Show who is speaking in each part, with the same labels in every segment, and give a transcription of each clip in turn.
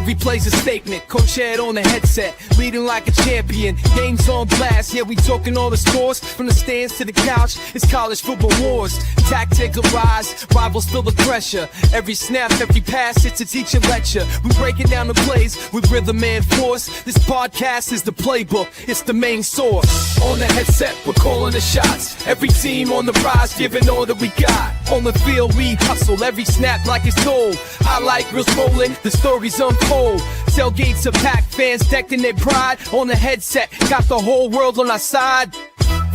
Speaker 1: Every play's a statement, coach head on the headset, leading like a champion. Games on blast, yeah, we talking all the scores. From the stands to the couch, it's college football wars. Tactics arise, rivals feel the pressure. Every snap, every pass, it's a teacher lecture. We breaking down the plays with rhythm and force. This podcast is the playbook, it's the main source. On the headset, we're calling the shots. Every team on the rise, giving all that we got. On the field, we hustle every snap like it's told. Highlight reels rolling, the stories unfold. Tailgates are packed, fans decked in their pride. On the headset, got the whole world on our side.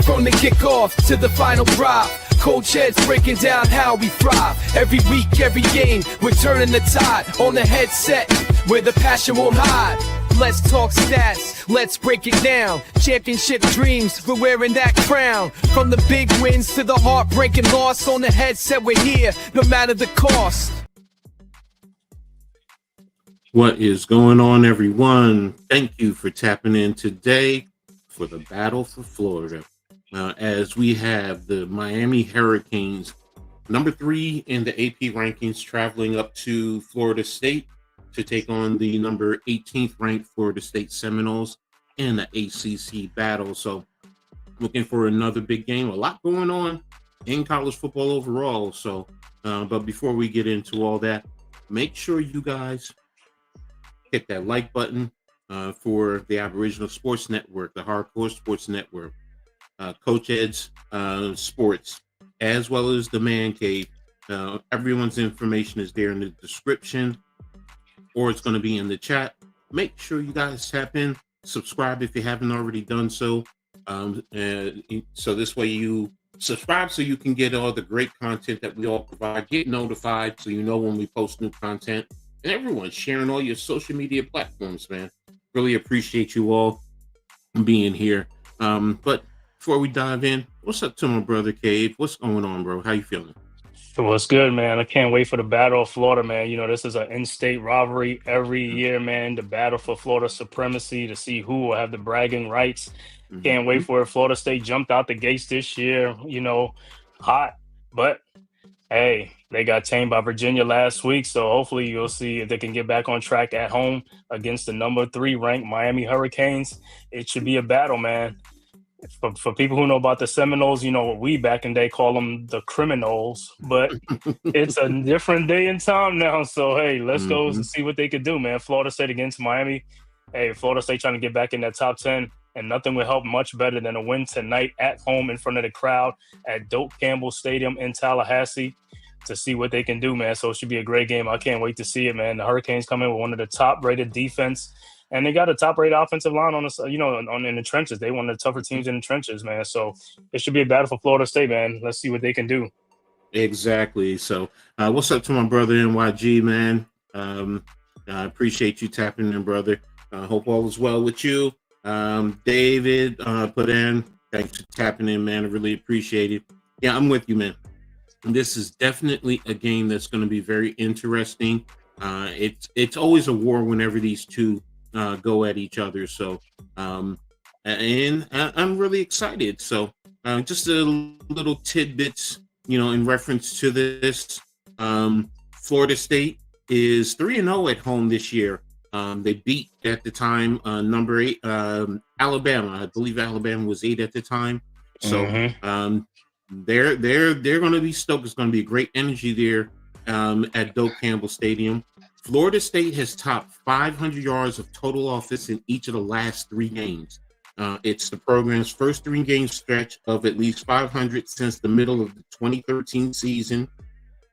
Speaker 1: From the kickoff to the final drive, coach heads breaking down how we thrive. Every week, every game, we're turning the tide. On the headset, where the passion won't hide. Let's talk stats, let's break it down. Championship dreams, we're wearing that crown. From the big wins to the heartbreaking loss. On the headset, we're here, no matter the cost.
Speaker 2: What is going on, everyone? Thank you for tapping in today for the Battle for Florida. As we have the Miami Hurricanes, number 3 in the AP rankings, traveling up to Florida State to take on the number 18th ranked Florida St Seminoles in the ACC battle. So looking for another big game. A lot going on in college football overall. So, but before we get into all that, make sure you guys hit that like button for the Aboriginal Sports Network, the Hardcore Sports Network, Coach Ed's Sports, as well as the Man Cave. Everyone's information is there in the description, or it's going to be in the chat. Make sure you guys tap in, subscribe if you haven't already done so. So this way you subscribe so you can get all the great content that we all provide. Get notified so you know when we post new content. And everyone sharing all your social media platforms, man. Really appreciate you all being here. But before we dive in, what's up to my brother Cave? What's going on, bro? How you feeling?
Speaker 3: What's good, man? I can't wait for the Battle of Florida, man. You know, this is an in-state rivalry every year, man. The battle for Florida supremacy to see who will have the bragging rights. Can't wait for it. Florida State jumped out the gates this year, you know, hot. But, hey, they got tamed by Virginia last week, so hopefully you'll see if they can get back on track at home against the number 3 ranked Miami Hurricanes. It should be a battle, man. For people who know about the Seminoles, you know, we back in the day call them the criminals, but it's a different day and time now. So, hey, let's go and see what they could do, man. Florida State against Miami. Hey, Florida State trying to get back in that top 10, and nothing would help much better than a win tonight at home in front of the crowd at Doak Campbell Stadium in Tallahassee to see what they can do, man. So it should be a great game. I can't wait to see it, man. The Hurricanes come in with one of the top-rated defense, and they got a top-rated offensive line on the, you know, in the trenches. They one of the tougher teams in the trenches, man. So it should be a battle for Florida State, man. Let's see what they can do.
Speaker 2: Exactly. So what's up to my brother NYG, man? I appreciate you tapping in, brother. Hope all is well with you. David put in, thanks for tapping in, man. I really appreciate it. Yeah, I'm with you, man. This is definitely a game that's going to be very interesting. It's always a war whenever these two go at each other. So, and I'm really excited. So, just a little tidbits, you know, in reference to this. Florida State is 3-0 at home this year. They beat at the time number 8 Alabama. I believe Alabama was 8 at the time. So they're going to be stoked. It's going to be a great energy there at Doak Campbell Stadium. Florida State has topped 500 yards of total offense in each of the last 3 games. It's the program's first 3-game stretch of at least 500 since the middle of the 2013 season,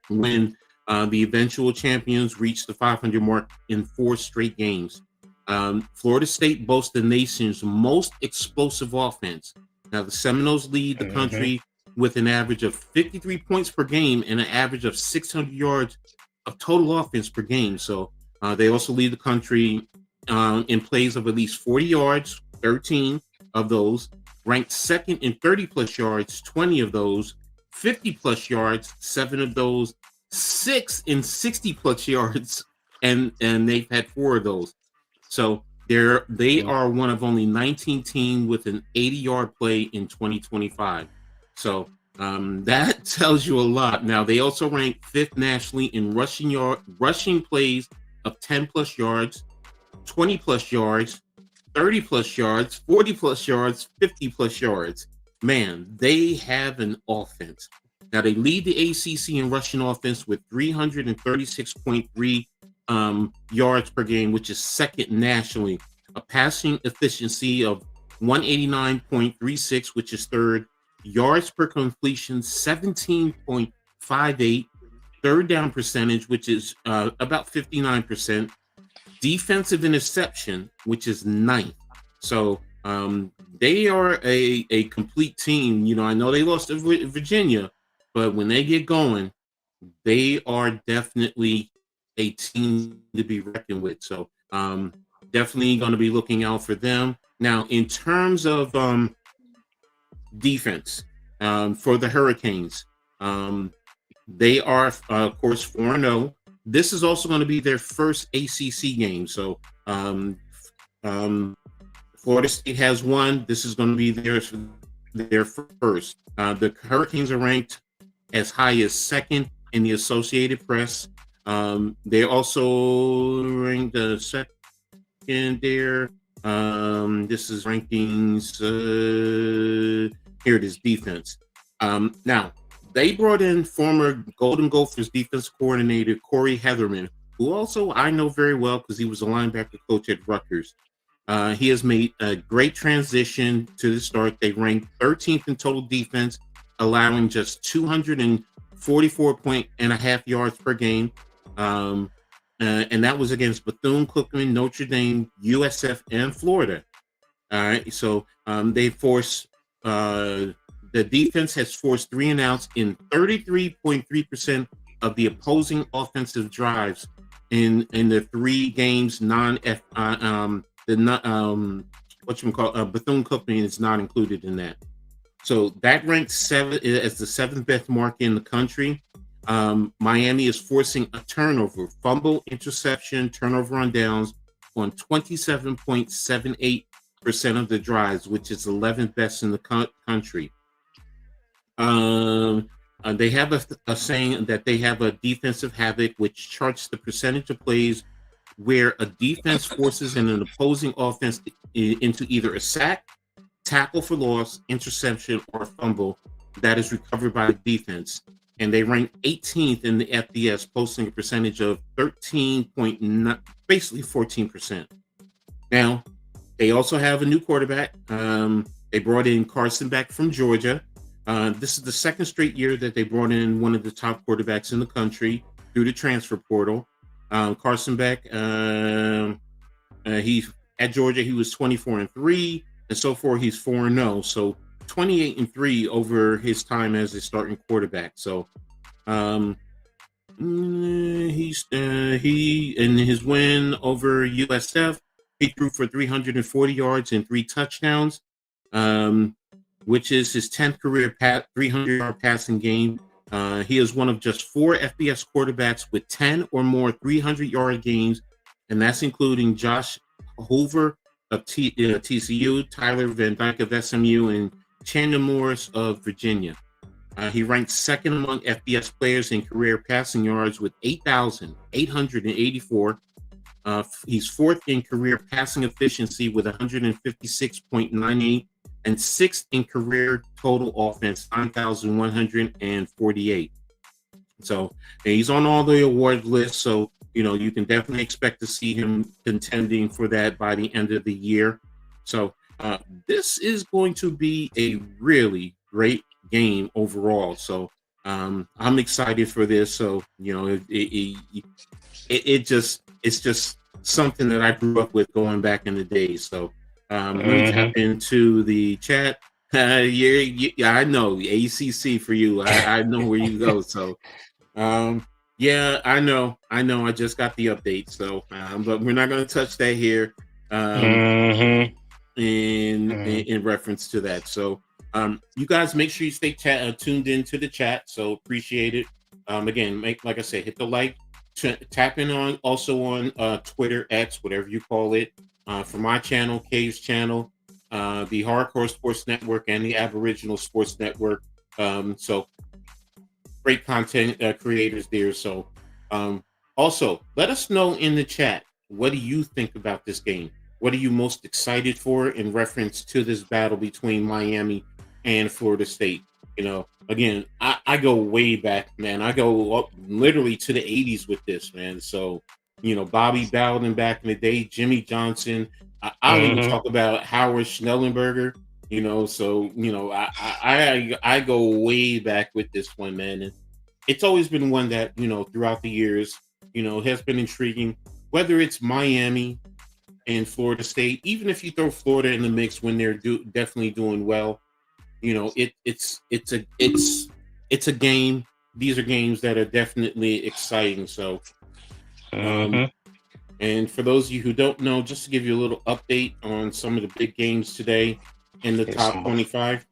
Speaker 2: when the eventual champions reached the 500 mark in 4 straight games. Florida State boasts the nation's most explosive offense. Now, the Seminoles lead the country with an average of 53 points per game and an average of 600 yards of total offense per game. So they also lead the country in plays of at least 40 yards, 13 of those, ranked second in 30-plus yards, 20 of those, 50-plus yards, 7 of those, 6 in 60-plus yards, and they've had 4 of those. So they are one of only 19 teams with an 80-yard play in 2025. So that tells you a lot. Now, they also rank 5th nationally in rushing plays of 10-plus yards, 20 plus yards, 30 plus yards, 40 plus yards, 50 plus yards. Man, they have an offense. Now, they lead the ACC in rushing offense with 336.3 yards per game, which is second nationally. A passing efficiency of 189.36, which is third. Yards per completion, 17.58. Third down percentage, which is about 59%. Defensive interception, which is ninth. So they are a complete team. You know, I know they lost to Virginia, but when they get going, they are definitely a team to be reckoned with. So definitely going to be looking out for them. Now, in terms of defense for the Hurricanes, they are, of course, 4-0. This is also going to be their first ACC game. So Florida State has one. This is going to be their first. The Hurricanes are ranked as high as second in the Associated Press. They also ranked second there. This is rankings. Here it is, defense. Now, they brought in former Golden Gophers defense coordinator Corey Heatherman, who also I know very well because he was a linebacker coach at Rutgers. He has made a great transition to the start. They ranked 13th in total defense, allowing just 244.5 yards per game. And that was against Bethune-Cookman, Notre Dame, USF, and Florida. All right, so they forced the defense has forced 3 and outs in 33.3% of the opposing offensive drives in the 3 games. Bethune-Cookman is not included in that. So that ranks 7 as the 7th best mark in the country. Miami is forcing a turnover, fumble, interception, turnover on downs on 27.78% of the drives, which is 11th best in the country. They have a saying that they have a defensive havoc, which charts the percentage of plays where a defense forces an opposing offense into either a sack, tackle for loss, interception, or fumble that is recovered by the defense. And they rank 18th in the FBS, posting a percentage of 13.9, basically 14%. Now, they also have a new quarterback. They brought in Carson Beck from Georgia. This is the second straight year that they brought in one of the top quarterbacks in the country through the transfer portal. Carson Beck, he at Georgia, he was 24-3, and so far he's 4-0. So 28-3 over his time as a starting quarterback. So he in his win over USF, he threw for 340 yards and 3 touchdowns, which is his 10th career 300-yard passing game. He is one of just 4 FBS quarterbacks with 10 or more 300-yard games, and that's including Josh Hoover of TCU, Tyler Van Dyke of SMU, and Chandler Morris of Virginia. He ranks second among FBS players in career passing yards with 8,884. He's fourth in career passing efficiency with 156.98, and 6th in career total offense, 9,148. So he's on all the award lists. So, you know, you can definitely expect to see him contending for that by the end of the year. So this is going to be a really great game overall. So I'm excited for this. So, you know, it's just something that I grew up with going back in the day. So let me tap into the chat. Yeah, I know the ACC for you. I know where you go. So, yeah, I know. I just got the update. So, but we're not going to touch that here. In reference to that. So, you guys make sure you stay tuned into the chat. So appreciate it. Again, like I said, hit the like, tap in on Twitter, X, whatever you call it. For my channel, Kay's channel, the Hardcore Sports Network, and the Aboriginal Sports Network. So great content creators there. So also let us know in the chat what do you think about this game? What are you most excited for in reference to this battle between Miami and Florida State? Again, I go way back, man. I go up literally to the 80s with this, man. So, Bobby Bowden back in the day, Jimmy Johnson. I'll even
Speaker 3: Mm-hmm.
Speaker 2: talk about Howard Schnellenberger. I go way back with this one, man. And it's always been one that, throughout the years, has been intriguing. Whether it's Miami and Florida State, even if you throw Florida in the mix when they're definitely doing well, it's a game. These are games that are definitely exciting. So, um,
Speaker 3: Mm-hmm.
Speaker 2: and for those of you who don't know, just to give you a little update on some of the big games today in the
Speaker 3: Here's
Speaker 2: top
Speaker 3: some
Speaker 2: 25.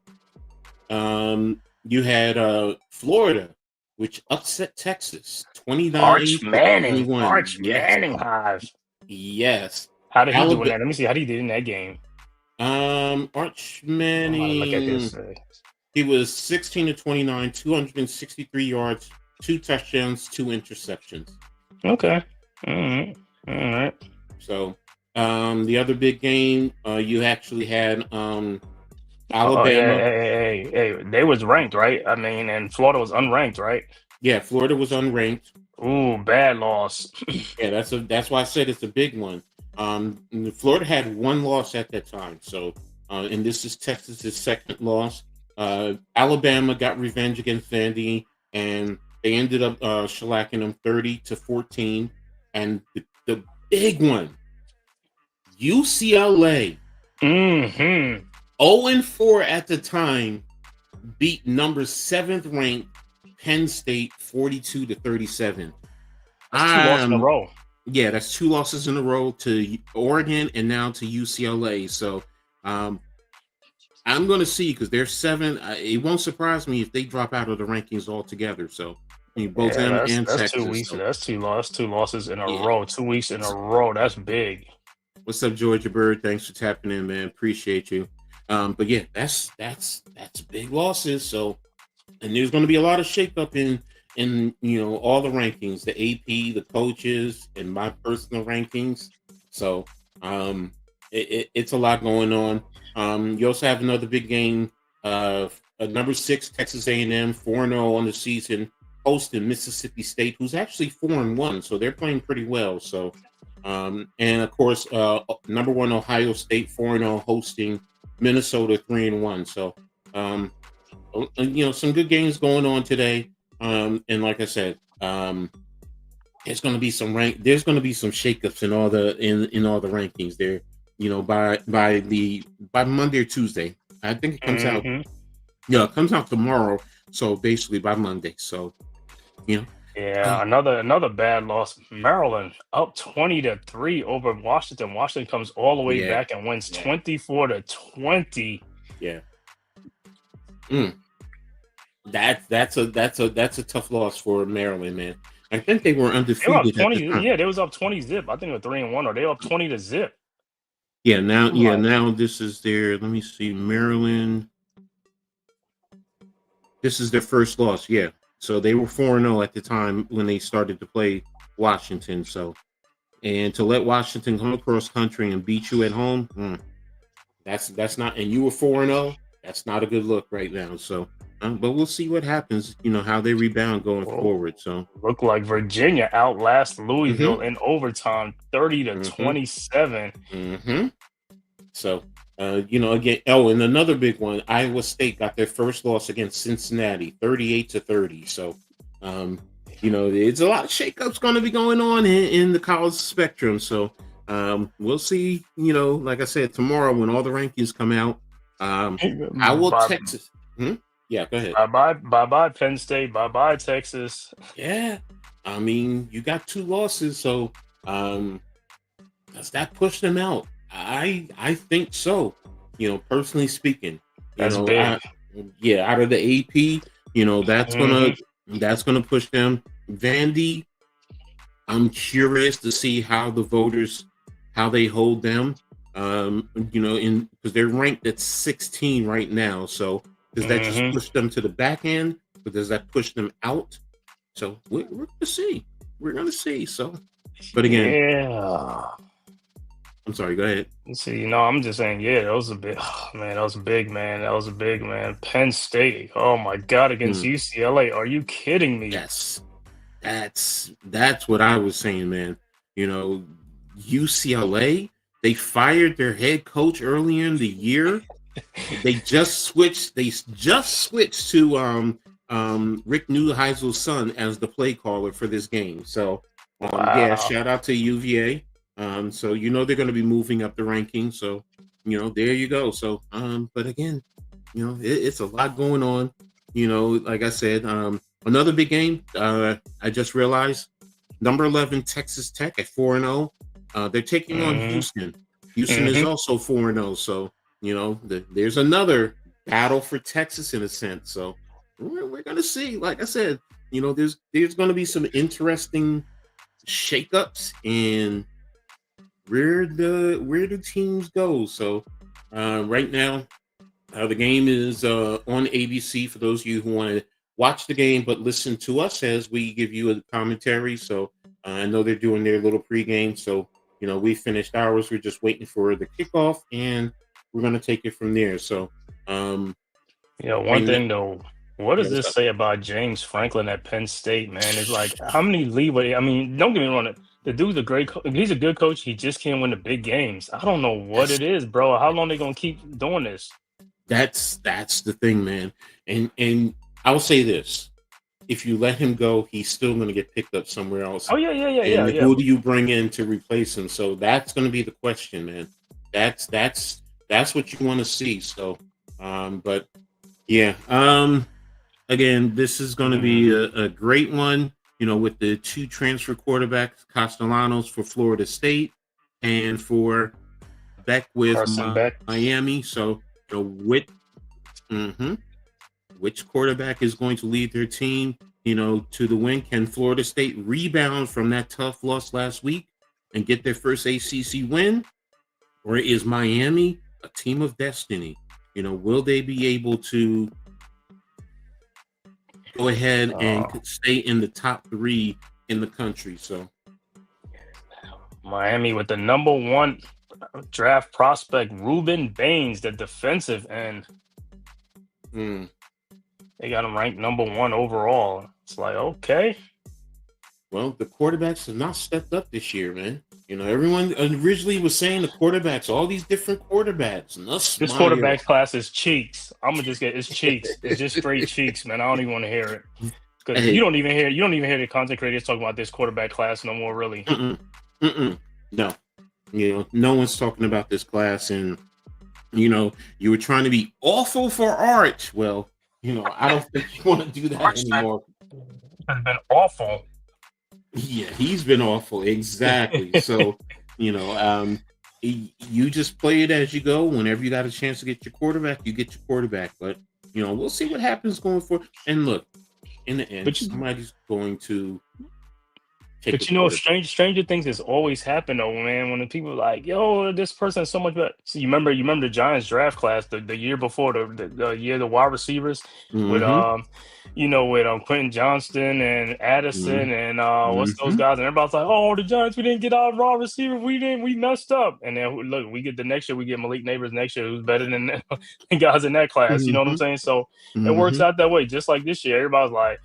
Speaker 2: You had Florida, which upset Texas 29
Speaker 3: Arch
Speaker 2: to
Speaker 3: Manning.
Speaker 2: 21.
Speaker 3: Arch
Speaker 2: Yes,
Speaker 3: Manning hive.
Speaker 2: yes.
Speaker 3: How did he do in
Speaker 2: Alabama.
Speaker 3: that? Let me see. How did he did in that game?
Speaker 2: Arch
Speaker 3: I'm about to look at
Speaker 2: Manning.
Speaker 3: this.
Speaker 2: He was 16 to 29, 263 yards, 2 touchdowns, 2 interceptions.
Speaker 3: Okay. All right. All right.
Speaker 2: So, the other big game, you actually had
Speaker 3: Oh yeah.
Speaker 2: Alabama.
Speaker 3: Hey. They was ranked, right? I mean, and Florida was unranked, right?
Speaker 2: Yeah, Florida was unranked.
Speaker 3: Ooh, bad loss.
Speaker 2: Yeah, that's why I said it's a big one. Florida had one loss at that time, so and this is Texas's second loss. Alabama got revenge against Vandy, and they ended up shellacking them 30-14. And the big one, UCLA,
Speaker 3: Mm-hmm.
Speaker 2: 0-4 at the time, beat number 7th ranked Penn State 42-37.
Speaker 3: That's 2 losses in a row.
Speaker 2: Yeah, that's 2 losses in a row to Oregon and now to UCLA. So I'm going to see, because they're 7. It won't surprise me if they drop out of the rankings altogether. So both
Speaker 3: Yeah,
Speaker 2: them
Speaker 3: that's
Speaker 2: and
Speaker 3: that's two
Speaker 2: Texas.
Speaker 3: weeks.
Speaker 2: So
Speaker 3: That's two losses in a
Speaker 2: yeah.
Speaker 3: row. 2 weeks in a row. That's big.
Speaker 2: What's up, Georgia Bird? Thanks for tapping in, man. Appreciate you. But yeah, that's big losses. So, and there's going to be a lot of shakeup in all the rankings, the AP, the coaches, and my personal rankings. So it's a lot going on. You also have another big game. Number 6 Texas A&M 4-0 on the season, hosting Mississippi State, who's actually 4-1, so they're playing pretty well. So and of course number 1 Ohio State 4-0 hosting Minnesota 3-1. So some good games going on today. And like I said, there's going to be some shakeups in all the rankings there. By Monday or Tuesday. I think it comes out.
Speaker 3: Mm-hmm.
Speaker 2: Yeah, it comes out tomorrow. So basically by Monday. So
Speaker 3: Yeah, another bad loss. Maryland up 20-3 over Washington. Washington comes all the way
Speaker 2: yeah,
Speaker 3: back and wins
Speaker 2: yeah.
Speaker 3: 24-20.
Speaker 2: Yeah. That's a tough loss for Maryland, man. I think they were
Speaker 3: They were up
Speaker 2: undefeated at
Speaker 3: 20.
Speaker 2: the time.
Speaker 3: Yeah, they was up 20 zip. I think they were 3-1, or they were up 20-0.
Speaker 2: Yeah,
Speaker 3: Like,
Speaker 2: now this is their, let me see, Maryland. This is their first loss, yeah. So they were 4-0 at the time when they started to play Washington. So, and to let Washington come across country and beat you at home, that's not, and you were 4-0, that's not a good look right now. So, but we'll see what happens, how they rebound going forward. So,
Speaker 3: look like Virginia outlasts Louisville in overtime, 30-27.
Speaker 2: Mm-hmm. So, again, and another big one, Iowa State got their first loss against Cincinnati, 38-30. So, it's a lot of shakeups going to be going on in the college spectrum. So, we'll see, like I said, tomorrow when all the rankings come out, I will Texas. Yeah, go ahead.
Speaker 3: Bye-bye Penn State. Bye-bye Texas.
Speaker 2: Yeah. I mean, you got 2 losses. So, does that push them out? I think so. Personally speaking,
Speaker 3: That's big.
Speaker 2: Out of the AP, that's gonna push them. Vandy, I'm curious to see how the voters, how they hold them. Because they're ranked at 16 right now. So does that just push them to the back end, or does that push them out? So we're gonna see. We're gonna see. So But again,
Speaker 3: Yeah.
Speaker 2: I'm sorry. Go ahead.
Speaker 3: See, no, I'm just saying, yeah, that was a big, oh, man, that was big, man. That was a big, man. Penn State, oh my God, against
Speaker 2: Mm,
Speaker 3: UCLA. Are you kidding me?
Speaker 2: yes, that's what I was saying, man. You know, UCLA, they fired their head coach earlier in the year. They just switched. They just switched to Rick Neuheisel's son as the play caller for this game. So yeah,
Speaker 3: Wow.
Speaker 2: shout out to UVA. So they're going to be moving up the rankings. So there you go. So but again, it's a lot going on. Like I said, another big game. I just realized number 11 Texas Tech at 4-0. They're taking on
Speaker 3: Hmm.
Speaker 2: Houston. Houston is
Speaker 3: Hmm.
Speaker 2: also 4-0. So there's another battle for Texas in a sense. So we're gonna see. Like I said, there's gonna be some interesting shakeups and where the teams go. So right now, the game is on ABC for those of you who want to watch the game but listen to us as we give you a commentary. So I know they're doing their little pregame. So we finished ours. We're just waiting for the kickoff, and we're gonna take it from there. So
Speaker 3: One
Speaker 2: right now,
Speaker 3: thing though, what
Speaker 2: yeah,
Speaker 3: does
Speaker 2: what's
Speaker 3: this
Speaker 2: up?
Speaker 3: say about James Franklin at Penn State, man? It's like how many leeway? I mean, don't get me wrong. The dude's a great. He's a good coach. He just can't win the big games. I don't know what
Speaker 2: That's
Speaker 3: it is, bro. How long they gonna keep doing this?
Speaker 2: that's the thing, man. And I'll say this: if you let him go, he's still going to get picked up somewhere else.
Speaker 3: Oh yeah, yeah, yeah, yeah,
Speaker 2: And
Speaker 3: yeah.
Speaker 2: who do you bring in to replace him? So that's going to be the question, man. That's what you want to see. So, but yeah, again, this is going to be
Speaker 3: Mhm.
Speaker 2: a great one. With the two transfer quarterbacks, Castellanos for Florida State, and for Beck with
Speaker 3: Carson Beck.
Speaker 2: Miami. So, with mhm, which quarterback is going to lead their team, to the win? Can Florida State rebound from that tough loss last week and get their first ACC win? Or is Miami a team of destiny? Will they be able to go ahead and
Speaker 3: Uh,
Speaker 2: stay in the top 3 in the country? So,
Speaker 3: Miami with the number one draft prospect, Ruben Baines, the defensive end.
Speaker 2: mm,
Speaker 3: They got him ranked number one overall. It's like, okay.
Speaker 2: well, the quarterbacks have not stepped up this year, man. Everyone originally was saying the quarterbacks, all these different quarterbacks,
Speaker 3: This
Speaker 2: Nussmeier.
Speaker 3: quarterback class is cheeks. I'm gonna just get it's cheeks. It's just straight cheeks, man. I don't even want to hear it. Because
Speaker 2: Hey,
Speaker 3: you don't even hear the content creators talking about this quarterback class no more, really.
Speaker 2: mm-mm, mm-mm, no. No one's talking about this class, and you were trying to be awful for Arch. Well, I don't think you want to do that
Speaker 3: Arch
Speaker 2: anymore.
Speaker 3: has been awful.
Speaker 2: Yeah, he's been awful. Exactly. So, you just play it as you go. Whenever you got a chance to get your quarterback, you get your quarterback. But we'll see what happens going forward. And look, in the end,
Speaker 3: but you
Speaker 2: somebody's going to take a
Speaker 3: But
Speaker 2: quarterback.
Speaker 3: stranger things has always happened though, man. When the people are like, "Yo, this person is so much better." So you remember the Giants draft class the year before the year the wide receivers with
Speaker 2: Mm-hmm.
Speaker 3: with Quentin Johnston and Addison and what's those
Speaker 2: Mm-hmm.
Speaker 3: guys, and everybody's like, "Oh, the Giants, we didn't get our raw receiver, we messed up." And then look, we get the next year, we get Malik Neighbors next year, who's better than the guys in that class. You know what I'm
Speaker 2: Mm-hmm.
Speaker 3: saying? So it works
Speaker 2: Mm-hmm.
Speaker 3: out that way. Just like this year, everybody's like,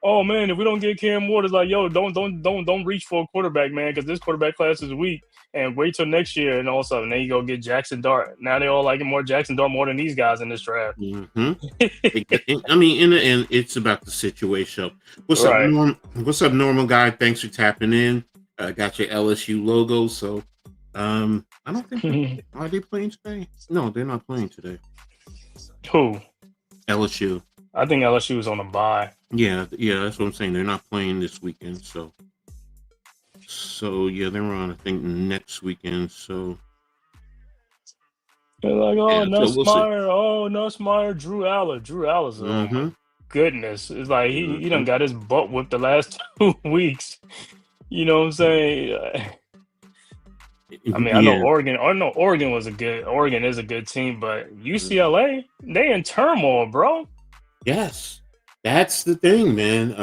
Speaker 3: oh man, if we don't get Cam Ward, it's like, yo, don't reach for a quarterback, man, because this quarterback class is weak. And wait till next year, and all of a sudden, then you go get Jackson Dart. Now they all like more Jackson Dart more than these guys in this draft.
Speaker 2: Mm-hmm. I mean, in the end, it's about the situation. What's up,
Speaker 3: Right.
Speaker 2: Norm? What's up, normal guy? Thanks for tapping in. Got your LSU logo. So, I don't think are they playing today? No, they're not playing today.
Speaker 3: Who?
Speaker 2: LSU.
Speaker 3: I think LSU is on a bye.
Speaker 2: Yeah, that's what I'm saying. They're not playing this weekend. So yeah, they're on. I think next weekend. So
Speaker 3: They're like,
Speaker 2: yeah, so we'll see.
Speaker 3: Nussmeyer, Drew Aller. Drew Aller's, oh my
Speaker 2: Mm-hmm.
Speaker 3: goodness. It's like he done
Speaker 2: Mm-hmm.
Speaker 3: got his butt whipped the last 2 weeks. You know what I'm saying? I mean,
Speaker 2: Yeah.
Speaker 3: I know Oregon is a good team, but UCLA, they in turmoil, bro.
Speaker 2: Yes, that's the thing, man.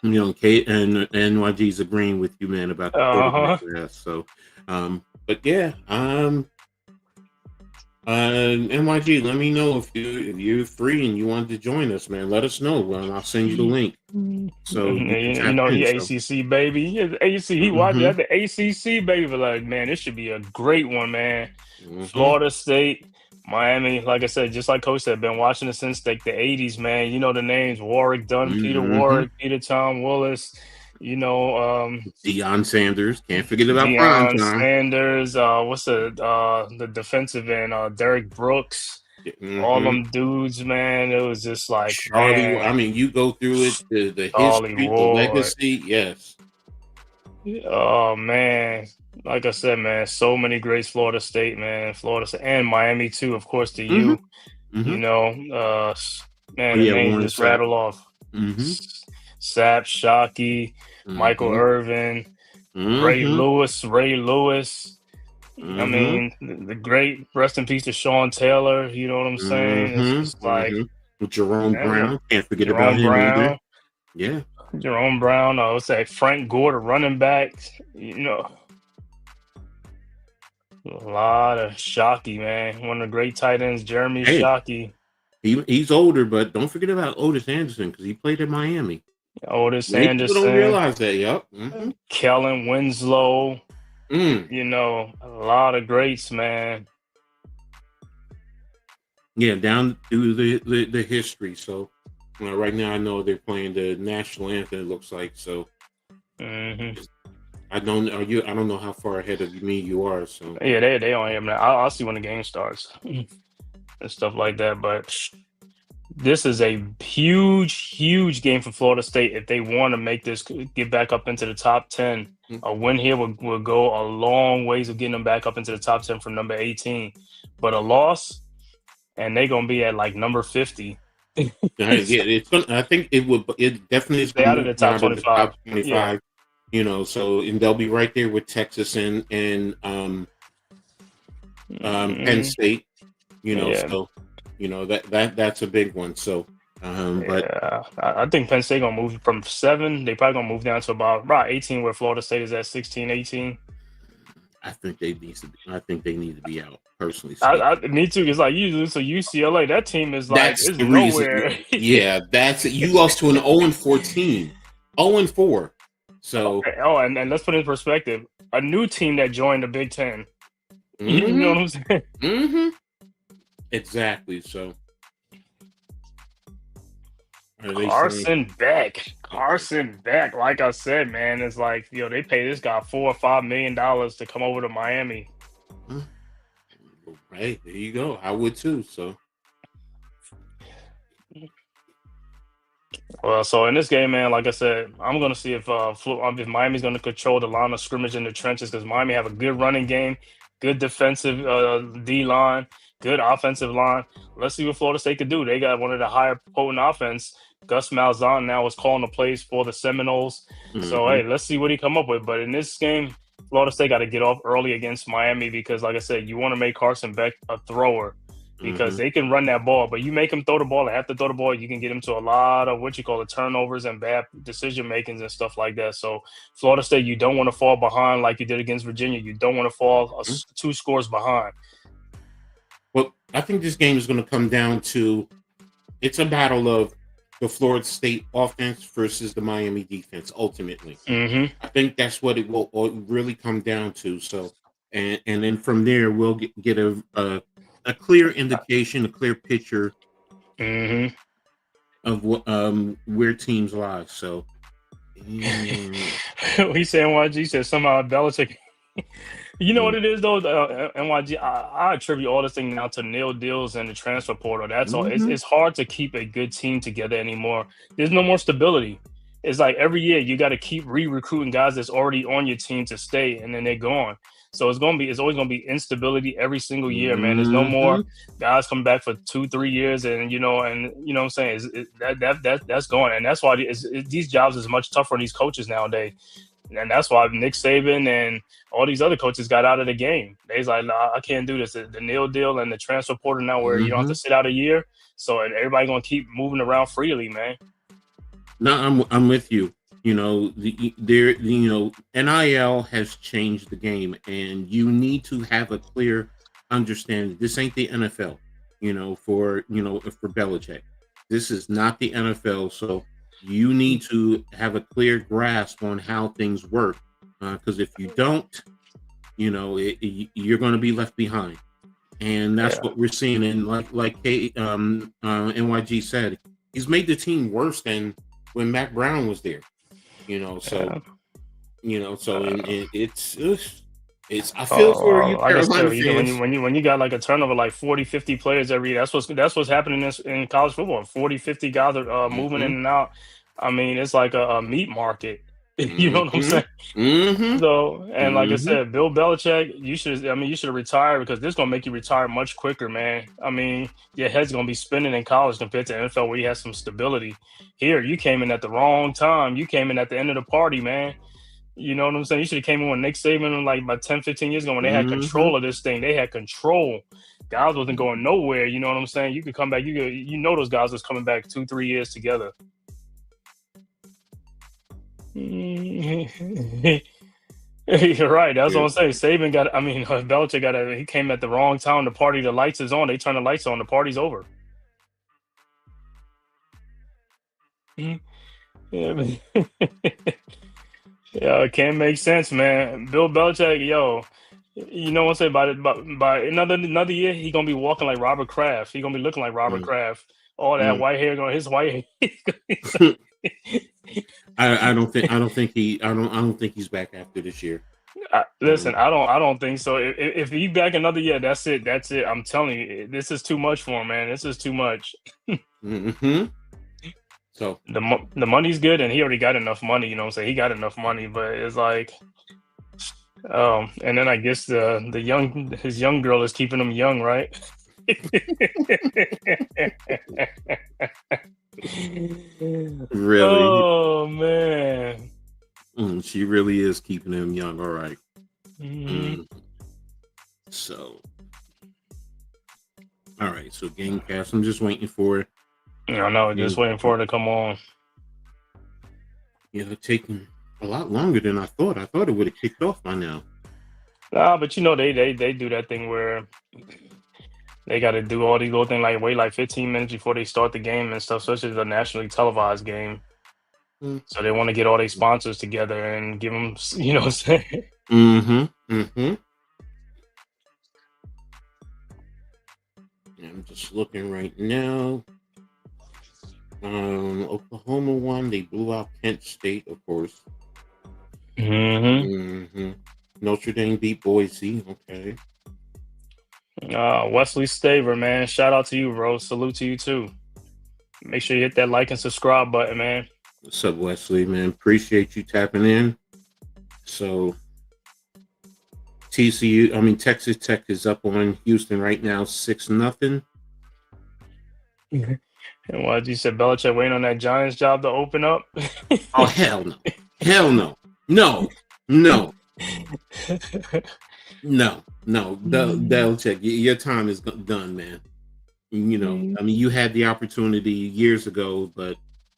Speaker 2: Kate and NYG's agreeing with you, man, about the quarterback
Speaker 3: Uh-huh.
Speaker 2: class. So, but yeah, NYG, let me know if you're free and you wanted to join us, man. Let us know. I'll send you the link so you can tap in.
Speaker 3: He
Speaker 2: So,
Speaker 3: ACC baby. He is ACC. He watched
Speaker 2: hmm
Speaker 3: that the ACC baby. Like, man, this should be a great one, man.
Speaker 2: hmm
Speaker 3: Florida State, Miami. Like I said, just like Coach said, been watching it since like the '80s, man. You know the names: Warwick Dunn, Peter
Speaker 2: hmm
Speaker 3: Warwick, Peter Tom Willis. You know,
Speaker 2: Deion Sanders, can't forget about prime
Speaker 3: Deion
Speaker 2: time.
Speaker 3: Sanders. What's the defensive end? Derek Brooks. All
Speaker 2: hmm
Speaker 3: them dudes, man. It was just like,
Speaker 2: Charlie, I
Speaker 3: man,
Speaker 2: mean, you go through it, the
Speaker 3: Charlie
Speaker 2: history, the
Speaker 3: Ward.
Speaker 2: legacy. Yes.
Speaker 3: Oh man, like I said, man, so many greats. Florida State, man, Florida State, and Miami too, of course. To
Speaker 2: hmm
Speaker 3: you,
Speaker 2: hmm Oh
Speaker 3: man, the
Speaker 2: yeah,
Speaker 3: names
Speaker 2: Warren
Speaker 3: just
Speaker 2: Sapp.
Speaker 3: rattle off.
Speaker 2: hmm
Speaker 3: Sap, Shockey, Michael
Speaker 2: hmm
Speaker 3: Irvin,
Speaker 2: hmm
Speaker 3: Ray Lewis. I
Speaker 2: hmm
Speaker 3: mean, the great rest in peace to Sean Taylor. You know what I'm saying? It's just like,
Speaker 2: Jerome
Speaker 3: man,
Speaker 2: Brown, can't forget about
Speaker 3: Jerome
Speaker 2: him either.
Speaker 3: Brown,
Speaker 2: Yeah.
Speaker 3: Jerome Brown. I would say Frank Gore, the running back. You know, a lot of Shockey, man. One of the great tight ends, Jeremy
Speaker 2: Hey,
Speaker 3: Shockey.
Speaker 2: he's older, but don't forget about Otis Anderson because he played in Miami.
Speaker 3: Otis
Speaker 2: Many people don't
Speaker 3: Anderson,
Speaker 2: realize that. Yep.
Speaker 3: Kellen Winslow.
Speaker 2: Mm.
Speaker 3: You know, a lot of greats, man.
Speaker 2: Yeah, down through the history. So right now, I know they're playing the national anthem. It looks like so.
Speaker 3: Hmm.
Speaker 2: I don't. Are you? I don't know how far ahead of me you are. So.
Speaker 3: Yeah, they on him now. I'll see when the game starts and stuff like that. But this is a huge game for Florida State if they want to make this get back up into the top 10. A win here will go a long ways of getting them back up into the top 10 from number 18. But a loss, and they're gonna be at like number 50.
Speaker 2: Yeah, it's gonna. I think it would. It definitely is
Speaker 3: Stay
Speaker 2: going
Speaker 3: out
Speaker 2: to
Speaker 3: of the
Speaker 2: move them
Speaker 3: top
Speaker 2: out of the
Speaker 3: 25.
Speaker 2: top
Speaker 3: Yeah.
Speaker 2: 25. So and they'll be right there with Texas and Penn
Speaker 3: Mhm.
Speaker 2: State.
Speaker 3: Yeah.
Speaker 2: So that's a big one. So, but
Speaker 3: Yeah. I think Penn State gonna move from 7. They probably gonna move down to about 18, where Florida State is at 16, 18.
Speaker 2: I think they need to. I think they need to be out. Personally speaking,
Speaker 3: Me too. It's like you lose to UCLA. That team is like
Speaker 2: that's
Speaker 3: is
Speaker 2: the reason.
Speaker 3: nowhere.
Speaker 2: Yeah, that's it. You lost to an 0-14, 0-4. So,
Speaker 3: Okay. Oh, and let's put it in perspective. A new team that joined the Big Ten. You know
Speaker 2: hmm
Speaker 3: what I'm saying?
Speaker 2: hmm exactly. So, are they saying?
Speaker 3: Carson Beck. Like I said, man, it's like they pay this guy $4 or $5 million to come over to Miami.
Speaker 2: Huh? Hey, there you go. I would too. So,
Speaker 3: Well, so in this game, man, like I said, I'm gonna see if Miami's gonna control the line of scrimmage in the trenches, because Miami have a good running game, good defensive D line, good offensive line. Let's see what Florida State could do. They got one of the higher potent offense. Gus Malzahn now is calling the plays for the Seminoles. So
Speaker 2: hmm
Speaker 3: hey, let's see what he come up with. But in this game, Florida State got to get off early against Miami, because, like I said, you want to make Carson Beck a thrower, because
Speaker 2: hmm
Speaker 3: they can run that ball, but you make them throw the ball and have to throw the ball, you can get them to a lot of turnovers and bad decision makings and stuff like that. So Florida State, you don't want to fall behind like you did against Virginia. You don't want to fall 2 scores behind.
Speaker 2: well, I think this game is going to come down to it's a battle of the Florida State offense versus the Miami defense. Ultimately,
Speaker 3: Mm-hmm.
Speaker 2: I think that's what it will really come down to. So, and then from there we'll get a clear indication, a clear picture
Speaker 3: Mm-hmm.
Speaker 2: of what where teams lie. So,
Speaker 3: He said NYG said somehow Belichick. You know what it is though, NYG. I attribute all this thing now to nil deals and the transfer portal. That's all.
Speaker 2: Mhm.
Speaker 3: It's hard to keep a good team together anymore. There's no more stability. It's like every year you got to keep re-recruiting guys that's already on your team to stay, and then they're gone. So it's always gonna be instability every single year, man. There's no more
Speaker 2: Mhm.
Speaker 3: guys come back for 2-3 years, and you know what I'm saying. That's going, and that's why these jobs is much tougher on these coaches nowadays. And that's why Nick Saban and all these other coaches got out of the game. They's like, nah, I can't do this. The nil deal and the transfer portal now, where you don't have to
Speaker 2: Mhm.
Speaker 3: sit out a year. So everybody gonna keep moving around freely, man.
Speaker 2: No, I'm with you. NIL has changed the game, and you need to have a clear understanding. This ain't the NFL, for Belichick. This is not the NFL, so you need to have a clear grasp on how things work. Because if you don't, you're going to be left behind, and that's what we're seeing. And NYG said, he's made the team worse than when Mac Brown was there. It's I feel for you,
Speaker 3: like I
Speaker 2: Carolina
Speaker 3: said,
Speaker 2: fans.
Speaker 3: when you got like a turnover like 40, 50 players every year, that's what's happening in college football. 40, 50 guys are moving in and out. I mean, it's like a meat market. You know what I'm saying? So, and like I said, Bill Belichick, you should have retired, because this is gonna make you retire much quicker, man. I mean, your head's gonna be spinning in college compared to NFL, where you have some stability. Here, you came in at the wrong time. You came in at the end of the party, man. You know what I'm saying? You should have came in when Nick Saban, like about 10, 15 years ago, when they had control of this thing. They had control. Guys wasn't going nowhere. You know what I'm saying? You could come back. Those guys was coming back 2-3 years together. You're right. That's what I'm saying. Belichick he came at the wrong time. The party, the lights is on. They turn the lights on. The party's over. Yeah, yeah, it can't make sense, man. Bill Belichick, you know what I'm saying? By another year, he gonna be walking like Robert Kraft. He gonna be looking like Robert Kraft. All that white hair his white hair.
Speaker 2: I don't think he's back after this year.
Speaker 3: Listen, I don't think so. If he back another year, that's it. I'm telling you, this is too much for him, man. This is too much.
Speaker 2: So
Speaker 3: the money's good, and he already got enough money. You know what I'm saying? He got enough money, but it's like, and then I guess his young girl is keeping him young, right?
Speaker 2: Really?
Speaker 3: Oh man.
Speaker 2: She really is keeping him young. All right. So, all right. So, Gamecast. I'm just waiting for it.
Speaker 3: No, just waiting for it to come on.
Speaker 2: Taking a lot longer than I thought. I thought it would have kicked off by now.
Speaker 3: Nah, but they do that thing where they got to do all these little things, like wait like 15 minutes before they start the game and stuff. So it's just a nationally televised game. So they want to get all their sponsors together and give them, you know what I'm saying?
Speaker 2: I'm just looking right now. Oklahoma won. They blew out Kent State, of course. Notre Dame beat Boise. Okay.
Speaker 3: Wesley Staver, man. Shout out to you, bro. Salute to you too. Make sure you hit that like and subscribe button, man.
Speaker 2: What's up, Wesley, man? Appreciate you tapping in. So Texas Tech is up on Houston right now, 6-0.
Speaker 3: And what you said, Belichick waiting on that Giants job to open up?
Speaker 2: Oh, hell no. Hell no. No. Belichick, your time is done, man. You had the opportunity years ago, but,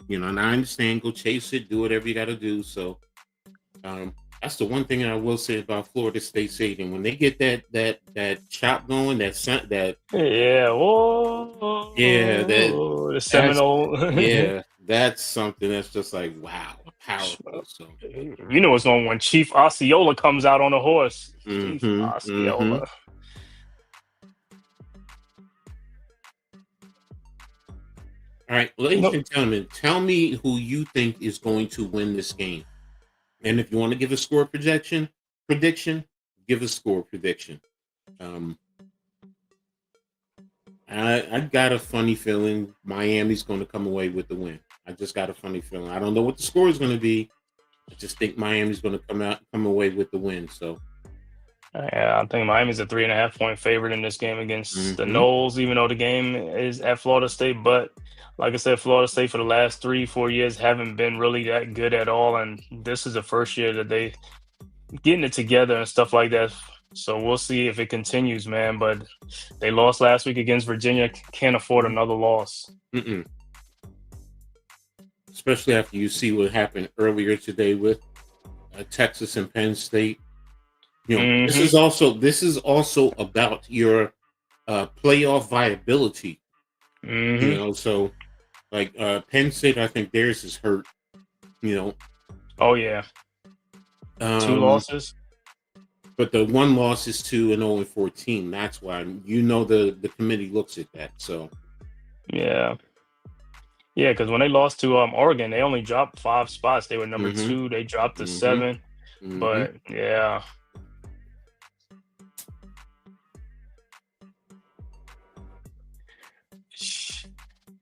Speaker 2: and I understand, go chase it, do whatever you got to do. So that's the one thing I will say about Florida State Stadium. When they get that chop going, the Seminole, that's something that's just like, wow, powerful. So
Speaker 3: you know what's going on when Chief Osceola comes out on a horse. Chief Osceola.
Speaker 2: All right, ladies and gentlemen, tell me who you think is going to win this game. And if you want to give a score prediction, give a score prediction. I got a funny feeling Miami's going to come away with the win. I just got a funny feeling. I don't know what the score is going to be. I just think Miami's going to come away with the win. So,
Speaker 3: yeah, I think Miami's a 3.5-point favorite in this game against the Noles, even though the game is at Florida State. But like I said, Florida State for the last 3-4 years haven't been really that good at all. And this is the first year that they getting it together and stuff like that. So we'll see if it continues, man. But they lost last week against Virginia. Can't afford another loss.
Speaker 2: especially after you see what happened earlier today with Texas and Penn State. You know, this
Speaker 3: Mm-hmm.
Speaker 2: is also about your playoff viability. You
Speaker 3: Mm-hmm.
Speaker 2: know, so like Penn State, I think theirs is hurt. You know,
Speaker 3: Oh yeah. Two
Speaker 2: um,
Speaker 3: losses.
Speaker 2: but the one loss is to an 0-14. That's why the committee looks at that. So
Speaker 3: Yeah. Yeah, because when they lost to Oregon, they only dropped 5 spots. They were number
Speaker 2: hmm
Speaker 3: 2. They dropped to
Speaker 2: hmm
Speaker 3: 7.
Speaker 2: hmm
Speaker 3: But yeah,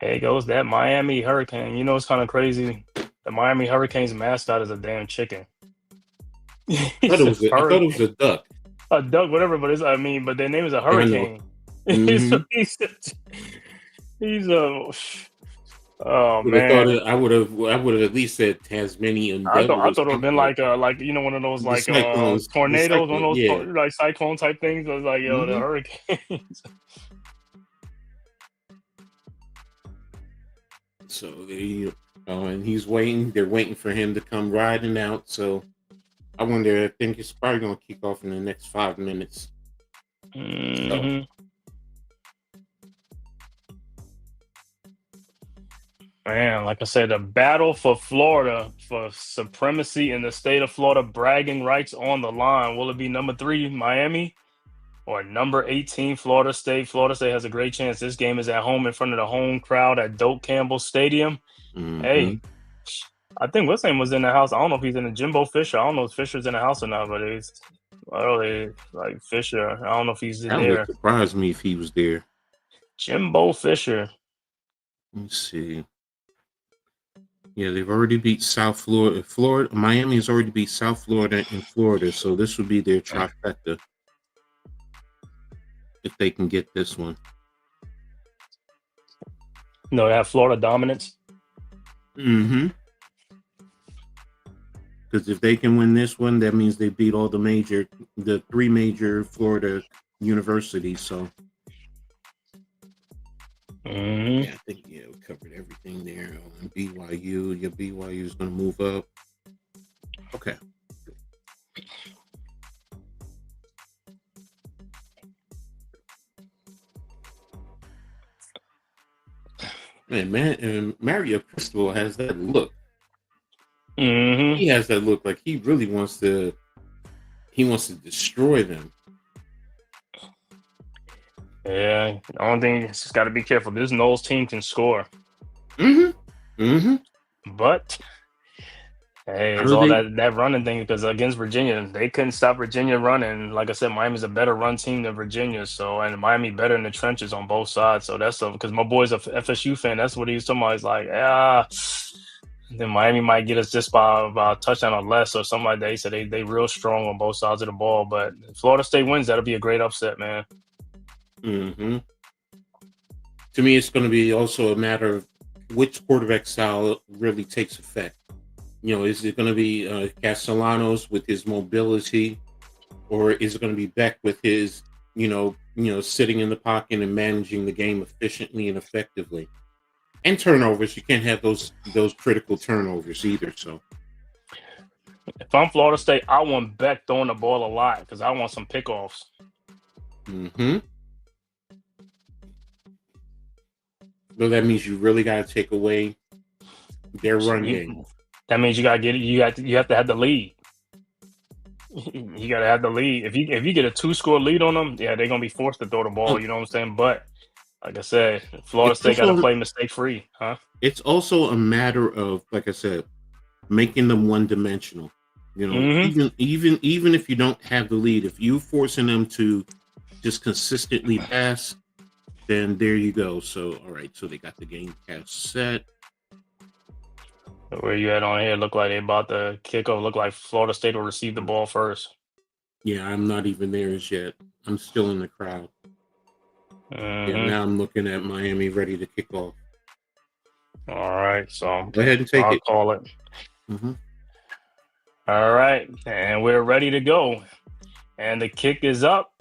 Speaker 3: there goes that Miami Hurricane. You know, it's kind of crazy. The Miami Hurricane's mascot is a damn chicken. He's a
Speaker 2: I thought it was
Speaker 3: hurricane,
Speaker 2: a duck.
Speaker 3: a duck, whatever. But but their name is a
Speaker 2: Yeah, I know.
Speaker 3: hurricane. he's
Speaker 2: hmm
Speaker 3: he's a oh
Speaker 2: Would have thought
Speaker 3: man.
Speaker 2: it. I would have at least said Tasmanian devil
Speaker 3: I
Speaker 2: or
Speaker 3: thought it would have been
Speaker 2: something.
Speaker 3: like one of those
Speaker 2: The cyclones, the
Speaker 3: tornadoes, one
Speaker 2: cyclone.
Speaker 3: of those
Speaker 2: Yeah.
Speaker 3: like cyclone type things. I was like, yo, the
Speaker 2: hmm
Speaker 3: hurricanes.
Speaker 2: So they, and he's waiting. They're waiting for him to come riding out. So I wonder. I think it's probably going to kick off in the next 5 minutes. So
Speaker 3: hmm Man, like I said, the battle for Florida, for supremacy in the state of Florida, bragging rights on the line. Will it be number 3, Miami, or number 18, Florida State? Florida State has a great chance. This game is at home in front of the home crowd at Doak Campbell Stadium.
Speaker 2: hmm
Speaker 3: Hey, I think what's name was in the house. I don't know if he's in the Jimbo Fisher. I don't know if Fisher's in the house or not, but it's early like Fisher. I don't know if he's
Speaker 2: that would
Speaker 3: there.
Speaker 2: surprise me if he was there.
Speaker 3: Jimbo Fisher.
Speaker 2: Let's see. Yeah, they've already beat South Florida. Miami has already beat South Florida and Florida, so this would be their trifecta if they can get this one.
Speaker 3: No, they have Florida dominance.
Speaker 2: Mm-hmm. Because if they can win this one, that means they beat the 3 major Florida universities. So
Speaker 3: hmm
Speaker 2: yeah, I think we covered everything there. And BYU, your BYU is going to move up. Okay. Man, and Mario Cristobal has that look.
Speaker 3: hmm
Speaker 2: He has that look like he really wants to. He wants to destroy them.
Speaker 3: Yeah, the only thing is just got to be careful. This Knowles team can score,
Speaker 2: Mm-hmm. Mm-hmm.
Speaker 3: but hey,
Speaker 2: How
Speaker 3: it's
Speaker 2: do
Speaker 3: all
Speaker 2: they?
Speaker 3: that running thing because against Virginia, they couldn't stop Virginia running. Like I said, Miami's a better run team than Virginia, so and Miami better in the trenches on both sides. So that's because my boy's a FSU fan. That's what he was talking about. He's like, then Miami might get us just by a touchdown or less or something like that. He said they real strong on both sides of the ball, but if Florida State wins, that'll be a great upset, man.
Speaker 2: Mm-hmm. To me, it's going to be also a matter of which quarterback style really takes effect. You know, is it going to be Castellanos with his mobility, or is it going to be Beck with his, sitting in the pocket and managing the game efficiently and effectively? And turnovers, you can't have those critical turnovers either. So,
Speaker 3: If I'm Florida State, I want Beck throwing the ball a lot because I want some pickoffs.
Speaker 2: mm-hmm. So that means you really got to take away their run game.
Speaker 3: That means you gotta get it. You have to have the lead. You gotta have the lead. If you get a 2-score lead on them, yeah, they're gonna be forced to throw the ball. You know what I'm saying? But like I said, Florida
Speaker 2: It's
Speaker 3: State got to
Speaker 2: also
Speaker 3: play mistake free, huh?
Speaker 2: it's also a matter of, like I said, making them one dimensional. You know,
Speaker 3: Mm-hmm.
Speaker 2: even if you don't have the lead, if you forcing them to just consistently pass, then there you go. So all right, so they got the game pass set.
Speaker 3: Where you at on here? Look like they about to kick off. Look like Florida State will receive the ball first.
Speaker 2: Yeah, I'm not even there as yet. I'm still in the crowd. Yeah,
Speaker 3: Mm-hmm.
Speaker 2: now I'm looking at Miami ready to kick off.
Speaker 3: All right, so
Speaker 2: Go ahead and take
Speaker 3: I'll
Speaker 2: it.
Speaker 3: call it.
Speaker 2: Mm-hmm.
Speaker 3: All right, and we're ready to go. And the kick is up.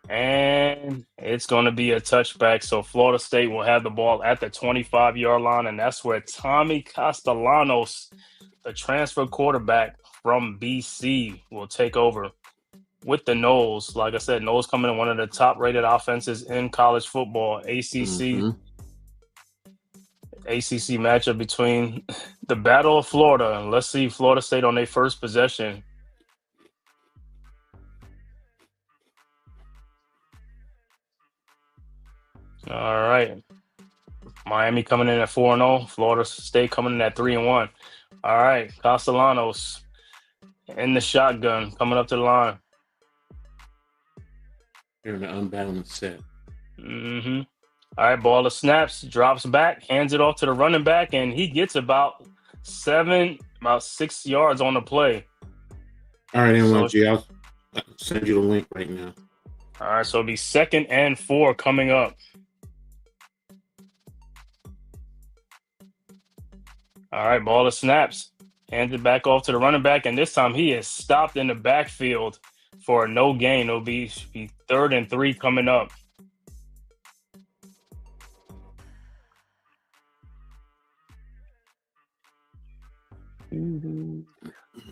Speaker 3: And it's going to be a touchback. So Florida State will have the ball at the 25-yard line, and that's where Tommy Castellanos, the transfer quarterback from BC, will take over with the Noles. Like I said, Noles coming in one of the top-rated offenses in college football. ACC matchup between the Battle of Florida. Let's see Florida State on their first possession. All right. Miami coming in at 4-0. Florida State coming in at 3-1. All right. Castellanos in the shotgun coming up to the line.
Speaker 2: They're in an unbalanced set.
Speaker 3: Mm-hmm. All right. Ball of snaps, drops back, hands it off to the running back, and he gets about 6 yards on the play.
Speaker 2: All right, NYG, I'll send you the link right now.
Speaker 3: All right. So it'll be 2nd and 4 coming up. All right, ball of snaps. Hands it back off to the running back, and this time he is stopped in the backfield for a no gain. It'll be 3rd and 3 coming up.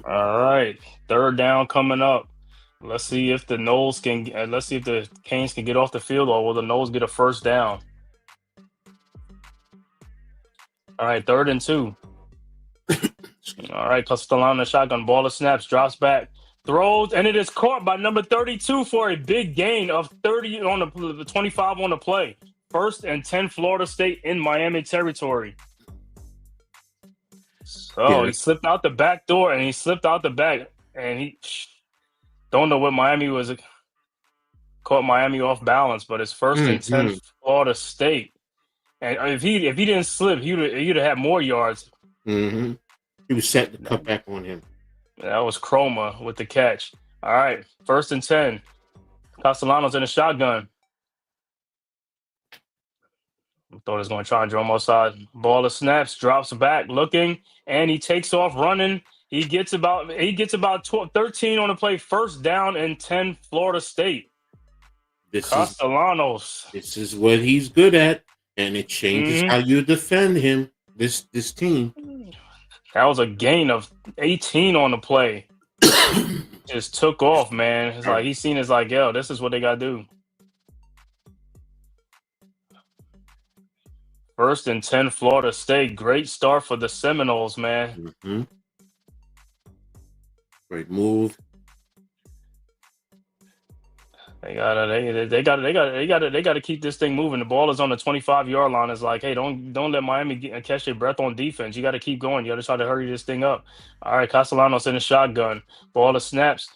Speaker 3: All right, 3rd down coming up. Let's see if the Noles can. Let's see if the Canes can get off the field, or will the Noles get a first down? All right, 3rd and 2. All right, Castellanos shotgun, ball of snaps, drops back, throws, and it is caught by number 32 for a big gain of 30 on the 25 on the play. 1st and 10, Florida State in Miami territory. So he slipped out the back door, and he he don't know what Miami was. Caught Miami off balance, but it's 1st and 10, Florida State. And if he didn't slip, he'd have had more yards.
Speaker 2: Mm-hmm. He was set to cut back on him.
Speaker 3: That was Chroma with the catch. All right, 1st and 10. Castellanos in the shotgun. I thought he was going to try and drum outside. Ball of snaps, drops back, looking, and he takes off running. He gets about 13 on the play. 1st down and 10, Florida State. Castellanos.
Speaker 2: This is what he's good at, and it changes how you defend him. This team.
Speaker 3: That was a gain of 18 on the play. Just took off, man. It's like he's seen it's like, yo, this is what they got to do. 1st and 10, Florida State. Great start for the Seminoles, man.
Speaker 2: Mm-hmm. Great move.
Speaker 3: They gotta keep this thing moving. The ball is on the 25-yard line. It's like, hey, don't let Miami catch their breath on defense. You got to keep going. You got to try to hurry this thing up. All right, Castellanos in the shotgun. Ball of snaps.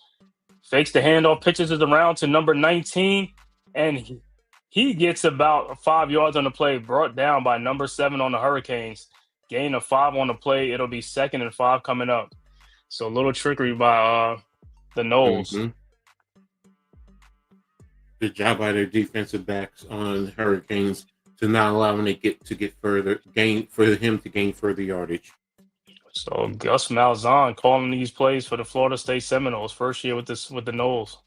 Speaker 3: Fakes the handoff, pitches it around to number 19, and he gets about 5 yards on the play, brought down by number 7 on the Hurricanes. Gain of 5 on the play. It'll be 2nd and 5 coming up. So a little trickery by the Noles.
Speaker 2: Mm-hmm. Good job by their defensive backs on Hurricanes to not allow him to gain further yardage.
Speaker 3: So Gus Malzahn calling these plays for the Florida State Seminoles, first year with the Noles.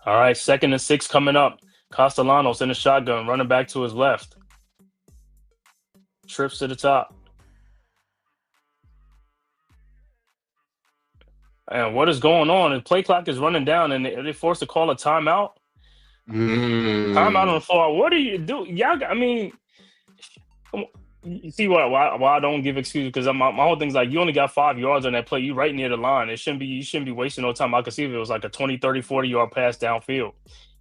Speaker 3: All right, 2nd and 6 coming up. Castellanos in the shotgun, running back to his left. Trips to the top. And what is going on? The play clock is running down, and they're forced to call a timeout. Timeout on the floor. What do you do? Y'all, I mean, you see why I don't give excuses, because my whole thing's like, you only got 5 yards on that play. You right near the line. You shouldn't be wasting no time. I could see if it was like a 20, 30, 40-yard pass downfield,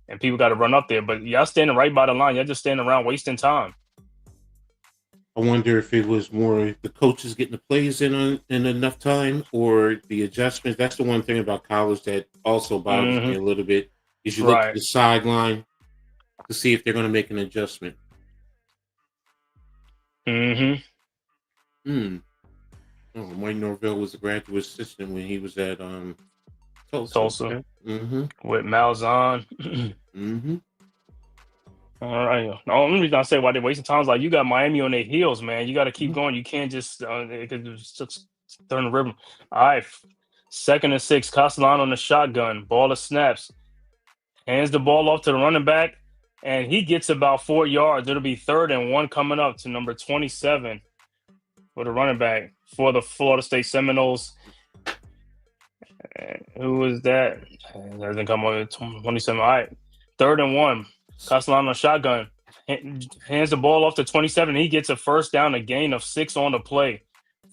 Speaker 3: and people got to run up there. But y'all standing right by the line. Y'all just standing around wasting time.
Speaker 2: I wonder if it was more the coaches getting the plays in enough time, or the adjustments. That's the one thing about college that also bothers me a little bit, is you look at the sideline to see if they're going to make an adjustment.
Speaker 3: Mm-hmm.
Speaker 2: Oh, Mike Norvell was a graduate assistant when he was at
Speaker 3: Tulsa.
Speaker 2: Mm-hmm.
Speaker 3: With Malzahn.
Speaker 2: Mm-hmm.
Speaker 3: All right. The only reason I say why they're wasting time is like, you got Miami on their heels, man. You got to keep going. You can't just turn the rhythm. All right. 2nd and 6. Castellano on the shotgun. Ball of snaps. Hands the ball off to the running back, and he gets about 4 yards. It'll be 3rd and 1 coming up to number 27 for the running back for the Florida State Seminoles. Who is that? Doesn't come up 27. All right. 3rd and 1. Castellano shotgun. Hands the ball off to 27. He gets a first down, a gain of 6 on the play.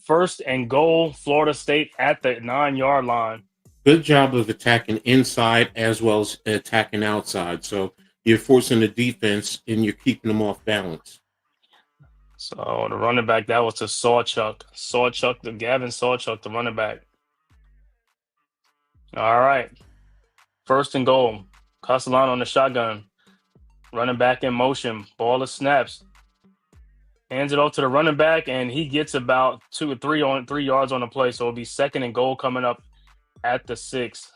Speaker 3: 1st and goal, Florida State at the 9-yard line.
Speaker 2: Good job of attacking inside as well as attacking outside. So you're forcing the defense and you're keeping them off balance.
Speaker 3: So the running back, that was to Sawchuk. Gavin Sawchuk, the running back. All right. 1st and goal. Castellano on the shotgun. Running back in motion. Ball of snaps. Hands it off to the running back, and he gets about 2 or 3 yards on the play. So it'll be 2nd and goal coming up at the 6.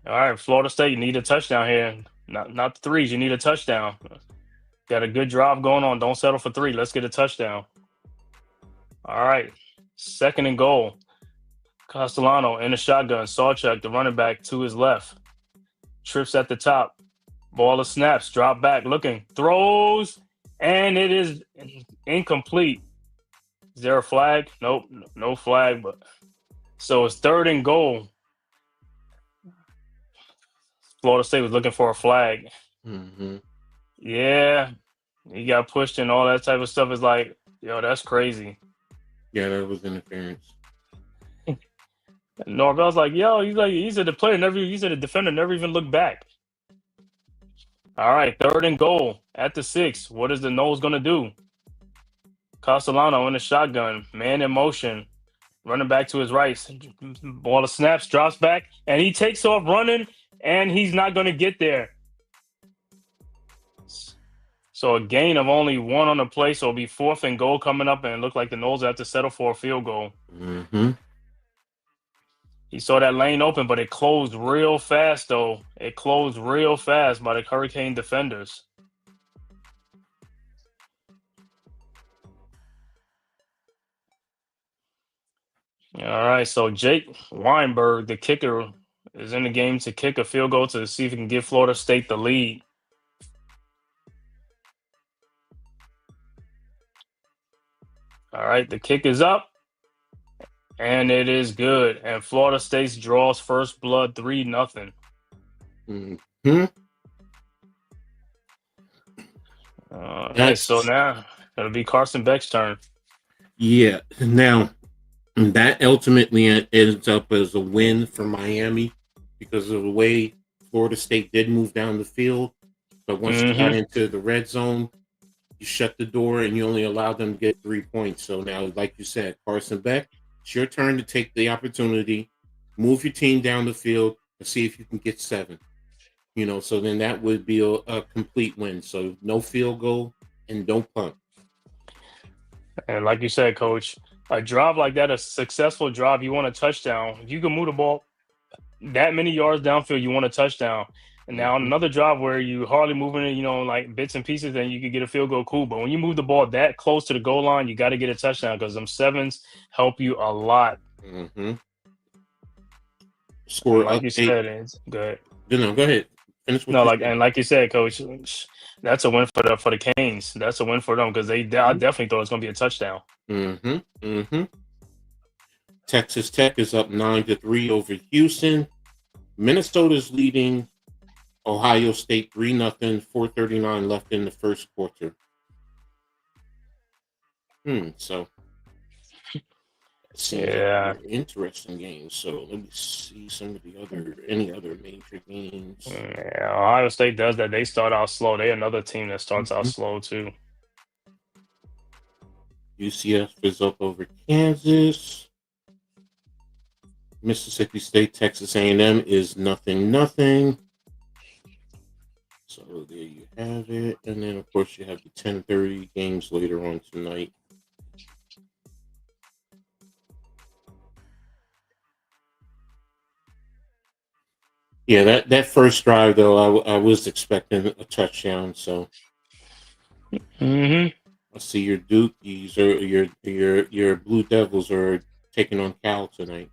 Speaker 3: All right, Florida State, you need a touchdown here. Not the threes. You need a touchdown. Got a good drive going on. Don't settle for 3. Let's get a touchdown. All right, 2nd and goal. Castellano in the shotgun. Sawchuk, the running back, to his left. Trips at the top. Ball of snaps. Drop back. Looking. Throws. And it is incomplete. Is there a flag? Nope. No flag. But so it's 3rd and goal. Florida State was looking for a flag.
Speaker 2: Mm-hmm.
Speaker 3: Yeah. He got pushed and all that type of stuff. Is like, yo, that's crazy.
Speaker 2: Yeah, that was interference.
Speaker 3: Norvell's like, yo, he said the defender never even looked back. All right, 3rd and goal at the 6. What is the nose gonna do? Castellano in the shotgun, man in motion, running back to his right. Ball of snaps, drops back, and he takes off running, and he's not gonna get there. So a gain of only 1 on the play, so it'll be 4th and goal coming up, and it looked like the Noles have to settle for a field goal.
Speaker 2: Mm-hmm.
Speaker 3: He saw that lane open, but it closed real fast, though. It closed real fast by the Hurricane defenders. All right, so Jake Weinberg, the kicker, is in the game to kick a field goal to see if he can give Florida State the lead. All right, the kick is up. And it is good. And Florida State draws first blood 3-0.
Speaker 2: Mm-hmm.
Speaker 3: So now it'll be Carson Beck's turn.
Speaker 2: Yeah. Now, that ultimately ends up as a win for Miami because of the way Florida State did move down the field. But once you got into the red zone, you shut the door and you only allowed them to get 3 points. So now, like you said, Carson Beck, it's your turn to take the opportunity, move your team down the field, and see if you can get 7. So then that would be a complete win. So no field goal and don't punt.
Speaker 3: And like you said, Coach, a drive like that, a successful drive, you want a touchdown. If you can move the ball that many yards downfield, you want a touchdown. And now another drive where you hardly moving it, like bits and pieces, then you could get a field goal, cool. But when you move the ball that close to the goal line, you got to get a touchdown because them 7s help you a lot.
Speaker 2: Mm-hmm. Score
Speaker 3: like you said, it's good.
Speaker 2: No, go ahead. Finish what
Speaker 3: like you said, Coach, that's a win for the Canes. That's a win for them because I definitely thought it was going to be a touchdown.
Speaker 2: Mm-hmm. Mm-hmm. Texas Tech is up 9-3 over Houston. Minnesota's leading Ohio State 3-0, 4:39 left in the first quarter. So seems like interesting games. So let me see any other major games.
Speaker 3: Yeah, Ohio State does that. They start out slow. They're another team that starts out slow too.
Speaker 2: UCF is up over Kansas. Mississippi State, Texas A&M is 0-0. So there you have it. And then, of course, you have the 10:30 games later on tonight. Yeah, that first drive, though, I was expecting a touchdown. So, I see your Dukies or your Blue Devils are taking on Cal tonight.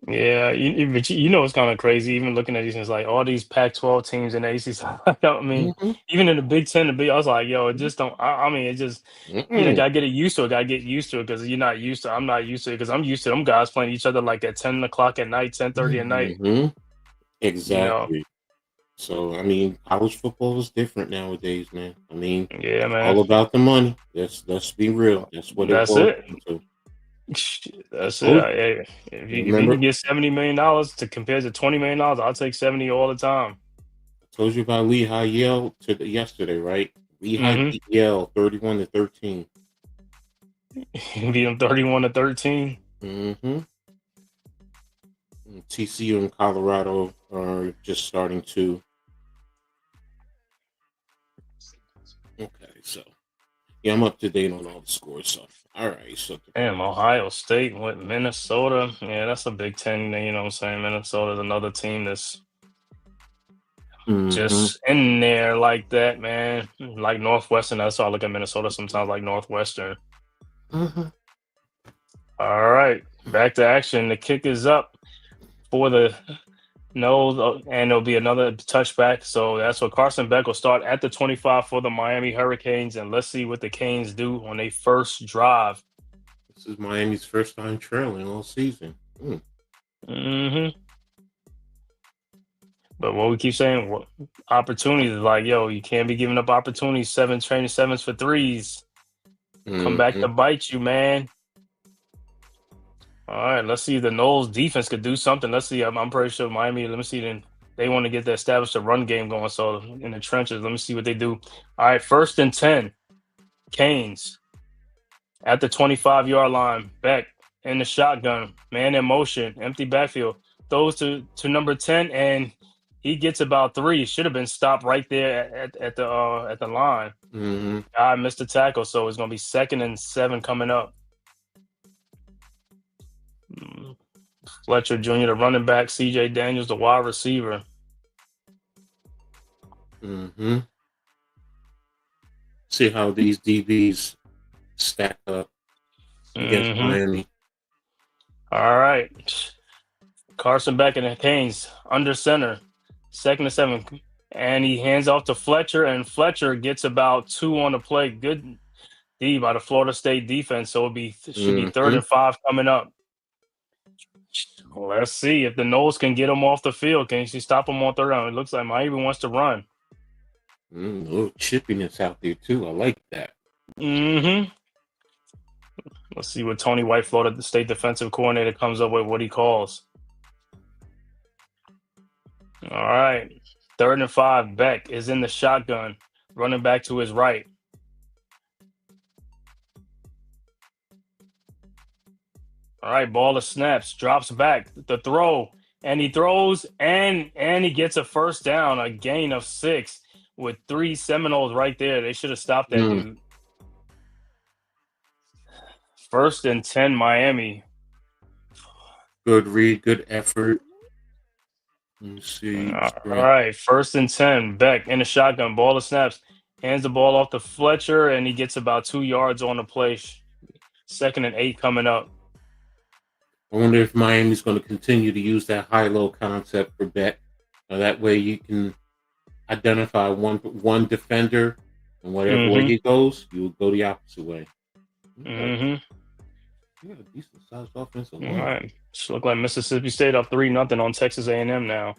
Speaker 3: Yeah, but you know it's kind of crazy. Even looking at these things, like all these Pac-12 teams and ACC. I mean,
Speaker 2: Mm-hmm.
Speaker 3: even in the Big Ten, I was like, yo, it just don't. I mean, it just
Speaker 2: Mm-mm.
Speaker 3: gotta get it used to it. Gotta get used to it because you're not used to. I'm not used to it because I'm used to them guys playing each other like at 10 o'clock at night, 10:30 at night.
Speaker 2: Mm-hmm.
Speaker 3: You know,
Speaker 2: Exactly. So I mean, college football is different nowadays, man. I mean,
Speaker 3: yeah,
Speaker 2: it's
Speaker 3: man.
Speaker 2: all about the money. Let's be real. That's what it
Speaker 3: That's
Speaker 2: boils
Speaker 3: it.
Speaker 2: down to. I
Speaker 3: That's it.
Speaker 2: told
Speaker 3: If you
Speaker 2: remember
Speaker 3: can get $70 million to compare to $20 million, I'll take 70 all the time.
Speaker 2: I told you about Lehigh Yale yesterday, right? Lehigh
Speaker 3: Mm-hmm.
Speaker 2: beat Yale 31-13.
Speaker 3: Beat them 31-13.
Speaker 2: Mm-hmm. TCU and Colorado are just starting to. Okay, so yeah, I'm up to date on all the scores. So all right, so
Speaker 3: Damn, Ohio State with Minnesota. Yeah, that's a Big Ten. You know what I'm saying? Minnesota's another team that's
Speaker 2: mm-hmm.
Speaker 3: just in there like that, man. Like Northwestern. That's why I look at Minnesota sometimes like Northwestern.
Speaker 2: Mm-hmm.
Speaker 3: All right, back to action. The kick is up for the Noles, and there'll be another touchback. So that's what Carson Beck will start at the 25 for the Miami Hurricanes. And let's see what the Canes do on their first drive.
Speaker 2: This is Miami's first time trailing all season.
Speaker 3: Mm-hmm. But what we keep saying, what opportunities, like, yo, you can't be giving up opportunities, training sevens for threes. Come back
Speaker 2: Mm-hmm.
Speaker 3: to bite you, man. All right, let's see if the Noles defense could do something. Let's see. I'm pretty sure Miami, let me see. Then they want to get the established a run game going. So in the trenches, let me see what they do. All right, 1st and 10. Canes at the 25-yard line. Beck in the shotgun. Man in motion. Empty backfield. Throws to number 10, and he gets about 3. Should have been stopped right there at the line.
Speaker 2: Mm-hmm.
Speaker 3: I missed the tackle, so it's going to be 2nd and 7 coming up. Fletcher Jr., the running back. C.J. Daniels, the wide receiver.
Speaker 2: Mm-hmm. See how these DBs stack up against Miami.
Speaker 3: All right. Carson Beck and the Canes under center. 2nd and 7. And he hands off to Fletcher, and Fletcher gets about 2 on the play. Good D by the Florida State defense. So should be 3rd and 5 coming up. Let's see if the Noles can get him off the field. Can she stop him on 3rd down? It looks like Miami wants to run.
Speaker 2: A little chippiness out there too. I like that.
Speaker 3: Mm-hmm. Let's see what Tony White, Florida State defensive coordinator, comes up with, what he calls. All right. 3rd and 5. Beck is in the shotgun, running back to his right. All right, ball of snaps, drops back, the throw, and he throws, and he gets a 1st down, a gain of 6 with 3 Seminoles right there. They should have stopped that dude. 1st and 10, Miami.
Speaker 2: Good read, good effort. Let's see.
Speaker 3: All right, 1st and 10. Beck in the shotgun, ball of snaps, hands the ball off to Fletcher, and he gets about 2 yards on the play. 2nd and 8 coming up.
Speaker 2: I wonder if Miami's going to continue to use that high-low concept for Beck. That way you can identify one defender, and whatever way he goes, you will go the opposite way.
Speaker 3: Mm-hmm.
Speaker 2: Yeah, decent-sized offensive line.
Speaker 3: All right. Just look like Mississippi State up 3-0 on Texas A&M now.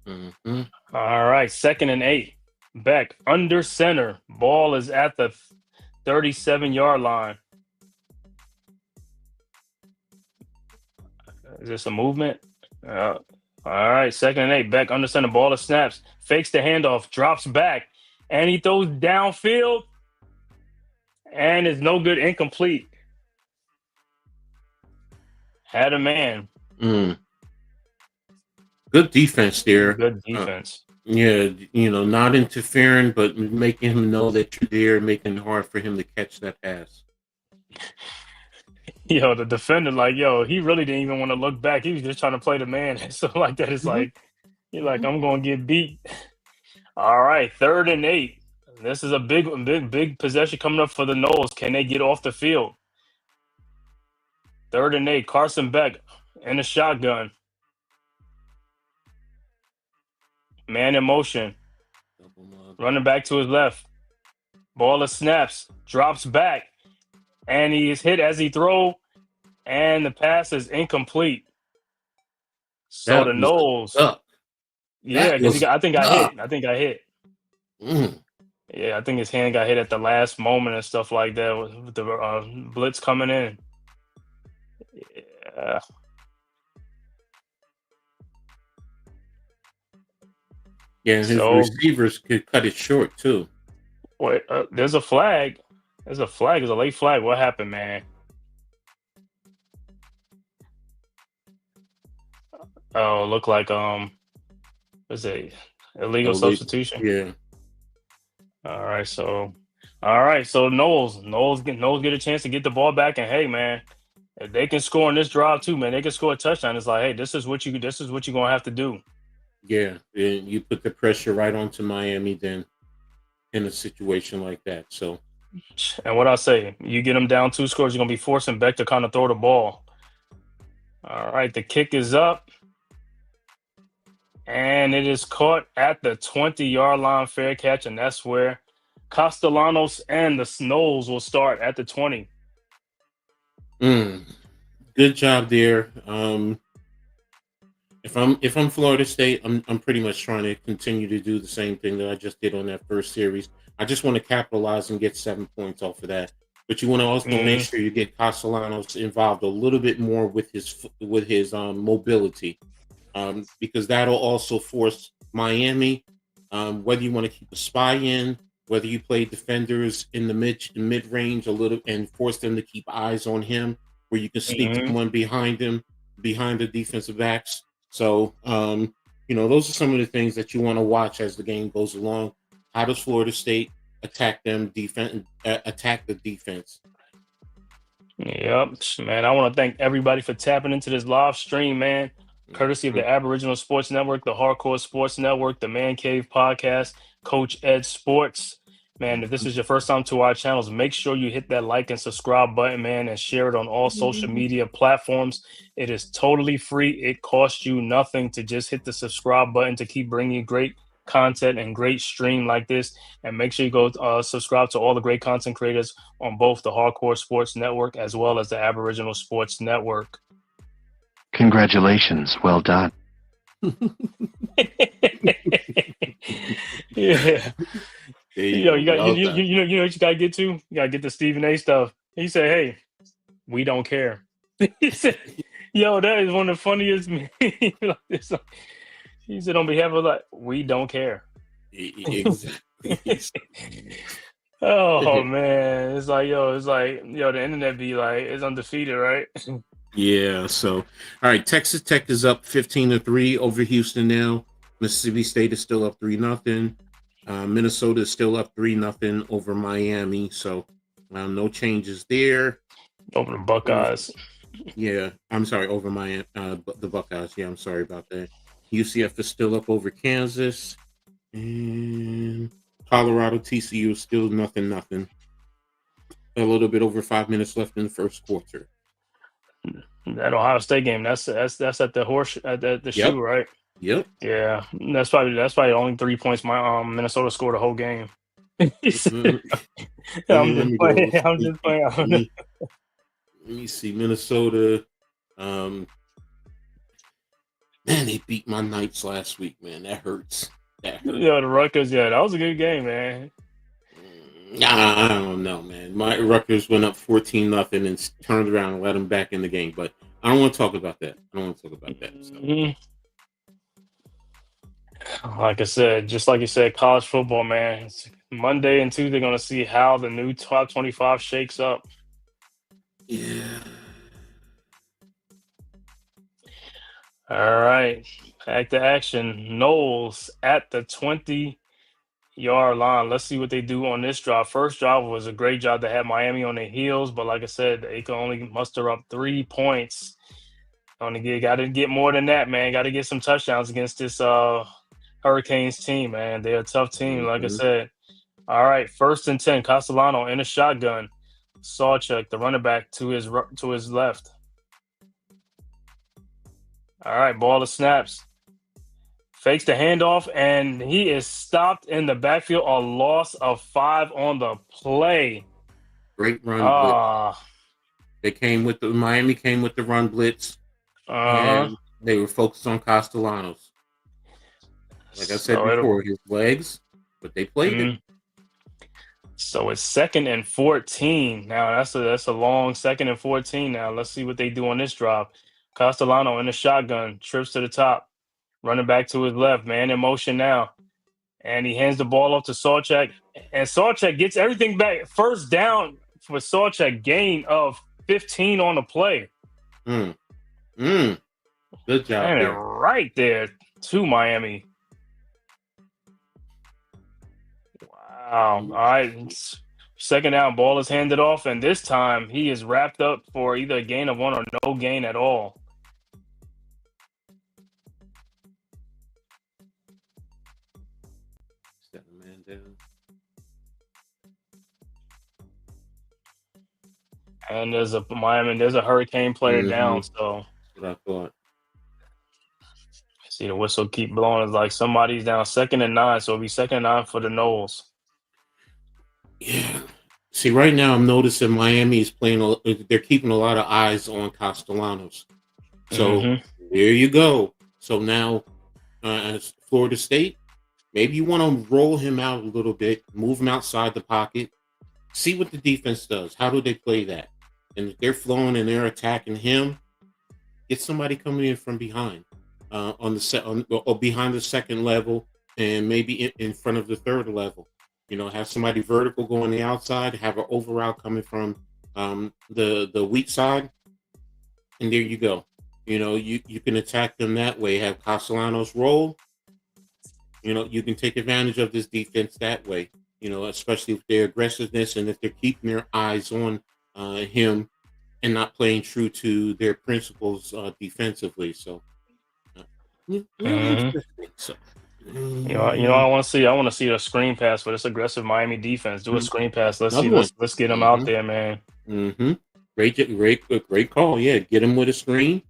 Speaker 2: Mm-hmm.
Speaker 3: All right, 2nd and 8. Beck under center. Ball is at the 37-yard line. Is this a movement? All right, 2nd and 8. Beck under center. Ball of snaps. Fakes the handoff. Drops back. And he throws downfield. And it's no good. Incomplete. Had a man.
Speaker 2: Good defense there.
Speaker 3: Good defense.
Speaker 2: Yeah, not interfering, but making him know that you're there, making it hard for him to catch that pass.
Speaker 3: Yo, the defender, he really didn't even want to look back. He was just trying to play the man. So like that, it's like, you're like, I'm going to get beat. All right, 3rd and 8. This is a big possession coming up for the Noles. Can they get off the field? 3rd and 8. Carson Beck in the shotgun. Man in motion. Running back to his left. Ball snaps. Drops back. And he is hit as he throw. And the pass is incomplete. So the Noles. Yeah, because I think I hit. Yeah, I think his hand got hit at the last moment and stuff like that with the blitz coming in. Yeah.
Speaker 2: Yeah, his receivers could cut it short too.
Speaker 3: Wait, there's a flag. There's a late flag. What happened, man? Oh, look like what's it? Illegal substitution.
Speaker 2: Yeah.
Speaker 3: All right, so Knowles get a chance to get the ball back, and hey, man, if they can score on this drive too, man, they can score a touchdown. It's like, hey, this is what you're gonna have to do.
Speaker 2: Yeah, and you put the pressure right onto Miami then in a situation like that. So,
Speaker 3: and what I say, you get them down 2 scores, you're gonna be forcing Beck to kind of throw the ball. All right, the kick is up. And it is caught at the 20-yard line, fair catch, and that's where Castellanos and the Noles will start at the 20.
Speaker 2: Good job there. If I'm Florida State, I'm pretty much trying to continue to do the same thing that I just did on that first series. I just want to capitalize and get 7 points off of that. But you want to also make sure you get Castellanos involved a little bit more with his mobility. Because that'll also force Miami, whether you want to keep a spy in, whether you play defenders in the mid range a little and force them to keep eyes on him, where you can sneak someone behind him, behind the defensive backs. So, those are some of the things that you want to watch as the game goes along. How does Florida State attack the defense?
Speaker 3: Yep, man. I want to thank everybody for tapping into this live stream, man. Courtesy of the Aboriginal Sports Network, the Hardcore Sports Network, the Man Cave Podcast, Coach Ed Sports. Man, if this is your first time to our channels, make sure you hit that like and subscribe button, man, and share it on all social media platforms. It is totally free. It costs you nothing to just hit the subscribe button to keep bringing you great content and great stream like this. And make sure you go subscribe to all the great content creators on both the Hardcore Sports Network as well as the Aboriginal Sports Network.
Speaker 4: Congratulations. Well done.
Speaker 3: Yeah. You know what you gotta get to? You gotta get the Stephen A stuff. He said, "Hey, we don't care." He said, "Yo, that is one of the funniest memes." He said, "On behalf of we don't care." Oh man, it's like the internet be like it's undefeated, right?
Speaker 2: Yeah, so all right, Texas Tech is up 15-3 over Houston now. Mississippi State is still up 3-0. Minnesota is still up 3-0 over Miami. So no changes there.
Speaker 3: Over the Buckeyes.
Speaker 2: Yeah, I'm sorry, over Miami, the Buckeyes. Yeah, I'm sorry about that. UCF is still up over Kansas. And Colorado TCU is still 0-0. A little bit over 5 minutes left in the first quarter.
Speaker 3: That Ohio State game, that's at the shoe, right?
Speaker 2: Yep.
Speaker 3: Yeah, that's probably only 3 points Minnesota scored the whole game. I'm just playing.
Speaker 2: Let me see. Minnesota. Man, they beat my Knights last week, man. That hurts.
Speaker 3: Yeah, the Rutgers. Yeah, that was a good game, man.
Speaker 2: I don't know, man. My Rutgers went up 14-0 and turned around and let them back in the game. But I don't want to talk about that. So.
Speaker 3: Like I said, just like you said, college football, man. It's Monday and Tuesday going to see how the new top 25 shakes up.
Speaker 2: Yeah.
Speaker 3: All right. Back to action. Noles at the 20-yard line. Let's see what they do on this drive. First drive was a great job to have Miami on their heels, but like I said, they can only muster up 3 points. Got to get more than that, man. Got to get some touchdowns against this Hurricanes team, man. They're a tough team, like I said. All right, 1st and 10. Castellano in a shotgun. Sawchuk, the running back, to his left. All right, ball to snaps. Fakes the handoff, and he is stopped in the backfield. A loss of 5 on the play.
Speaker 2: Great run blitz.
Speaker 3: Ah,
Speaker 2: Miami came with the run blitz,
Speaker 3: uh-huh.
Speaker 2: and they were focused on Castellanos. Like I said
Speaker 3: So it'll
Speaker 2: before, his legs, but they played it.
Speaker 3: mm, so it's 2nd and 14. Now that's a long 2nd and 14 now. Let's see what they do on this drive. Castellano in the shotgun, trips to the top, running back to his left, man in motion now. And he hands the ball off to Sawchuk. And Sawchuk gets everything back. First down for Sawchuk, gain of 15 on the play.
Speaker 2: Mm. Mm. Good job
Speaker 3: And
Speaker 2: there.
Speaker 3: right there to Miami. Wow. All right. 2nd down, ball is handed off, and this time he is wrapped up for either a gain of 1 or no gain at all.
Speaker 2: Set the man down.
Speaker 3: And there's a Hurricane player down. So
Speaker 2: That's what I thought.
Speaker 3: see the whistle keep blowing. It's like somebody's down. 2nd and 9. So it'll be 2nd and 9 for the Noles.
Speaker 2: Yeah. See, right now I'm noticing Miami is playing. They're keeping a lot of eyes on Castellanos. So there you go. So now, as Florida State, maybe you want to roll him out a little bit, move him outside the pocket, see what the defense does. How do they play that? And if they're flowing and they're attacking him, get somebody coming in from behind, on the set or behind the second level, and maybe in front of the third level. You know, have somebody vertical go on the outside, have an over route coming from the weak side, and there you go. You know, you can attack them that way. Have Castellanos roll. You know, you can take advantage of this defense that way. You know, especially with their aggressiveness and if they're keeping their eyes on him and not playing true to their principles defensively. So, interesting. So,
Speaker 3: I want to see. I want to see a screen pass for this aggressive Miami defense. Do a screen pass. Let's see.
Speaker 2: another one.
Speaker 3: Let's get them out there, man.
Speaker 2: Great call. Yeah, get him with a screen.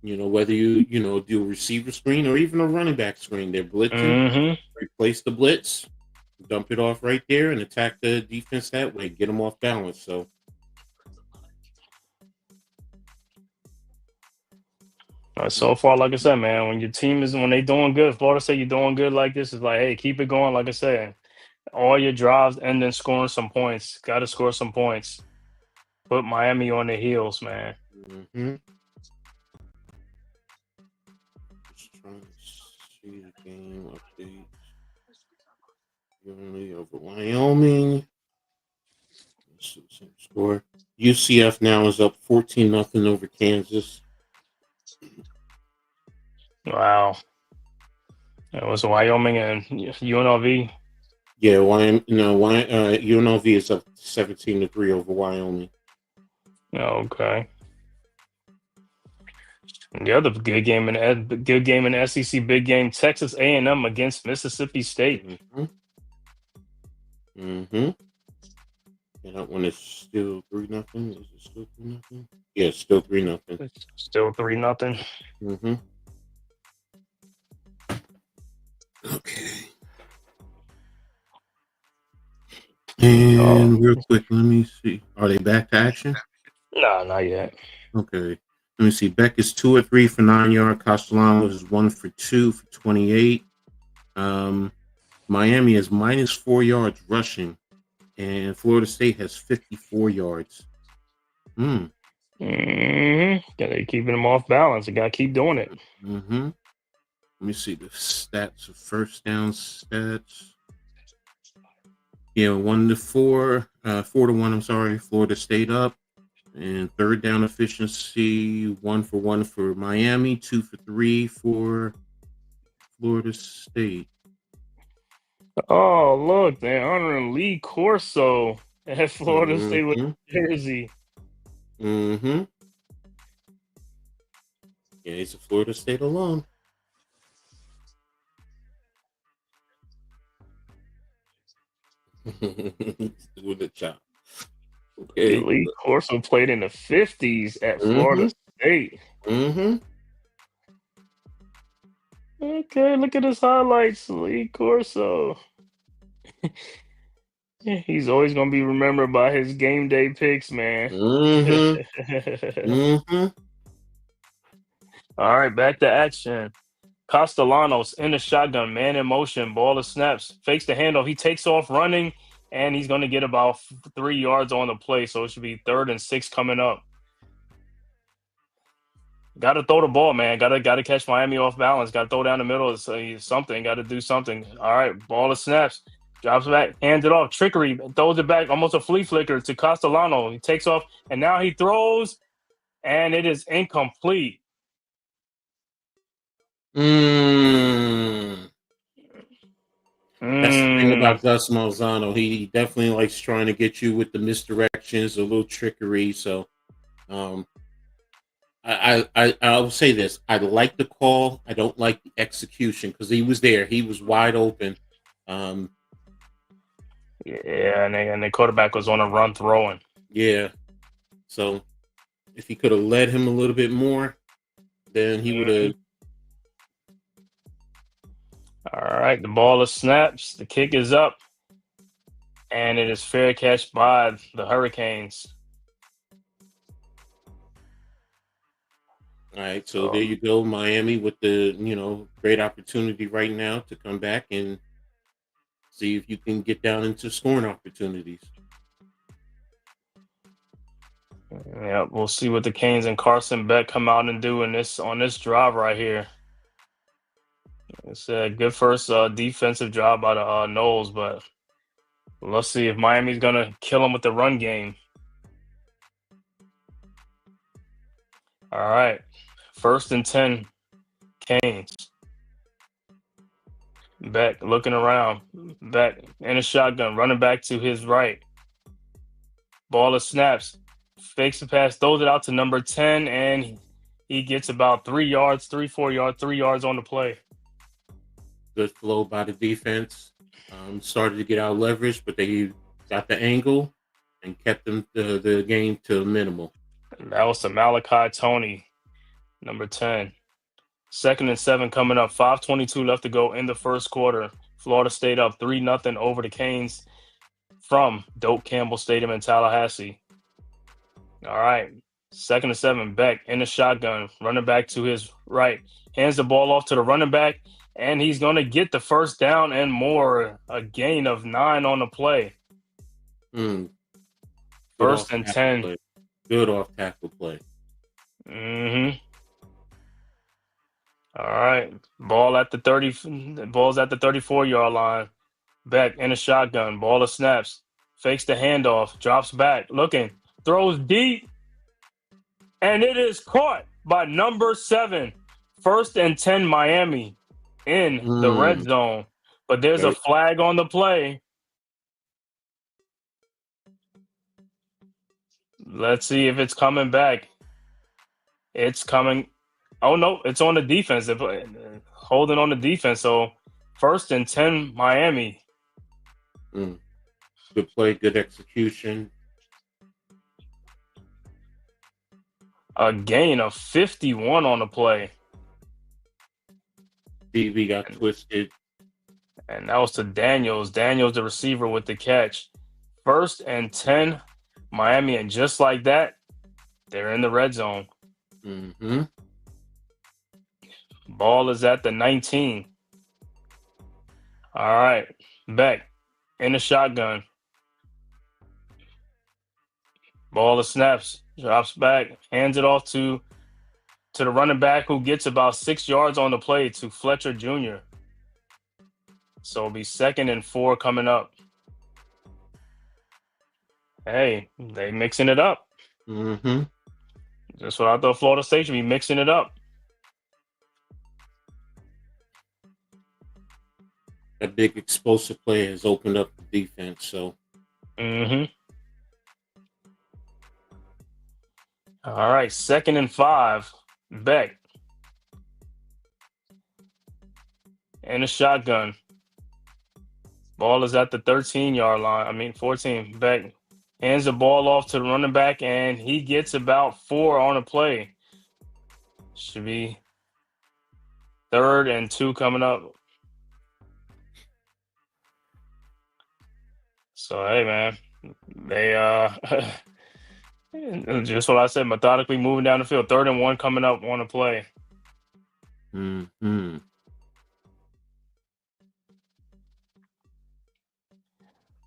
Speaker 2: You know, whether you do a receiver screen or even a running back screen, they're blitzing. Replace the blitz, dump it off right there, and attack the defense that way. Get them off balance. So.
Speaker 3: So far, like I said, man, when they doing good, Florida State, you're doing good like this, is like, hey, keep it going. Like I said, all your drives and then scoring some points. Got to score some points. Put Miami on their heels, man.
Speaker 2: Just trying to see the game updates. Over Wyoming. Score. UCF now is up 14-0 over Kansas.
Speaker 3: Wow. It was Wyoming and UNLV.
Speaker 2: Yeah, UNLV is up 17-3 over Wyoming.
Speaker 3: Okay. The other good game in SEC, big game, Texas A&M against Mississippi State.
Speaker 2: And that one is still 3-0. Is it still 3-0? Yeah, it's still 3-0.
Speaker 3: Still 3-0.
Speaker 2: Okay. And real quick, let me see. Are they back to action?
Speaker 3: No, not yet.
Speaker 2: Okay. Let me see. Beck is 2 or 3 for 9 yards. Castellanos is 1 for 2 for 28. Miami is -4 yards rushing, and Florida State has 54 yards.
Speaker 3: Got to keeping them off balance. You got to keep doing it.
Speaker 2: Let me see the stats of first down stats. Yeah, 1-4, 4-1. I'm sorry, Florida State up, and third down efficiency 1 for 1 for Miami, 2 for 3 for Florida State.
Speaker 3: Oh, look, they're honoring Lee Corso at Florida State with jersey.
Speaker 2: Yeah, he's a Florida State alum. With the chop. Okay.
Speaker 3: Lee Corso played in the 50s at Florida
Speaker 2: Mm-hmm.
Speaker 3: State.
Speaker 2: Mm-hmm.
Speaker 3: Okay, look at his highlights, Lee Corso. Yeah, he's always gonna be remembered by his game day picks, man.
Speaker 2: Mm-hmm. Mm-hmm.
Speaker 3: All right, back to action. Castellanos in the shotgun, man in motion, ball of snaps, fakes the handoff. He takes off running, and he's going to get about 3 yards on the play. So it should be 3rd and 6 coming up. Got to throw the ball, man. Got to catch Miami off balance. Got to throw down the middle. Something. Got to do something. All right, ball of snaps. Drops back, hands it off. Trickery, throws it back. Almost a flea flicker to Castellano. He takes off, and now he throws, and it is incomplete.
Speaker 2: Mm. That's the thing
Speaker 3: Mm.
Speaker 2: about Gus Malzahn. He definitely likes trying to get you with the misdirections, a little trickery. So, um, I will say this: I like the call. I don't like the execution because he was there. He was wide open. Um,
Speaker 3: Yeah, and the quarterback was on a run throwing.
Speaker 2: yeah. So, if he could have led him a little bit more, then he would have.
Speaker 3: All right, the ball is snaps. The kick is up, and it is fair catch by the Hurricanes.
Speaker 2: All right, so there you go, Miami, with the great opportunity right now to come back and see if you can get down into scoring opportunities.
Speaker 3: Yeah, we'll see what the Canes and Carson Beck come out and do on this drive right here. It's a good first defensive job by the Knowles, but let's see if Miami's gonna kill them with the run game. All right, 1st and 10, Canes. Beck looking around. Beck in a shotgun, running back to his right. Ball is snaps. Fakes the pass, throws it out to number 10, and he gets about 3 yards, 4 yards, 3 yards on the play.
Speaker 2: Good flow by the defense. Started to get out leverage, but they got the angle and kept them the game to a minimal.
Speaker 3: And that was to Malachi Tony, number 10. 2nd and 7 coming up. 5:22 left to go in the first quarter. Florida State up 3-0 over the Canes from Doak Campbell Stadium in Tallahassee. All right. 2nd and 7. Beck in the shotgun, running back to his right. Hands the ball off to the running back, and he's going to get the first down and more. A gain of 9 on the play.
Speaker 2: Good
Speaker 3: 1st and 10.
Speaker 2: play. Good off tackle play.
Speaker 3: Mm-hmm. All right. Ball's at the 34-yard line. Beck in a shotgun. Ball of snaps. Fakes the handoff. Drops back. Looking. Throws deep. And it is caught by number 7. 1st and 10 Miami in the red zone. But there's a flag on the play. Let's see if it's coming back. It's coming. Oh, no, it's on the defense. They're holding on the defense. So 1st and 10 Miami.
Speaker 2: Good play, good execution.
Speaker 3: A gain of 51 on the play.
Speaker 2: DB got twisted.
Speaker 3: And that was to Daniels. Daniels, the receiver, with the catch. 1st and 10 Miami. And just like that, they're in the red zone.
Speaker 2: Mm-hmm.
Speaker 3: Ball is at the 19. All right. Beck in the shotgun. Ball of snaps. Drops back. Hands it off to the running back, who gets about 6 yards on the play, to Fletcher Jr. So it'll be 2nd and 4 coming up. Hey, they mixing it up.
Speaker 2: Mm-hmm.
Speaker 3: That's what I thought Florida State should be mixing it up.
Speaker 2: That big explosive play has opened up the defense. So.
Speaker 3: Mm-hmm. All right, 2nd and 5. Beck in a shotgun. Ball is at the 13-yard line. 14. Beck hands the ball off to the running back, and he gets about 4 on the play. Should be 3rd and 2 coming up. So, hey, man, they just what I said, methodically moving down the field. 3rd and 1 coming up on the play.
Speaker 2: Mm-hmm.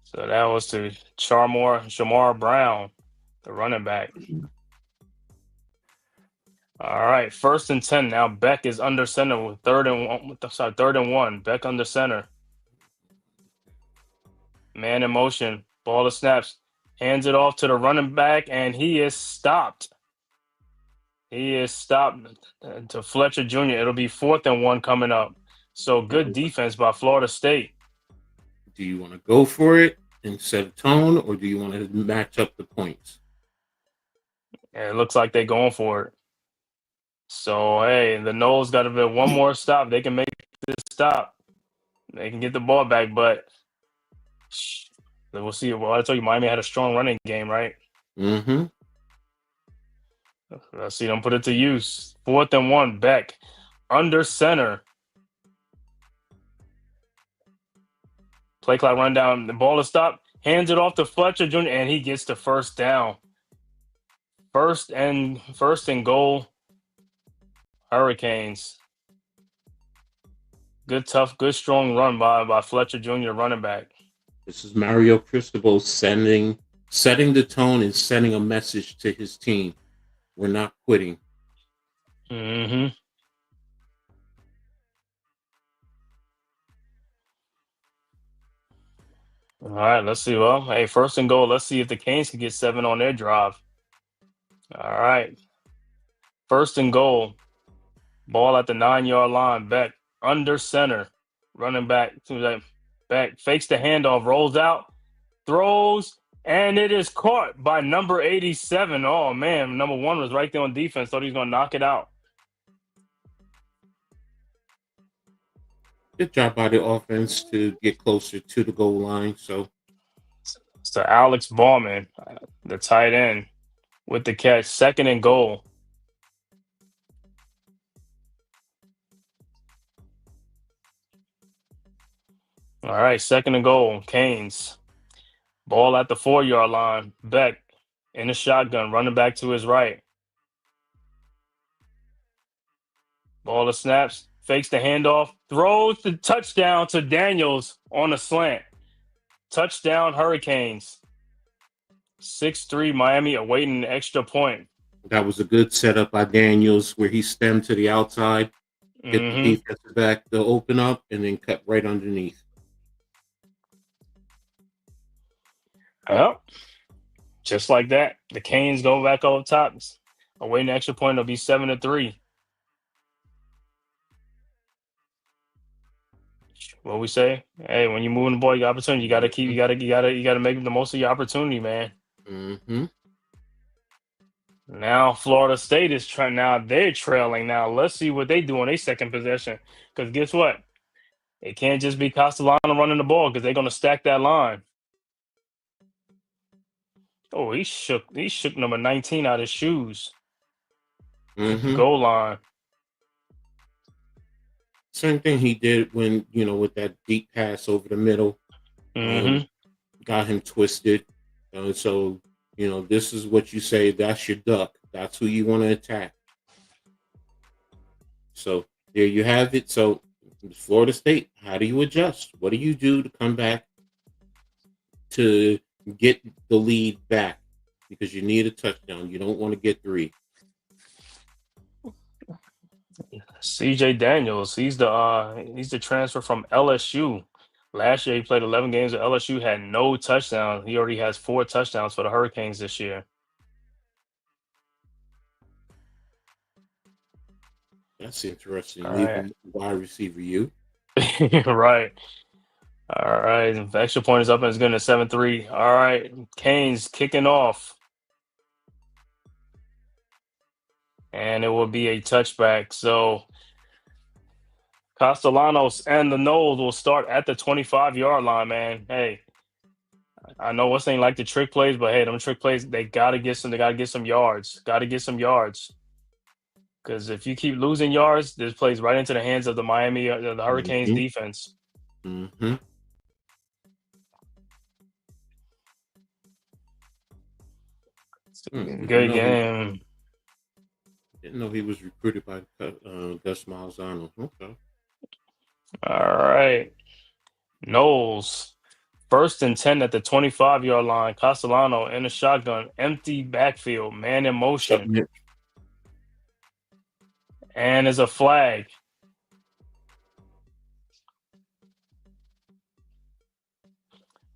Speaker 3: So that was to Shamar Brown, the running back. All right, 1st and 10 now. Beck is under center with 3rd and 1. Beck under center. Man in motion. Ball to snaps. Hands it off to the running back, and he is stopped. He is stopped to Fletcher Jr. It'll be 4th and 1 coming up. So good defense by Florida State.
Speaker 2: Do you want to go for it and set a tone, or do you want to match up the points?
Speaker 3: And it looks like they're going for it. So, hey, the Noles got to be one more stop. They can make this stop. They can get the ball back, but we'll see. Well, I told you, Miami had a strong running game, right?
Speaker 2: Mm-hmm.
Speaker 3: Let's see them put it to use. 4th and 1, Beck under center. Play clock run down. The ball is stopped. Hands it off to Fletcher Jr. and he gets the 1st down. First and goal. Hurricanes. Good, tough, good, strong run by Fletcher Jr., running back.
Speaker 2: This is Mario Cristobal setting the tone and sending a message to his team. We're not quitting.
Speaker 3: Mm-hmm. All right, let's see. Well, hey, 1st and goal. Let's see if the Canes can get 7 on their drive. All right. 1st and goal. Ball at the 9-yard line. Beck under center. Running back. Beck fakes the handoff, rolls out, throws, and it is caught by number 87. Oh, man. Number 1 was right there on defense. Thought he was going to knock it out.
Speaker 2: Good job by the offense to get closer to the goal line. So
Speaker 3: Alex Ballman, the tight end, with the catch. 2nd and goal. All right, 2nd and goal. Canes. Ball at the 4-yard line. Beck in the shotgun, running back to his right. Ball to snaps. Fakes the handoff. Throws the touchdown to Daniels on a slant. Touchdown, Hurricanes. 6-3 Miami awaiting an extra point.
Speaker 2: that was a good setup by Daniels where he stemmed to the outside, hit the defensive back to open up, and then cut right underneath.
Speaker 3: Well, just like that, the Canes go back over top. Awaiting an extra point, it'll be 7-3. What we say? Hey, when you're moving the ball, you got opportunity. You gotta keep. You gotta make the most of your opportunity, man.
Speaker 2: Mm-hmm.
Speaker 3: Now Florida State is trying. Now they're trailing. Now let's see what they do on their second possession. Because guess what? It can't just be Castellano running the ball because they're gonna stack that line. Oh, he shook number 19 out of his shoes.
Speaker 2: Mm-hmm.
Speaker 3: Goal line.
Speaker 2: Same thing he did when, with that deep pass over the middle, got him twisted. So, this is what you say, that's your duck. That's who you want to attack. So there you have it. So Florida State, how do you adjust? What do you do to come back to get the lead back? Because you need a touchdown. You don't want to get 3.
Speaker 3: CJ Daniels, he's the transfer from LSU. Last year he played 11 games at LSU, had no touchdowns. He already has 4 touchdowns for the Hurricanes this year.
Speaker 2: That's interesting.
Speaker 3: All
Speaker 2: Leaving
Speaker 3: right.
Speaker 2: wide receiver you.
Speaker 3: Right. All right. The extra point is up and it's good at 7-3. All right. Canes kicking off. And it will be a touchback. So Castellanos and the Knowles will start at the 25-yard line, man. Hey, I know what's ain't like the trick plays, but hey, them trick plays, they gotta get some. They gotta get some yards. Gotta get some yards. Because if you keep losing yards, this plays right into the hands of the the Hurricanes
Speaker 2: Mm-hmm.
Speaker 3: defense.
Speaker 2: Mm-hmm.
Speaker 3: Good game.
Speaker 2: Didn't know he was recruited by Gus Malzahn. Okay.
Speaker 3: All right. Knowles. 1st and 10 at the 25-yard line. Castellano in a shotgun. Empty backfield. Man in motion. And is a flag.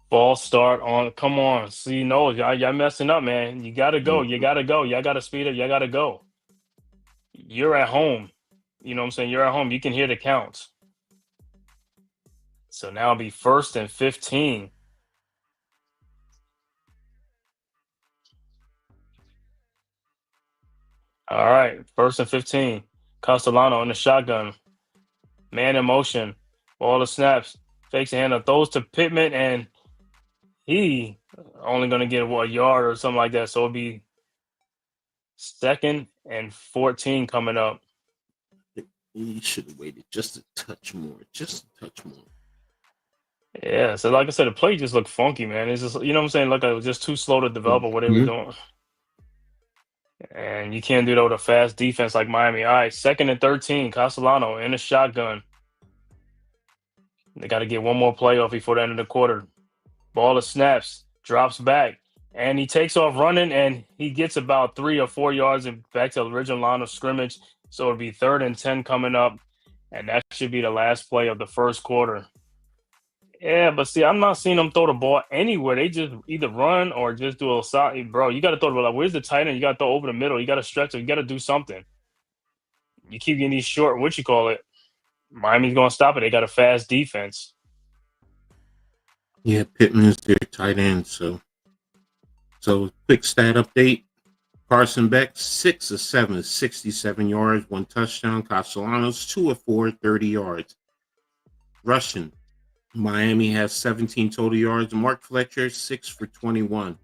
Speaker 3: False start on. Come on. See, Knowles, y'all messing up, man. You got to go. You got to go. Y'all got to speed up. Y'all got to go. You're at home. You know what I'm saying? You're at home. You can hear the counts. So now it'll be 1st and 15. All right. 1st and 15. Castellano in the shotgun. Man in motion. All the snaps. Fakes the handoff. Throws to Pittman, and he only going to get a yard or something like that. So it'll be 2nd and 14 coming up.
Speaker 2: He should have waited just a touch more. Just a touch more.
Speaker 3: Yeah. So like I said, the play just looked funky, man. It's just, you know what I'm saying? Like it was just too slow to develop what they were doing. And you can't do that with a fast defense like Miami. All right. 2nd and 13. Castellano in a shotgun. They got to get one more play off before the end of the quarter. Ball of snaps, drops back, and he takes off running, and he gets about 3 or 4 yards and back to the original line of scrimmage. So it'll be 3rd and 10 coming up, and that should be the last play of the first quarter. Yeah, but see, I'm not seeing them throw the ball anywhere. They just either run or just do a side. Bro, you got to throw the ball. Like, where's the tight end? You got to throw over the middle. You got to stretch it. You got to do something. You keep getting these short, Miami's going to stop it. They got a fast defense.
Speaker 2: Yeah, Pittman's their tight end. So quick stat update. Carson Beck, 6 of 7, 67 yards, 1 touchdown. Castellanos, 2 of 4, 30 yards. Rushing. Miami has 17 total yards. Mark Fletcher, 6 for 21.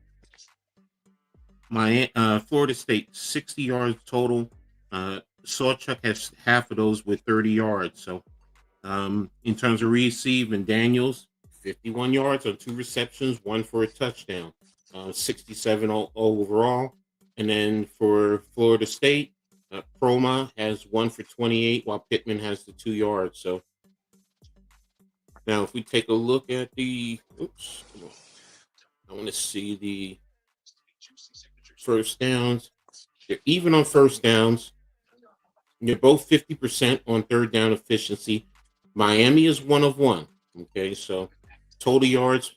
Speaker 2: Florida State, 60 yards total. Sawchuk has half of those with 30 yards. So in terms of receiving, Daniels, 51 yards on 2 receptions, 1 for a touchdown, 67 overall. And then for Florida State, Proma has 1 for 28, while Pittman has the 2 yards. So now if we take a look at I want to see the first downs. They're even on first downs. They're both 50% on third down efficiency. Miami is 1 of 1. Okay, so total yards,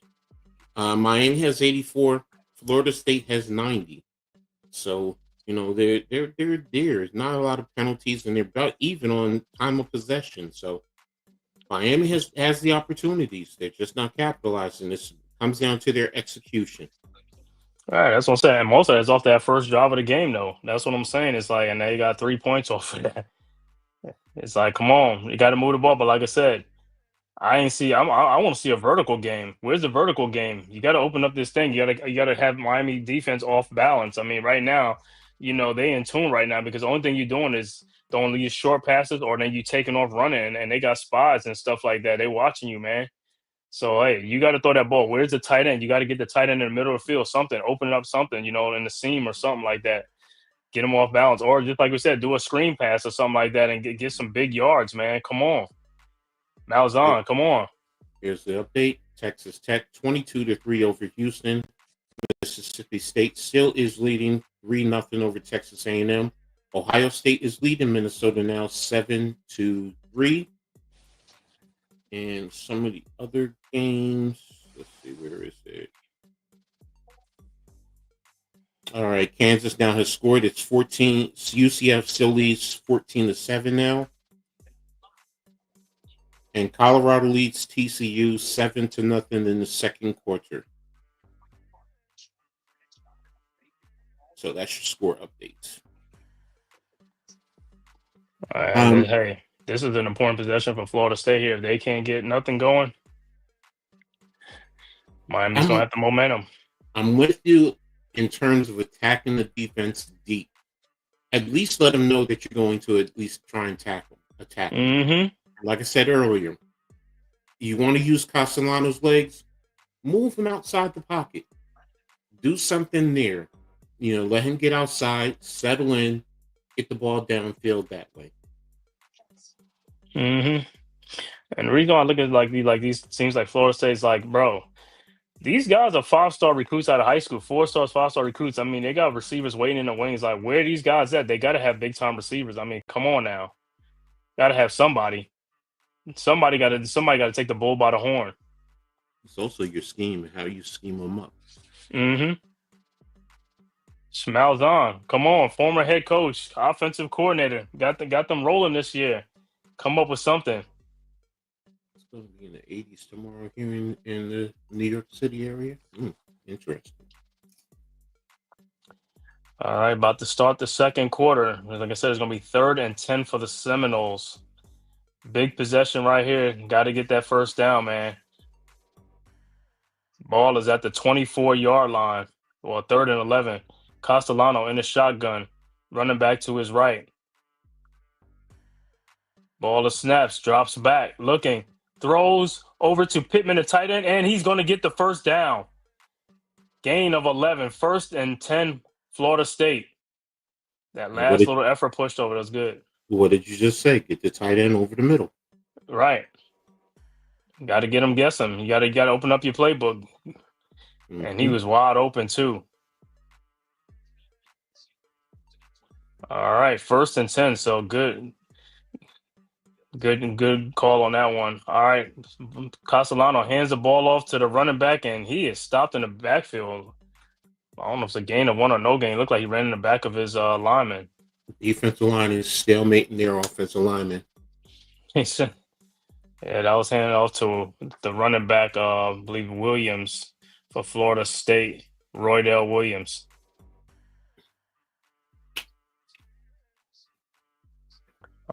Speaker 2: Miami has 84. Florida State has 90. So they're there's not a lot of penalties, and they're about even on time of possession. So Miami has the opportunities. They're just not capitalizing. This comes down to their execution.
Speaker 3: All right, that's what I'm saying. Most of that's off that first drive of the game, though. That's what I'm saying. It's like, and they got 3 points off of that. It's like, come on, you got to move the ball. But like I said, I want to see a vertical game. Where's the vertical game? You got to open up this thing. You got to have Miami defense off balance. I mean, right now, they in tune right now because the only thing you're doing is throwing these short passes, or then you taking off running, and they got spies and stuff like that. They watching you, man. So hey, you got to throw that ball. Where's the tight end? You got to get the tight end in the middle of the field. Something, open up something, in the seam or something like that. Get them off balance, or just like we said, do a screen pass or something like that, and get some big yards, man. Come on. Malzahn, come on.
Speaker 2: Here's the update. Texas Tech 22-3 over Houston. Mississippi State still is leading 3-0 over Texas A&M. Ohio State is leading Minnesota now 7-3. And some of the other games, let's see, where is it? All right, Kansas now has scored. It's 14. UCF still leads 14-7 now. And Colorado leads TCU 7-0 in the second quarter. So that's your score updates.
Speaker 3: Hey, This is an important possession for Florida State here. If they can't get nothing going, Miami's gonna
Speaker 2: I'm
Speaker 3: have the momentum.
Speaker 2: I'm with you in terms of attacking the defense deep. At least let them know that you're going to at least try and attack them.
Speaker 3: Mm-hmm.
Speaker 2: Like I said earlier, you want to use Castellano's legs, move him outside the pocket. Do something there. Let him get outside, settle in, get the ball downfield that way.
Speaker 3: Mm-hmm. And the reason I look at these teams like Florida State's like, bro, these guys are 5-star recruits out of high school, 4 stars, 5-star recruits. I mean, they got receivers waiting in the wings. Like, where are these guys at? They got to have big time receivers. I mean, come on now, got to have somebody. Somebody got to take the bull by the horn.
Speaker 2: It's also your scheme and how you scheme them up.
Speaker 3: Mm-hmm. Malzahn, come on, former head coach, offensive coordinator, got them rolling this year. Come up with something.
Speaker 2: It's going to be in the 80s tomorrow here in the New York City area. Interesting.
Speaker 3: All right, about to start the second quarter. Like I said, it's going to be 3rd and 10 for the Seminoles. Big possession right here. Got to get that first down, man. Ball is at the 24-yard line. Well, 3rd and 11. Castellano in the shotgun, running back to his right. Ball is snaps, drops back, looking, throws over to Pittman, the tight end, and he's going to get the first down. Gain of 11, 1st and 10, Florida State. That last little effort pushed over, that's good.
Speaker 2: What did you just say? Get the tight end over the middle.
Speaker 3: Right. Got to get him guessing. You got to open up your playbook. Mm-hmm. And he was wide open too. All right, 1st and 10. So good call on that one. All right, Castellano hands the ball off to the running back, and he is stopped in the backfield. I don't know if it's a gain of 1 or no gain. It looked like he ran in the back of his lineman.
Speaker 2: Defensive line is stalemating their offensive lineman.
Speaker 3: Yeah, that was handed off to the running back, I believe Williams for Florida State, Roydell Williams.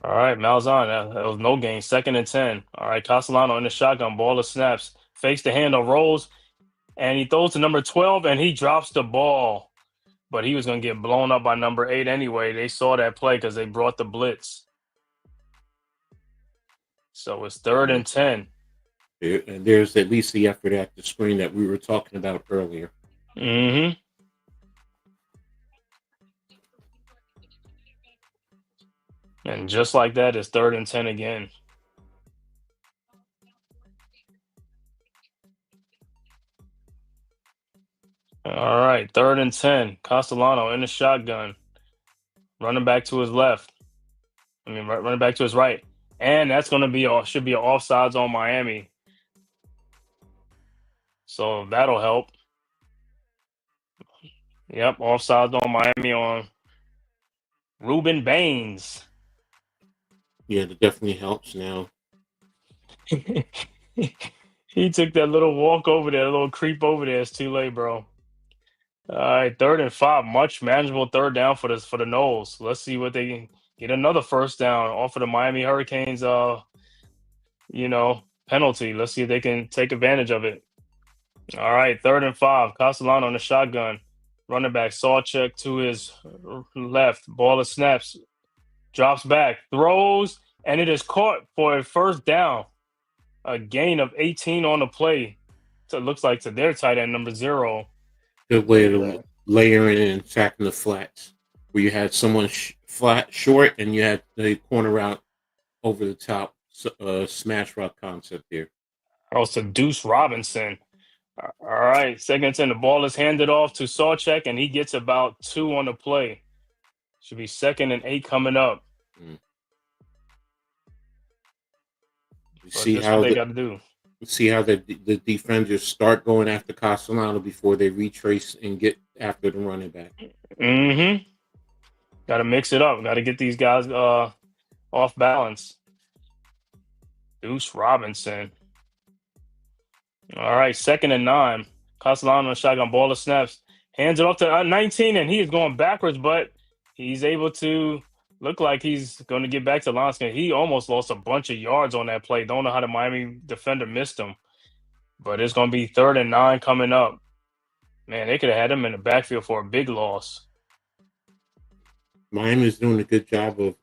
Speaker 3: All right, Malzahn, that was no gain, 2nd and 10. All right, Castellano in the shotgun, ball of snaps, fakes the handoff, rolls, and he throws to number 12, and he drops the ball. But he was going to get blown up by number 8 anyway. They saw that play because they brought the blitz. So it's 3rd and 10.
Speaker 2: And there's at least the effort at the screen that we were talking about earlier.
Speaker 3: Mm-hmm. And just like that, it's 3rd and 10 again. All right, 3rd and 10. Castellano in the shotgun. Running back to his left. Running back to his right. And that's going to should be an offsides on Miami. So that'll help. Yep, offsides on Miami on Ruben Baines.
Speaker 2: Yeah, that definitely helps now.
Speaker 3: He took that little walk over there, a little creep over there. It's too late, bro. All right, 3rd and 5, much manageable 3rd down for the Noles. Let's see what they can get. Another first down off of the Miami Hurricanes, penalty. Let's see if they can take advantage of it. All right, 3rd and 5, Castellano in the shotgun. Running back, Sawcheck to his left. Ball of snaps, drops back, throws, and it is caught for a first down. A gain of 18 on the play. So it looks like to their tight end, number 0.
Speaker 2: Good way to layer in and attacking the flats, where you had someone flat short and you had the corner route over the top, smash route concept there.
Speaker 3: Also, Deuce Robinson. All right, 2nd and 10. The ball is handed off to Sawcheck, and he gets about 2 on the play. Should be 2nd and 8 coming up.
Speaker 2: See how they got to do. See how the defenders start going after Castellano before they retrace and get after the running back.
Speaker 3: Mm-hmm. Got to mix it up. Got to get these guys off balance. Deuce Robinson. All right, 2nd and 9. Castellano shotgun, ball of snaps. Hands it off to 19, and he is going backwards, but he's able to Look like he's going to get back to line scan. He almost lost a bunch of yards on that play. Don't know how the Miami defender missed him. But it's going to be 3rd and 9 coming up. Man, they could have had him in the backfield for a big loss.
Speaker 2: Miami's doing a good job of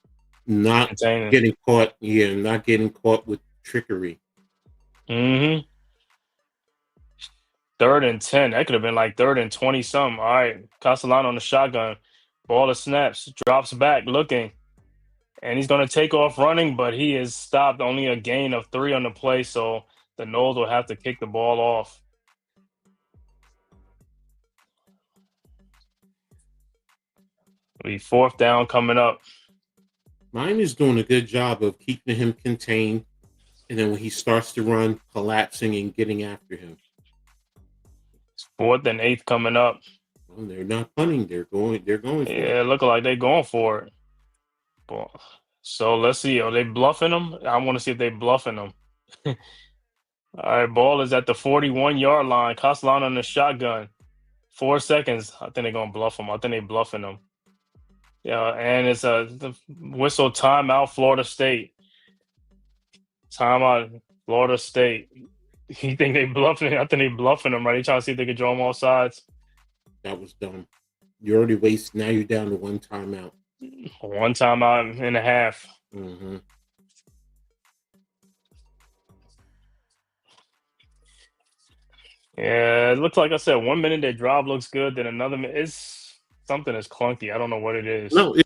Speaker 2: not
Speaker 3: Containing.
Speaker 2: getting caught. Yeah, not getting caught with trickery.
Speaker 3: 3rd and 10. That could have been like 3rd and 20 something. All right, Castellano on the shotgun. Ball of snaps. Drops back looking. And he's going to take off running, but he is stopped. Only a gain of 3 on the play, so the Noles will have to kick the ball off. It'll be 4th down coming up.
Speaker 2: Miami's doing a good job of keeping him contained, and then when he starts to run, collapsing and getting after him.
Speaker 3: 4th and 8 coming up.
Speaker 2: Well, they're not punting. They're going for it.
Speaker 3: Yeah, looking like they're going for it. So let's see. Are they bluffing them? I want to see if they're bluffing them. All right, ball is at the 41-yard line. Castellano on the shotgun. 4 seconds. I think they're going to bluff them. I think they're bluffing them. Yeah, and it's the whistle timeout, Florida State. Timeout, Florida State. You think they bluffing? I think they bluffing them, right? They trying to see if they can draw them off sides.
Speaker 2: That was dumb. You already wasted. Now you're down to 1 timeout.
Speaker 3: 1 timeout and a half.
Speaker 2: Mm-hmm.
Speaker 3: Yeah, it looks like I said, 1 minute their drive looks good, then another minute it's something is clunky. I don't know what it is.
Speaker 2: No,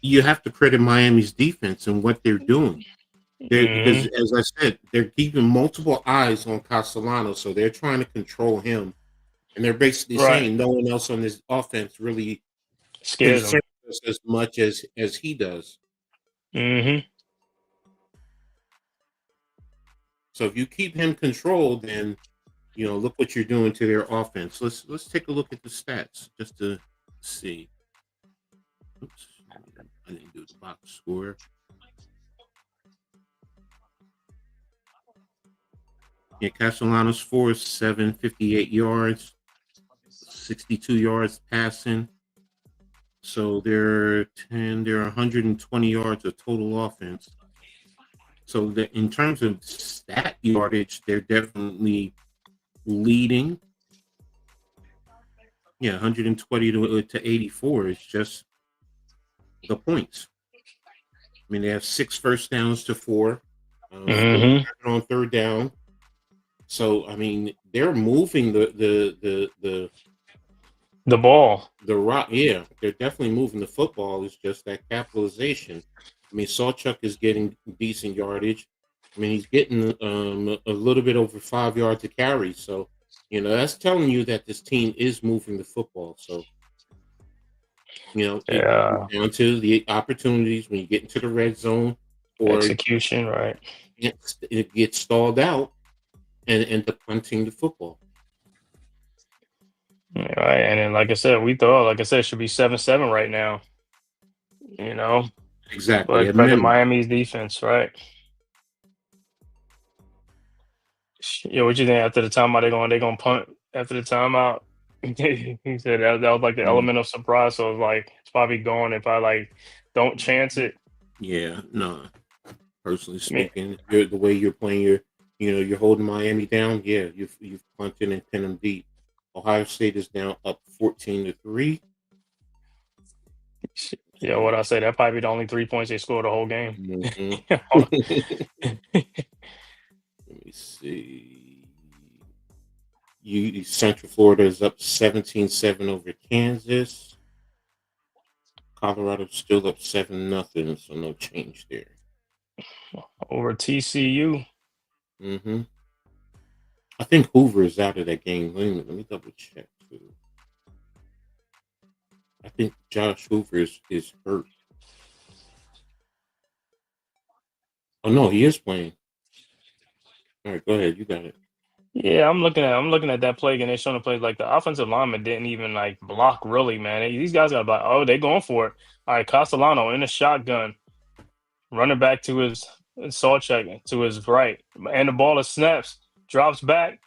Speaker 2: you have to credit Miami's defense and what they're doing. Because, as I said, they're keeping multiple eyes on Castellano, so they're trying to control him. And they're basically saying no one else on this offense really
Speaker 3: scares
Speaker 2: concerns us as much as he does. So if you keep him controlled, then look what you're doing to their offense. Let's take a look at the stats just to see. Oops, I didn't do the box score. Yeah, Castellanos 4-7, 58 yards, 62 yards passing. So they're 120 yards of total offense. So in terms of stat yardage, they're definitely leading. Yeah, 120 to 84 is just the points. I mean, they have 6 first downs to 4 on 3rd down. So I mean, they're moving the
Speaker 3: ball.
Speaker 2: The rock, yeah, they're definitely moving the football. It's just that capitalization. I mean, Sawchuk is getting decent yardage. I mean, he's getting a little bit over 5 yards to carry. So, that's telling you that this team is moving the football. So, down to the opportunities when you get into the red zone or
Speaker 3: execution, right?
Speaker 2: It gets stalled out and end up punting the football.
Speaker 3: Right, and then like I said, it should be 7-7 right now.
Speaker 2: Exactly.
Speaker 3: But credit Miami's defense, right? Yeah, what you think after the timeout? They gonna punt after the timeout? He said that was like the element of surprise. So it's probably going. They probably don't chance it.
Speaker 2: Yeah, no. Personally speaking, the way you're playing, you're holding Miami down. Yeah, you've punted and pinned them deep. Ohio State is now up 14-3.
Speaker 3: Yeah, what I say, that probably be the only 3 points they scored the whole game.
Speaker 2: Mm-hmm. Let me see. Central Florida is up 17-7 over Kansas. Colorado's still up 7-0, so no change there.
Speaker 3: Over TCU.
Speaker 2: Mm-hmm. I think Hoover is out of that game. Let me double check too. I think Josh Hoover is hurt. Oh no, he is playing. All right, go ahead. You got it.
Speaker 3: Yeah, I'm looking at that play, and they're showing the plays like the offensive lineman didn't even block really, man. These guys got block. They're going for it. All right, Castellano in the shotgun, running back to his Sawchuk to his right, and the ball is snaps, drops back,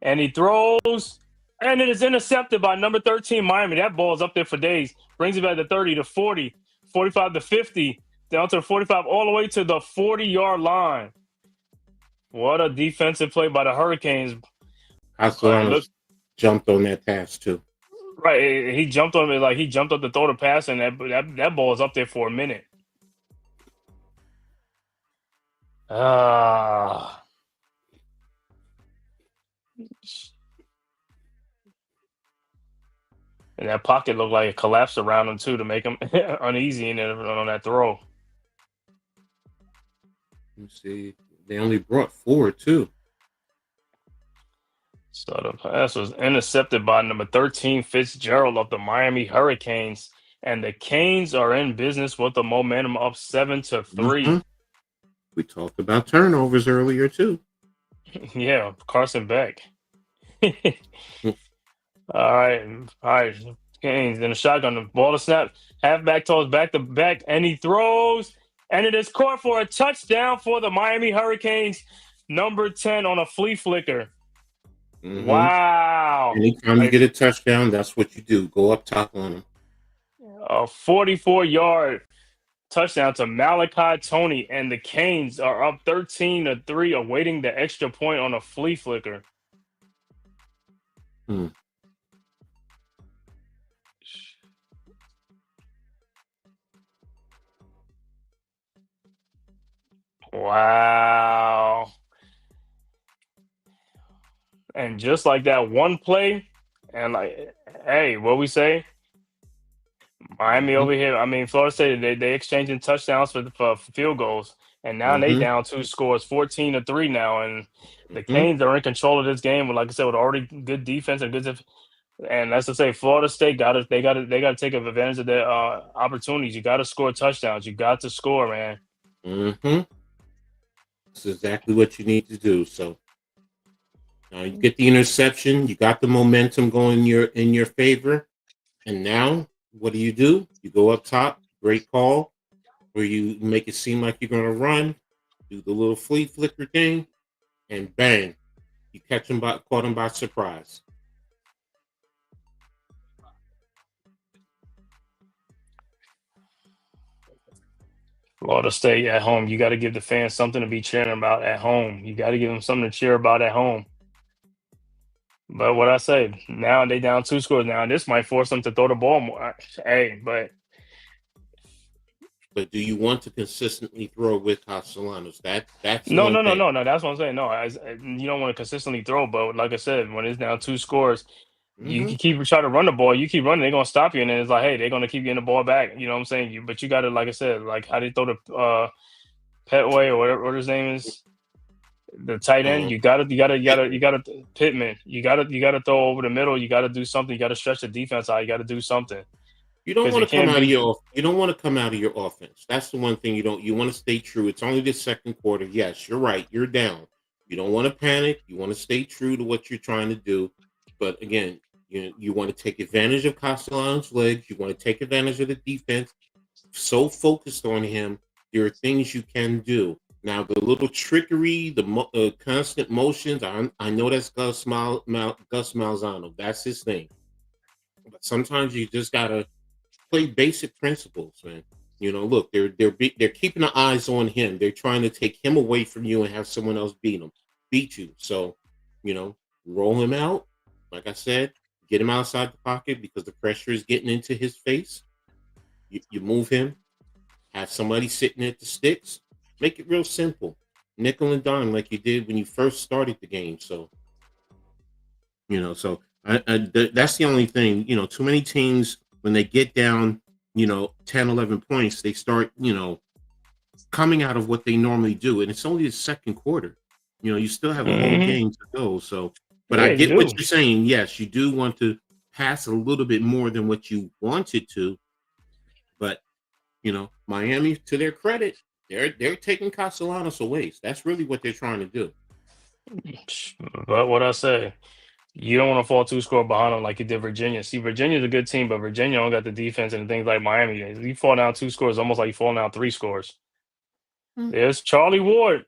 Speaker 3: and he throws, and it is intercepted by number 13 Miami. That ball is up there for days. Brings it back to 30 to 40, 45 to 50, down to the 45, all the way to the 40-yard line. What a defensive play by the Hurricanes.
Speaker 2: Castellanos jumped on that pass too.
Speaker 3: Right, he jumped on it, like he jumped up to throw the pass, and that ball is up there for a minute. Ah. And that pocket looked like it collapsed around him too to make him uneasy in there on that throw.
Speaker 2: Let's see. They only brought 4 too.
Speaker 3: So the pass was intercepted by number 13 Fitzgerald of the Miami Hurricanes, and the Canes are in business with the momentum up 7-3.
Speaker 2: Mm-hmm. We talked about turnovers earlier too.
Speaker 3: Yeah, Carson Beck. All right. Canes in the shotgun, the ball to snap, halfback toes back to back, and he throws, and it is caught for a touchdown for the Miami Hurricanes. Number 10 on a flea flicker.
Speaker 2: Mm-hmm.
Speaker 3: Wow!
Speaker 2: Anytime you get a touchdown, that's what you do. Go up top on him.
Speaker 3: A 44-yard touchdown to Malachi Tony, and the Canes are up 13-3, awaiting the extra point on a flea flicker. Wow. And just like that one play, and like, hey, what we say? Miami over here. I mean, Florida State, they exchanging touchdowns for field goals, and now they down 2 scores, 14-3 now, and the Canes are in control of this game. With, like I said, with already good defense and good. And that's to say, Florida State got to take advantage of their opportunities. You got to score touchdowns. You got to score, man.
Speaker 2: Mm-hmm. That's exactly what you need to do. So you get the interception. You got the momentum going in your favor, and now what do? You go up top. Great call, where you make it seem like you're going to run, do the little flea flicker thing, and bang, you caught him by surprise.
Speaker 3: Florida State at home. You got to give the fans something to be cheering about at home. You got to give them something to cheer about at home. But what I say, now they down 2 scores. Now this might force them to throw the ball more.
Speaker 2: But do you want to consistently throw with Castellanos? That's
Speaker 3: no. That's what I'm saying. No, you don't want to consistently throw. But like I said, when it's down 2 scores, you can keep try to run the ball. You keep running, they're gonna stop you, and then it's like, hey, they're gonna keep getting the ball back. You know what I'm saying? But you got to, like I said, like how they throw the Petway or whatever his name is, the tight end. You gotta Pittman. You gotta throw over the middle. You gotta do something. You gotta stretch the defense out. You gotta do something.
Speaker 2: You don't want to come out of your offense. That's the one thing you don't. You want to stay true. It's only the second quarter. Yes, you're right. You're down. You don't want to panic. You want to stay true to what you're trying to do. But again, you want to take advantage of Castellanos' legs. You want to take advantage of the defense. So focused on him, there are things you can do. Now, the little trickery, the constant motions, I know that's Gus Malzahn. That's his thing. But sometimes you just got to play basic principles, man. Look, they're keeping the eyes on him. They're trying to take him away from you and have someone else beat you. So, roll him out. Like I said, get him outside the pocket because the pressure is getting into his face. You move him, have somebody sitting at the sticks. Make it real simple. Nickel and dime like you did when you first started the game. So, that's the only thing. Too many teams, when they get down, 10, 11 points, they start, coming out of what they normally do. And it's only the second quarter. You still have a whole game to go. So, but I get what you're saying. Yes, you do want to pass a little bit more than what you wanted to. But, Miami, to their credit, they're taking Castellanos away. So that's really what they're trying to do.
Speaker 3: But what I say, you don't want to fall 2 scores behind them like you did Virginia. See, Virginia's a good team, but Virginia don't got the defense and things like Miami. You fall down 2 scores, almost like you fall down 3 scores. There's Charlie Ward.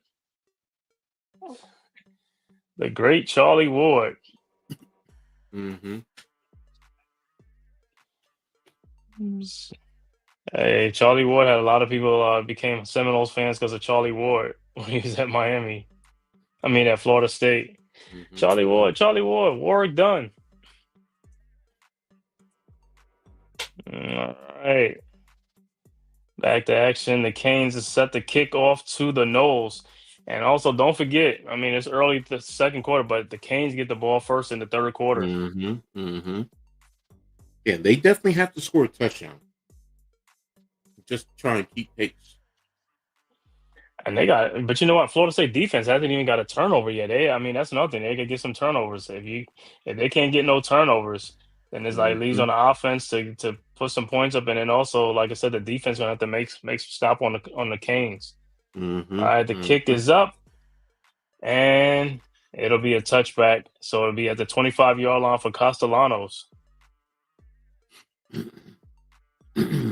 Speaker 3: The great Charlie Ward. Hey, Charlie Ward had a lot of people became Seminoles fans because of Charlie Ward when he was at Miami. I mean, at Florida State.
Speaker 2: Mm-hmm.
Speaker 3: Charlie Ward, work done. All right. Back to action. The Canes is set to kick off to the Noles. And also, don't forget, I mean, it's early the second quarter, but the Canes get the ball first in the third quarter.
Speaker 2: Mm-hmm. Mm-hmm. Yeah, they definitely have to score a touchdown. Just try and keep pace.
Speaker 3: And but you know what? Florida State defense hasn't even got a turnover yet. I mean, that's nothing. They could get some turnovers. If they can't get no turnovers, then it's like leaves
Speaker 2: Mm-hmm.
Speaker 3: on the offense to put some points up, and then also, like I said, the defense gonna have to make stop on the Canes.
Speaker 2: Mm-hmm.
Speaker 3: All right, the kick is up, and it'll be a touchback. So it'll be at the 25-yard line for Castellanos.
Speaker 2: Mm-hmm.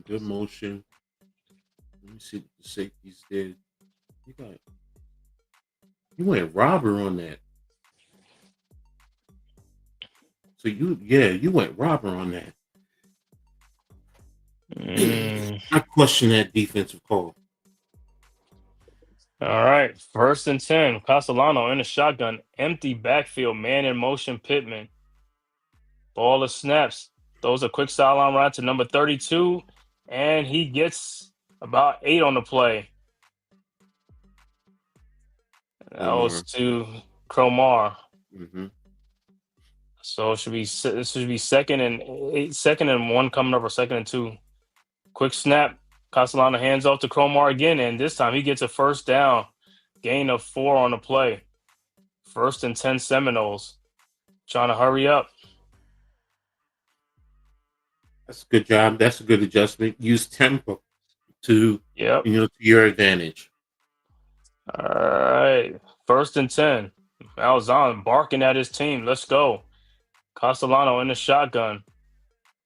Speaker 2: Good motion. Let me see what the safeties did. You went robber on that. So you went robber on that. I question that defensive call.
Speaker 3: All right, 1st and 10. Castellano in the shotgun, empty backfield, man in motion. Pittman. Ball is snaps. Throws a quick sideline ride to number 32, and he gets about 8 on the play. That was to Cromar.
Speaker 2: Mm-hmm.
Speaker 3: So it should be second and 8, 2nd and 1 coming up, or 2nd and 2. Quick snap. Castellano hands off to Cromar again, and this time he gets a first down. Gain of 4 on the play. 1st and 10 Seminoles. Trying to hurry up.
Speaker 2: That's a good job. That's a good adjustment. Use tempo to to your advantage.
Speaker 3: All right. 1st and 10. Malzahn barking at his team. Let's go. Castellano in the shotgun.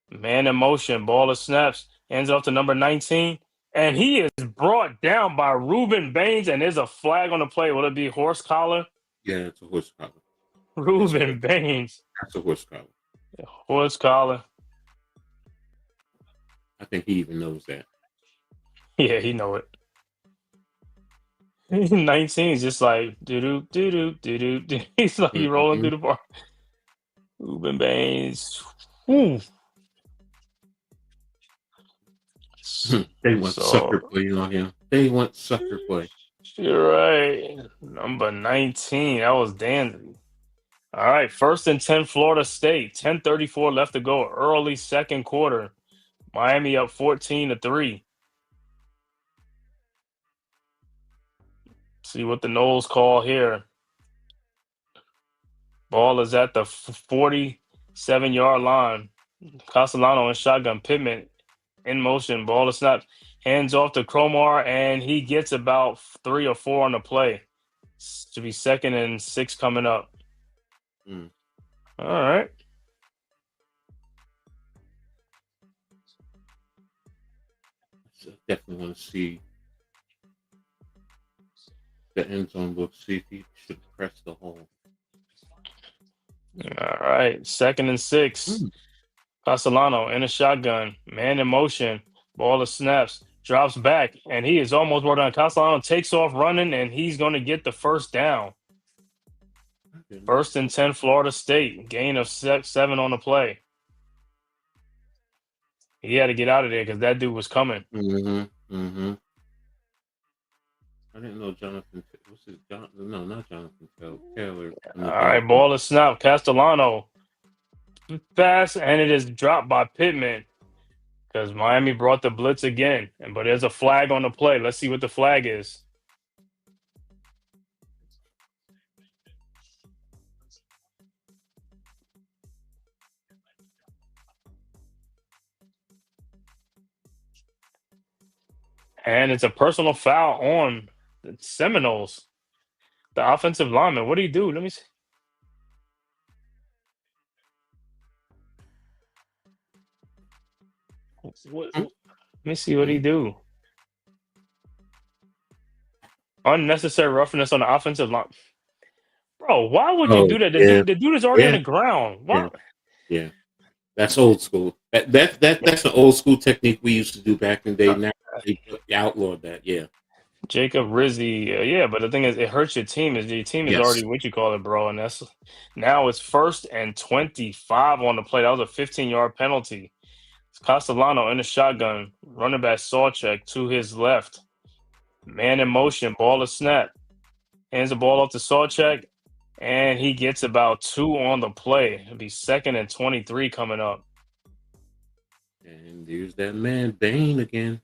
Speaker 3: Man in motion. Ball is snaps. Hands off to number 19. And he is brought down by Reuben Baines, and there's a flag on the play. Will it be horse collar?
Speaker 2: Yeah, it's a horse collar.
Speaker 3: Reuben Baines.
Speaker 2: That's a horse collar.
Speaker 3: Horse collar.
Speaker 2: I think he even knows that.
Speaker 3: Yeah, he know it. 19 is just like doo doo doo doo. He's like rolling through the bar. Reuben Baines. Woo.
Speaker 2: They want sucker play on him. They want sucker play.
Speaker 3: You're right. Number 19. That was dandy. All right. 1st and 10 Florida State. 10:34 left to go. Early second quarter. Miami up 14-3. See what the Noles call here. Ball is at the 47-yard line. Castellano in shotgun. Pittman in motion. Ball is snapped. Hands off to Cromar, and he gets about 3 or 4 on the play. To be 2nd and 6 coming up. All right.
Speaker 2: So definitely want to see the end zone look. See if he should press the hole.
Speaker 3: All right. 2nd and 6. Castellano in a shotgun. Man in motion. Ball is snaps. Drops back, and he is almost brought down. Castellano takes off running, and he's going to get the first down. 1st and 10 Florida State. Gain of 7 on the play. He had to get out of there because that dude was coming.
Speaker 2: I didn't know Jonathan. What's his Jonathan? No, not Jonathan Taylor.
Speaker 3: All right, ball is snapped. Castellano pass, and it is dropped by Pittman because Miami brought the blitz again. But there's a flag on the play. Let's see what the flag is. And it's a personal foul on the Seminoles. The offensive lineman. What do you do? Let me see. Let me see what he do. Unnecessary roughness on the offensive line. Bro, why would you
Speaker 2: Oh,
Speaker 3: do that?
Speaker 2: yeah,
Speaker 3: The dude is already on
Speaker 2: yeah,
Speaker 3: the ground.
Speaker 2: yeah,
Speaker 3: What?
Speaker 2: yeah. That's old school. That's an old school technique we used to do back in the day. Now they outlawed that. Yeah.
Speaker 3: Jacob Rizzi, yeah, but the thing is, it hurts your team. Is your team is
Speaker 2: Yes.
Speaker 3: already what you call it, bro, and that's now it's 1st and 25 on the play. That was a 15-yard penalty. It's Castellano in the shotgun, running back saw check to his left, man in motion, ball to snap, hands the ball off to saw check, and he gets about 2 on the play. It'll be 2nd and 23 coming up.
Speaker 2: And there's that man Bain again.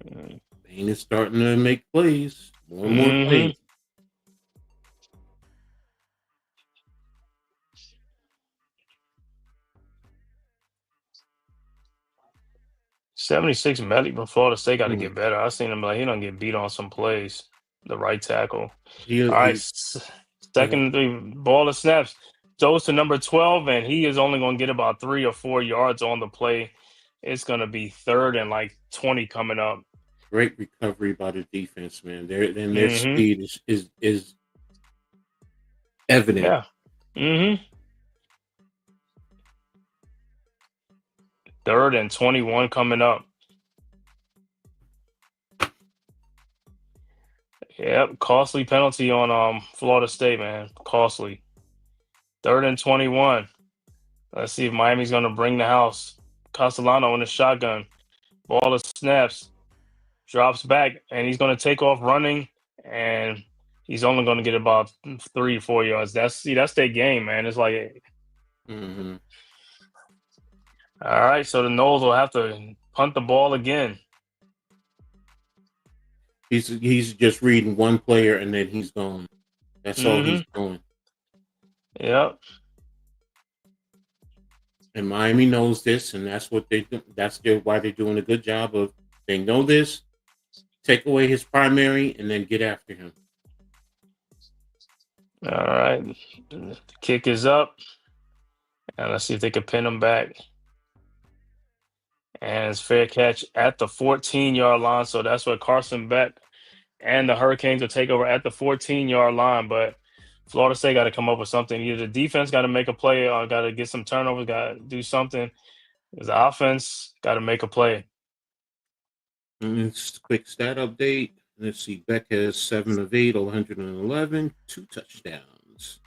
Speaker 3: Mm.
Speaker 2: Bain is starting to make plays, more and more
Speaker 3: Mm-hmm.
Speaker 2: plays.
Speaker 3: 76 Melly from Florida State got to
Speaker 2: Mm.
Speaker 3: get better. I seen him like he don't get beat on some plays. The right tackle. All right,
Speaker 2: He
Speaker 3: 2nd and 3, ball of snaps. Goes to number 12, and he is only going to get about 3 or 4 yards on the play. It's going to be 3rd and 20 coming up.
Speaker 2: great recovery by the defense, man. Their
Speaker 3: Mm-hmm.
Speaker 2: speed is evident.
Speaker 3: Yeah. Mm-hmm. 3rd and 21 coming up. Yep, costly penalty on Florida State, man. Costly. 3rd and 21. Let's see if Miami's going to bring the house. Castellano in the shotgun. Ball of snaps. Drops back, and he's going to take off running, and he's only going to get about 3-4 yards. That's their game, man. It's like,
Speaker 2: Mm-hmm.
Speaker 3: all right, so the Noles will have to punt the ball again.
Speaker 2: He's just reading one player and then he's gone. That's all he's doing.
Speaker 3: Yep.
Speaker 2: And Miami knows this, and that's what they do. Why they're doing a good job of. They know this. Take away his primary and then get after him.
Speaker 3: All right. The kick is up. And let's see if they can pin him back. And it's fair catch at the 14-yard line. So that's what Carson Beck and the Hurricanes will take over at the 14-yard line. But Florida State got to come up with something. Either the defense got to make a play or got to get some turnovers, got to do something. Because the offense got to make a play.
Speaker 2: And it's a quick stat update. Let's see. Beck has 7 of 8, 111, 2 touchdowns.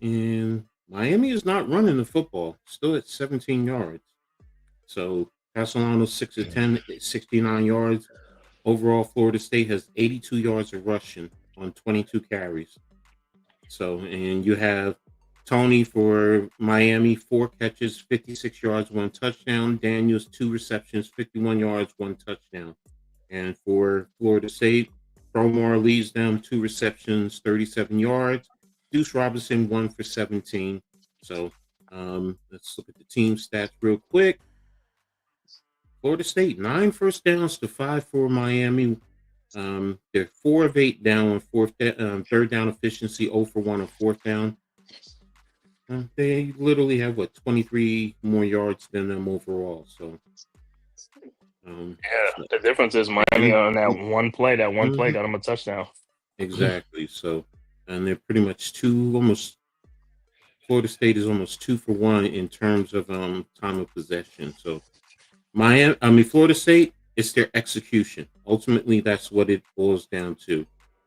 Speaker 2: And Miami is not running the football. Still at 17 yards. So Castellano 6 of 10, 69 yards. Overall, Florida State has 82 yards of rushing on 22 carries. So, and you have Tony for Miami, 4 catches, 56 yards, 1 touchdown. Daniels, 2 receptions, 51 yards, 1 touchdown. And for Florida State, Promar leads them 2 receptions, 37 yards. Deuce Robinson, 1 for 17. So let's look at the team stats real quick. Florida State, 9 first downs to 5 for Miami. They're 4 of 8 down on third down efficiency, 0 for 1 on fourth down. They literally have 23 more yards than them overall. So,
Speaker 3: The difference is Miami on that one play. That one play got them a touchdown.
Speaker 2: Exactly. So, and they're pretty much Florida State is almost 2 for 1 in terms of time of possession. So, Florida State, it's their execution. Ultimately, that's what it boils down to.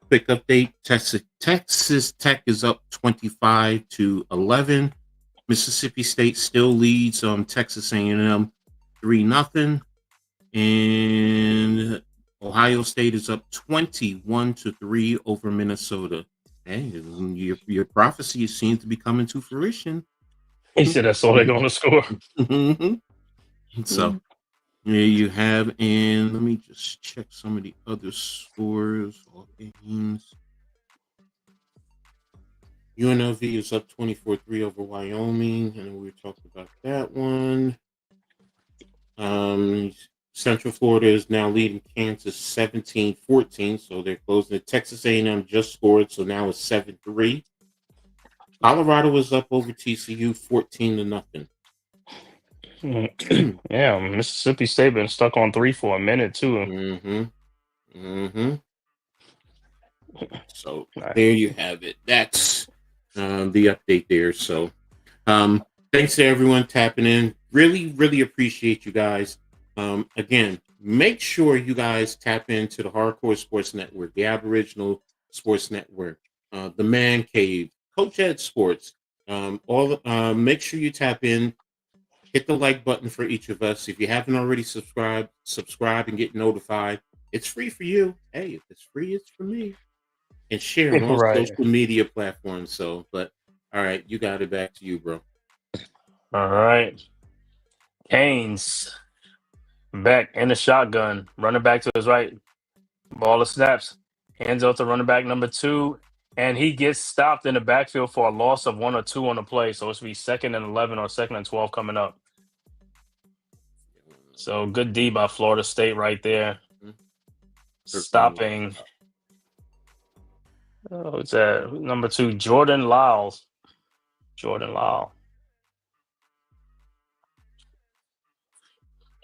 Speaker 2: Quick update: Texas Tech is up 25-11. Mississippi State still leads Texas A&M 3-0, and Ohio State is up 21-3 over Minnesota. Hey, your prophecy seems to be coming to fruition.
Speaker 3: He said that's all they're going to score.
Speaker 2: So. There you have, and let me just check some of the other scores. All games. UNLV is up 24-3 over Wyoming, and we talked about that one. Central Florida is now leading Kansas 17-14, so they're closing it. Texas A&M just scored, so now it's 7-3. Colorado was up over TCU 14-0.
Speaker 3: Yeah, Mississippi State been stuck on 3 for a minute too.
Speaker 2: So there you have it. That's the update there. So thanks to everyone tapping in. Really appreciate you guys. Again, make sure you guys tap into the Hardcore Sports Network, the Aboriginal Sports Network, the Man Cave, Coach Ed Sports. Make sure you tap in. Hit the like button for each of us. If you haven't already subscribe and get notified. It's free for you. Hey, if it's free, it's for me. And share on all
Speaker 3: Right.
Speaker 2: social media platforms. So, but all right, you got it. Back to you, bro.
Speaker 3: All right. Haynes back in the shotgun, running back to his right. Ball snaps, hands out to running back number 2, and he gets stopped in the backfield for a loss of 1 or 2 on the play. So it's be 2nd and 11 or 2nd and 12 coming up. So good D by Florida State right there, stopping. Oh, it's number 2, Jordan Lyles. Jordan Lyle.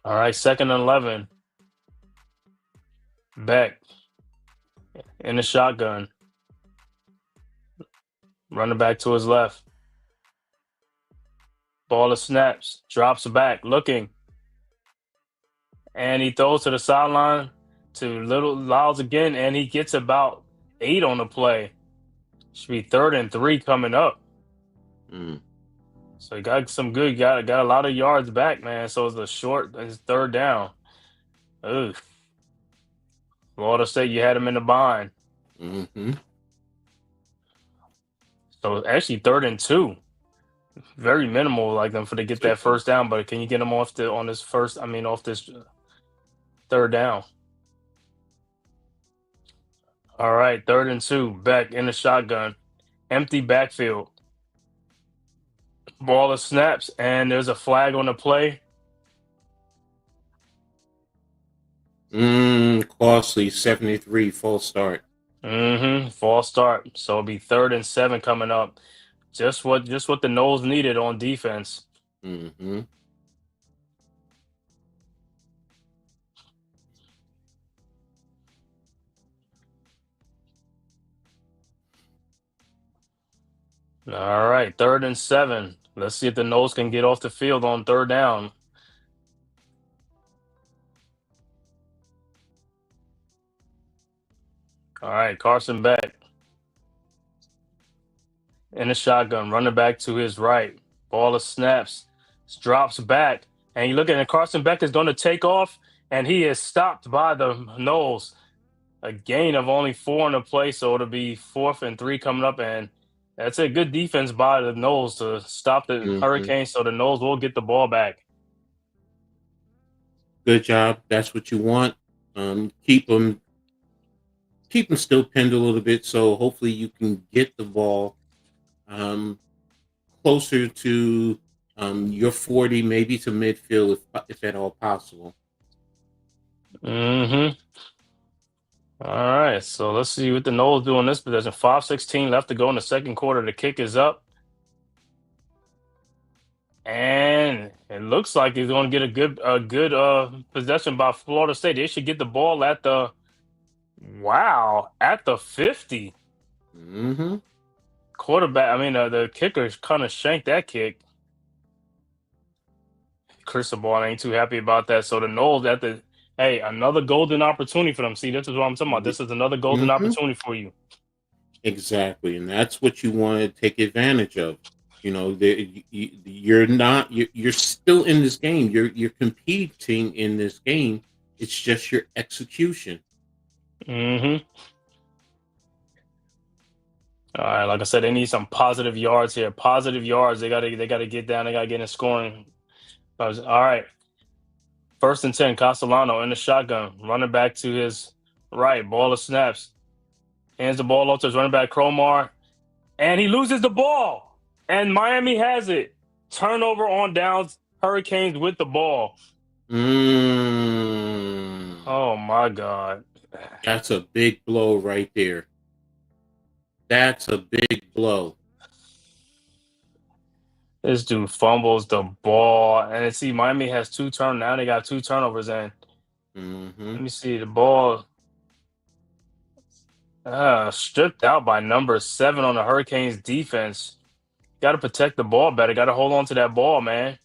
Speaker 3: All right, 2nd and 11. Beck in the shotgun. Running back to his left. Ball snaps, drops back, looking. And he throws to the sideline to Little Lyles again, and he gets about 8 on the play. Should be 3rd and 3 coming up. So he got some good, got a lot of yards back, man. So it's it's 3rd down. Ugh. Florida State, you had him in the bind. So actually 3rd and 2. Very minimal, like them for to get that 1st down, but can you get him off this 3rd down? All right, 3rd and 2, back in the shotgun, empty backfield. Ball snaps, and there's a flag on the play.
Speaker 2: Costly 73 false start.
Speaker 3: False start. So it'll be 3rd and 7 coming up. Just what the Noles needed on defense. All right, 3rd and 7. Let's see if the Noles can get off the field on 3rd down. All right, Carson Beck in the shotgun, running back to his right. Ball snaps, drops back, and you look at it, Carson Beck is going to take off, and he is stopped by the Noles. A gain of only 4 on the play, so it'll be 4th and 3 coming up, and that's a good defense by the Noles to stop the Hurricanes, so the Noles will get the ball back.
Speaker 2: Good job. That's what you want. Keep them still pinned a little bit, so hopefully you can get the ball closer to your 40, maybe to midfield, if at all possible.
Speaker 3: All right, so let's see what the Noles do in this position. 5:16 left to go in the 2nd quarter. The kick is up. And it looks like he's going to get a good possession by Florida State. They should get the ball at the 50. Quarterback, the kicker kind of shanked that kick. Cristobal ain't too happy about that. So the Noles another golden opportunity for them. See, this is what I'm talking about. This is another golden opportunity for you.
Speaker 2: Exactly, and that's what you want to take advantage of. You know, you're still in this game. You're competing in this game. It's just your execution.
Speaker 3: All right, like I said, they need some positive yards here. Positive yards. They gotta get down. They gotta get in scoring. All right. 1st and 10. Castellano in the shotgun, running back to his right. Ball snaps. Hands the ball off to his running back Cromar, and he loses the ball. And Miami has it. Turnover on downs. Hurricanes with the ball. Oh my God.
Speaker 2: That's a big blow right there. That's a big blow.
Speaker 3: This dude fumbles the ball. And see, Miami has 2 turnovers. Now they got 2 turnovers in. Let me see the ball. Stripped out by number 7 on the Hurricanes defense. Got to protect the ball better. Got to hold on to that ball, man.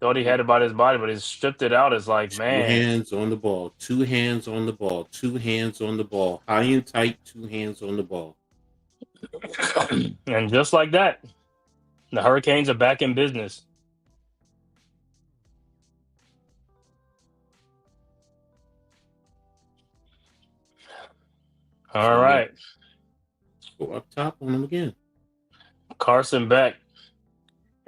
Speaker 3: Thought he had it by his body, but he stripped it out. It's like,
Speaker 2: Two
Speaker 3: man.
Speaker 2: hands on the ball. Two hands on the ball. Two hands on the ball. High and tight. Two hands on the ball.
Speaker 3: And just like that, the Hurricanes are back in business. All right.
Speaker 2: Go up top on them again.
Speaker 3: Carson Beck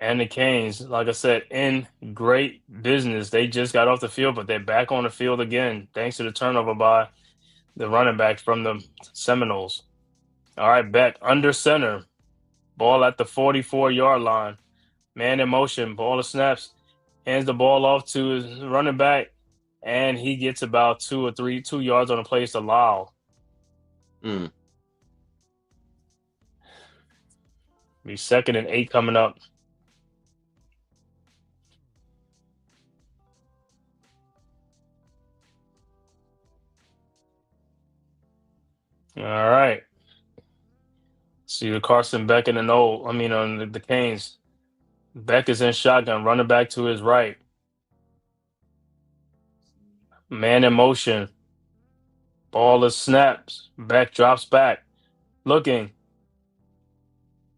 Speaker 3: and the Canes, like I said, in great business. They just got off the field, but they're back on the field again, thanks to the turnover by the running back from the Seminoles. All right, Beck under center. Ball at the 44-yard line. Man in motion. Ball to snaps. Hands the ball off to his running back, and he gets about 2 yards on the place allowed.
Speaker 2: Mm.
Speaker 3: Be 2nd and 8 coming up. All right. See the Carson Beck in on the Canes. Beck is in shotgun, running back to his right. Man in motion. Ball is snaps. Beck drops back. Looking.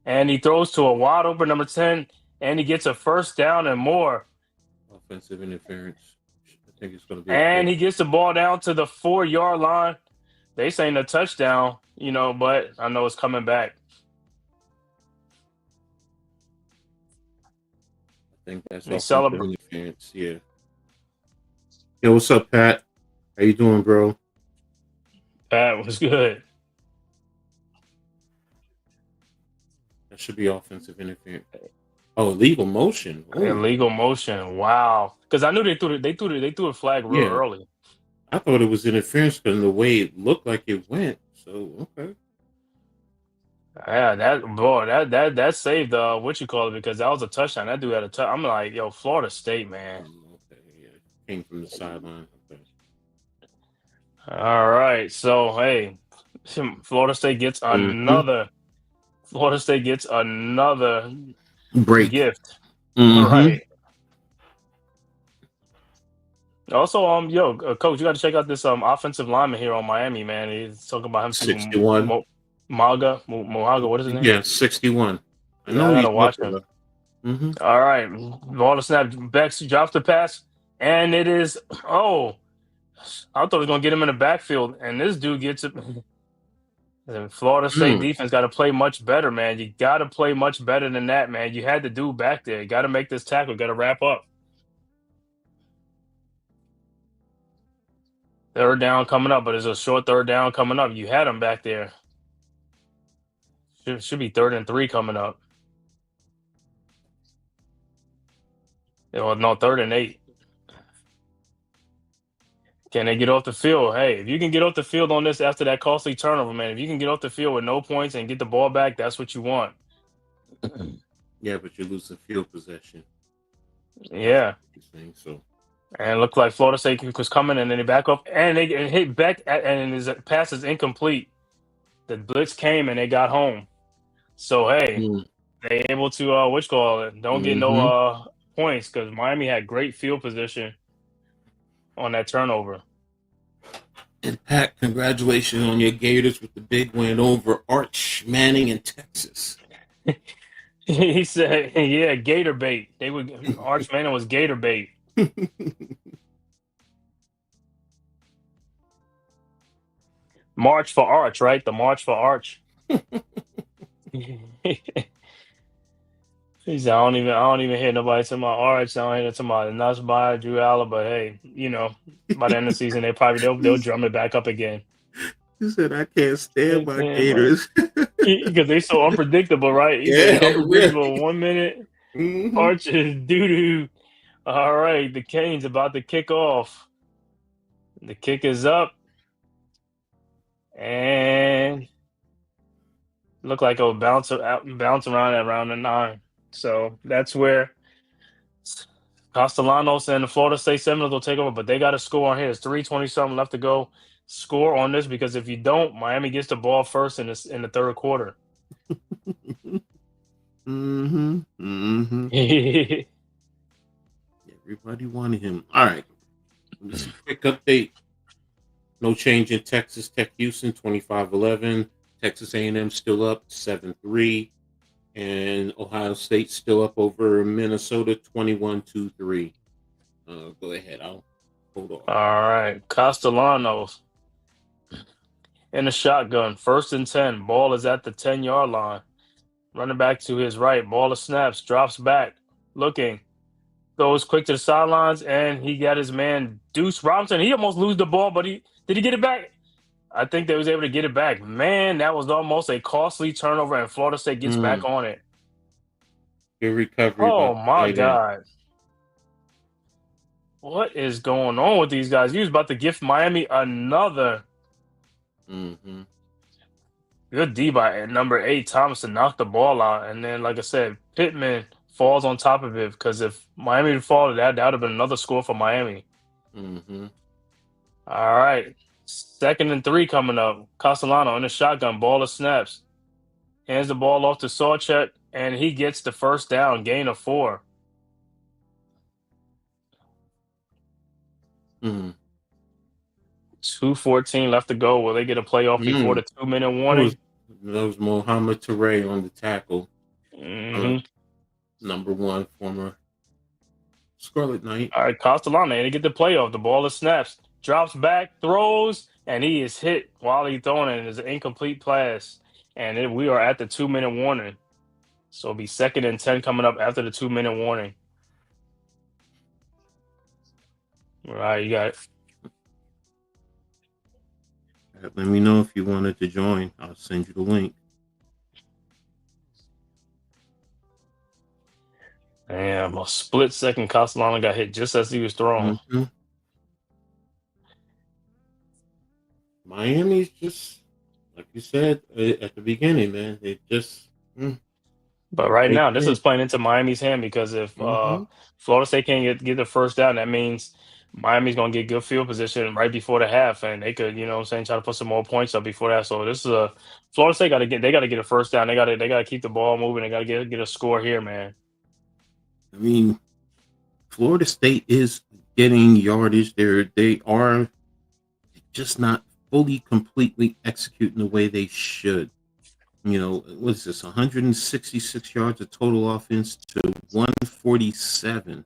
Speaker 3: And he throws to a wide open number 10, and he gets a first down and more.
Speaker 2: Offensive interference. I think it's going to be.
Speaker 3: And he gets the ball down to the 4-yard line. They saying a touchdown, but I know it's coming back.
Speaker 2: I think that's
Speaker 3: They
Speaker 2: offensive interference. Yeah. Yo, what's up, Pat? How you doing, bro?
Speaker 3: Pat was good.
Speaker 2: That should be offensive interference. Oh, illegal motion. Ooh.
Speaker 3: Illegal motion. Wow. Because I knew they threw a flag real early.
Speaker 2: I thought it was interference because of the way it looked like it went. So okay.
Speaker 3: Yeah, that saved because that was a touchdown. That dude had a touch. I'm like, yo, Florida State, man.
Speaker 2: Okay, yeah. Came from the sideline. Okay.
Speaker 3: All right. So hey, Florida State gets another. Florida State gets another
Speaker 2: break
Speaker 3: gift.
Speaker 2: Mm-hmm.
Speaker 3: Right. Also, coach, you got to check out this offensive lineman here on Miami, man. He's talking about him.
Speaker 2: 61.
Speaker 3: Mohaga, what is his name?
Speaker 2: Yeah, 61.
Speaker 3: I gotta watch him.
Speaker 2: Mm-hmm.
Speaker 3: All right, ball to snap. Beck drops the pass, and it is. Oh, I thought it was gonna get him in the backfield, and this dude gets it. The Florida State defense got to play much better, man. You got to play much better than that, man. You had the dude back there. You got to make this tackle. Got to wrap up. 3rd down coming up, but it's a short 3rd down coming up. You had him back there. Should be 3rd and 3 coming up. No, 3rd and 8. Can they get off the field? Hey, if you can get off the field on this after that costly turnover, man, if you can get off the field with no points and get the ball back, that's what you want.
Speaker 2: Yeah, but you're losing field possession.
Speaker 3: Yeah.
Speaker 2: So.
Speaker 3: And it looked like Florida State was coming, and then they back up, and they hit Beck, and his pass is incomplete. The blitz came, and they got home. So, hey, they able to, don't get no points because Miami had great field position on that turnover.
Speaker 2: And Pat, congratulations on your Gators with the big win over Arch Manning in Texas.
Speaker 3: He said, yeah, Gator bait. Arch Manning was Gator bait. March for Arch, right? The March for Arch. He said, I don't even hear nobody talking about Arch. I don't hear talking about Nuts by Drew Allen, but hey, by the end of the season, they'll drum it back up again.
Speaker 2: He said, I can't stand my Gators.
Speaker 3: Because they're so unpredictable, right? He said, unpredictable. Really. 1 minute, Arch is doo-doo. All right, the Canes about to kick off. The kick is up. And look like it'll bounce around at around the 9. So that's where Castellanos and the Florida State Seminoles will take over, but they got to score on here. It's 3:20 something left to go. Score on this because if you don't, Miami gets the ball first in the third quarter.
Speaker 2: Everybody wanted him. All right. Let me see. Quick update. No change in Texas Tech Houston 25-11. Texas A&M still up 7-3. And Ohio State still up over Minnesota 21-3. Go ahead. I'll hold on.
Speaker 3: All right. Castellanos in the shotgun. 1st and 10. Ball is at the 10-yard line. Running back to his right. Ball snaps. Drops back. Looking. Goes quick to the sidelines. And he got his man Deuce Robinson. He almost lose the ball, but did he get it back? I think they was able to get it back. Man, that was almost a costly turnover, and Florida State gets back on it.
Speaker 2: Good recovery.
Speaker 3: Oh, my God. What is going on with these guys? He was about to gift Miami another. Good D by number 8, Thomas, to knock the ball out. And then, like I said, Pittman falls on top of it because if Miami had fallen, that would have been another score for Miami. All right. 2nd and 3 coming up. Castellano in the shotgun. Ball of snaps. Hands the ball off to Sawchuk, and he gets the first down. Gain of 4. 2:14 left to go. Will they get a playoff before the 2-minute warning?
Speaker 2: That was Mohamed Toure on the tackle. Number 1 former Scarlet Knight.
Speaker 3: All right, Castellano, and they get the playoff. The ball is snaps. Drops back, throws, and he is hit while he's throwing it. It's an incomplete pass. And we are at the 2-minute warning. So it'll be 2nd and 10 coming up after the 2-minute warning. All right, you got it.
Speaker 2: Let me know if you wanted to join. I'll send you the link.
Speaker 3: Damn, a split second, Castellano got hit just as he was throwing.
Speaker 2: Miami's just, like you said at the beginning, man. They just.
Speaker 3: But right now, this is playing into Miami's hand because if Florida State can't get the first down, that means Miami's going to get good field position right before the half, and they could, try to put some more points up before that. So this is Florida State got to get a first down. They got to keep the ball moving. They got to get a score here, man.
Speaker 2: I mean, Florida State is getting yardage. They are just not fully, completely executing the way they should. What is this? 166 yards of total offense to 147.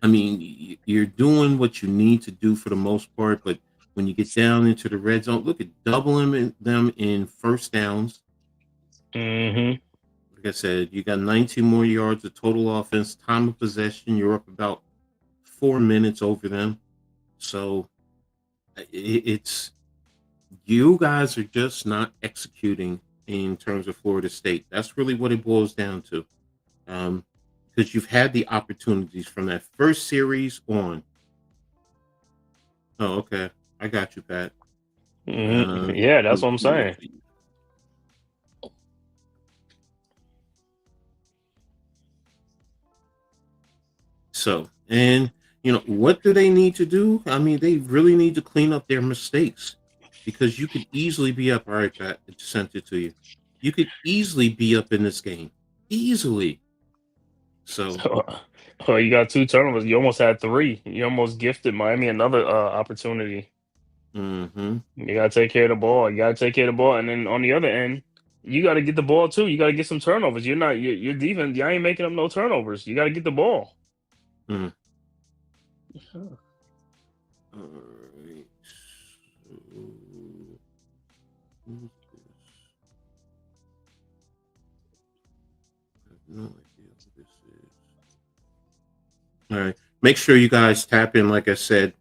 Speaker 2: I mean, you're doing what you need to do for the most part, but when you get down into the red zone, look at doubling them in first downs. Like I said, you got 19 more yards of total offense. Time of possession, you're up about 4 minutes over them. So it's you guys are just not executing in terms of Florida State. That's really what it boils down to. Because you've had the opportunities from that first series on. Oh, okay. I got you, Pat.
Speaker 3: Yeah, that's what I'm saying.
Speaker 2: So, and what do they need to do? I mean, they really need to clean up their mistakes because you could easily be up. All right, Pat, I sent it to you. You could easily be up in this game. Easily. So,
Speaker 3: you got 2 turnovers. You almost had 3. You almost gifted Miami another opportunity. You got to take care of the ball. And then on the other end, you got to get the ball too. You got to get some turnovers. Your defense, you ain't making up no turnovers. You got to get the ball.
Speaker 2: All right. No idea what this is. All right. Make sure you guys tap in, like I said,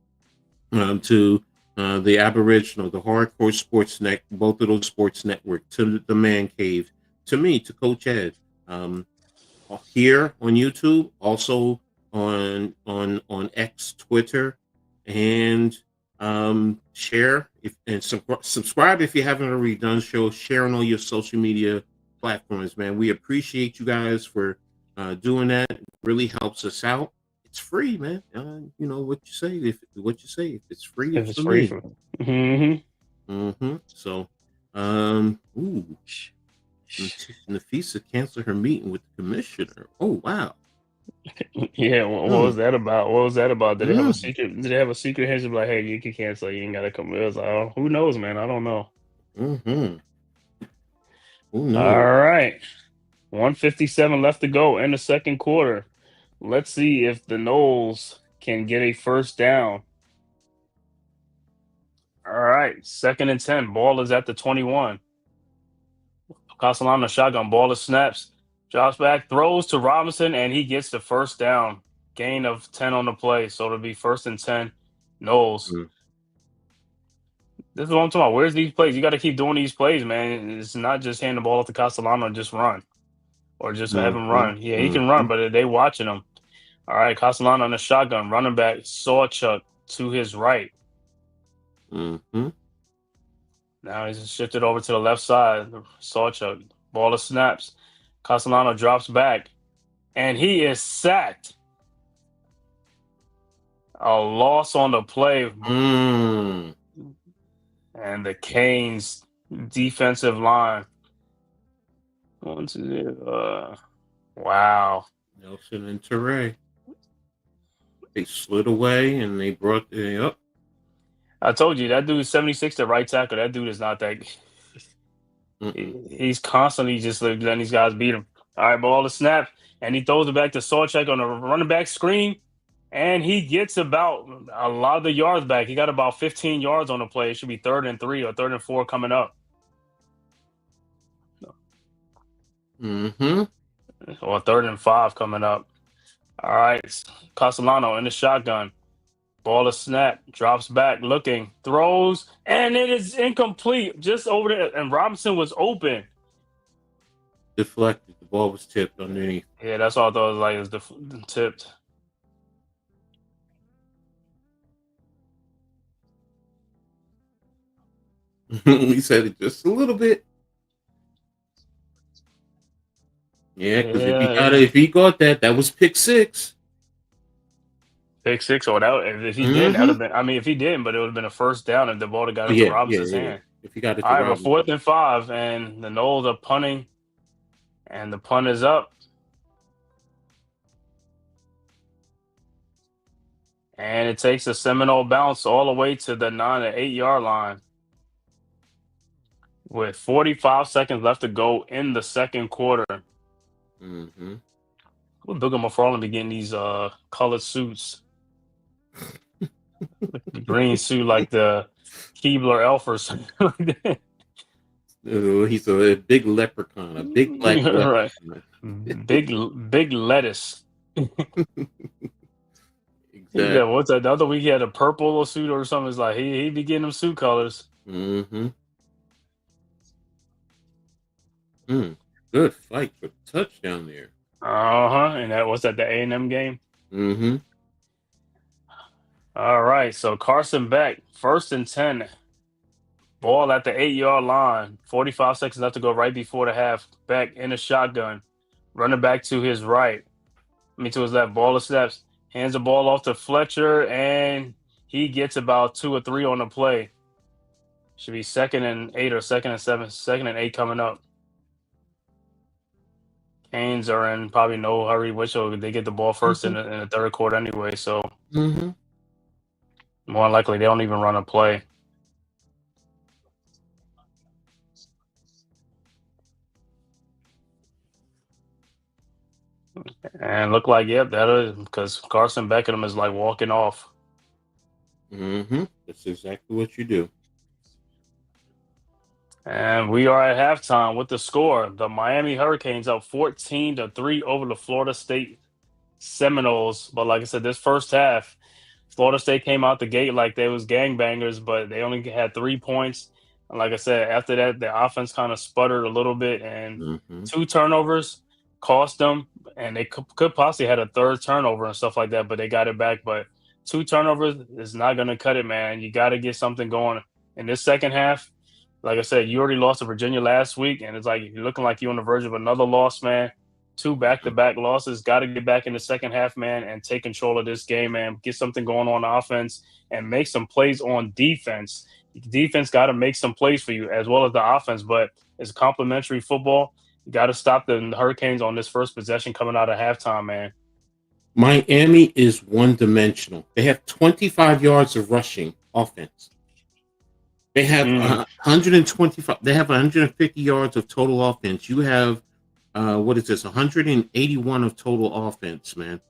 Speaker 2: to the Aboriginal, the Hardcore Sports Net, both of those sports network, to the Man Cave, to me, to Coach Ed, here on YouTube, also on X, Twitter, and share and subscribe if you haven't already done so. Share on all your social media platforms, man. We appreciate you guys for doing that really helps us out. It's free, man. You know what you say. If it's free,
Speaker 3: If
Speaker 2: it's
Speaker 3: it's
Speaker 2: for
Speaker 3: free
Speaker 2: me.
Speaker 3: for me.
Speaker 2: So, ooh, Nafisa canceled her meeting with the commissioner. Oh wow.
Speaker 3: Yeah, what was
Speaker 2: Mm,
Speaker 3: that about? What was that about? Did they have a
Speaker 2: mm,
Speaker 3: secret? Did they have a secret handshake like, hey, you can cancel, you ain't gotta come? It was like, oh, who knows, man? I don't know.
Speaker 2: mm-hmm. Who
Speaker 3: All
Speaker 2: knows?
Speaker 3: right, 157 left to go in the second quarter. Let's see if the Knowles can get a first down. All right, 2nd and 10. Ball is at the 21. Castellano shotgun. Ball is snaps. Drops back, throws to Robinson, and he gets the first down. Gain of 10 on the play. So it'll be 1st and 10. Knowles.
Speaker 2: Mm,
Speaker 3: This is what I'm talking about. Where's these plays? You got to keep doing these plays, man. It's not just hand the ball off to Castellano and just run. Or just have him
Speaker 2: mm-hmm,
Speaker 3: run. Yeah, he can run,
Speaker 2: mm-hmm,
Speaker 3: but they watching him. All right, Castellano on the shotgun. Running back, Sawchuck to his right.
Speaker 2: mm-hmm.
Speaker 3: Now he's shifted over to the left side. Sawchuck. Ball of snaps. Castellano drops back. And he is sacked. A loss on the play.
Speaker 2: Mm.
Speaker 3: And the Canes defensive line. One, two, wow.
Speaker 2: Nelson and Teray. They slid away and they brought the up.
Speaker 3: I told you that dude is 76 to right tackle. That dude is not that.
Speaker 2: Mm-mm.
Speaker 3: He's constantly just letting these guys beat him. All right, ball to snap, and he throws it back to Sawcheck on a running back screen, and he gets about a lot of the yards back. He got about 15 yards on the play. It should be 3rd and 3 or 3rd and 4 coming up,
Speaker 2: Mm-hmm.
Speaker 3: or 3rd and 5 coming up. All right, Castellano in the shotgun. Ball to snap, drops back, looking, throws, and it is incomplete. Just over there, and Robinson was open.
Speaker 2: Deflected. The ball was tipped underneath.
Speaker 3: Yeah, that's all I thought. It was like it was the tipped.
Speaker 2: We said it just a little bit. Yeah, because
Speaker 3: Yeah,
Speaker 2: if he got that, that was pick six.
Speaker 3: pick six or that. If he didn't, that would
Speaker 2: Mm-hmm.
Speaker 3: have been. I mean, if he didn't, but it would have been a first down if the ball had got
Speaker 2: Oh,
Speaker 3: into
Speaker 2: yeah, yeah,
Speaker 3: Robinson's
Speaker 2: yeah, yeah.
Speaker 3: hand.
Speaker 2: If he got it
Speaker 3: All
Speaker 2: to
Speaker 3: right, but
Speaker 2: Robinson.
Speaker 3: 4th and 5, and the Knowles are punting, and the punt is up, and it takes a Seminole bounce all the way to the 9 or 8 yard line, with 45 seconds left to go in the second quarter.
Speaker 2: Mm-hmm.
Speaker 3: Will Booger McFarland be getting these colored suits? The green suit like the Keebler Elfers.
Speaker 2: Oh, he's a big leprechaun, a big black
Speaker 3: Right.
Speaker 2: leprechaun.
Speaker 3: Big lettuce. Yeah,
Speaker 2: Exactly.
Speaker 3: what's that? The other week he had a purple suit or something. It's like he be getting them suit colors.
Speaker 2: Mm-hmm. Mm. Good fight for the touchdown there.
Speaker 3: Uh-huh. And that was at the A&M game.
Speaker 2: Mm-hmm.
Speaker 3: All right. So Carson Beck, 1st and 10. Ball at the 8 yard line. 45 seconds left to go right before the half. Beck in a shotgun. Running back to his right. To his left. Ball of snaps. Hands the ball off to Fletcher, and he gets about 2 or 3 on the play. Should be 2nd and 8 or 2nd and 7. 2nd and 8 coming up. Canes are in probably no hurry, which they get the ball first in the third quarter anyway. So
Speaker 2: Mm-hmm.
Speaker 3: more likely they don't even run a play. And look like, yep, that is because Carson Beckham is like walking off.
Speaker 2: Mm-hmm. That's exactly what you do.
Speaker 3: And we are at halftime with the score. The Miami Hurricanes up 14-3 over the Florida State Seminoles. But like I said, this first half, Florida State came out the gate like they was gangbangers, but they only had 3 points. And like I said, after that, the offense kind of sputtered a little bit, and
Speaker 2: Mm-hmm.
Speaker 3: 2 turnovers cost them. And they could possibly had a third turnover and stuff like that, but they got it back. But 2 turnovers is not going to cut it, man. You got to get something going in this second half. Like I said, you already lost to Virginia last week, and it's like you're looking like you're on the verge of another loss, man. 2 back-to-back losses. Got to get back in the second half, man, and take control of this game, man. Get something going on offense and make some plays on defense. Defense got to make some plays for you as well as the offense, but it's complementary football. You got to stop the Hurricanes on this first possession coming out of halftime, man.
Speaker 2: Miami is one-dimensional. They have 25 yards of rushing offense. They have 125. They have 150 yards of total offense. You have, 181 of total offense, man.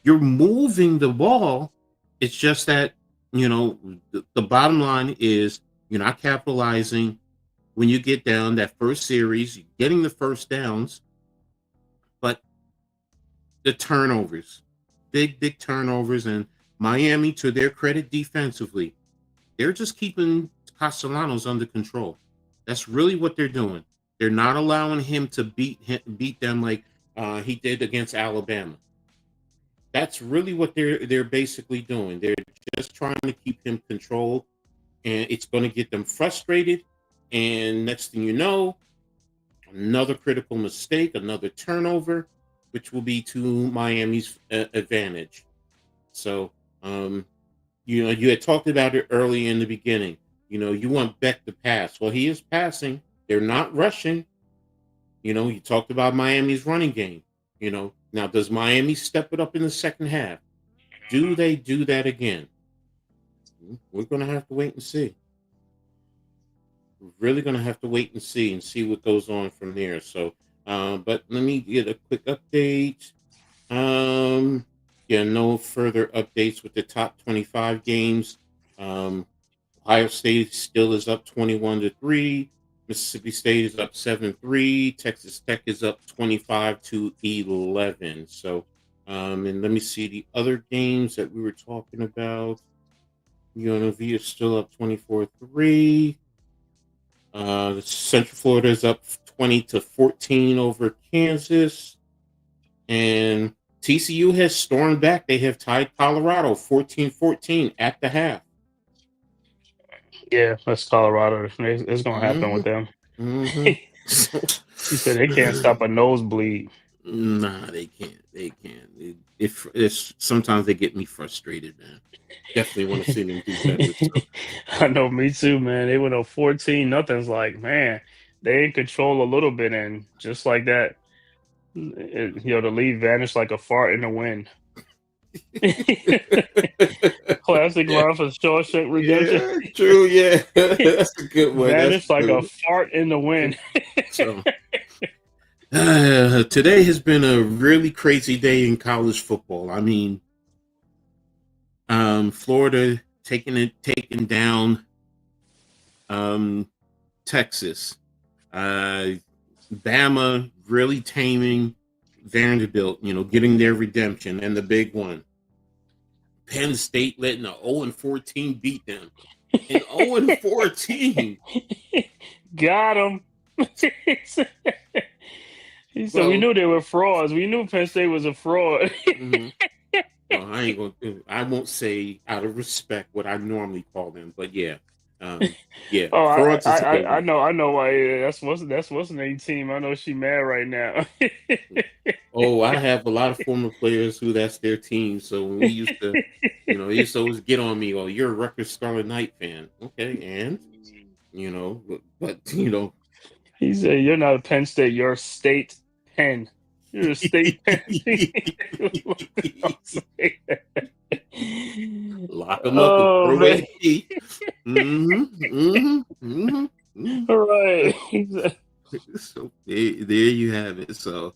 Speaker 2: You're moving the ball. It's just that, the bottom line is you're not capitalizing when you get down that first series, you're getting the first downs, but the turnovers, big turnovers, and Miami, to their credit defensively, they're just keeping Castellanos under control. That's really what they're doing. They're not allowing him to beat them like he did against Alabama. That's really what they're basically doing. They're just trying to keep him controlled, and it's going to get them frustrated. And next thing you know, another critical mistake, another turnover, which will be to Miami's advantage. So, you had talked about it early in the beginning. You want Beck to pass. Well, he is passing. They're not rushing. You talked about Miami's running game. Now, does Miami step it up in the second half? Do they do that again? We're going to have to wait and see. We're really going to have to wait and see what goes on from there. So, but let me get a quick update. No further updates with the top 25 games. Ohio State still is up 21-3. Mississippi State is up 7-3. Texas Tech is up 25-11. So, and let me see the other games that we were talking about. UNLV is still up 24-3. Central Florida is up 20-14 over Kansas. And TCU has stormed back. They have tied Colorado 14-14 at the half.
Speaker 3: Yeah, that's Colorado. It's going to happen with them. He said they can't stop a nosebleed.
Speaker 2: Nah, they can't. They can't. It's sometimes they get me frustrated, man. Definitely want to see them do better. So.
Speaker 3: I know, me too, man. They went up 14-0. Like, man, they in control a little bit, and just like that, the lead vanished like a fart in the wind. Classic line for Shawshank Redemption.
Speaker 2: Yeah, true, yeah. That's a good one.
Speaker 3: Vanished like a fart in the wind.
Speaker 2: So, today has been a really crazy day in college football. I mean, Florida taking down Texas. Bama really taming Vanderbilt, getting their redemption, and the big one. Penn State letting an 0-14 beat them. An 0-14.
Speaker 3: Got him. He said, we knew they were frauds. We knew Penn State was a fraud.
Speaker 2: Well, I won't say out of respect what I normally call them, but yeah. Yeah.
Speaker 3: Oh, I know why. That's what's the name team. I know she mad right now.
Speaker 2: Oh, I have a lot of former players who that's their team. So when we used to, they used to always get on me. Oh, you're a Rutgers Scarlet Knight fan, okay? And but
Speaker 3: he said you're not a Penn State. You're a State Penn. You're a State Penn.
Speaker 2: Lock them up and throw away the key.
Speaker 3: All right.
Speaker 2: So there you have it. So,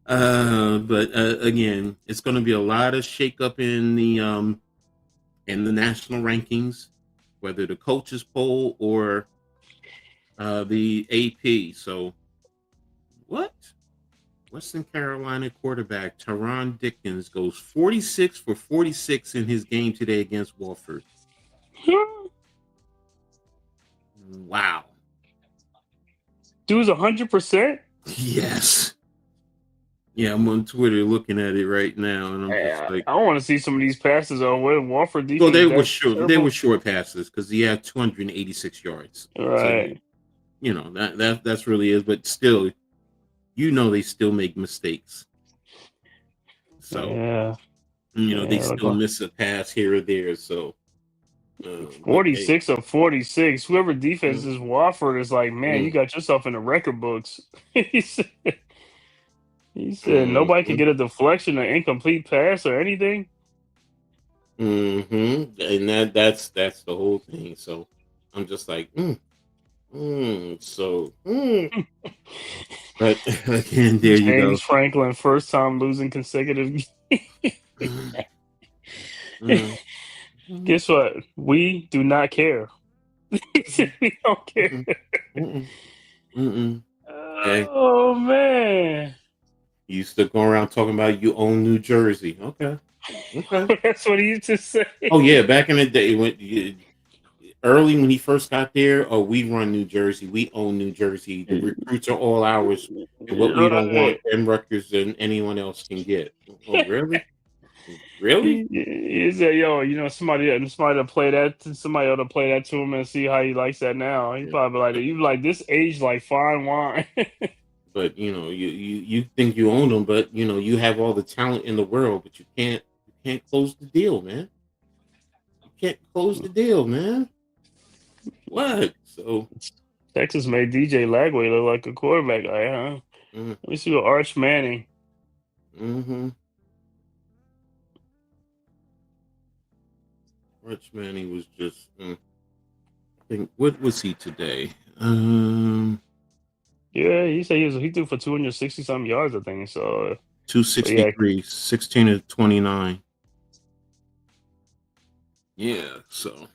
Speaker 2: but again, it's going to be a lot of shakeup in the national rankings, whether the coaches poll or the AP. So, what? Western Carolina quarterback Teron Dickens goes 46 for 46 in his game today against Wofford. Wow.
Speaker 3: Dude's 100%?
Speaker 2: Yes. Yeah, I'm on Twitter looking at it right now, and I'm just like,
Speaker 3: I want to see some of these passes on Wofford defense.
Speaker 2: Well, they were short. They were short passes because he had 286 yards.
Speaker 3: Right.
Speaker 2: So, that's really is, but still. you know they still make mistakes. So
Speaker 3: Yeah.
Speaker 2: they
Speaker 3: Yeah.
Speaker 2: still miss a pass here or there. So, but hey,
Speaker 3: 46 of 46. Whoever defense
Speaker 2: mm,
Speaker 3: is Wofford is like, man, you
Speaker 2: mm,
Speaker 3: got yourself in the record books. He said nobody could
Speaker 2: mhm,
Speaker 3: get a deflection, an incomplete pass, or anything.
Speaker 2: and that's the whole thing. So I'm just like, but again, there you
Speaker 3: James
Speaker 2: go.
Speaker 3: Franklin, first time losing consecutive.
Speaker 2: Mm, mm, mm,
Speaker 3: Guess what? We do not care. He said
Speaker 2: mm,
Speaker 3: we don't care.
Speaker 2: mm, mm, mm. Hey,
Speaker 3: Oh man.
Speaker 2: you used to go around talking about you own New Jersey. Okay, okay.
Speaker 3: That's what he used to say.
Speaker 2: Oh yeah, back in the day early when he first got there. Oh, we run New Jersey. We own New Jersey. The recruits are all ours, and what we don't want,
Speaker 3: Right.
Speaker 2: them records than anyone else can get. Oh, really? Really?
Speaker 3: He said, "Yo, somebody to play that, somebody ought to play that to him and see how he likes that now." He
Speaker 2: Yeah.
Speaker 3: probably like, "You like this age like fine wine."
Speaker 2: But you think you own them, but you have all the talent in the world, but you can't close the deal, man. You can't close the deal, man. What? So,
Speaker 3: Texas made DJ Lagway look like a quarterback. Like, huh?
Speaker 2: mm,
Speaker 3: Let me see what Arch Manning.
Speaker 2: mm-hmm. Rich man, he was just. I think what was he today?
Speaker 3: Yeah, he said he threw for 260 something yards, I think. So yeah,
Speaker 2: 263, 16 to 29. Yeah, so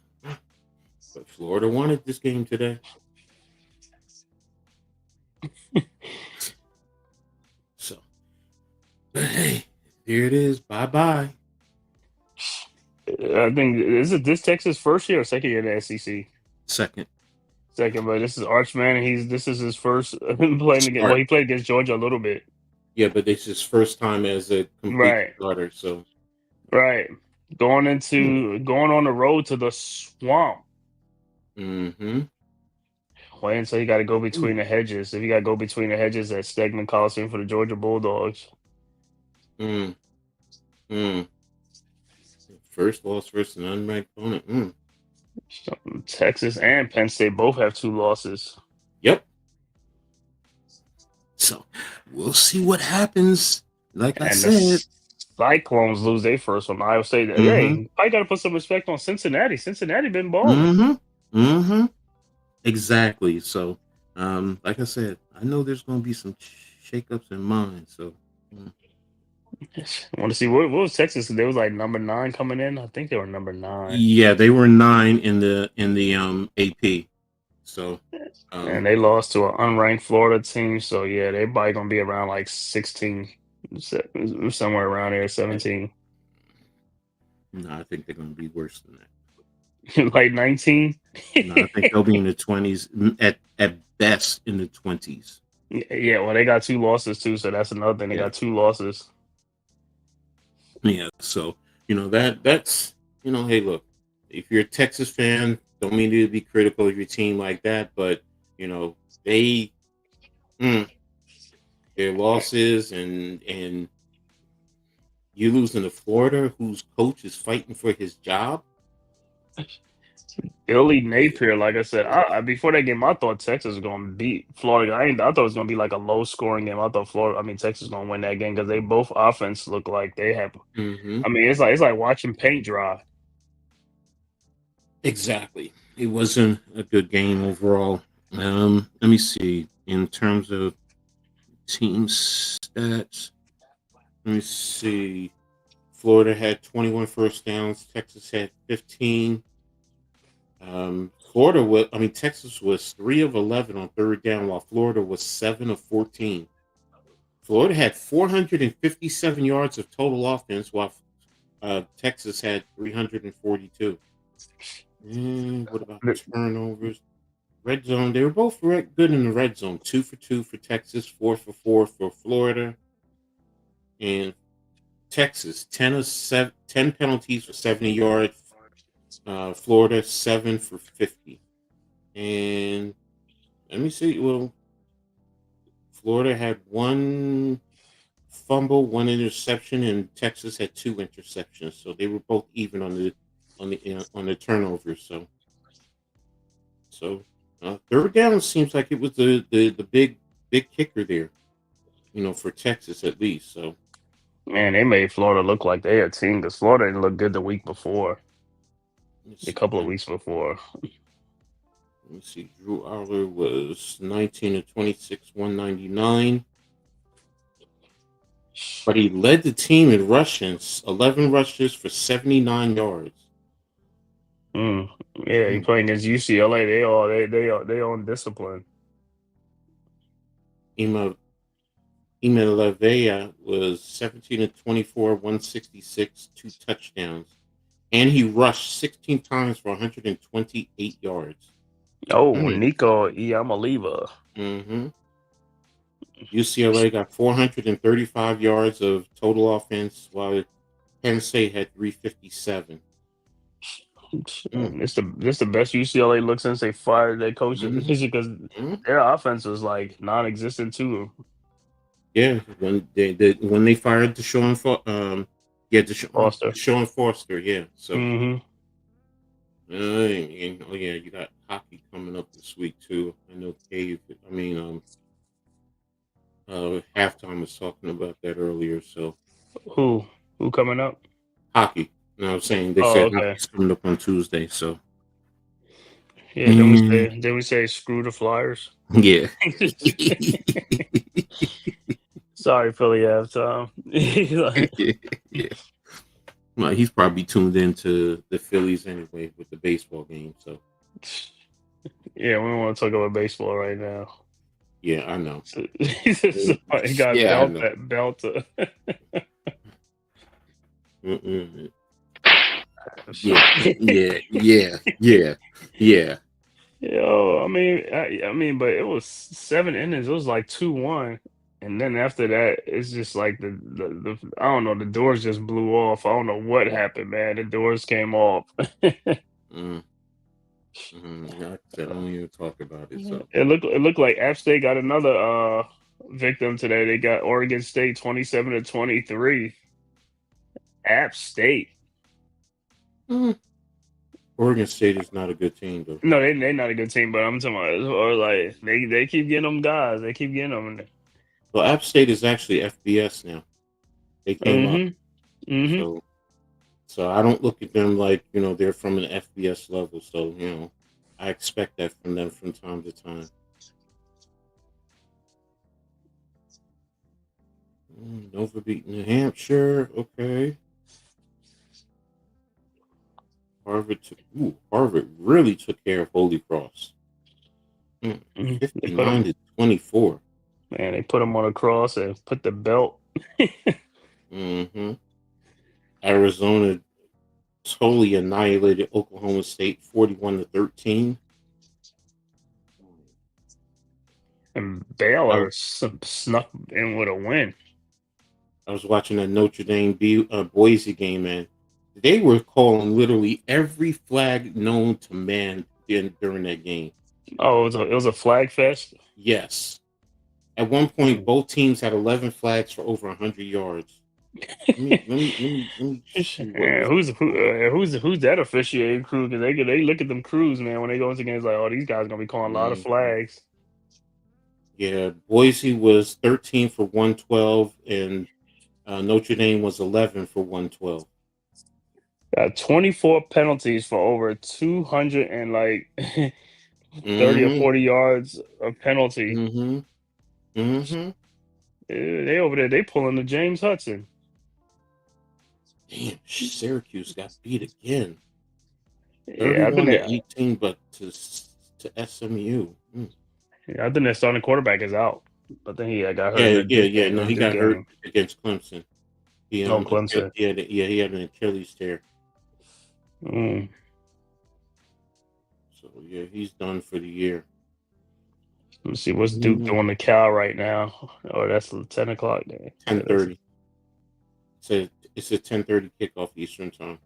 Speaker 2: but Florida wanted this game today. So, but hey, here it is. Bye bye.
Speaker 3: I think is it this Texas first year or second year in the SEC?
Speaker 2: Second
Speaker 3: Second, but this is Arch Manning. This is his first playing against. Well,
Speaker 2: start.
Speaker 3: he played against Georgia a little bit.
Speaker 2: Yeah, but it's his first time as a complete
Speaker 3: Right,
Speaker 2: starter. So,
Speaker 3: right. Going on the road to the swamp.
Speaker 2: mm-hmm.
Speaker 3: Wayne said he got to go
Speaker 2: Mm,
Speaker 3: between the hedges. If you got to go between the hedges at Stegman Coliseum for the Georgia Bulldogs.
Speaker 2: mm, mm. First loss versus an unranked opponent.
Speaker 3: So, Texas and Penn State both have 2 losses.
Speaker 2: Yep. So we'll see what happens. Like I
Speaker 3: And the
Speaker 2: said.
Speaker 3: Cyclones lose their first one. Iowa State.
Speaker 2: Mm-hmm.
Speaker 3: Hey, I got to put some respect on Cincinnati. Cincinnati been balling.
Speaker 2: Mm-hmm. Mm-hmm. Exactly. So, like I said, I know there's going to be some shakeups in mine. So,
Speaker 3: I want to see what was Texas. They was like number 9 coming in. I think they were number 9,
Speaker 2: yeah, they were 9 in the AP. So,
Speaker 3: and they lost to an unranked Florida team. So yeah, they probably gonna be around like 16, somewhere around there, 17,
Speaker 2: no, I think they're going to be worse than that.
Speaker 3: like 19.
Speaker 2: No, I think they'll be in the 20s at best in the 20s.
Speaker 3: Yeah, well, they got 2 losses too, so that's another thing. They
Speaker 2: Yeah,
Speaker 3: got 2 losses.
Speaker 2: yeah. So that's hey, look, if you're a Texas fan, don't mean to be critical of your team like that, but they their losses and you losing to Florida, whose coach is fighting for his job.
Speaker 3: Billy Napier, like I said, before that game, I thought Texas was gonna beat Florida. I thought it was gonna be like a low scoring game. I thought Texas was gonna win that game because they both offense look like they have.
Speaker 2: Mm-hmm.
Speaker 3: I mean, it's like watching paint dry.
Speaker 2: Exactly. It wasn't a good game overall. Let me see. In terms of team stats, let me see. Florida had 21 first downs. Texas had 15. Texas was 3 of 11 on third down, while Florida was 7 of 14. Florida had 457 yards of total offense, while Texas had 342. And what about turnovers? Red zone, they were both good in the red zone. 2 for 2 for Texas, 4 for 4 for Florida. And Texas, 10 penalties for 70 yards. Florida, 7 for 50. And let me see. Well, Florida had one fumble, one interception, and Texas had two interceptions. So they were both even on the turnovers. So third down seems like it was the big kicker there. For Texas at least. So
Speaker 3: Man, they made Florida look like they a team because Florida didn't look good the week before,
Speaker 2: let's
Speaker 3: a
Speaker 2: see.
Speaker 3: couple of weeks before.
Speaker 2: Let me see. Drew Aller was 19 of 26, 199. But he led the team in rushing, 11 rushes for 79 yards.
Speaker 3: Mm. Yeah, he playing against UCLA. They on discipline.
Speaker 2: Ema Levea was 17 of 24, 166, two touchdowns. And he rushed 16 times for 128 yards.
Speaker 3: Oh, Nico Iamaliva.
Speaker 2: Mm-hmm. UCLA got 435 yards of total offense, while Penn State had 357.
Speaker 3: This the best UCLA look since they fired their coach because their offense was like non-existent too.
Speaker 2: Yeah, when they fired
Speaker 3: Foster.
Speaker 2: Deshaun Foster, yeah. So,
Speaker 3: Mm-hmm.
Speaker 2: you got hockey coming up this week too. I know Halftime was talking about that earlier. So,
Speaker 3: Who coming up?
Speaker 2: hockey. No, I'm saying they
Speaker 3: Oh,
Speaker 2: said
Speaker 3: okay.
Speaker 2: hockey's coming up on Tuesday. So,
Speaker 3: Yeah, then we say screw the Flyers.
Speaker 2: yeah.
Speaker 3: Sorry, Philly halftime.
Speaker 2: Yeah. Well, he's probably tuned into the Phillies anyway with the baseball game. So,
Speaker 3: Yeah, we don't want to talk about baseball right now.
Speaker 2: yeah, I know.
Speaker 3: Somebody got
Speaker 2: Yeah, I know.
Speaker 3: belt.
Speaker 2: Yeah.
Speaker 3: Yo, I mean, but it was 7 innings. It was like 2-1, and then after that, it's just like the I don't know. The doors just blew off. I don't know what happened, man. The doors came off.
Speaker 2: Like I said, I don't even talk about it. So
Speaker 3: It looked like App State got another victim today. They got Oregon State 27-23. App State.
Speaker 2: Oregon State is not a good team, though.
Speaker 3: No, they not a good team, but I'm talking about or like they keep getting them guys. They keep getting them.
Speaker 2: Well, App State is actually FBS now. They came up,
Speaker 3: Mm-hmm.
Speaker 2: so I don't look at them like they're from an FBS level. So I expect that from them from time to time. Nova beat New Hampshire. Okay. Harvard really took care of Holy Cross. 59-24.
Speaker 3: Man, they put them on a cross and put the belt.
Speaker 2: Arizona totally annihilated Oklahoma State 41-13.
Speaker 3: And Baylor snuck in with a win.
Speaker 2: I was watching a Notre Dame Boise game, and they were calling literally every flag known to man during that game.
Speaker 3: Oh, it was a flag fest?
Speaker 2: Yes. At one point, both teams had 11 flags for over 100 yards. Let me
Speaker 3: Yeah, who's that officiating crew? Because they look at them crews, man, when they go into games like, oh, these guys gonna be calling a lot of flags.
Speaker 2: Yeah, Boise was 13 for 112, and Notre Dame was 11 for 112.
Speaker 3: Got 24 penalties for over 200 and like 30 or 40 yards of penalty. They over there, they pulling the James Hudson.
Speaker 2: Damn, Syracuse got beat again.
Speaker 3: Yeah,
Speaker 2: 31-18, but to SMU.
Speaker 3: Yeah, I think their starting quarterback is out. I think he got hurt.
Speaker 2: Yeah. No, he got hurt against Clemson.
Speaker 3: Clemson.
Speaker 2: He had an Achilles tear.
Speaker 3: So
Speaker 2: yeah, he's done for the year.
Speaker 3: Let me see what's Duke doing to Cal right now. Oh, that's 10 o'clock there.
Speaker 2: 10:30. It's a 10:30 kickoff Eastern time.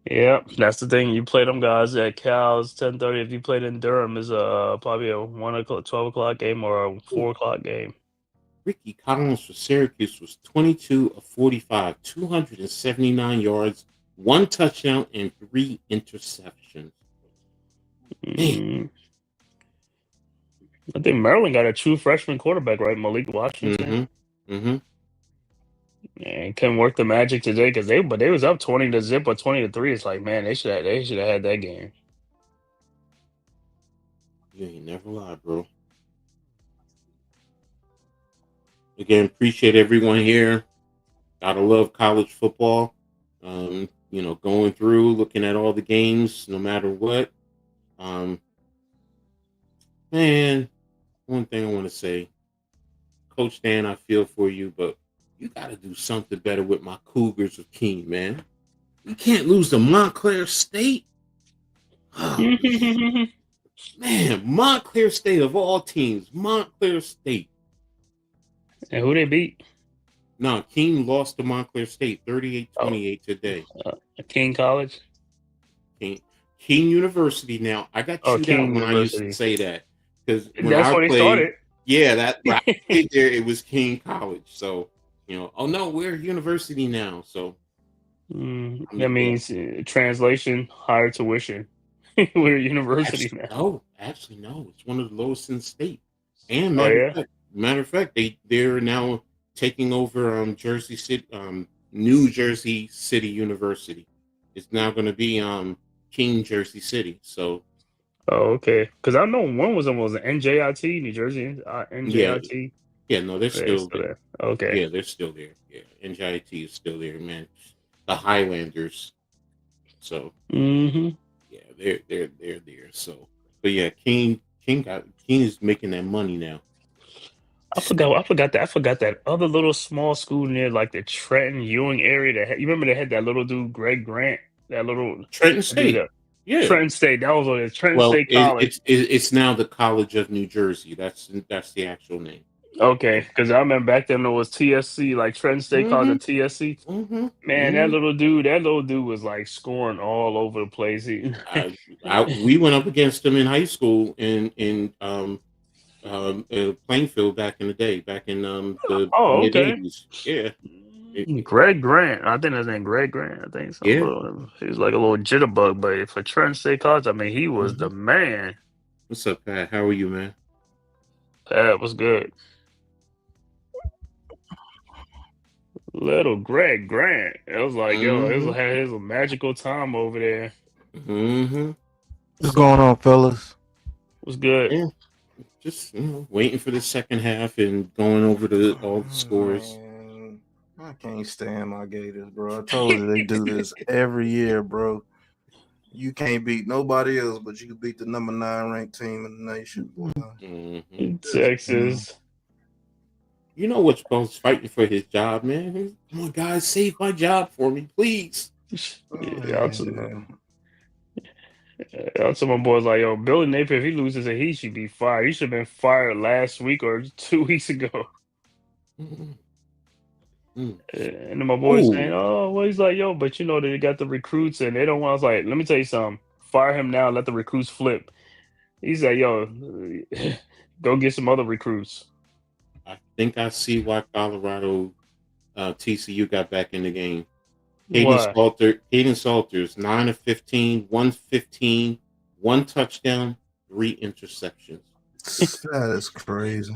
Speaker 3: Yeah, that's the thing. You play them guys at Cal's 10:30. If you played in Durham, is probably a 1 o'clock, 12 o'clock game or a 4 o'clock game.
Speaker 2: Ricky Collins for Syracuse was 22 of 45, 279 yards, 1 touchdown, and 3 interceptions. Man.
Speaker 3: Mm, I think Maryland got a true freshman quarterback, right? Malik Washington.
Speaker 2: Mm-hmm.
Speaker 3: And couldn't work the magic today because they was up 20-0 or 20-3. It's like, man, they should have had that game.
Speaker 2: You ain't never lie, bro. Again, appreciate everyone here. Gotta love college football. Going through, looking at all the games, no matter what. Man, one thing I want to say, Coach Dan, I feel for you, but you got to do something better with my Cougars of Keene, man. You can't lose to Montclair State. Oh, man, Montclair State of all teams, Montclair State.
Speaker 3: And who they beat?
Speaker 2: No, Keene lost to Montclair State 38-28 today.
Speaker 3: King College?
Speaker 2: Keene University. Now, I got chewed out when I used to say that. Because
Speaker 3: that's when he started.
Speaker 2: Yeah, that right there, it was King College. So, oh no, we're a university now. So
Speaker 3: that means translation, higher tuition. We're a university now.
Speaker 2: Actually, no. It's one of the lowest in the state. And matter of fact, they're now taking over Jersey City, New Jersey City University. It's now going to be King Jersey City. So.
Speaker 3: Oh, okay. Because I know one was almost an NJIT, New Jersey NJIT.
Speaker 2: Yeah, no, they're still there.
Speaker 3: Okay.
Speaker 2: Yeah, they're still there. Yeah, NJIT is still there, man. The Highlanders. So. Yeah, they're there. So, but yeah, King is making that money now.
Speaker 3: I forgot that other little small school near like the Trenton Ewing area. You remember they had that little dude Greg Grant, that little
Speaker 2: Trenton State.
Speaker 3: Yeah, Trenton State. That was on it. Trenton State College.
Speaker 2: It's now the College of New Jersey. That's the actual name.
Speaker 3: Okay, because I remember back then it was TSC, like Trenton State College of TSC. Man, that little dude was like scoring all over the place.
Speaker 2: We went up against him in high school in Plainfield back in the day, back in the mid-80s. Yeah.
Speaker 3: Greg Grant. I think his name Greg Grant. I think so. Yeah. He was like a little jitterbug, but for Trenton State College, I mean, he was the man.
Speaker 2: What's up, Pat? How are you, man?
Speaker 3: Pat was good. Little Greg Grant. It was like, it had his magical time over there.
Speaker 4: What's going on, fellas?
Speaker 3: Was good.
Speaker 2: Yeah. Just waiting for the second half and going over all the scores.
Speaker 4: Man, I can't stand my Gators, bro. I told you they do this every year, bro. You can't beat nobody else, but you can beat the number 9 ranked team in the nation.
Speaker 3: Texas.
Speaker 2: You know what's Bo's fighting for his job, man. Come on, guys, save my job for me, please.
Speaker 3: I'll tell my boys like, yo, Billy Napier, if he loses he should be fired. He should have been fired last week or 2 weeks ago. And then my boys saying, oh, well, he's like, yo, but they got the recruits and they don't want. I was like, let me tell you something. Fire him now. Let the recruits flip. He's like, yo, go get some other recruits.
Speaker 2: I think I see why Colorado TCU got back in the game. Hayden Salters, 9 of 15, 115, 1 touchdown, 3 interceptions.
Speaker 4: That is crazy.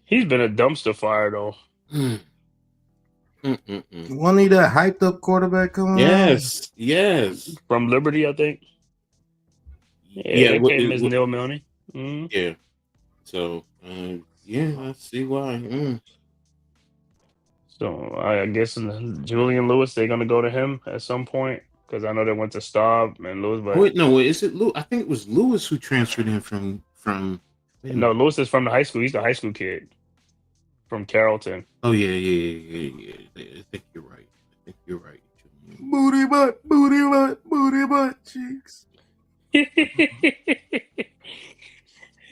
Speaker 3: He's been a dumpster fire, though.
Speaker 4: Wasn't he that hyped up quarterback coming
Speaker 2: Yes.
Speaker 3: From Liberty, I think. Yeah, Ms. Neil Milne.
Speaker 2: Yeah. So, I see why.
Speaker 3: So I guess Julian Lewis, they're gonna go to him at some point because I know they went to Staub and Lewis. But
Speaker 2: is it Lewis? I think it was Lewis who transferred in from.
Speaker 3: No, Lewis is from the high school. He's the high school kid from Carrollton.
Speaker 2: Oh yeah. I think you're right.
Speaker 4: Booty butt cheeks.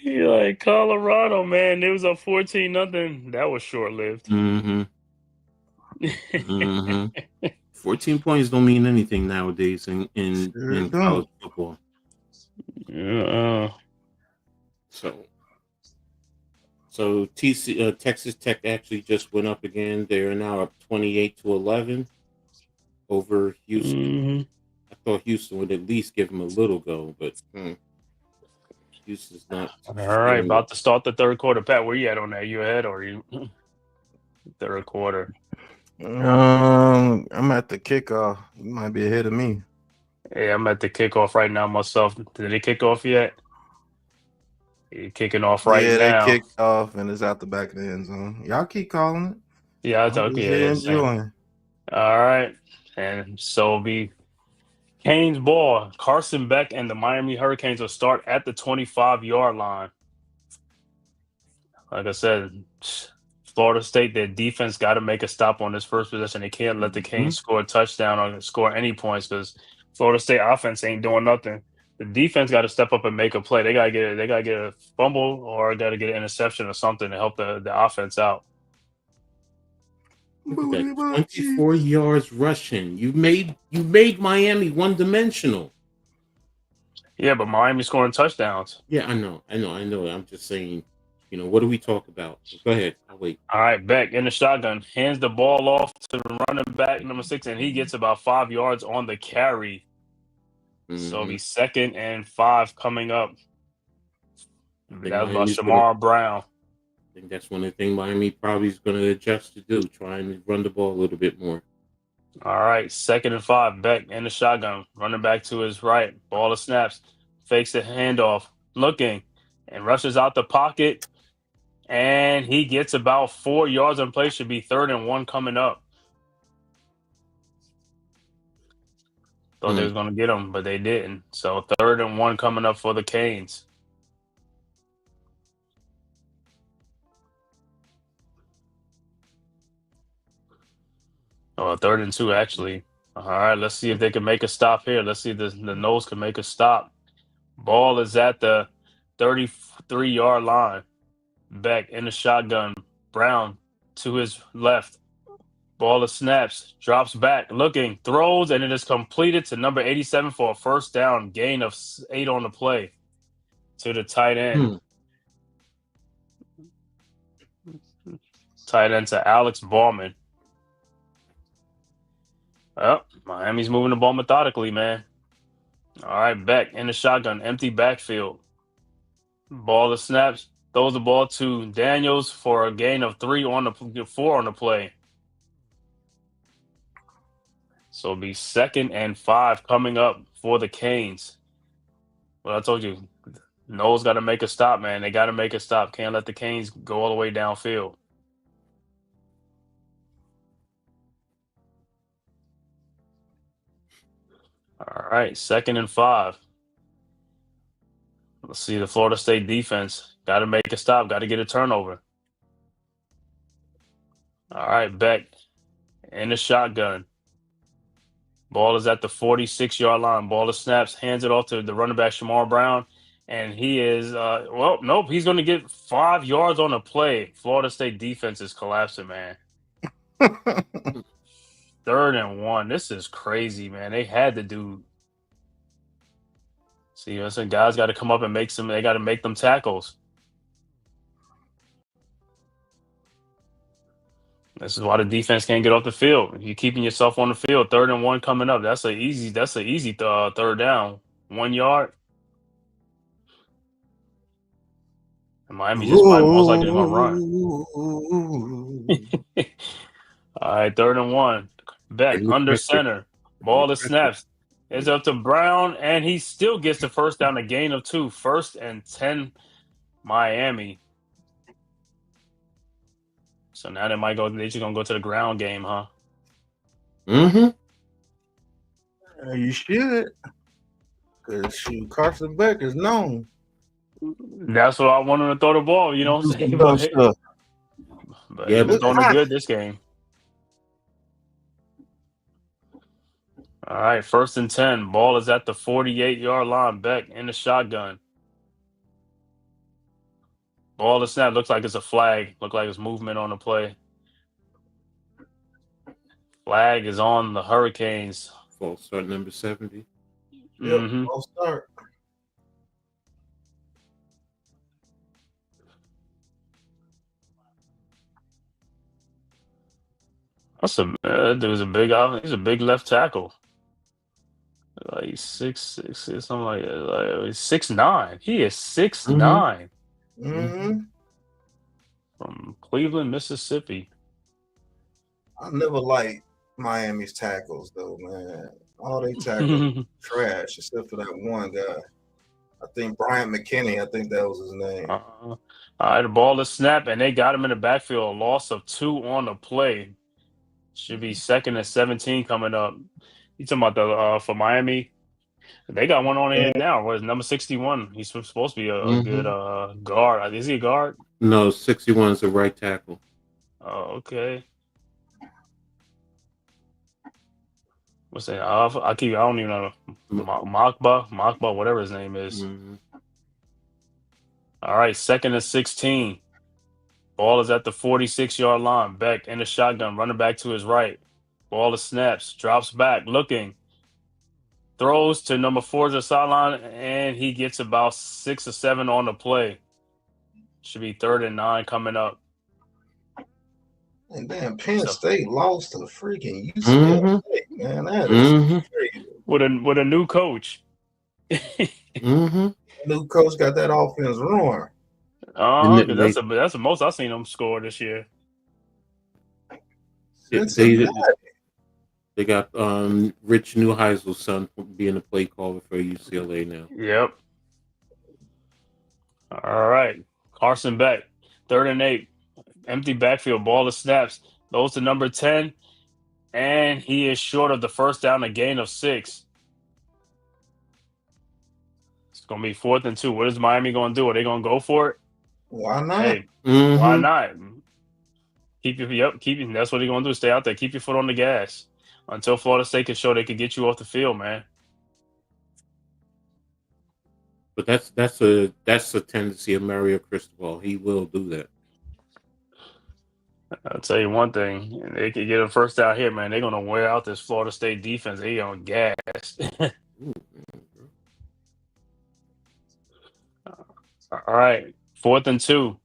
Speaker 3: Like Colorado, man, it was a 14-0. That was short lived.
Speaker 2: 14 points don't mean anything nowadays in
Speaker 4: Sure
Speaker 2: college
Speaker 4: don't.
Speaker 2: football.
Speaker 3: Uh,
Speaker 2: So Texas Tech actually just went up again. They are now up 28-11 over Houston.
Speaker 3: mhm.
Speaker 2: I thought Houston would at least give them a little go, but Houston's not
Speaker 3: All right,
Speaker 2: showing
Speaker 3: about to start the third quarter. Pat, where you at on that? You ahead or you third quarter?
Speaker 4: I'm at the kickoff. You might be ahead of me.
Speaker 3: Yeah, I'm at the kickoff right now myself. Did they kick off yet? You're kicking off right
Speaker 4: Yeah, they
Speaker 3: now.
Speaker 4: kicked off and it's out the back of the end zone. Y'all keep calling it.
Speaker 3: Yeah, I
Speaker 4: I'm
Speaker 3: told
Speaker 4: just
Speaker 3: you.
Speaker 4: here
Speaker 3: Yeah, same.
Speaker 4: enjoying.
Speaker 3: All right, and so it'll be Canes ball. Carson Beck and the Miami Hurricanes will start at the 25-yard line. Like I said, Florida State, their defense got to make a stop on this first possession. They can't let the Canes score a touchdown or score any points because Florida State offense ain't doing nothing. The defense got to step up and make a play. They gotta get a fumble or got to get an interception or something to help the offense out.
Speaker 2: Look at that, 24 yards rushing. You made Miami one-dimensional.
Speaker 3: Yeah, but Miami's scoring touchdowns.
Speaker 2: Yeah, I know. I'm just saying, what do we talk about? Go ahead. I'll wait.
Speaker 3: All right, Beck in the shotgun, hands the ball off to the running back, number 6, and he gets about 5 yards on the carry. So it'll be 2nd and 5 coming up. That was about Shamar Brown.
Speaker 2: I think that's one of the things Miami probably is going to adjust to do, try and run the ball a little bit more.
Speaker 3: All right, 2nd and 5, Beck in the shotgun, running back to his right. Ball of snaps, fakes the handoff, looking, and rushes out the pocket. And he gets about 4 yards on play. Should be 3rd and 1 coming up. Thought they was going to get him, but they didn't. So 3rd and 1 coming up for the Canes. Oh, 3rd and 2, actually. All right, let's see if they can make a stop here. Let's see if the nose can make a stop. Ball is at the 33-yard line. Beck in the shotgun. Brown to his left. Ball of snaps. Drops back. Looking. Throws. And it is completed to number 87 for a first down. Gain of 8 on the play. To the tight end. Tight end to Alex Ballman. Oh, Miami's moving the ball methodically, man. All right, Beck in the shotgun. Empty backfield. Ball of snaps. Throws the ball to Daniels for a gain of 4 on the play. So it'll be 2nd and 5 coming up for the Canes. Well, I told you, Noel's got to make a stop, man. They got to make a stop. Can't let the Canes go all the way downfield. All right, 2nd and 5. Let's see the Florida State defense. Got to make a stop. Got to get a turnover. All right, Beck in the shotgun. Ball is at the 46-yard line. Ball of snaps. Hands it off to the running back, Shamar Brown. And he is, nope. He's going to get 5 yards on the play. Florida State defense is collapsing, man. 3rd and 1. This is crazy, man. They had to do. See, listen, guys got to come up and they got to make them tackles. This is why the defense can't get off the field. You're keeping yourself on the field. 3rd and 1 coming up. That's an easy 3rd down. 1 yard. And Miami just might most likely going to run. All right, 3rd and 1. Beck under center. Ball is snaps. It's up to Brown, and he still gets the first down, a gain of 2. 1st and 10, Miami. So now they're just going to go to the ground game, huh?
Speaker 4: You should. Because Carson Beck is known.
Speaker 3: That's what I wanted to throw the ball, you know what I'm saying? But he was doing good this game. All right, 1st and 10. Ball is at the 48-yard line. Beck in the shotgun. Ball is snap. Looks like it's a flag. Look like it's movement on the play. Flag is on the Hurricanes.
Speaker 2: False start number 70.
Speaker 4: Yep,
Speaker 3: Mm-hmm.
Speaker 4: I'll start.
Speaker 3: There's a big. He's a big left tackle. Like 6'6", something like that. Like 6'9". He is 6'9"
Speaker 4: Mm-hmm.
Speaker 3: from Cleveland, Mississippi.
Speaker 4: I never liked Miami's tackles though, man. All they tackles trash except for that one guy. I think Bryant McKinney. I think that was his name.
Speaker 3: All right, the ball is snapped, and they got him in the backfield. A loss of 2 on the play. Should be 2nd and 17 coming up. You talking about the for Miami? They got one on here now. What is number 61? He's supposed to be a good guard. Is he a guard?
Speaker 2: No, 61 is the right tackle.
Speaker 3: Oh, okay. What's that? I don't even know. Makba, whatever his name is. All right, 2nd and 16. Ball is at the 46-yard line. Beck in the shotgun, running back to his right. Ball is snaps, drops back, looking. Throws to number 4 to the sideline, and he gets about 6 or 7 on the play. Should be 3rd and 9 coming up.
Speaker 4: And then Penn State lost to freaking UCLA, man. That is crazy.
Speaker 3: With a new coach.
Speaker 4: New coach got that offense ruined.
Speaker 3: Oh, that's the most I've seen them score this year.
Speaker 2: They got Rich Neuheisel's son being a play caller for UCLA now.
Speaker 3: Yep. All right. Carson Beck, 3rd and 8. Empty backfield, ball is snaps. Those to number 10. And he is short of the first down, a gain of 6. It's going to be 4th and 2. What is Miami going to do? Are they going to go for it?
Speaker 4: Why not?
Speaker 3: Hey, why not? That's what they're going to do. Stay out there. Keep your foot on the gas until Florida State can show they can get you off the field, man.
Speaker 2: But that's a tendency of Mario Cristobal. He will do that.
Speaker 3: I'll tell you one thing. They can get a first down here, man. They're going to wear out this Florida State defense. They on gas. All right. 4th and 2.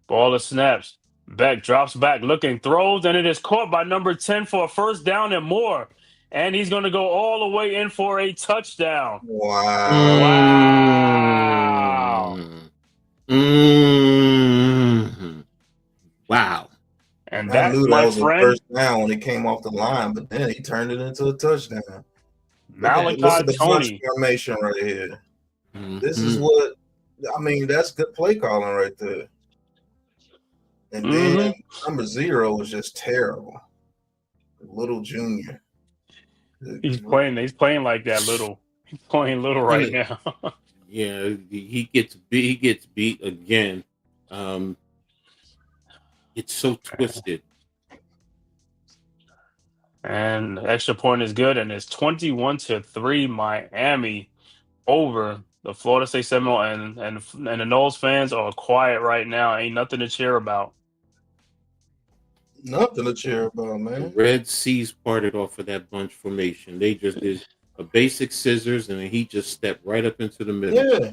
Speaker 3: Ball is snaps. Beck drops back, looking, throws, and it is caught by number 10 for a first down and more. And he's going to go all the way in for a touchdown.
Speaker 2: Wow. Wow.
Speaker 3: And
Speaker 4: I knew that was
Speaker 3: my friend,
Speaker 4: a first down when it came off the line, but then he turned it into a touchdown.
Speaker 3: Malachi
Speaker 4: Look at the
Speaker 3: Tony
Speaker 4: formation right here. This is what I mean. That's good play calling right there. And then number 0 was just terrible. Little Junior.
Speaker 3: He's playing like that little. He's playing little right now.
Speaker 2: Yeah, he gets beat again. It's so twisted.
Speaker 3: And the extra point is good, and it's 21-3 Miami over the Florida State Seminoles, and the Noles fans are quiet right now. Ain't nothing to cheer about.
Speaker 4: Nothing to cheer about, man.
Speaker 2: The Red Seas parted off of that bunch formation. They just did a basic scissors, and he just stepped right up into the middle.
Speaker 4: Yeah.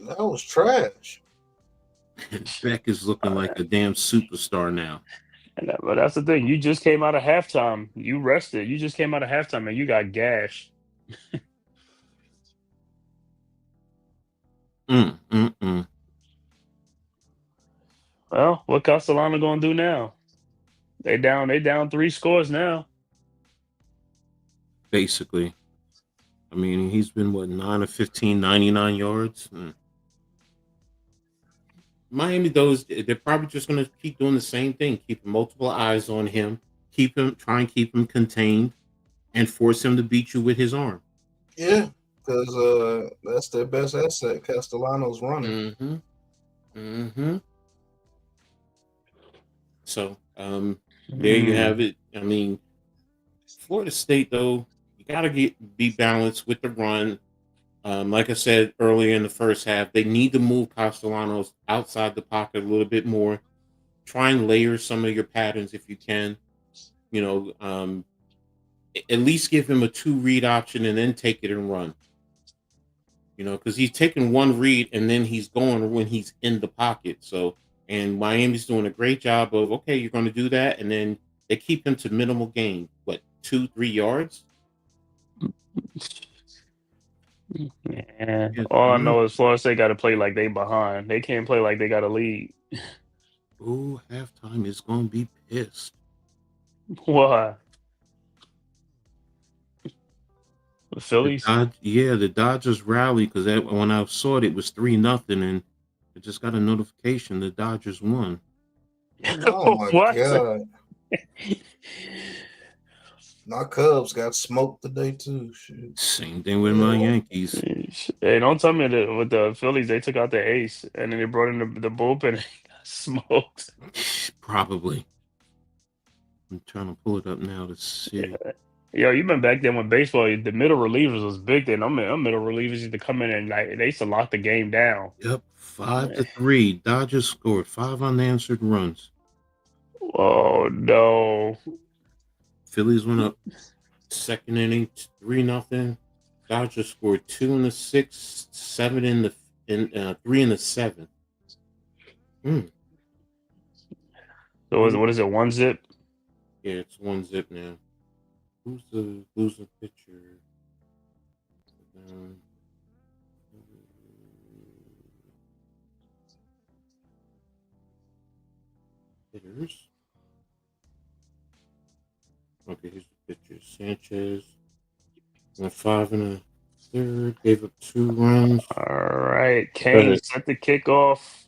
Speaker 4: That was trash.
Speaker 2: Beck is looking like a damn superstar now.
Speaker 3: But that's the thing. You just came out of halftime. You rested. You just came out of halftime, and you got gashed. Well, what Castellano gonna do now? They down 3 scores now.
Speaker 2: Basically. I mean, he's been 9 of 15, 99 yards. Miami, they're probably just going to keep doing the same thing. Keep multiple eyes on him. Try and keep him contained, and force him to beat you with his arm.
Speaker 4: Yeah, because that's their best asset. Castellano's running.
Speaker 2: So there you have it. I mean, Florida State, though, you got to be balanced with the run. Like I said earlier in the first half, they need to move Castellanos outside the pocket a little bit more. try and layer some of your patterns if you can. You know, at least give him a 2-read option and then take it and run. You know, because he's taking 1 read and then he's going when he's in the pocket. So, and Miami's doing a great job of, okay, you're going to do that, and then they keep him to minimal gain. What, 2-3 yards?
Speaker 3: Yeah.
Speaker 2: Yeah,
Speaker 3: All I know is Florida State got to play like they behind. They can't play like they got a lead.
Speaker 2: Oh, halftime is going to be pissed.
Speaker 3: Why? The Phillies?
Speaker 2: The Dodgers rallied because when I saw it was 3-0, and I just got a notification the Dodgers won.
Speaker 4: Oh my
Speaker 3: What?
Speaker 4: god. My Cubs got smoked today too. Shit.
Speaker 2: Same thing with my Yankees.
Speaker 3: Hey, don't tell me that with the Phillies they took out the ace and then they brought in the bullpen and got smoked.
Speaker 2: Probably. I'm trying to pull it up now to see.
Speaker 3: Yo, you've been back then with baseball. The middle relievers was big then. Them middle relievers used to come in and like they used to lock the game down.
Speaker 2: Yep, 5-3. Dodgers scored 5 unanswered runs.
Speaker 3: Oh no!
Speaker 2: Phillies went up second inning 3-0. Dodgers scored 2 in the 6th, 7 in the 3 in the 7th.
Speaker 3: So what is it? 1-0?
Speaker 2: Yeah, it's 1-0 now. Who's the losing pitcher? Hitters. Okay, here's the pitcher. Sanchez went 5 1/3, gave up 2 runs.
Speaker 3: All right, Kane set the kickoff,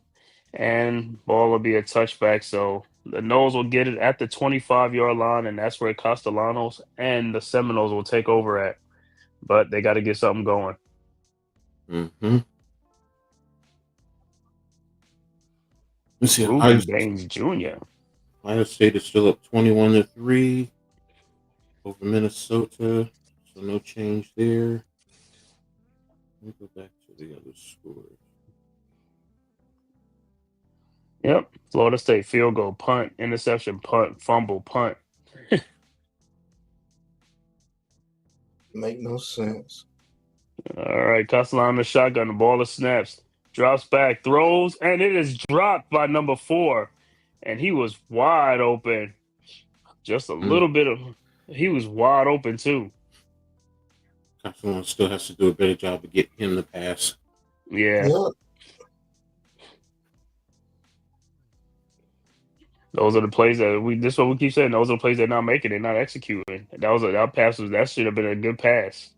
Speaker 3: and ball will be a touchback. So the Noles will get it at the 25-yard line, and that's where Castellanos and the Seminoles will take over at. But they got to get something going.
Speaker 2: Mm-hmm. Let's see.
Speaker 3: Ruben Baines Jr.
Speaker 2: Ohio State is still up 21-3 over Minnesota, so no change there. Let me go back to the other scores.
Speaker 3: Yep. Florida State field goal, punt, interception, punt, fumble, punt.
Speaker 4: Make no sense.
Speaker 3: All right, Castellanos shotgun, the ball is snaps, drops back, throws, and it is dropped by number 4. And he was wide open. Just a little bit of he was wide open too.
Speaker 2: Castellanos still has to do a better job of getting him the pass.
Speaker 3: Yeah. Those are the plays that this is what we keep saying. Those are the plays they're not making, they're not executing. That should have been a good pass.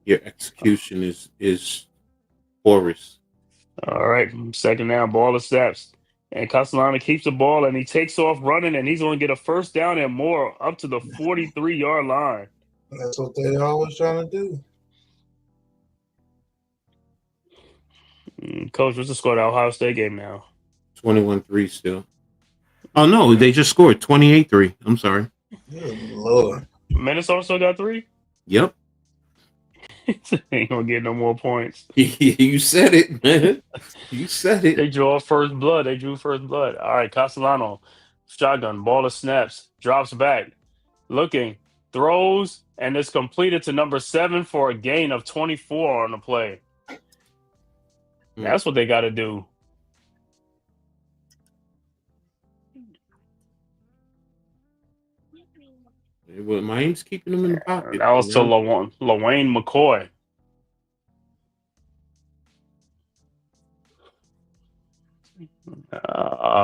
Speaker 2: Your execution is porous.
Speaker 3: All right, second down, ball is snaps. And Castellano keeps the ball and he takes off running and he's going to get a first down and more up to the 43-yard line.
Speaker 4: That's what they always trying to do.
Speaker 3: Coach, what's the score of the Ohio State game now?
Speaker 2: 21-3 still. Oh, no, they just scored 28-3. I'm sorry.
Speaker 4: Good Lord.
Speaker 3: Minnesota still got 3?
Speaker 2: Yep.
Speaker 3: Ain't going to get no more points.
Speaker 2: You said it, man. You said it.
Speaker 3: They drew first blood. All right, Castellano, shotgun, ball of snaps, drops back, looking, throws, and it's completed to number 7 for a gain of 24 on the play. That's what they got to do.
Speaker 2: Well, Miami's keeping them in the pocket.
Speaker 3: That was to Lawayne McCoy.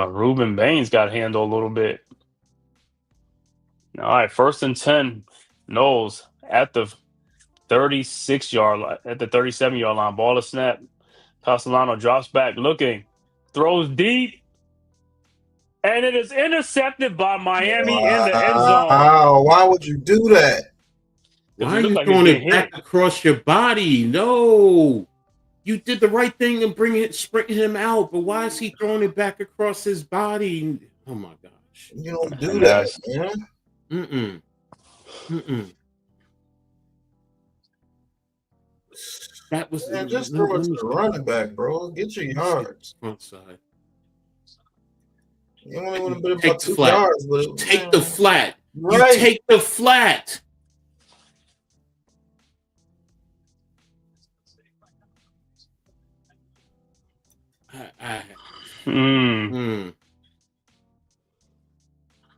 Speaker 3: Ruben Baines got handled a little bit. All right, 1st and 10. Knowles at the 36-yard line, at the 37-yard line. Ball to snap. Castellano drops back, looking, throws deep, and it is intercepted by Miami in the end zone.
Speaker 4: Wow, why would you do that?
Speaker 2: Why are you throwing it back across your body? No. You did the right thing and sprinting him out, but why is he throwing it back across his body? Oh my gosh!
Speaker 4: You don't do that, man.
Speaker 2: That was
Speaker 4: just throw it to the running back, bro. Get your yards.
Speaker 2: Front side.
Speaker 4: It only would have been
Speaker 2: Take
Speaker 4: about
Speaker 2: the
Speaker 4: 2
Speaker 2: flat.
Speaker 4: yards, but
Speaker 2: You take the flat.
Speaker 4: Right.
Speaker 2: You take the flat.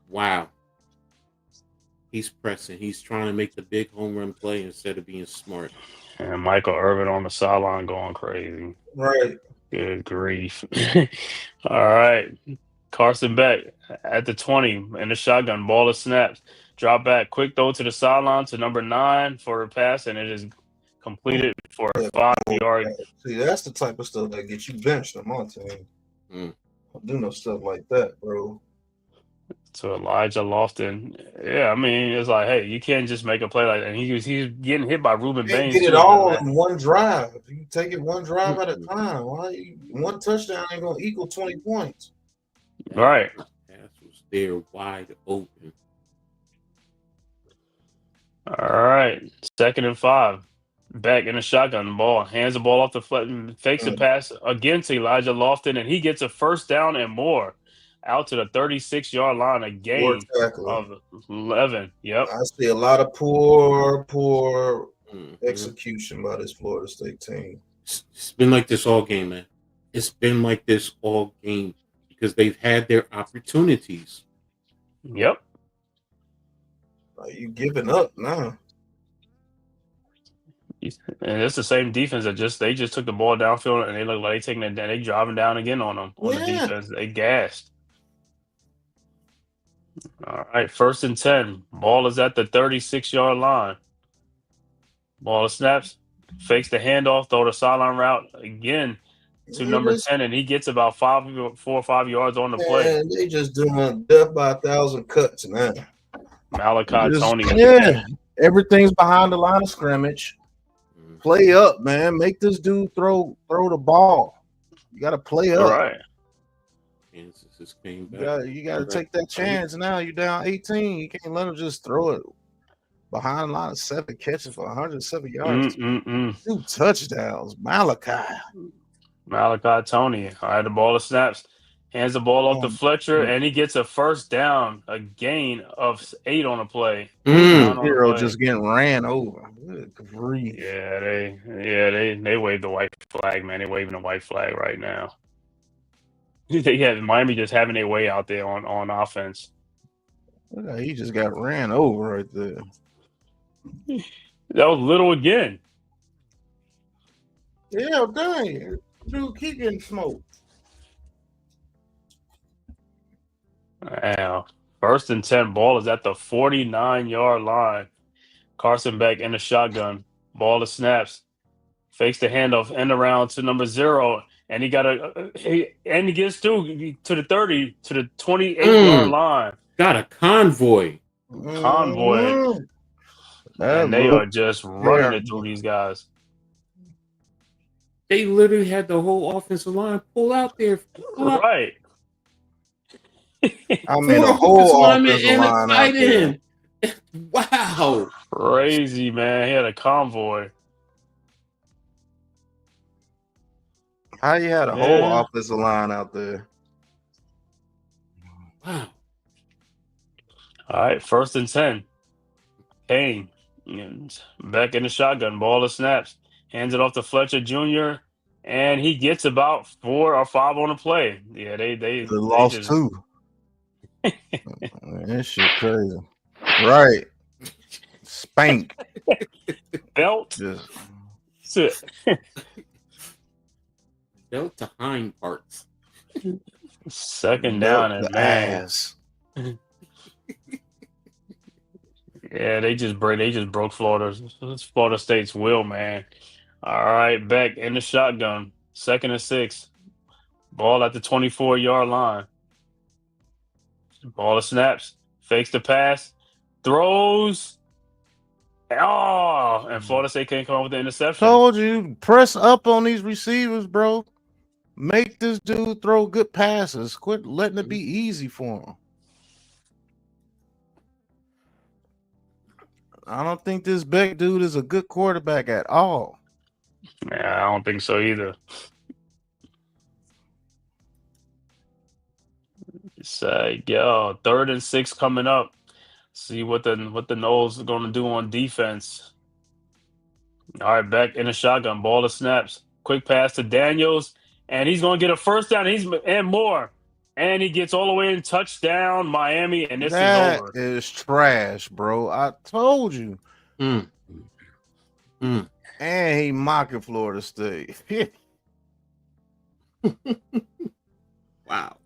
Speaker 2: Wow. He's pressing. He's trying to make the big home run play instead of being smart.
Speaker 3: And Michael Irvin on the sideline going crazy.
Speaker 4: Right.
Speaker 3: Good grief. All right. Carson Beck at the 20 in the shotgun. Ball is snapped. Drop back. Quick throw to the sideline to number 9 for a pass, and it is completed for a 5-yard.
Speaker 4: See, that's the type of stuff that gets you benched on my team. I do no stuff like that, bro.
Speaker 3: To Elijah Lofton. Yeah, I mean, it's like, hey, you can't just make a play like that. And he's getting hit by Ruben Baines.
Speaker 4: Get it all in one drive. You take it one drive at a time. One touchdown ain't gonna equal 20 points.
Speaker 3: Right.
Speaker 2: Pass was there wide open.
Speaker 3: All right. 2nd and 5. Back in the shotgun. Ball. Hands the ball off the flat and fakes the pass again to Elijah Lofton, and he gets a first down and more. Out to the 36-yard line, a gain of 11. Yep.
Speaker 4: I see a lot of poor execution by this Florida State team.
Speaker 2: It's been like this all game, man. It's been like this all game because they've had their opportunities.
Speaker 3: Yep.
Speaker 4: Are you giving up now?
Speaker 3: And it's the same defense that they just took the ball downfield and they look like they driving down again on them on the defense. They gassed. All right, 1st and 10. Ball is at the 36-yard line. Ball snaps, fakes the handoff, throw the sideline route again to number 10, and he gets about 4 or 5 yards on the play.
Speaker 4: They just doing death by 1,000 cuts now.
Speaker 3: Malachi Tony.
Speaker 4: Yeah, everything's behind the line of scrimmage. Play up, man. Make this dude throw the ball. You got to play up.
Speaker 3: All right.
Speaker 2: You
Speaker 4: got to take that chance now. You're down 18. You can't let him just throw it behind the line of 7 catches for 107 yards. 2 touchdowns. Malachi
Speaker 3: Tony. All right, the ball snaps. Hands the ball off to Fletcher, and he gets a first down, a gain of 8 on the play.
Speaker 4: Hero just getting ran over. Good grief.
Speaker 3: Yeah, they waved the white flag, man. They're waving the white flag right now. They had Miami just having their way out there on offense.
Speaker 4: He just got ran over right there.
Speaker 3: That was Little again.
Speaker 4: Yeah, dang. Dude, keep getting smoked.
Speaker 3: Wow. 1st and 10. Ball is at the 49-yard line. Carson Beck in the shotgun. Ball is snaps. Fakes the handoff, end around to number 0. And he he gets to the 30, to the 28-yard line.
Speaker 2: Got a convoy.
Speaker 3: And they are just running it through these guys.
Speaker 2: They literally had the whole offensive line pull out there.
Speaker 3: Right.
Speaker 4: I mean, the whole offensive line out there.
Speaker 2: Wow.
Speaker 3: Crazy, man. He had a convoy.
Speaker 4: How you had a whole offensive line out there?
Speaker 2: Wow.
Speaker 3: All right, 1st and 10. Kane back in the shotgun. Ball is snaps. Hands it off to Fletcher Jr. And he gets about 4 or 5 on the play. Yeah, they
Speaker 4: lost 2. That shit crazy. Right. Spank.
Speaker 3: Belt.
Speaker 2: Belt to hind parts.
Speaker 3: 2nd down and
Speaker 4: ass.
Speaker 3: Yeah, they just broke Florida State's will, man. All right, Beck in the shotgun. 2nd and 6. Ball at the 24-yard line. Ball snaps. Fakes the pass. Throws. And Florida State can't come up with the interception.
Speaker 4: Told you, press up on these receivers, bro. Make this dude throw good passes. Quit letting it be easy for him. I don't think this Beck dude is a good quarterback at all.
Speaker 3: Yeah, I don't think so either. Yo, 3rd and 6 coming up. See what the Noles are going to do on defense. All right, back in the shotgun. Ball to snaps. Quick pass to Daniels, and he's going to get a first down. And more, and he gets all the way in touchdown, Miami, and this is
Speaker 4: That
Speaker 3: over.
Speaker 4: is trash, bro. I told you.
Speaker 2: Mm.
Speaker 4: And he mocking Florida State.
Speaker 2: Wow.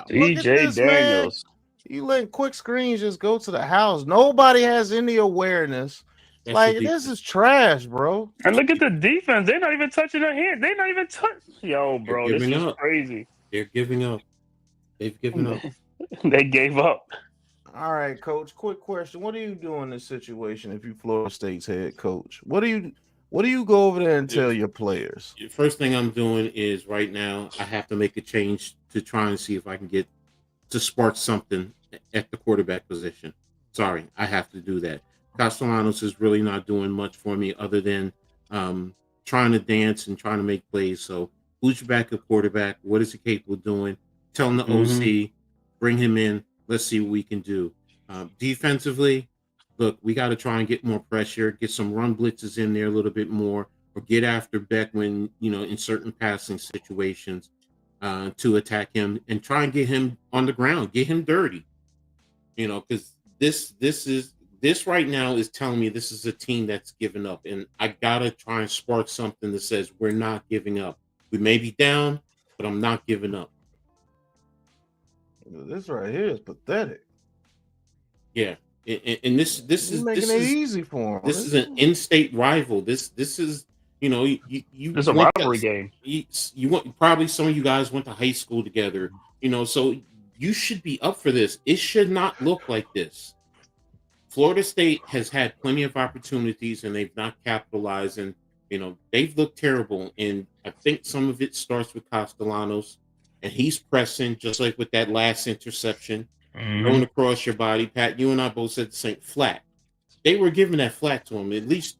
Speaker 3: C.J. Daniels.
Speaker 4: You letting quick screens just go to the house. Nobody has any awareness.
Speaker 2: That's
Speaker 4: Like,
Speaker 2: the
Speaker 4: this is trash, bro.
Speaker 3: And look at the defense. They're not even touching their hand. They're not even touching. Yo, bro, this
Speaker 2: giving
Speaker 3: is
Speaker 2: up.
Speaker 3: crazy.
Speaker 2: They're giving up. They've given up.
Speaker 3: They gave up.
Speaker 4: All right, coach. Quick question. What do you do in this situation if you Florida State's head coach? What do you go over there and tell your players?
Speaker 2: The first thing I'm doing is right now I have to make a change to try and see if I can get to spark something at the quarterback position. Sorry, I have to do that. Castellanos is really not doing much for me other than trying to dance and trying to make plays. So who's your backup quarterback? What is he capable of doing? Tell him the OC, bring him in. Let's see what we can do. Defensively, look, we got to try and get more pressure, get some run blitzes in there a little bit more, or get after Beck when, in certain passing situations to attack him and try and get him on the ground, get him dirty. Because this right now is telling me this is a team that's given up, and I gotta try and spark something that says we're not giving up. We may be down, but I'm not giving up.
Speaker 4: This right here is pathetic.
Speaker 2: Yeah, and this is
Speaker 4: making it easy for him.
Speaker 2: This is an in-state rival. This is you.
Speaker 3: It's a rivalry game.
Speaker 2: You want probably some of you guys went to high school together. So you should be up for this. It should not look like this. Florida State has had plenty of opportunities and they've not capitalized, and they've looked terrible. And I think some of it starts with Castellanos, and he's pressing just like with that last interception, going across your body. Pat, you and I both said the same, flat. They were giving that flat to him. At least,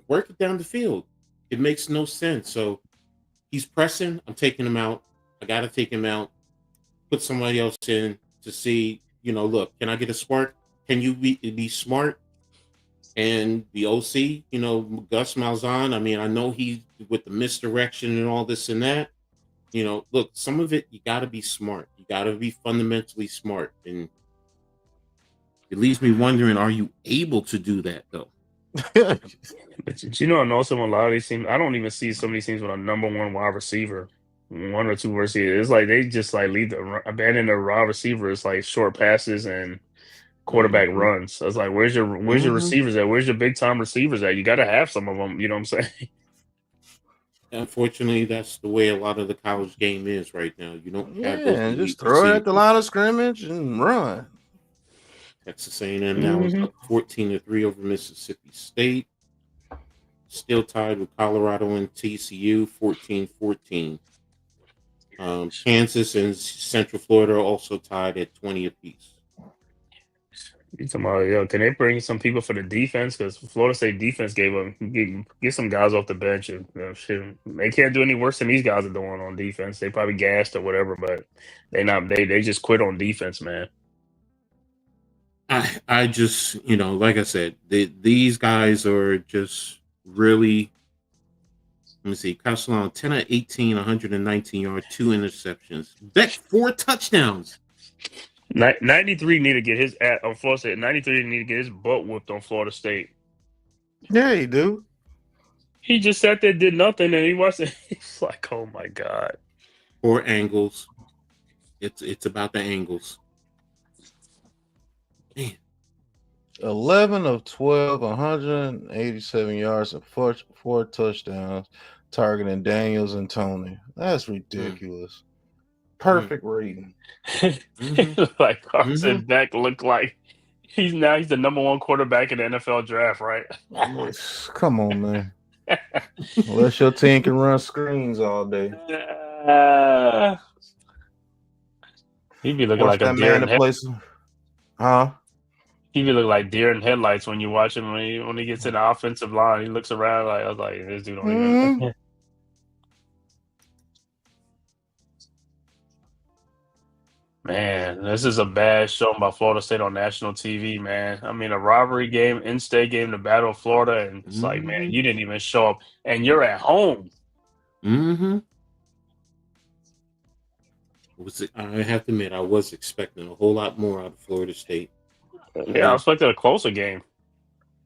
Speaker 2: work it down the field. It makes no sense. So he's pressing. I'm taking him out. I got to take him out. Put somebody else in to see. Look, can I get a spark? Can you be smart? And the OC, Gus Malzahn, I mean, I know he with the misdirection and all this and that. Look, some of it, you got to be smart. You got to be fundamentally smart. And it leaves me wondering, are you able to do that, though?
Speaker 3: But I know some a lot of these teams, I don't even see some of these teams with a number one wide receiver, one or two receivers. It's like they just like abandon their wide receivers, like short passes and quarterback runs. So it's like, where's your receivers at? Where's your big time receivers at? You got to have some of them. You know what I'm saying?
Speaker 2: Unfortunately, that's the way a lot of the college game is right now. You don't have those.
Speaker 4: And just throw it at the line of scrimmage and run.
Speaker 2: Texas A&M now is up 14-3 over Mississippi State. Still tied with Colorado and TCU, 14-14. Kansas and Central Florida are also tied at 20 apiece.
Speaker 3: You talking about, can they bring some people for the defense? Because Florida State defense get some guys off the bench. And, shit. They can't do any worse than these guys are doing on defense. They probably gassed or whatever, but they just quit on defense, man.
Speaker 2: I just, like I said, these guys are just really. Let me see. Castellano, 10 of 18, 119 yards, 2 interceptions. Beck, 4 touchdowns.
Speaker 3: 93 need to get his on Florida State. 93 need to get his butt whooped on Florida State.
Speaker 4: Yeah, he do.
Speaker 3: He just sat there, did nothing, and he wasn't. He's like, oh my god.
Speaker 2: 4 angles. It's about the angles. Man.
Speaker 4: 11 of 12, 187 yards and 4 touchdowns, targeting Daniels and Tony. That's ridiculous. Perfect rating.
Speaker 3: Like Carson Beck looked like he's the number 1 quarterback in the NFL draft, right?
Speaker 4: Come on, man. Unless your team can run screens all day.
Speaker 3: He'd be looking like a deer in headlights.
Speaker 4: Huh?
Speaker 3: He be look like deer in headlights when you watch him when he gets in the offensive line. He looks around like, I was like, this dude don't even. Man, this is a bad showing by Florida State on national TV, man. I mean, a rivalry game, in-state game, the Battle of Florida, and it's like, man,
Speaker 2: Mm-hmm.
Speaker 3: you didn't even show up, and you're at home.
Speaker 2: Mm-hmm. I have to admit, I was expecting a whole lot more out of Florida State.
Speaker 3: Yeah, I expected a closer game.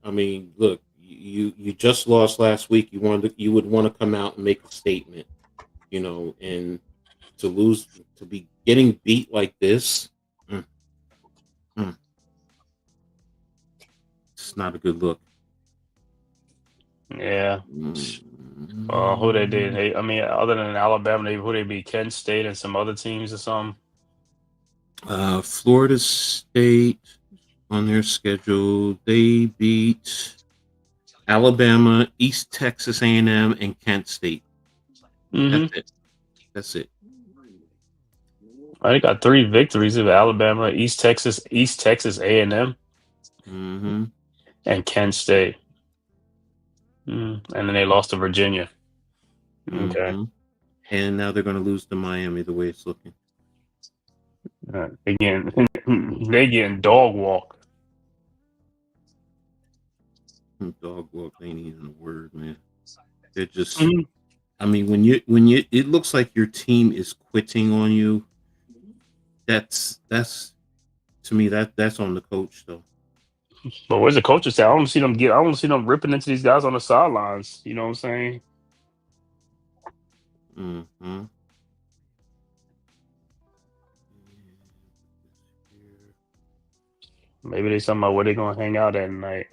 Speaker 2: I mean, look, you just lost last week. You would want to come out and make a statement, and to lose, to be getting beat like this, it's not a good look.
Speaker 3: Yeah. Who they did? I mean, other than Alabama, who they beat? Kent State and some other teams or something.
Speaker 2: Florida State on their schedule, they beat Alabama, East Texas A&M, and Kent State.
Speaker 3: Mm-hmm.
Speaker 2: That's it.
Speaker 3: I think got 3 victories of Alabama, East Texas A&M, and Kent State. And then they lost to Virginia. Okay.
Speaker 2: And now they're going to lose to Miami the way it's looking.
Speaker 3: Again, they getting dog walk.
Speaker 2: Dog walk ain't even a word, man. They're just. I mean, when you, it looks like your team is quitting on you. That's to me that's on the coach though.
Speaker 3: But where's the coaches at? I don't see them ripping into these guys on the sidelines. You know what I'm saying?
Speaker 2: Mm-hmm.
Speaker 3: Maybe they talking about where they gonna hang out at night.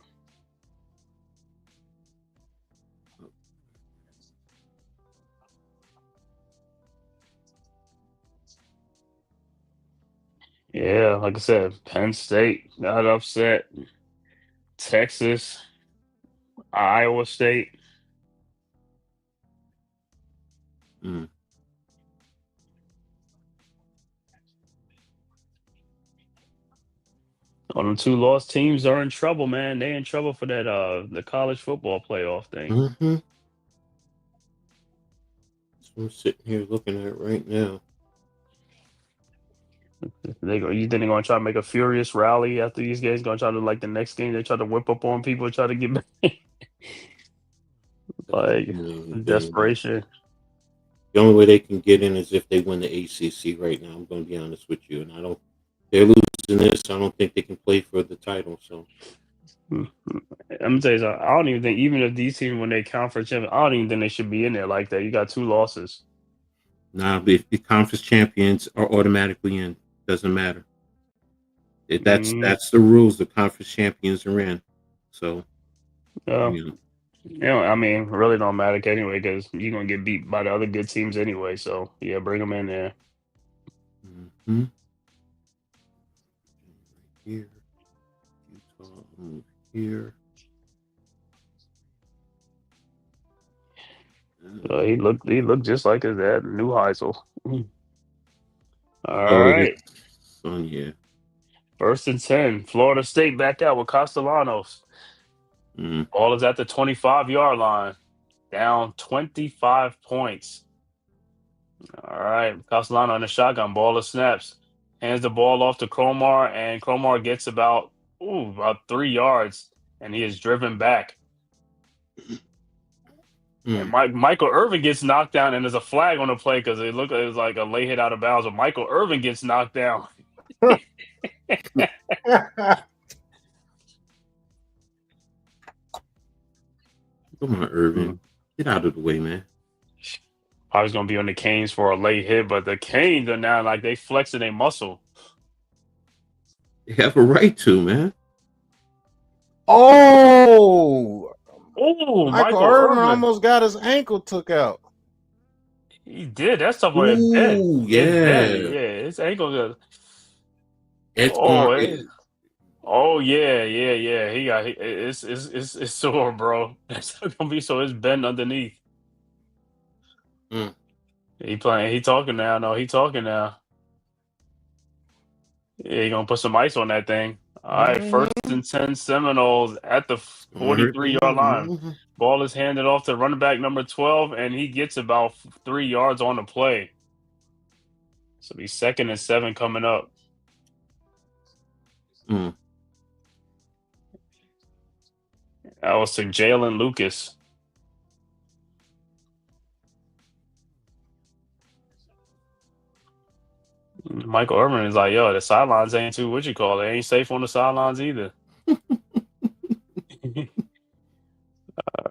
Speaker 3: Yeah, like I said, Penn State got upset. Texas, Iowa State. On the 2 lost teams are in trouble, man. They in trouble for that the college football playoff thing.
Speaker 2: Mm-hmm. So I'm sitting here looking at it right now.
Speaker 3: You think they're gonna try to make a furious rally after these games? Gonna try to, like, the next game they try to whip up on people, try to get back. Like desperation.
Speaker 2: The only way they can get in is if they win the ACC right now. I'm going to be honest with you, and they're losing this. I don't think they can play for the title. So
Speaker 3: I'm gonna tell you something. I don't even think, even if these teams win their conference champion, I don't even think they should be in there like that. You got 2 losses.
Speaker 2: Nah, but if the conference champions are automatically in, doesn't matter. That's the rules. The conference champions are in. So,
Speaker 3: I mean, really don't matter anyway, because you're gonna get beat by the other good teams anyway. So yeah, bring them in there.
Speaker 2: Here, Utah, move here.
Speaker 3: He looked just like his dad, Neuheisel. All right.
Speaker 2: Yeah.
Speaker 3: 1st and 10. Florida State back out with Castellanos. Ball is at the 25-yard line. Down 25 points. All right. Castellano in the shotgun. Ball is snaps. Hands the ball off to Cromar, and Cromar gets about 3 yards, and he is driven back. And Michael Irvin gets knocked down, and there's a flag on the play because it was like a late hit out of bounds. But Michael Irvin gets knocked down.
Speaker 2: Come on, Irvin. Get out of the way, man.
Speaker 3: I was going to be on the Canes for a late hit, but the Canes are now like they flexing their muscle.
Speaker 2: They have a right to, man.
Speaker 4: Michael Irvin almost got his ankle took out.
Speaker 3: He did. That's tough for his bed. His ankle. Yeah. He got it's sore, bro. It's gonna be so. It's bent underneath. He talking now. No, he talking now. Yeah, he gonna put some ice on that thing. All right, 1st and 10 Seminoles at the 43-yard line. Ball is handed off to running back number 12, and he gets about 3 yards on the play. So it'll be 2nd and 7 coming up.
Speaker 2: Mm.
Speaker 3: That was to Jalen Lucas. Michael Irvin is like, yo, the sidelines ain't too, what you call it, ain't safe on the sidelines either.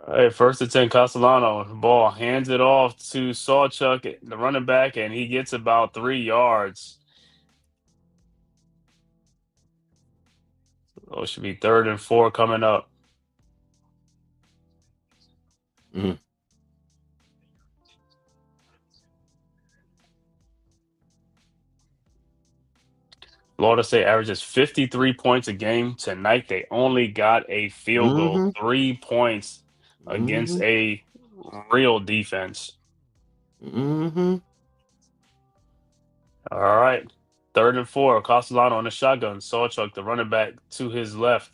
Speaker 3: All right, 1st and 10, Castellano. Ball hands it off to Sawchuk, the running back, and he gets about 3 yards. So it should be 3rd and 4 coming up.
Speaker 2: Mm.
Speaker 3: Florida State averages 53 points a game. Tonight, they only got a field goal, 3 points against a real defense.
Speaker 2: Mm-hmm.
Speaker 3: All right. 3rd and 4, Castellano on the shotgun. Sawchuk, the running back, to his left.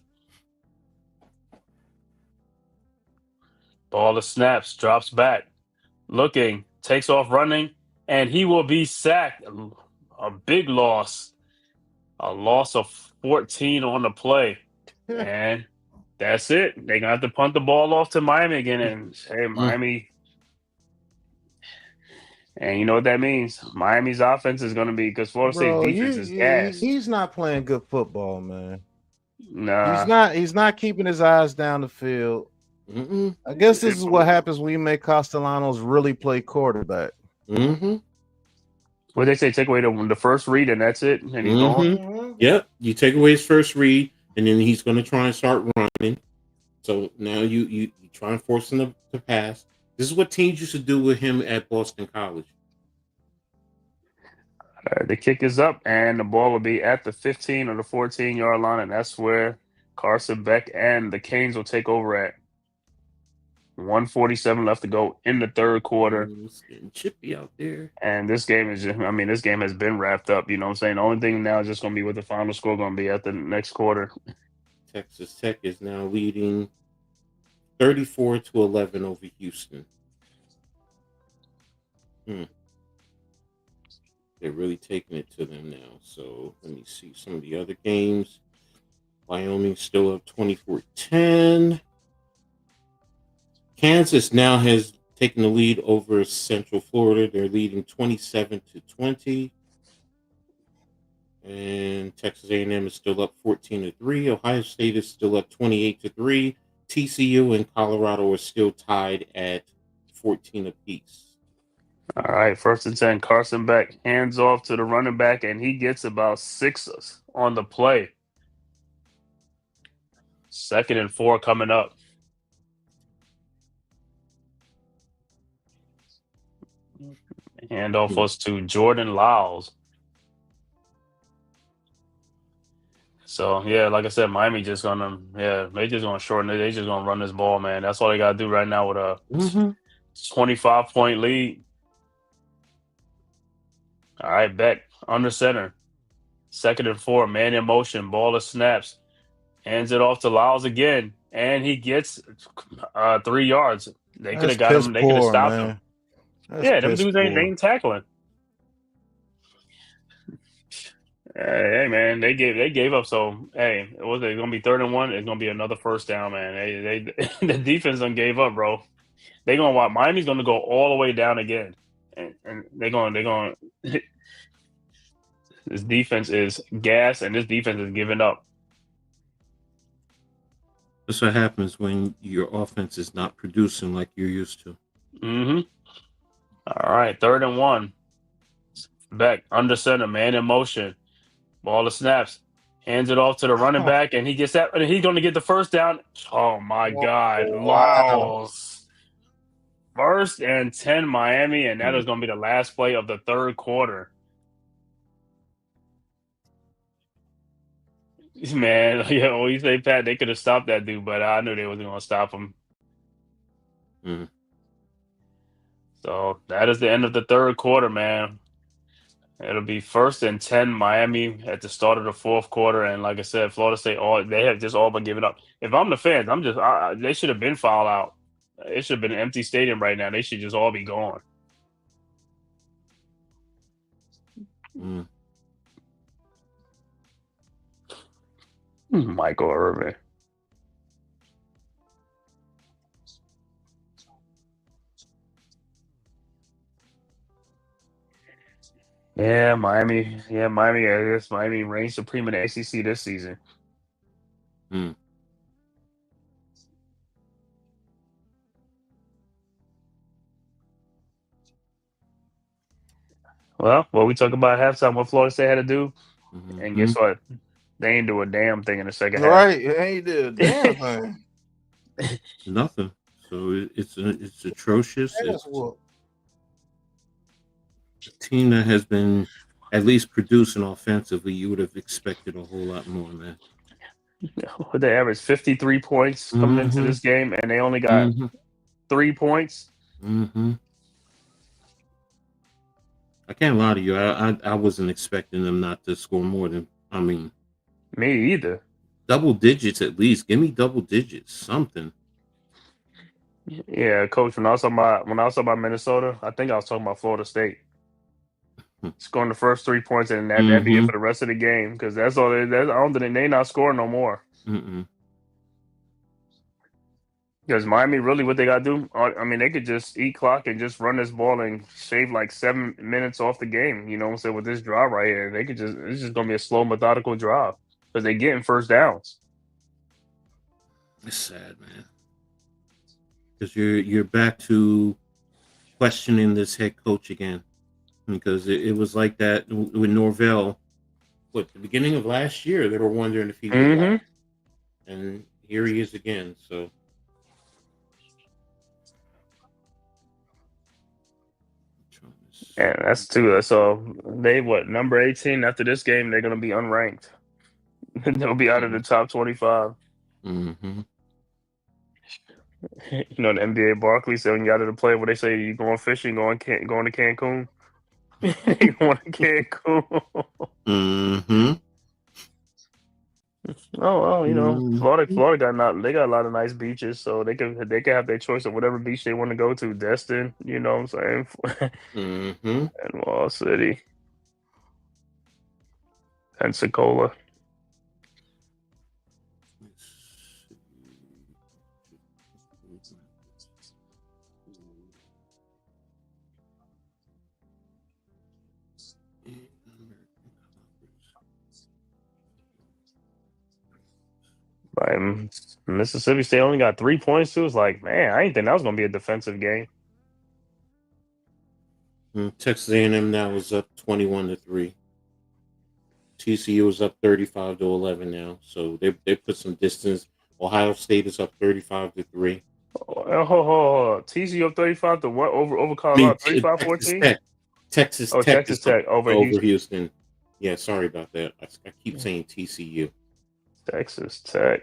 Speaker 3: Ball of snaps, drops back, looking, takes off running, and he will be sacked. A big loss. A loss of 14 on the play. And that's it. They're going to have to punt the ball off to Miami again. And hey, Miami. And you know what that means? Miami's offense is going to be, because Florida State's defense is gas.
Speaker 4: He's not playing good football, man.
Speaker 3: Nah.
Speaker 4: He's not keeping his eyes down the field.
Speaker 2: Mm-mm.
Speaker 4: I guess this is what happens when you make Castellanos really play quarterback.
Speaker 2: Mm-hmm.
Speaker 3: What they say, take away the first read and that's it, and he's gone.
Speaker 2: Yep, you take away his first read, and then he's going to try and start running. So now you try and force him to pass. This is what teams used to do with him at Boston College.
Speaker 3: The kick is up, and the ball will be at the 15 or the 14-yard line, and that's where Carson Beck and the Canes will take over at. 1:47 left to go in the 3rd quarter.
Speaker 2: It's getting chippy out there.
Speaker 3: And this game is just, this game has been wrapped up. You know what I'm saying? The only thing now is just going to be what the final score going to be at the next quarter.
Speaker 2: Texas Tech is now leading 34-11 over Houston. They're really taking it to them now. So let me see some of the other games. Wyoming still up 24-10. Kansas now has taken the lead over Central Florida. They're leading 27-20. And Texas A&M is still up 14-3. Ohio State is still up 28-3. TCU and Colorado are still tied at 14 apiece.
Speaker 3: All right, 1st and 10, Carson Beck hands off to the running back, and he gets about 6 on the play. 2nd and 4 coming up. Handoff was to Jordan Lyles. So, yeah, like I said, Miami just going to, they just going to shorten it. They just going to run this ball, man. That's all they got to do right now with a 25-point lead. All right, Beck under center. 2nd and 4, man in motion, ball of snaps. Hands it off to Lyles again, and he gets 3 yards. They could have got him. They could have stopped him. Them dudes ain't tackling. Hey man, they gave up. So hey, it was going to be 3rd and 1. It's going to be another 1st down, man. They the defense done gave up, bro. They going to watch. Miami's going to go all the way down again, and they're going. This defense is gas, and this defense is giving up.
Speaker 2: That's what happens when your offense is not producing like you're used to.
Speaker 3: Mm-hmm. All right, 3rd and 1. Beck under center, man in motion. Ball of snaps. Hands it off to the running back, and he gets that, and he's going to get the 1st down. Oh, my God. Lyles. 1st and 10, Miami, and that is going to be the last play of the 3rd quarter. Man, when you say, Pat, they could have stopped that dude, but I knew they wasn't going to stop him. So that is the end of the 3rd quarter, man. It'll be 1st and 10 Miami at the start of the 4th quarter, and like I said, Florida State they have just all but given up. If I'm the fans, they should have been fouled out. It should have been an empty stadium right now. They should just all be gone. Michael Irvin. Yeah, Miami. Yeah, Miami. I guess Miami reigns supreme in the ACC this season. Well, what we talk about at halftime, what Florida State had to do, and guess what? They ain't do a damn thing in the second half.
Speaker 4: Right, it ain't did a damn thing.
Speaker 2: Nothing. So it's atrocious. It's
Speaker 4: Well,
Speaker 2: a team that has been at least producing offensively. You would have expected a whole lot more, man.
Speaker 3: They averaged 53 points coming into this game, and they only got 3 points.
Speaker 2: I can't lie to you. I wasn't expecting them not to score more than. I mean,
Speaker 3: me either.
Speaker 2: Double digits at least. Give me double digits. Something.
Speaker 3: Yeah, Coach. When I was talking about Minnesota, I think I was talking about Florida State. Scoring the first 3 points, and that'd be it for the rest of the game, because that's all. I don't think they not scoring no more. Because Miami, really, what they got to do, I mean, they could just eat clock and just run this ball and shave like 7 minutes off the game. You know what I'm saying? With this drive right here, it's just going to be a slow, methodical drive because they're getting first downs.
Speaker 2: It's sad, man. Because you're back to questioning this head coach again. Because it was like that with Norvell. What, the beginning of last year, they were wondering if he was back. And here he is again, so.
Speaker 3: And that's too. So they number 18 after this game, they're gonna be unranked. They'll be out of the top 25. You know, the NBA Barkley said when you out of the play, where they say you going fishing, going to Cancun. You going to Cancun. Oh, you know, Florida got a lot of nice beaches, so they can have their choice of whatever beach they want to go to. Destin, you know what I'm saying? And Wall City, Pensacola. Mississippi State only got 3 points too. It's like, man, I didn't think that was gonna be a defensive game.
Speaker 2: Texas A&M now is up 21-3. TCU is up 35-11 now, so they put some distance. Ohio State is up 35-3.
Speaker 3: TCU up 35 to what over Colorado? 35-14.
Speaker 2: Texas Tech over Houston. Yeah, sorry about that. I keep saying TCU.
Speaker 3: Texas Tech.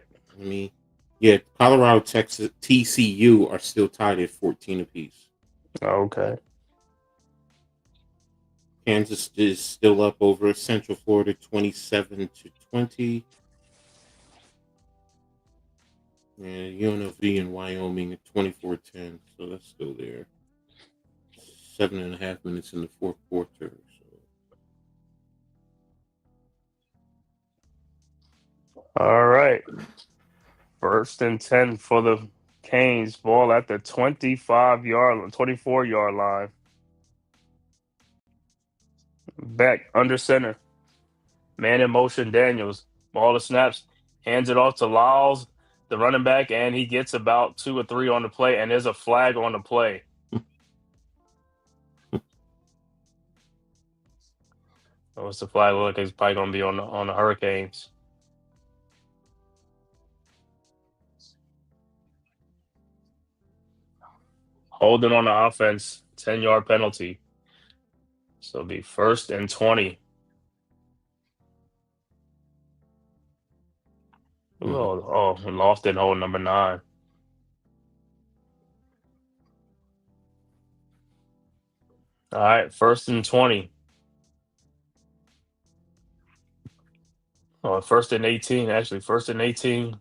Speaker 2: Yeah, Colorado, Texas, TCU are still tied at 14 apiece.
Speaker 3: Okay.
Speaker 2: Kansas is still up over Central Florida, 27-20. And UNLV and Wyoming at 24-10, so that's still there. 7.5 minutes in the fourth quarter. So.
Speaker 3: All right. 1st and 10 for the Canes. Ball at the 24-yard line. Back under center. Man in motion, Daniels. Ball to snaps. Hands it off to Lyles, the running back, and he gets about 2 or 3 on the play, and there's a flag on the play. What's the flag look? It's probably going to be on the Hurricanes. Holding on the offense, 10-yard penalty. So it'll be 1st and 20. Lofton hold number 9. All right, 1st and 20. 1st and 18, actually. 1st and 18.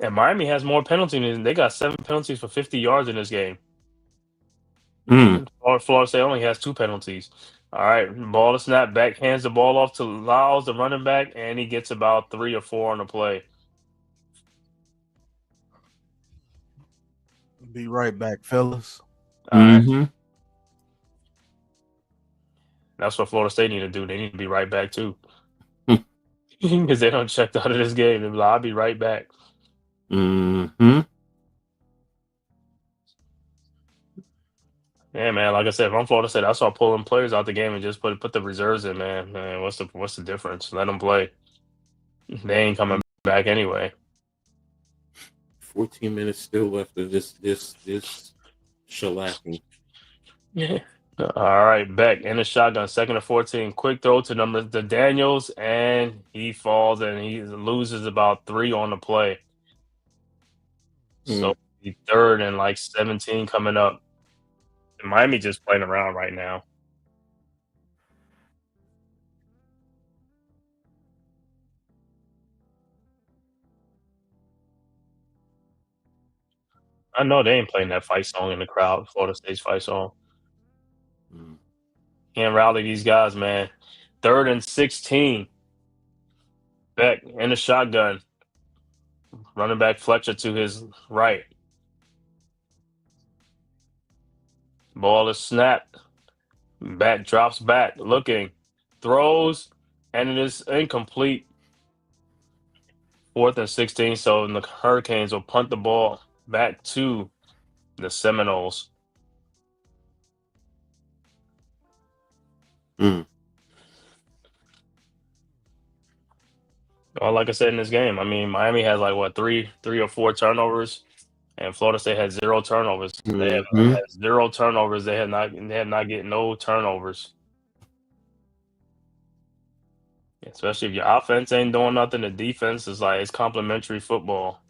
Speaker 3: And Miami has more penalties. They got 7 penalties for 50 yards in this game. Florida State only has 2 penalties. All right, ball to snap, back hands the ball off to Lyles, the running back, and he gets about 3 or 4 on the play.
Speaker 4: Be right back, fellas.
Speaker 3: All right. That's what Florida State need to do. They need to be right back too, because they don't check out of this game. They'll be like, I'll be right back. Yeah, man. Like I said, if I'm Florida State, I start pulling players out the game and just put the reserves in. Man, what's the difference? Let them play. They ain't coming back anyway.
Speaker 2: 14 minutes still left of this shellacking.
Speaker 3: Yeah. All right, Beck in the shotgun, 2nd and 14. Quick throw to Daniels, and he falls and he loses about 3 on the play. So 3rd and like 17 coming up. And Miami just playing around right now. I know they ain't playing that fight song in the crowd, Florida State's fight song. Can't rally these guys, man. 3rd and 16. Beck in the shotgun. Running back Fletcher to his right. Ball is snapped. Back drops back, looking, throws, and it is incomplete. 4th and 16. So the Hurricanes will punt the ball back to the Seminoles. Well, like I said in this game, I mean, Miami has like what 3 or 4 turnovers, and Florida State had 0 turnovers. They have had 0 turnovers. They have not getting no turnovers. Especially if your offense ain't doing nothing, the defense is like it's complimentary football.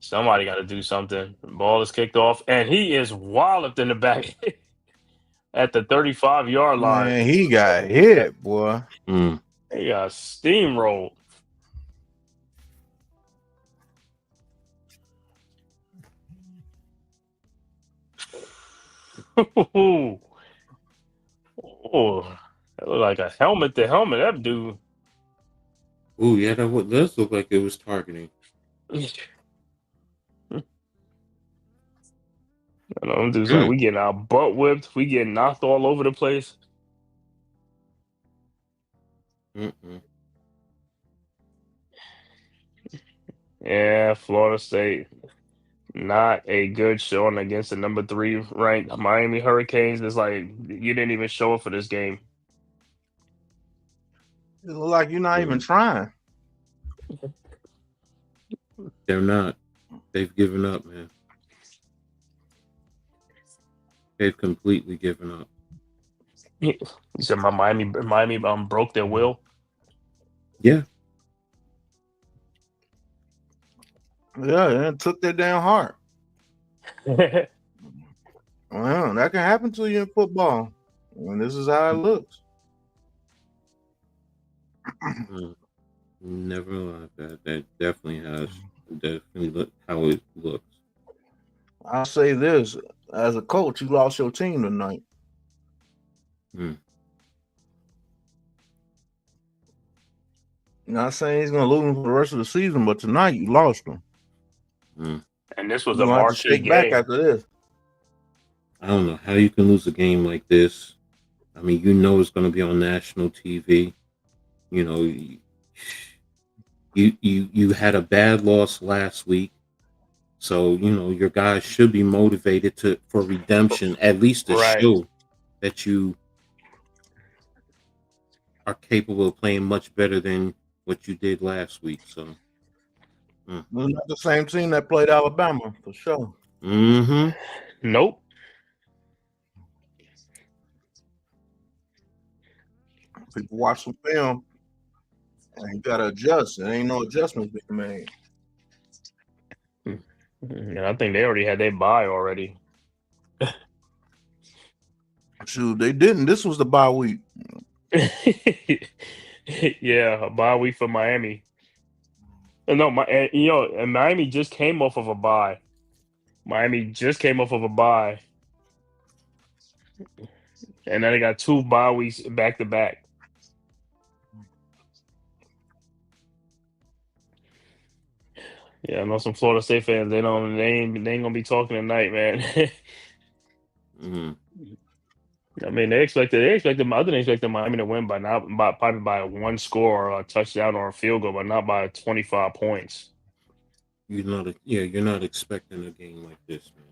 Speaker 3: Somebody got to do something. The ball is kicked off, and he is walloped in the back at the 35-yard line.
Speaker 4: Man, he got hit, boy.
Speaker 3: He got steamrolled. Oh, that looked like a helmet to helmet. That dude.
Speaker 2: Oh yeah, that does look like it was targeting.
Speaker 3: Dudes like we getting our butt whipped. We getting knocked all over the place. Yeah, Florida State. Not a good showing against the number 3 ranked Miami Hurricanes. It's like you didn't even show up for this game.
Speaker 4: It look like you're not even trying.
Speaker 2: They're not. They've given up, man. They've completely given up.
Speaker 3: You said my Miami broke their will.
Speaker 2: Yeah.
Speaker 4: Yeah, it took their damn heart. Well, that can happen to you in football. And this is how it looks.
Speaker 2: Never like that. That definitely has how it looks.
Speaker 4: I'll say this. As a coach, you lost your team tonight. Not saying he's going to lose them for the rest of the season, but tonight you lost them.
Speaker 3: And this was a marquee game.
Speaker 4: Back after this.
Speaker 2: I don't know how you can lose a game like this. I mean, you know it's going to be on national TV. You know, you had a bad loss last week, so you know your guys should be motivated for redemption, at least to show that you are capable of playing much better than what you did last week. So,
Speaker 4: it's not the same team that played Alabama for sure.
Speaker 3: Nope.
Speaker 4: People watch some film and you gotta adjust. There ain't no adjustments being made.
Speaker 3: And I think they already had their bye already.
Speaker 4: Shoot, they didn't. This was the bye week.
Speaker 3: Yeah, a bye week for Miami. No, and Miami just came off of a bye. Miami just came off of a bye. And then they got 2 bye weeks back to back. Yeah, I know some Florida State fans. They ain't gonna be talking tonight, man.
Speaker 2: Mm-hmm.
Speaker 3: I mean, they expected. I think they expected Miami to win probably by 1 score, or a touchdown, or a field goal, but not by 25 points.
Speaker 2: You're not expecting a game like this, man.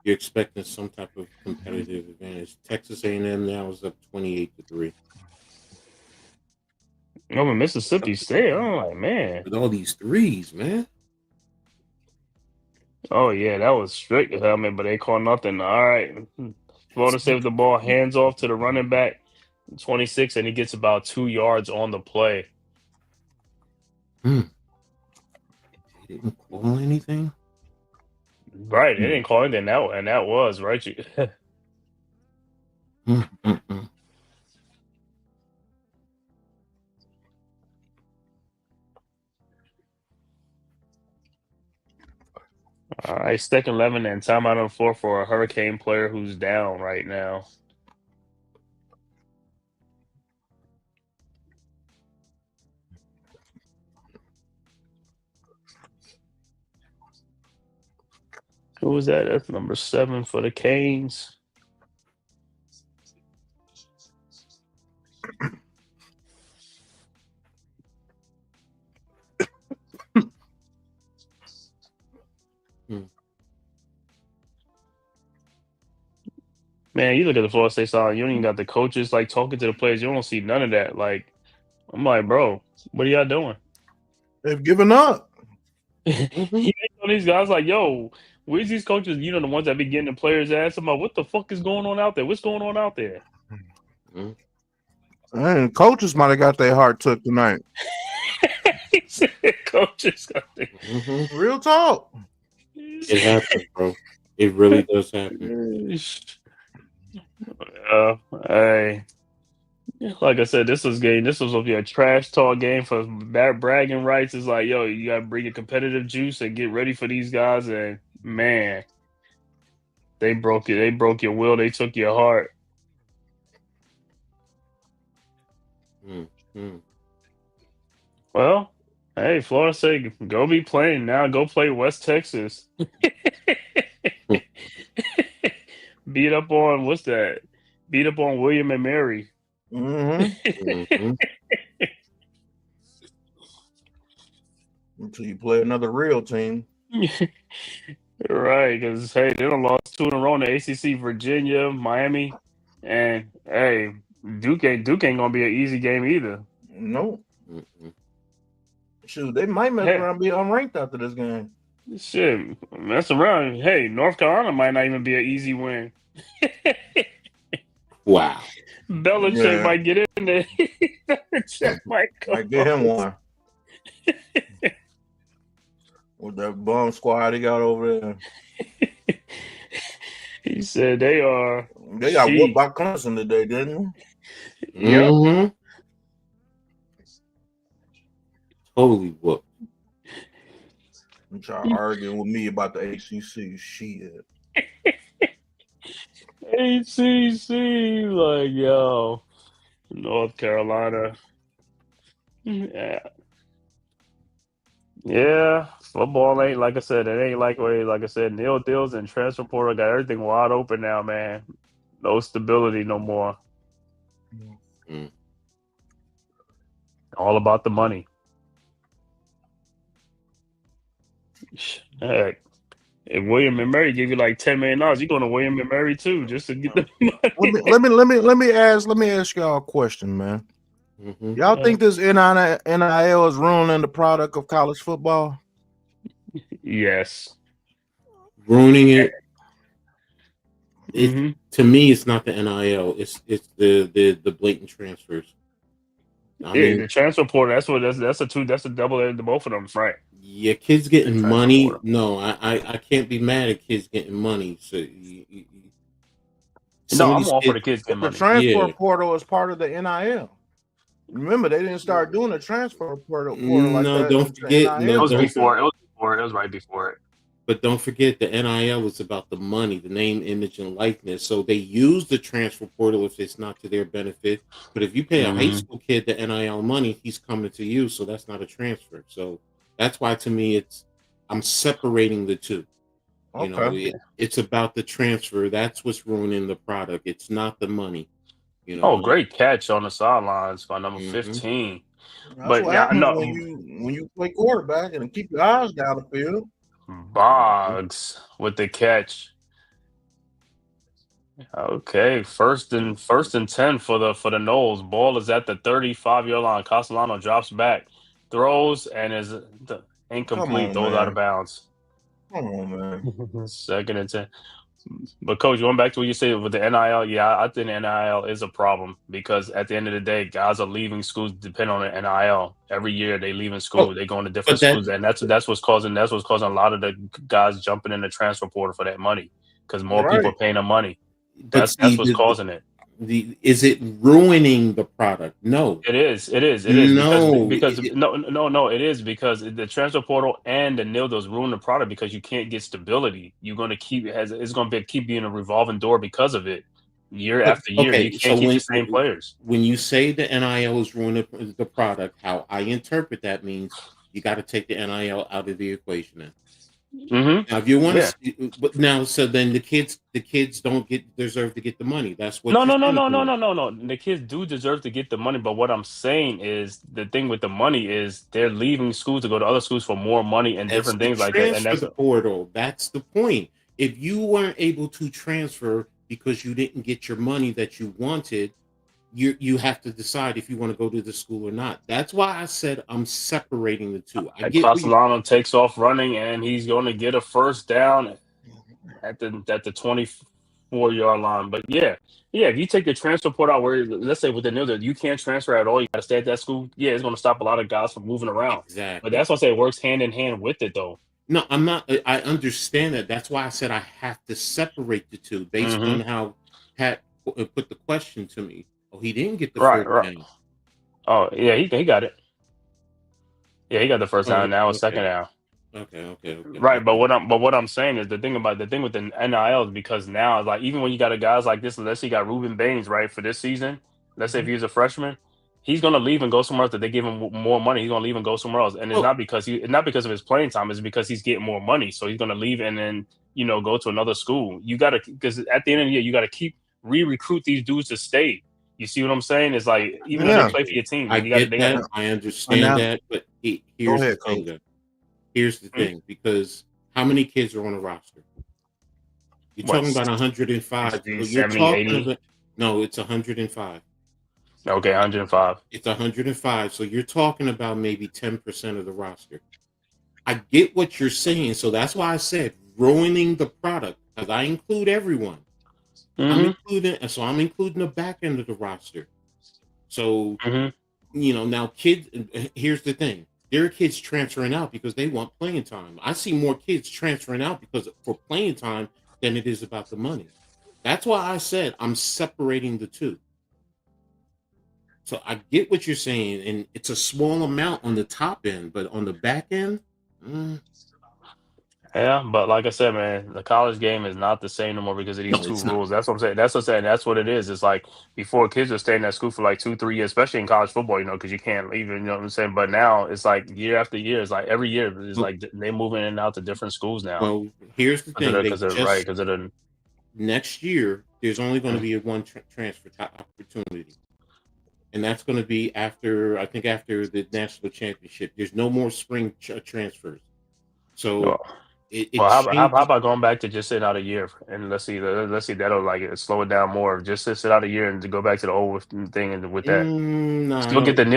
Speaker 2: You're expecting some type of competitive advantage. Texas A&M now is up 28-3.
Speaker 3: No, but Mississippi State. I'm like, man.
Speaker 2: With all these threes, man.
Speaker 3: Oh yeah, that was strict. I mean, but they call nothing. All right, Florida saved the ball, hands off to the running back, 26, and he gets about 2 yards on the play.
Speaker 2: They didn't call anything.
Speaker 3: Right, they didn't call anything. That was right. All right, second 11 and timeout on the floor for a Hurricane player who's down right now. Who was that? That's number 7 for the Canes. Man, you look at the Florida State side, you don't even got the coaches like talking to the players. You don't see none of that. Like, I'm like, bro, what are y'all doing?
Speaker 4: They've given up.
Speaker 3: These guys like, yo, where's these coaches? You know, the ones that be getting the players' ass. I'm like, what the fuck is going on out there? What's going on out there?
Speaker 4: And coaches might have got their heart took tonight.
Speaker 3: Coaches got
Speaker 4: Real talk.
Speaker 2: It happens, bro. It really does happen.
Speaker 3: Hey, like I said, this was supposed to be a trash talk game for bragging rights. It's like, yo, you gotta bring a competitive juice and get ready for these guys. And man, they broke it. They broke your will. They took your heart. Well, hey, Florida State, go be playing now. Go play West Texas. Beat up on what's that? Beat up on William and Mary.
Speaker 4: Until you play another real team.
Speaker 3: Right, because hey, they done lost 2 in a row in the ACC, Virginia, Miami, and hey, Duke ain't gonna be an easy game either.
Speaker 4: Nope. Shoot, they might mess around and be unranked after this game.
Speaker 3: Shit, mess around. Hey, North Carolina might not even be an easy win.
Speaker 2: Wow.
Speaker 3: Belichick might get in there. Belichick might
Speaker 4: get him one. With that bum squad he got over there.
Speaker 3: He said they
Speaker 4: got whooped by Clemson today, didn't they?
Speaker 3: Yep.
Speaker 2: Totally whooped.
Speaker 4: I'm trying to argue with me about the ACC shit.
Speaker 3: ACC, like, yo, North Carolina. Yeah, football ain't, like I said, it ain't like I said, Neil Dills and transfer portal got everything wide open now, man. No stability no more. All about the money. Heck, if William and Mary give you like $10 million, you're going to William and Mary too, just to get the money.
Speaker 4: Let me ask y'all a question, man. Y'all think this NIL is ruining the product of college football?
Speaker 3: Yes.
Speaker 2: Ruining it. To me, it's not the NIL. It's the blatant transfers.
Speaker 3: I mean, the transfer portal. That's a double edged, both of them, right?
Speaker 2: Yeah, kids getting money. No, I can't be mad at kids getting money. So
Speaker 3: I'm all for the kids getting money.
Speaker 4: The transfer portal is part of the NIL. Remember, they didn't start doing the transfer portal like that.
Speaker 2: Don't forget.
Speaker 3: It was before. It was right before it.
Speaker 2: But don't forget the NIL is about the money, the name, image, and likeness. So they use the transfer portal if it's not to their benefit. But if you pay a high
Speaker 3: Mhm.
Speaker 2: school kid the NIL money, he's coming to you. So that's not a transfer. So that's why to me I'm separating the two. You know,
Speaker 4: Okay.
Speaker 2: it's about the transfer. That's what's ruining the product. It's not the money. You
Speaker 3: Oh,
Speaker 2: know.
Speaker 3: great catch on the sidelines by number
Speaker 2: Hmm.
Speaker 3: 15.
Speaker 4: That's
Speaker 3: But
Speaker 4: what
Speaker 3: yeah, I
Speaker 4: happens
Speaker 3: know
Speaker 4: when you play quarterback and keep your eyes down the field.
Speaker 3: Boggs with the catch. Okay, first and 10 for the Knowles. Ball is at the 35-yard line. Castellano drops back, throws, and is
Speaker 4: Come
Speaker 3: incomplete.
Speaker 4: on,
Speaker 3: Throws out of
Speaker 4: man.
Speaker 3: bounds.
Speaker 4: Come on, man.
Speaker 3: Second and 10. But coach, going back to what you said with the NIL, yeah, I think NIL is a problem because at the end of the day, guys are leaving schools depending on the NIL. Every year they leaving school,
Speaker 2: Oh,
Speaker 3: they going to different
Speaker 2: but that
Speaker 3: schools, and that's what's causing a lot of the guys jumping in the transfer portal for that money because more people
Speaker 4: Right.
Speaker 3: are paying them money.
Speaker 2: but
Speaker 3: That's
Speaker 2: see
Speaker 3: what's causing it.
Speaker 2: is it ruining the product? No.
Speaker 3: It is
Speaker 2: No.
Speaker 3: because no, it is because the transfer portal and the NIL ruin the product because you can't get stability. You're going to it's going to keep being a revolving door because of it, year
Speaker 2: But
Speaker 3: after year. You
Speaker 2: okay, so
Speaker 3: can't keep the same players.
Speaker 2: when you say the NIL is ruining the product, how I interpret that means you got to take the NIL out of the equation.
Speaker 3: Hmm.
Speaker 2: Now, if you want
Speaker 3: Yeah.
Speaker 2: to, but now, so then the kids don't deserve to get the money. That's what
Speaker 3: No,
Speaker 2: you're
Speaker 3: no, no,
Speaker 2: saying
Speaker 3: no,
Speaker 2: to
Speaker 3: no,
Speaker 2: me.
Speaker 3: no, no, no. The kids do deserve to get the money, but what I'm saying is the thing with the money is they're leaving school to go to other schools for more money and
Speaker 2: That's
Speaker 3: different
Speaker 2: the
Speaker 3: things like that. And
Speaker 2: transfer
Speaker 3: that's
Speaker 2: the portal. That's the point. If you weren't able to transfer because you didn't get your money that you wanted, you have to decide if you want to go to the school or not. That's why I said I'm separating the two. I get what you.
Speaker 3: Castellano takes off running and he's going to get a first down at the 24-yard line. But yeah, if you take the transfer port out where let's say with the new that you can't transfer at all, you got to stay at that school. Yeah, it's going to stop a lot of guys from moving around. But
Speaker 2: Exactly.
Speaker 3: that's what I say it works hand in hand with it though.
Speaker 2: No, I'm not. I understand that. That's why I said I have to separate the two based
Speaker 3: Hmm.
Speaker 2: on how Pat put the question to me. Oh, he didn't get the
Speaker 3: Right,
Speaker 2: first
Speaker 3: right.
Speaker 2: down.
Speaker 3: Oh yeah, he got it. Yeah, he got the first
Speaker 2: Oh,
Speaker 3: down. Now it's second
Speaker 2: okay,
Speaker 3: down.
Speaker 2: okay.
Speaker 3: Right, but what I'm saying is the thing with the NIL is because now like even when you got a guys like this, let's say you got Ruben Baines right for this season. Let's say if
Speaker 2: Mhm.
Speaker 3: he's a freshman, he's gonna leave and go somewhere else that they give him more money. He's gonna leave and go somewhere else, and
Speaker 2: Well,
Speaker 3: it's not because of his playing time. It's because he's getting more money. So he's gonna leave and then go to another school. You gotta because at the end of the year you gotta keep re-recruit these dudes to stay. You see what I'm saying? It's like even though they
Speaker 4: Yeah.
Speaker 3: play for your team,
Speaker 2: I
Speaker 3: you got
Speaker 2: get
Speaker 3: they got to.
Speaker 2: that. I
Speaker 4: And
Speaker 2: understand
Speaker 4: now,
Speaker 2: that. But
Speaker 4: go
Speaker 2: here's the
Speaker 4: ahead,
Speaker 2: thing,
Speaker 4: coach.
Speaker 2: though. Here's the thing, because how many kids are on a roster? You're
Speaker 3: What
Speaker 2: talking about 105.
Speaker 3: 60,
Speaker 2: You're
Speaker 3: 70,
Speaker 2: talking
Speaker 3: 80?
Speaker 2: about no, it's 105.
Speaker 3: Okay, 105.
Speaker 2: It's 105. So you're talking about maybe 10% of the roster. I get what you're saying. So that's why I said ruining the product because I include everyone.
Speaker 3: Hmm.
Speaker 2: I'm including the back end of the roster. So,
Speaker 3: Hmm.
Speaker 2: now kids, here's the thing. There are kids transferring out because they want playing time. I see more kids transferring out because for playing time than it is about the money. That's why I said I'm separating the two. So I get what you're saying, and it's a small amount on the top end, but on the back end, mm,
Speaker 3: Yeah, but like I said, man, the college game is not the same no more because of these
Speaker 2: no,
Speaker 3: two
Speaker 2: it's not.
Speaker 3: rules. That's what I'm saying. That's what I'm saying. That's what it is. It's like before kids are staying at school for like 2, 3 years, especially in college football, because you can't leave. You know what I'm saying? But now it's like year after year. It's like every year it's
Speaker 2: Well,
Speaker 3: like they moving in and out to different schools now
Speaker 2: well, here's the thing. They just
Speaker 3: because of the
Speaker 2: next year there's only going to
Speaker 3: mm,
Speaker 2: be a one transfer opportunity, and that's going to be after I think after the national championship. There's no more spring transfers, so
Speaker 3: well,
Speaker 2: it
Speaker 3: well, how
Speaker 2: changes.
Speaker 3: about going back to just sitting out a year and let's see that'll like slow it down more. Just to sit out a year and to go back to the old thing and with that.
Speaker 2: No, I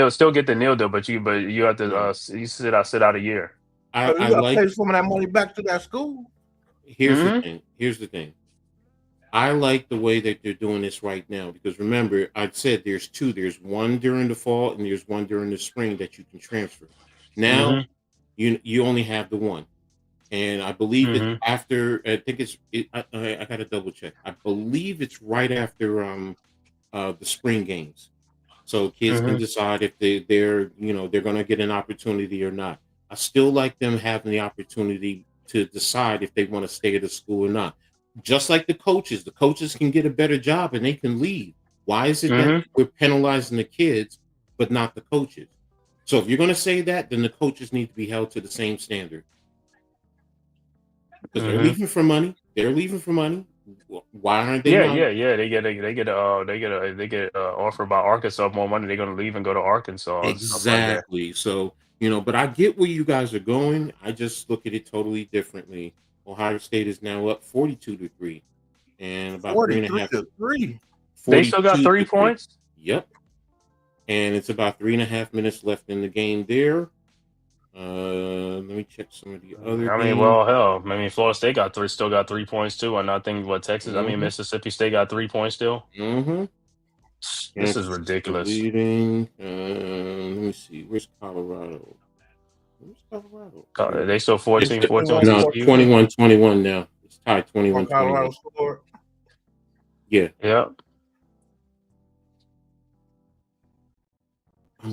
Speaker 3: Still get the nil though, but you have to
Speaker 2: no.
Speaker 3: you sit out a year.
Speaker 4: So
Speaker 2: I
Speaker 4: you got to
Speaker 2: like.
Speaker 4: pay some of that money back to that school.
Speaker 2: Here's the
Speaker 3: Hmm.
Speaker 2: thing. Here's the thing. I like the way that they're doing this right now because remember, I said there's two. There's one during the fall and there's one during the spring that you can transfer. Now
Speaker 3: Hmm.
Speaker 2: you only have the one, and I believe it's
Speaker 3: Hmm.
Speaker 2: after. I think I got to double check. I believe it's right after the spring games, so kids can
Speaker 3: Hmm.
Speaker 2: decide if they're going to get an opportunity or not. I still like them having the opportunity to decide if they want to stay at the school or not. Just like the coaches can get a better job and they can leave. Why is it that we're penalizing the kids but not the coaches? So if you're going to say that, then the coaches need to be held to the same standard, because they're leaving for money. Why aren't they?
Speaker 3: Yeah. They get offered by Arkansas more money. They're gonna leave and go to Arkansas. And stuff like that.
Speaker 2: Exactly. So, but I get where you guys are going. I just look at it totally differently. Ohio State is now up 42-3, and about
Speaker 4: 43-3.
Speaker 3: They still got 3 points.
Speaker 2: Yep. And it's about 3.5 minutes left in the game there. Let me check some of the other games.
Speaker 3: Well, hell, Florida State still got 3 points too, and I think Texas. Mississippi State got 3 points still. This is ridiculous.
Speaker 2: Leading. Let me see. Where's Colorado?
Speaker 3: They still 14.
Speaker 2: No, 21-21 now. It's tied 21-21.
Speaker 4: Colorado scored.
Speaker 2: Yeah.
Speaker 3: Yep. I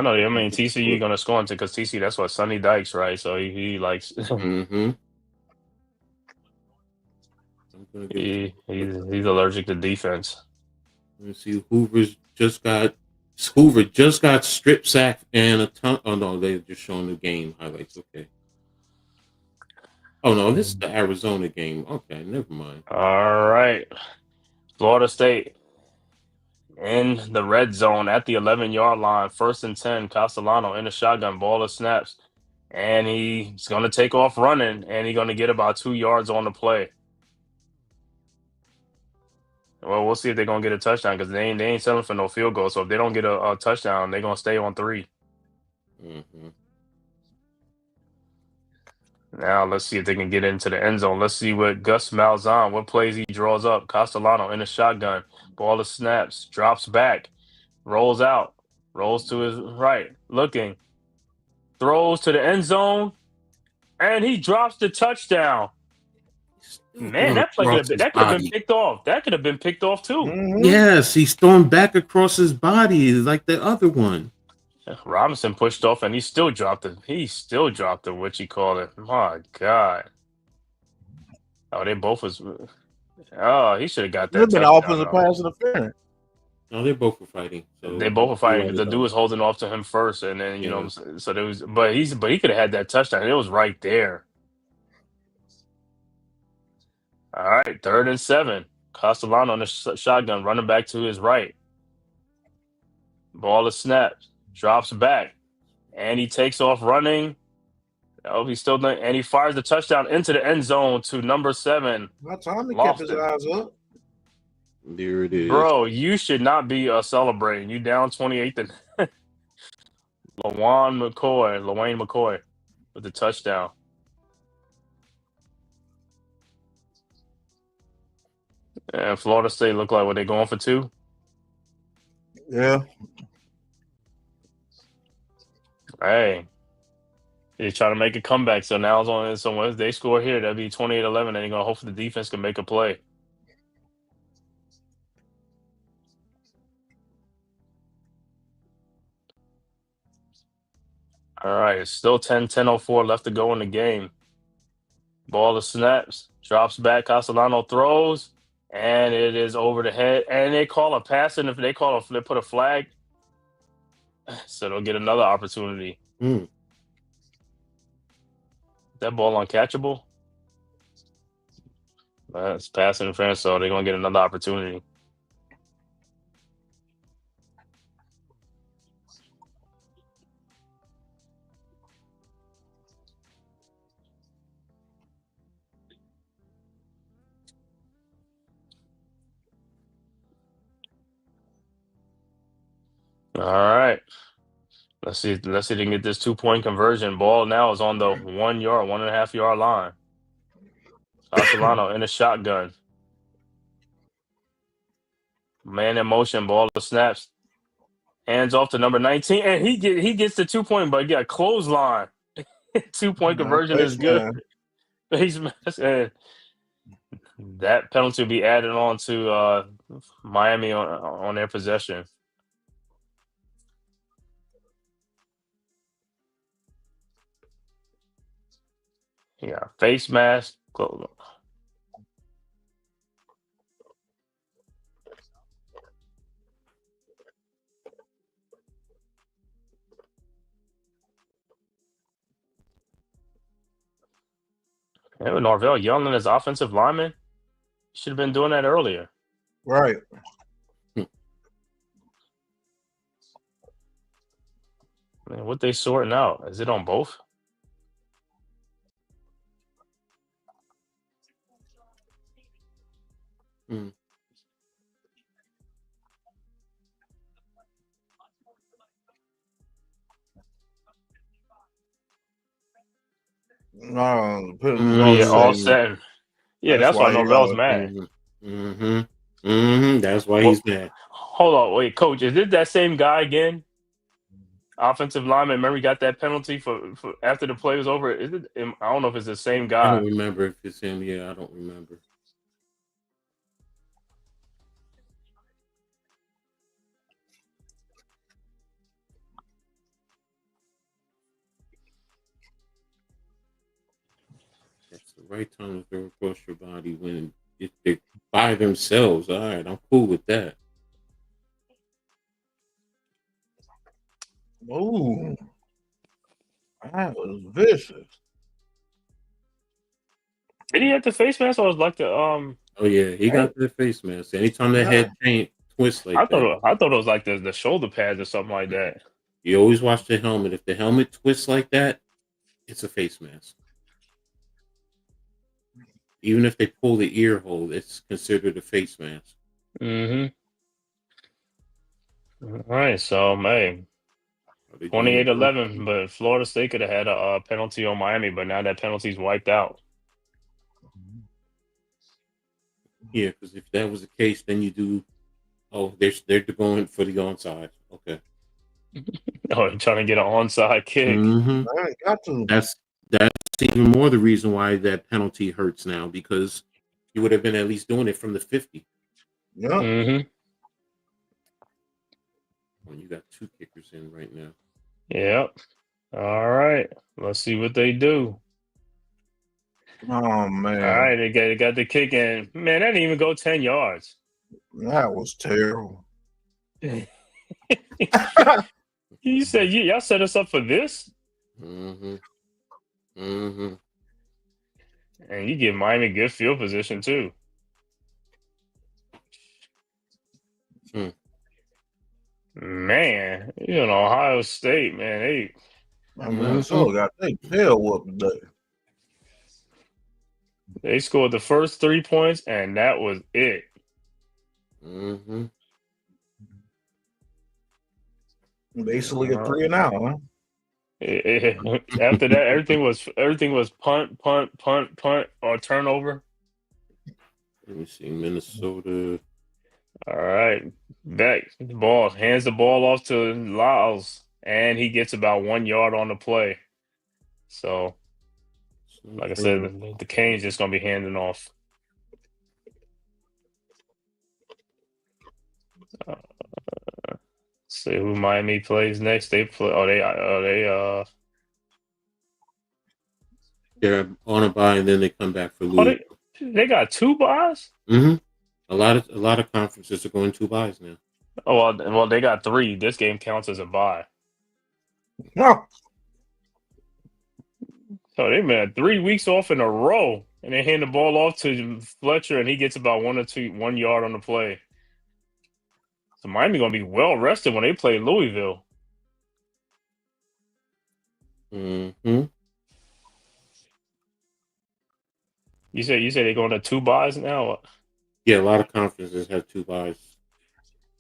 Speaker 3: know. TCU gonna score into, because TCU, that's what Sonny Dykes, right? So he likes. He's allergic to defense.
Speaker 2: Let's see. Hoover just got strip sacked and a ton. Oh no, they're just showing the game highlights. Okay. Oh no, this is the Arizona game. Okay, never mind.
Speaker 3: All right, Florida State in the red zone at the 11-yard line, 1st and 10. Castellano in the shotgun, ball of snaps, and he's going to take off running, and he's going to get about 2 yards on the play. Well, we'll see if they're going to get a touchdown, because they ain't selling for no field goal. So if they don't get a touchdown, they're going to stay on 3. Now let's see if they can get into the end zone. Let's see what Gus Malzahn, what plays he draws up. Castellano in the shotgun. Ball of snaps. Drops back. Rolls out. Rolls to his right. Looking. Throws to the end zone. And he drops the touchdown. Man, that play could have been picked off. That could have been picked off too.
Speaker 2: Yes, he's throwing back across his body like the other one.
Speaker 3: Robinson pushed off, and he still dropped it. He still dropped it. What you call it? My God! Oh, they both was. Oh, he should have got that.
Speaker 4: It's been an offensive pass interference.
Speaker 2: No, they both were fighting. So
Speaker 3: they both were fighting. The dude was holding off to him first, and then so there was. But he could have had that touchdown. It was right there. All right, 3rd and 7. Castellano on the shotgun, running back to his right. Ball is snapped. Drops back, and he takes off running. Oh, he's still done, and he fires the touchdown into the end zone to number 7.
Speaker 4: What time he kept his eyes up?
Speaker 2: There it is.
Speaker 3: Bro, you should not be celebrating. You down 28 to Lawayne McCoy with the touchdown. And Florida State look like, what, they going for 2?
Speaker 4: Yeah.
Speaker 3: Hey, they're trying to make a comeback. So now it's on. So if they score here, that'd be 28-11, and they're gonna hopefully the defense can make a play. All right, it's still 10:04 left to go in the game. Ball of snaps, drops back. Castellano throws, and it is over the head. And they call a pass, and if they put a flag, so they'll get another opportunity. That ball uncatchable? It's pass interference, so they're going to get another opportunity. All right. Let's see if they can get this 2-point conversion. Ball now is on the 1.5 yard line. Castellano in a shotgun. Man in motion, ball of snaps. Hands off to number 19, and he gets the 2-point, but yeah, clothesline. 2-point conversion is good. That penalty will be added on to Miami on their possession. Yeah, face mask. Yeah, Norvell yelling at his offensive lineman. Should have been doing that earlier.
Speaker 4: Right.
Speaker 3: Man, what they sorting out? Is it on both?
Speaker 2: Mm.
Speaker 4: No, penalties all
Speaker 3: Yeah, all
Speaker 2: Mm.
Speaker 4: set.
Speaker 3: set. Yeah,
Speaker 4: That's
Speaker 3: that's why
Speaker 4: why he
Speaker 3: Norvell's mad.
Speaker 2: That's why
Speaker 3: Well,
Speaker 2: he's mad.
Speaker 3: hold on, wait, coach, is it that same guy again? Offensive lineman, remember he got that penalty for after the play was over. Is it? I don't know if it's the same
Speaker 2: I don't
Speaker 3: guy.
Speaker 2: remember if it's him. Yeah, I don't remember. That's the right time to throw across your body when if they're by themselves. All right, I'm cool with that.
Speaker 4: Ooh, that was vicious.
Speaker 3: Did he have the face mask or was like the
Speaker 2: Oh yeah, he
Speaker 4: Right.
Speaker 2: got the face mask. Anytime the
Speaker 4: Yeah.
Speaker 2: head can't twist
Speaker 3: I
Speaker 2: like that,
Speaker 3: thought I thought it was like the shoulder pads or something like that.
Speaker 2: you always watch the helmet. If the helmet twists like that, it's a face mask. Even if they pull the ear hole, it's considered a face mask.
Speaker 3: Mm-hmm. All right, so hey,
Speaker 2: Are they doing it real
Speaker 3: 28-11,
Speaker 2: time?
Speaker 3: but Florida State could have had a penalty on Miami, but now that penalty's wiped out.
Speaker 2: Yeah, because if that was the case, then you do. Oh, they're going for the onside. Okay.
Speaker 3: Oh, trying to get an onside kick.
Speaker 2: Mm-hmm.
Speaker 4: I ain't got to.
Speaker 2: That's even more the reason why that penalty hurts now because you would have been at least doing it from the 50.
Speaker 4: Yeah.
Speaker 3: Mm-hmm.
Speaker 2: When you got two kickers in right now.
Speaker 3: Yep. All right. Let's see what they do.
Speaker 4: Oh
Speaker 3: All
Speaker 4: man,
Speaker 3: right, they got the kick in. Man, that didn't even go 10 yards.
Speaker 4: that was terrible.
Speaker 3: You said y'all set us up for this,
Speaker 2: Mm-hmm. Mm-hmm.
Speaker 3: and you give Miami good field position too.
Speaker 2: Hmm.
Speaker 3: Man, Ohio State, man,
Speaker 4: Minnesota got their tail whooped today.
Speaker 3: they scored the first 3 points, and that was it.
Speaker 2: Mm-hmm.
Speaker 4: Basically a 3-and-out, huh?
Speaker 3: After that, everything was punt, punt, punt, punt, or turnover.
Speaker 2: Let me see. Minnesota.
Speaker 3: All right, back the ball hands the ball off to Lyles, and he gets about 1 yard on the play. So, like I said, the Canes just gonna be handing off. See who Miami plays next. They play.
Speaker 2: They're on a bye and then they come back for
Speaker 3: Oh,
Speaker 2: Louis.
Speaker 3: they got two buys.
Speaker 2: Mm-hmm. A lot of conferences are going two buys now.
Speaker 3: Oh well, they got three. This game counts as a buy.
Speaker 4: No.
Speaker 3: So they had 3 weeks off in a row, and they hand the ball off to Fletcher, and he gets about 1 yard on the play. So Miami gonna be well rested when they play Louisville.
Speaker 2: Mm-hmm.
Speaker 3: You say they're going to two buys now.
Speaker 2: Yeah, a lot of conferences have two buys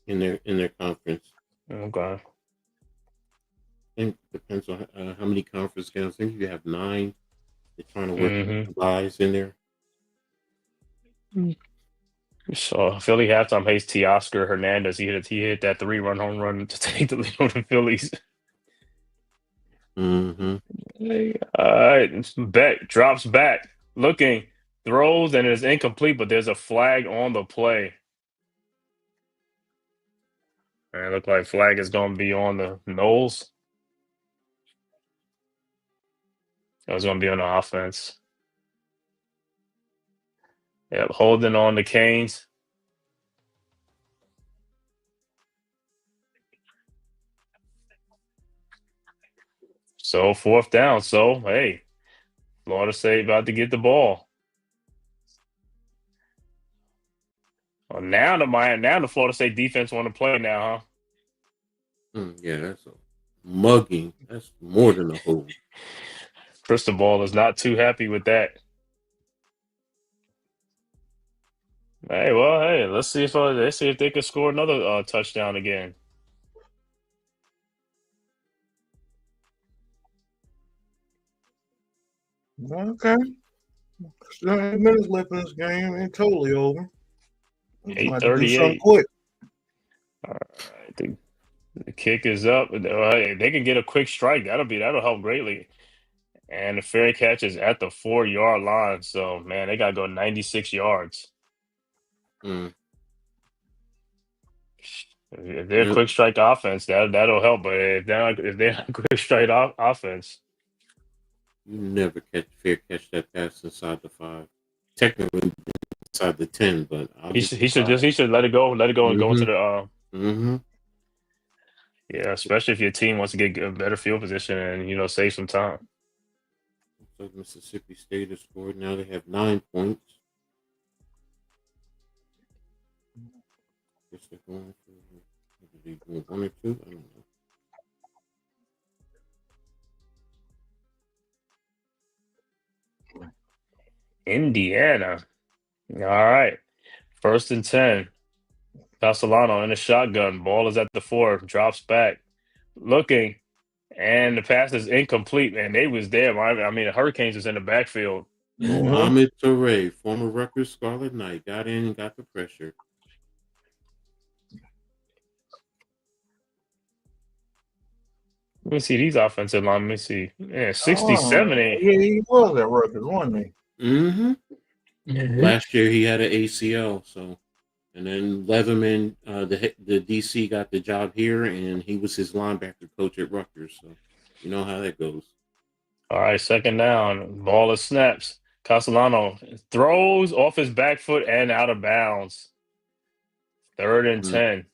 Speaker 2: in their conference.
Speaker 3: Okay.
Speaker 2: I think it depends on how many conference games. I think you have 9. They're trying to work the buys in there.
Speaker 3: So Philly halftime hates Teoscar Hernandez. He hit that 3-run home run to take the lead on the Phillies.
Speaker 2: Mm-hmm.
Speaker 3: All right, Beck drops back, looking, throws, and it is incomplete. But there's a flag on the play. And it looked like flag is going to be on the Knowles. It was going to be on the offense. Yep, holding on the Canes. So 4th down. So hey, Florida State about to get the ball. Well, now the Florida State defense want to play now, huh?
Speaker 2: Yeah, that's a mugging. That's more than a hold.
Speaker 3: Cristobal is not too happy with that. Hey, let's see if they can score another touchdown again.
Speaker 4: Okay. Still 8 minutes left in this game. Ain't totally over. I'm trying to do something
Speaker 3: 8:38.
Speaker 4: quick.
Speaker 3: All right, the kick is up. Hey, they can get a quick strike. That'll help greatly. And the fair catch is at the 4-yard line. So man, they gotta go 96 yards.
Speaker 2: Mm.
Speaker 3: If they're a quick strike offense, that'll help. But if they're not a quick strike offense,
Speaker 2: You never fair catch that pass inside the 5. Technically inside the 10, but
Speaker 3: he should let it go, and go into the. Yeah, especially if your team wants to get a better field position and save some time.
Speaker 2: So Mississippi State has scored. Now they have 9 points. Guess they're going for 1 or 2. I don't know.
Speaker 3: Indiana. All right. 1st and 10. Castellano in a shotgun. Ball is at the 4. Drops back. Looking. And the pass is incomplete, man. They was there. I mean, the Hurricanes was in the backfield.
Speaker 2: Ahmed Toure, former Rutgers Scarlet Knight, got in and got the pressure.
Speaker 3: Let me see these offensive line. Let me see. Yeah, 67.
Speaker 4: Yeah, he was at Rutgers, wasn't he?
Speaker 2: Last year he had an ACL, and then Leatherman, the DC, got the job here, and he was his linebacker coach at Rutgers. So you know how that goes.
Speaker 3: All right, 2nd down. Ball is snaps. Castellano throws off his back foot and out of bounds. 3rd and 10.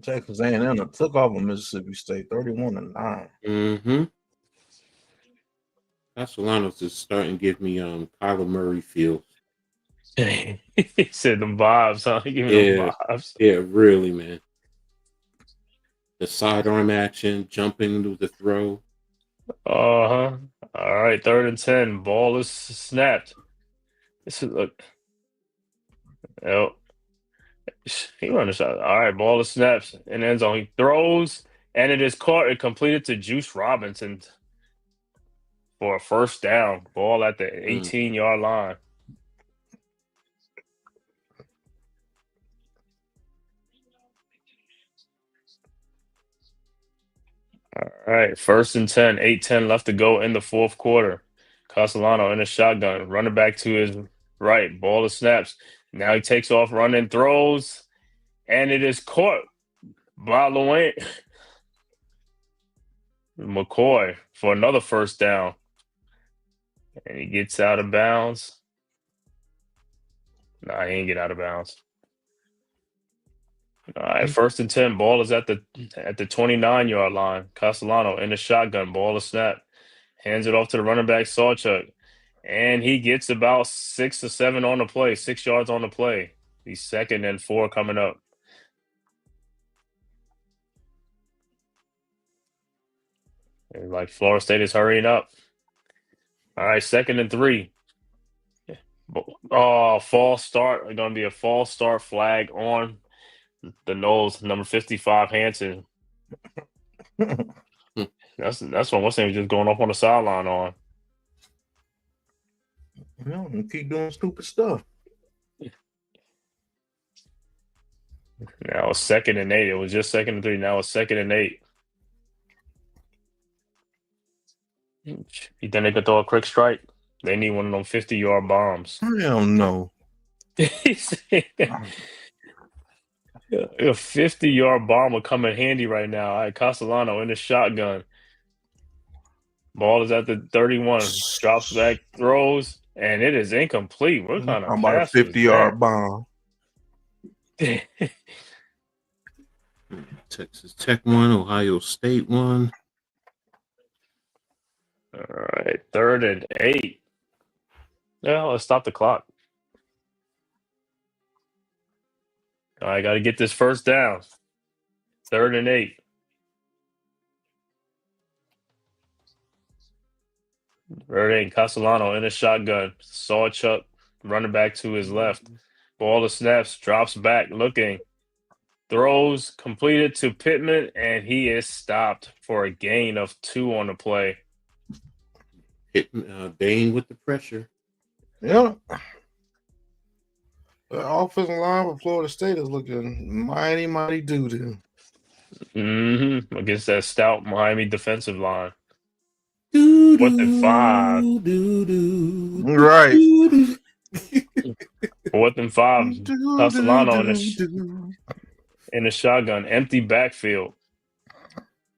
Speaker 4: Texas A&M took off on Mississippi State, 31-9.
Speaker 2: Castellanos is starting to give me Kyler Murray feels.
Speaker 3: He said them vibes, huh? Give me them vibes.
Speaker 2: Yeah, really, man. The sidearm action, jumping to the throw.
Speaker 3: All right, 3rd and 10. Ball is snapped. This is look. He run the shot. All right, ball is snaps in end zone. He throws, and it is caught and completed to Juice Robinson for a 1st down. Ball at the 18-yard line. All right, 1st and 10, 8:10 left to go in the 4th quarter. Castellano in a shotgun, running back to his right. Ball is snaps. Now he takes off, running, throws, and it is caught by McCoy for another 1st down. And he gets out of bounds. Nah, he ain't get out of bounds. All right, 1st and 10. Ball is at the 29-yard line. Castellano in the shotgun. Ball is snapped. Hands it off to the running back, Sawchuk. And he gets about 6 or 7 on the play, 6 yards on the play. He's 2nd and 4 coming up. And like Florida State is hurrying up. All right, 2nd and 3. Oh, false start. Going to be a false start flag on the nose, number 55, Hanson. That's what what's name just going off on the sideline on.
Speaker 4: Keep doing stupid stuff.
Speaker 3: Now it's 2nd and 8. It was just 2nd and 3. Now it's 2nd and 8. You think they could throw a quick strike? They need one of them 50-yard bombs.
Speaker 4: Hell no.
Speaker 3: A 50-yard bomb would come in handy right now. All right, Castellano in the shotgun. Ball is at the 31. Drops back, throws, and it is incomplete. What kind of
Speaker 4: I'm about a
Speaker 3: pass was
Speaker 4: 50-yard bomb.
Speaker 3: that?
Speaker 2: Texas Tech one, Ohio State one.
Speaker 3: All right, 3rd and 8. Yeah, let's stop the clock. All right, got to get this first down. 3rd and 8. Verde Castellano in a shotgun. Sawchuck running back to his left. Ball to snaps, drops back, looking. Throws completed to Pittman, and he is stopped for a gain of 2 on the play.
Speaker 2: Bane with the pressure.
Speaker 4: Yeah. The offensive line for Florida State is looking mighty doo-doo.
Speaker 3: Against that stout Miami defensive line.
Speaker 2: Doo,
Speaker 3: 4th and 5.
Speaker 2: doo, doo,
Speaker 4: Right.
Speaker 2: doo, doo.
Speaker 3: 4th and 5. Castellano
Speaker 4: Doo-doo-doo-doo.
Speaker 3: in the shotgun. Empty backfield.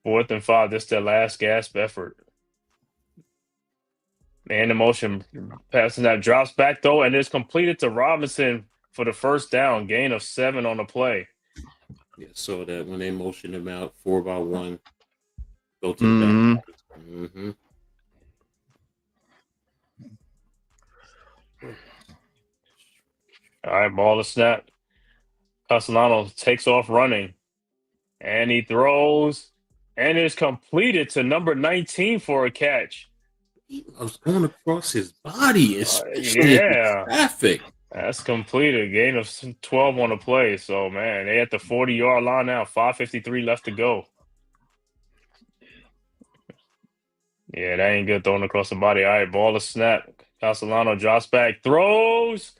Speaker 3: 4th and 5. This is their last gasp effort. Man in motion. Passing that drops back, though, and it's completed to Robinson for the first down. Gain of 7 on the play.
Speaker 2: Yeah, so that when they motioned him out 4-by-1, go to the back. Mm-hmm.
Speaker 3: All right, ball to snap. Castellano takes off running, and he throws, and it's completed to number 19 for a catch.
Speaker 2: He was going across his body, especially in traffic.
Speaker 3: That's completed. Gain of 12 on the play. So, man, they at the 40-yard line now. 5:53 left to go. Yeah, that ain't good throwing across the body. All right, ball to snap. Castellano drops back, throws,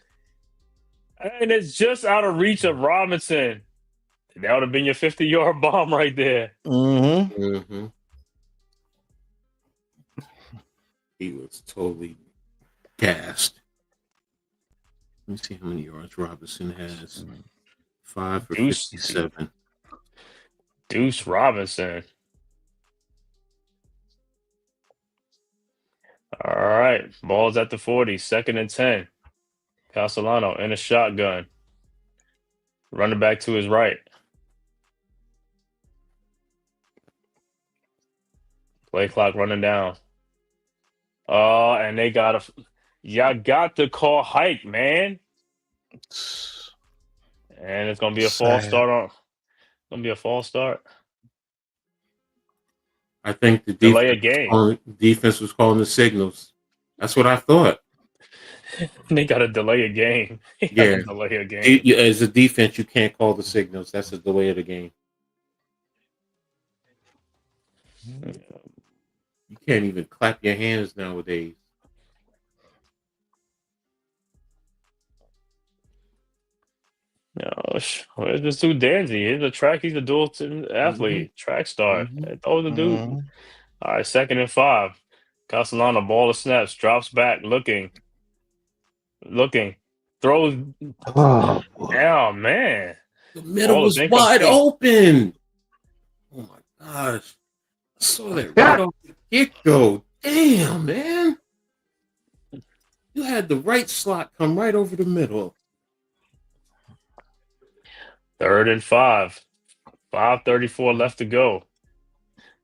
Speaker 3: and it's just out of reach of Robinson. That would have been your 50-yard bomb right there.
Speaker 2: Mm-hmm. He was totally gassed. Let me see how many yards Robinson has. 5 for 57.
Speaker 3: Deuce Robinson. All right. Ball's at the 40. 2nd and 10. Castellano in a shotgun. Running back to his right. Play clock running down. And they got y'all got to call hike, man. And it's gonna be a false start
Speaker 2: I think the
Speaker 3: Delay a game.
Speaker 2: defense was calling the signals. That's what I thought.
Speaker 3: They got to delay a game.
Speaker 2: Yeah.
Speaker 3: Delay a game.
Speaker 2: As a defense, you can't call the signals. That's a delay of the game. You can't even clap your hands nowadays.
Speaker 3: No, it's just too Danzy. He's a dual athlete, track star. Throw the dude. All right, 2nd and 5. Castellano, ball to snaps, drops back, looking, throws. Oh man,
Speaker 2: the middle was wide open. Oh my gosh, I saw that right off the get-go. Damn, man, you had the right slot come right over the middle.
Speaker 3: 3rd and 5. 5:34 left to go.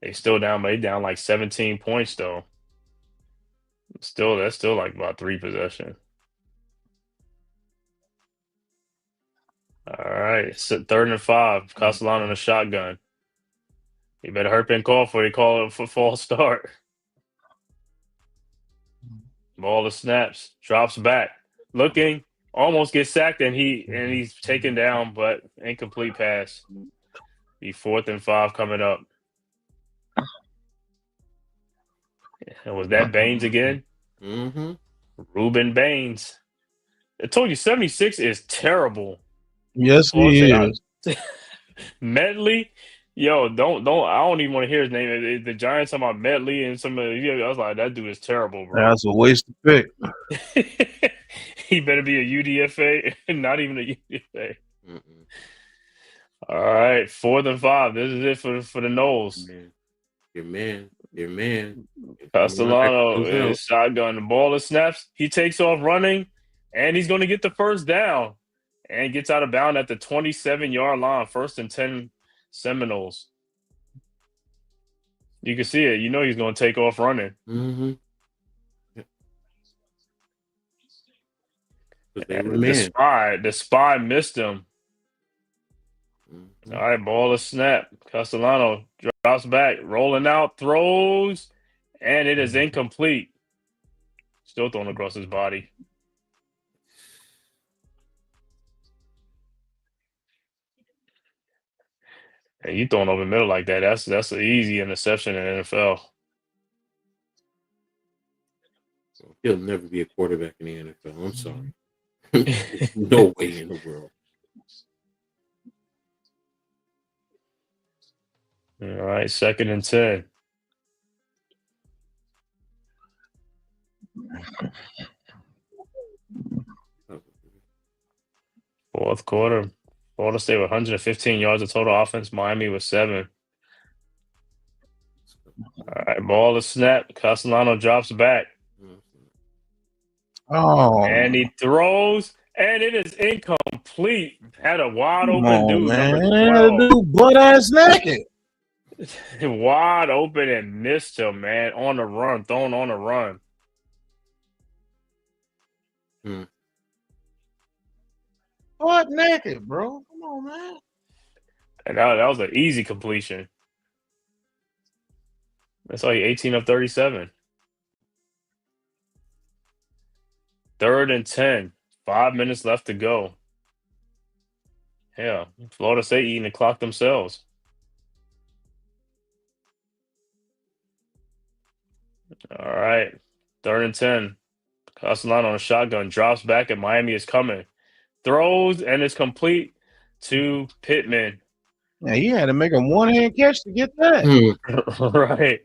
Speaker 3: They still down, but they down like 17 points though. That's still like about 3 possessions. All right, so 3rd and 5. Castellano in a shotgun. You better hurry up and call for it. Call it for false start. Ball to snaps, drops back, looking, almost gets sacked, and he's taken down, but incomplete pass. The 4th and 5 coming up. And was that Baines again? Ruben Baines. I told you 76 is terrible.
Speaker 4: Yes, he is.
Speaker 3: Medley, yo, don't. I don't even want to hear his name. The Giants talking about Medley and some of I was like, that dude is terrible, bro.
Speaker 4: That's a waste of pick.
Speaker 3: He better be a UDFA, not even a UDFA. All right, 4th and 5. This is it for the Noles.
Speaker 2: Your man. Your man.
Speaker 3: Castellano is shotgun. The ball is snaps. He takes off running, and he's going to get the first down and gets out of bounds at the 27-yard line. 1st and 10 Seminoles. You can see it. You know he's going to take off running.
Speaker 2: Mm-hmm.
Speaker 3: The spy missed him.
Speaker 2: Mm-hmm.
Speaker 3: All right, ball is snap. Castellano drops back, rolling out, throws, and it is incomplete. Still thrown across his body. And you throwing over the middle like that, that's an easy interception in the NFL.
Speaker 2: He'll never be a quarterback in the NFL. I'm sorry. No way in the world.
Speaker 3: All right, 2nd and 10. Fourth quarter. Florida State with 115 yards of total offense. Miami with 7. All right, ball is snapped. Castellano drops back.
Speaker 4: Oh,
Speaker 3: And he throws, and it is incomplete. Had a wide
Speaker 4: come
Speaker 3: open
Speaker 4: on,
Speaker 3: dude,
Speaker 4: man.
Speaker 3: number 12.
Speaker 4: Dude, butt ass naked.
Speaker 3: Wide open and missed him, man. On the run, thrown on the run.
Speaker 4: Butt naked, bro. Come on, man.
Speaker 3: And that was an easy completion. That's only 18 of 37. 3rd and 10. 5 minutes left to go. Yeah, Florida State eating the clock themselves. All right, 3rd and 10. Castellano on a shotgun, drops back, and Miami is coming. Throws, and it's complete to Pittman.
Speaker 4: Yeah, he had to make a one-hand catch to get that.
Speaker 3: Right.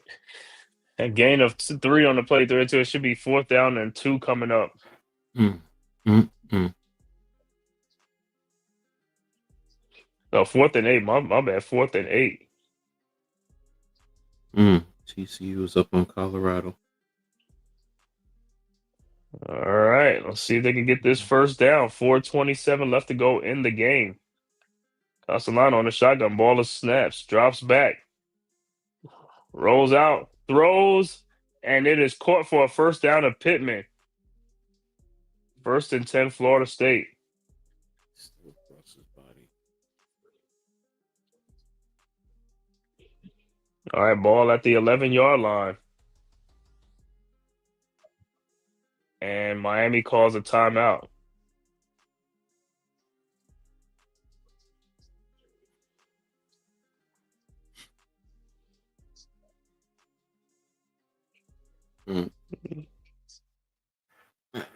Speaker 3: A gain of 3 on the play, 3 and 2. It should be 4th down and 2 coming up. No, 4th and 8. My bad. 4th and 8.
Speaker 2: TCU is up on Colorado.
Speaker 3: All right. Let's see if they can get this first down. 4:27 left to go in the game. Castellano on the shotgun. Ball is snaps. Drops back. Rolls out. Throws. And it is caught for a first down of Pittman. 1st and 10 Florida State.
Speaker 2: Still across his body.
Speaker 3: All right, ball at the 11-yard line. And Miami calls a timeout.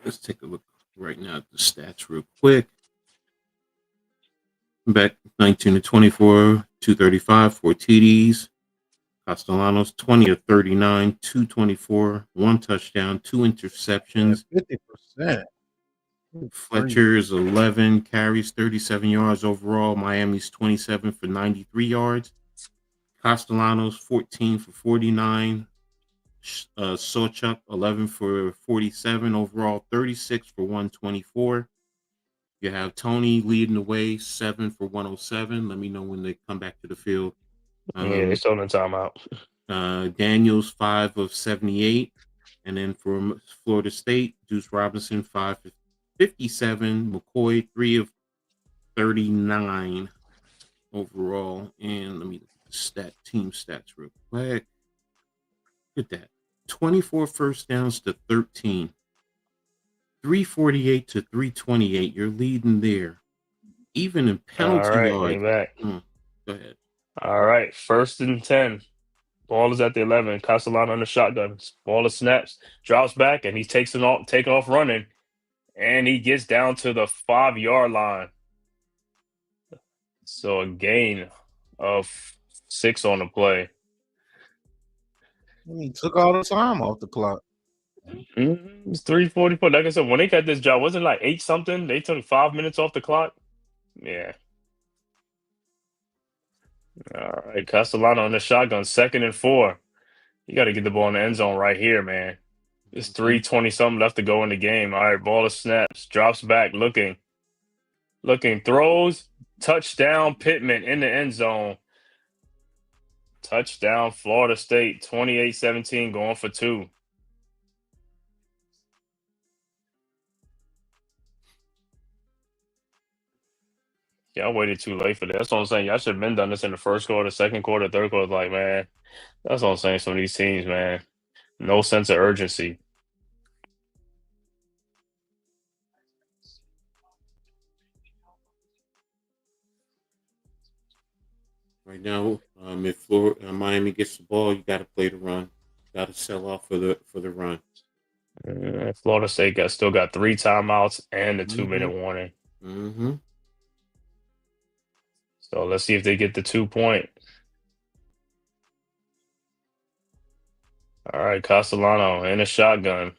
Speaker 2: Let's take a look right now at the stats real quick. Back 19 to 24, 235, 4 TDs. Castellanos 20 of 39, 224, 1 touchdown, 2 interceptions.
Speaker 4: 50%.
Speaker 2: Fletcher's 11 carries, 37 yards overall. Miami's 27 for 93 yards. Castellanos 14 for 49. Sawchuk 11 for 47 overall, 36 for 124. You have Tony leading the way, 7 for 107. Let me know when they come back to the field.
Speaker 3: Yeah, they're still in the timeout.
Speaker 2: Daniels 5 of 78. And then for Florida State, Deuce Robinson 5 for 57. McCoy 3 of 39 overall. And let me look at the team stats real quick. Look at that. 24 first downs to 13. 348 to 328. You're leading there. Even in penalty yards.
Speaker 3: Back.
Speaker 2: Go ahead.
Speaker 3: All right. 1st and 10. Ball is at the 11. Castellano on the shotgun. Ball is snaps. Drops back, and he's taking off running. And he gets down to the 5-yard line. So a gain of 6 on the play.
Speaker 4: He took all the time off the clock.
Speaker 3: It's 3:44. Like I said, when they got this job, wasn't it like 8 something? They took 5 minutes off the clock. Yeah. All right, Castellano on the shotgun, 2nd and 4. You got to get the ball in the end zone right here, man. It's 3:20 something left to go in the game. All right, ball is snaps, drops back, looking, throws, touchdown, Pittman in the end zone. Touchdown, Florida State, 28-17, going for 2. Yeah, I waited too late for that. That's what I'm saying. Y'all should have been done this in the first quarter, second quarter, third quarter. Like, man, that's what I'm saying. Some of these teams, man, no sense of urgency.
Speaker 2: Right now, if Miami gets the ball, you got to play the run. Got to sell off for the run.
Speaker 3: Florida State still got 3 timeouts and a 2-minute warning.
Speaker 2: Mm-hmm.
Speaker 3: So let's see if they get the 2-point. All right, Castellano in a shotgun.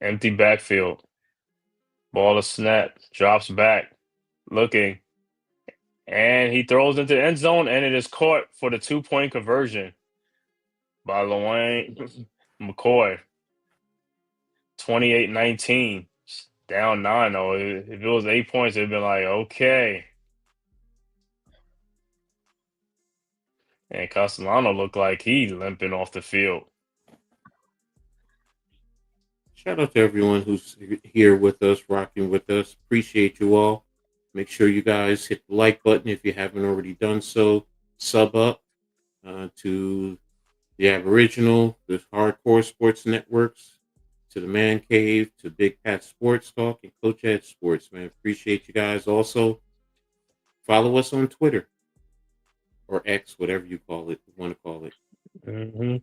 Speaker 3: Empty backfield. Ball is snap. Drops back. Looking. And he throws into the end zone, and it is caught for the 2-point conversion by Lawayne McCoy. 28-19. Down 9, though. If it was 8 points, it'd been like, okay. And Castellano looked like he limping off the field.
Speaker 2: Shout out to everyone who's here with us, rocking with us. Appreciate you all. Make sure you guys hit the like button if you haven't already done so. Sub up to the Aboriginal, the Hardcore Sports Networks, to the Man Cave, to Big Pat Sports Talk, and Coach Ed Sports, man. Appreciate you guys. Also, follow us on Twitter or X, whatever you want to call it.
Speaker 3: Mm-hmm.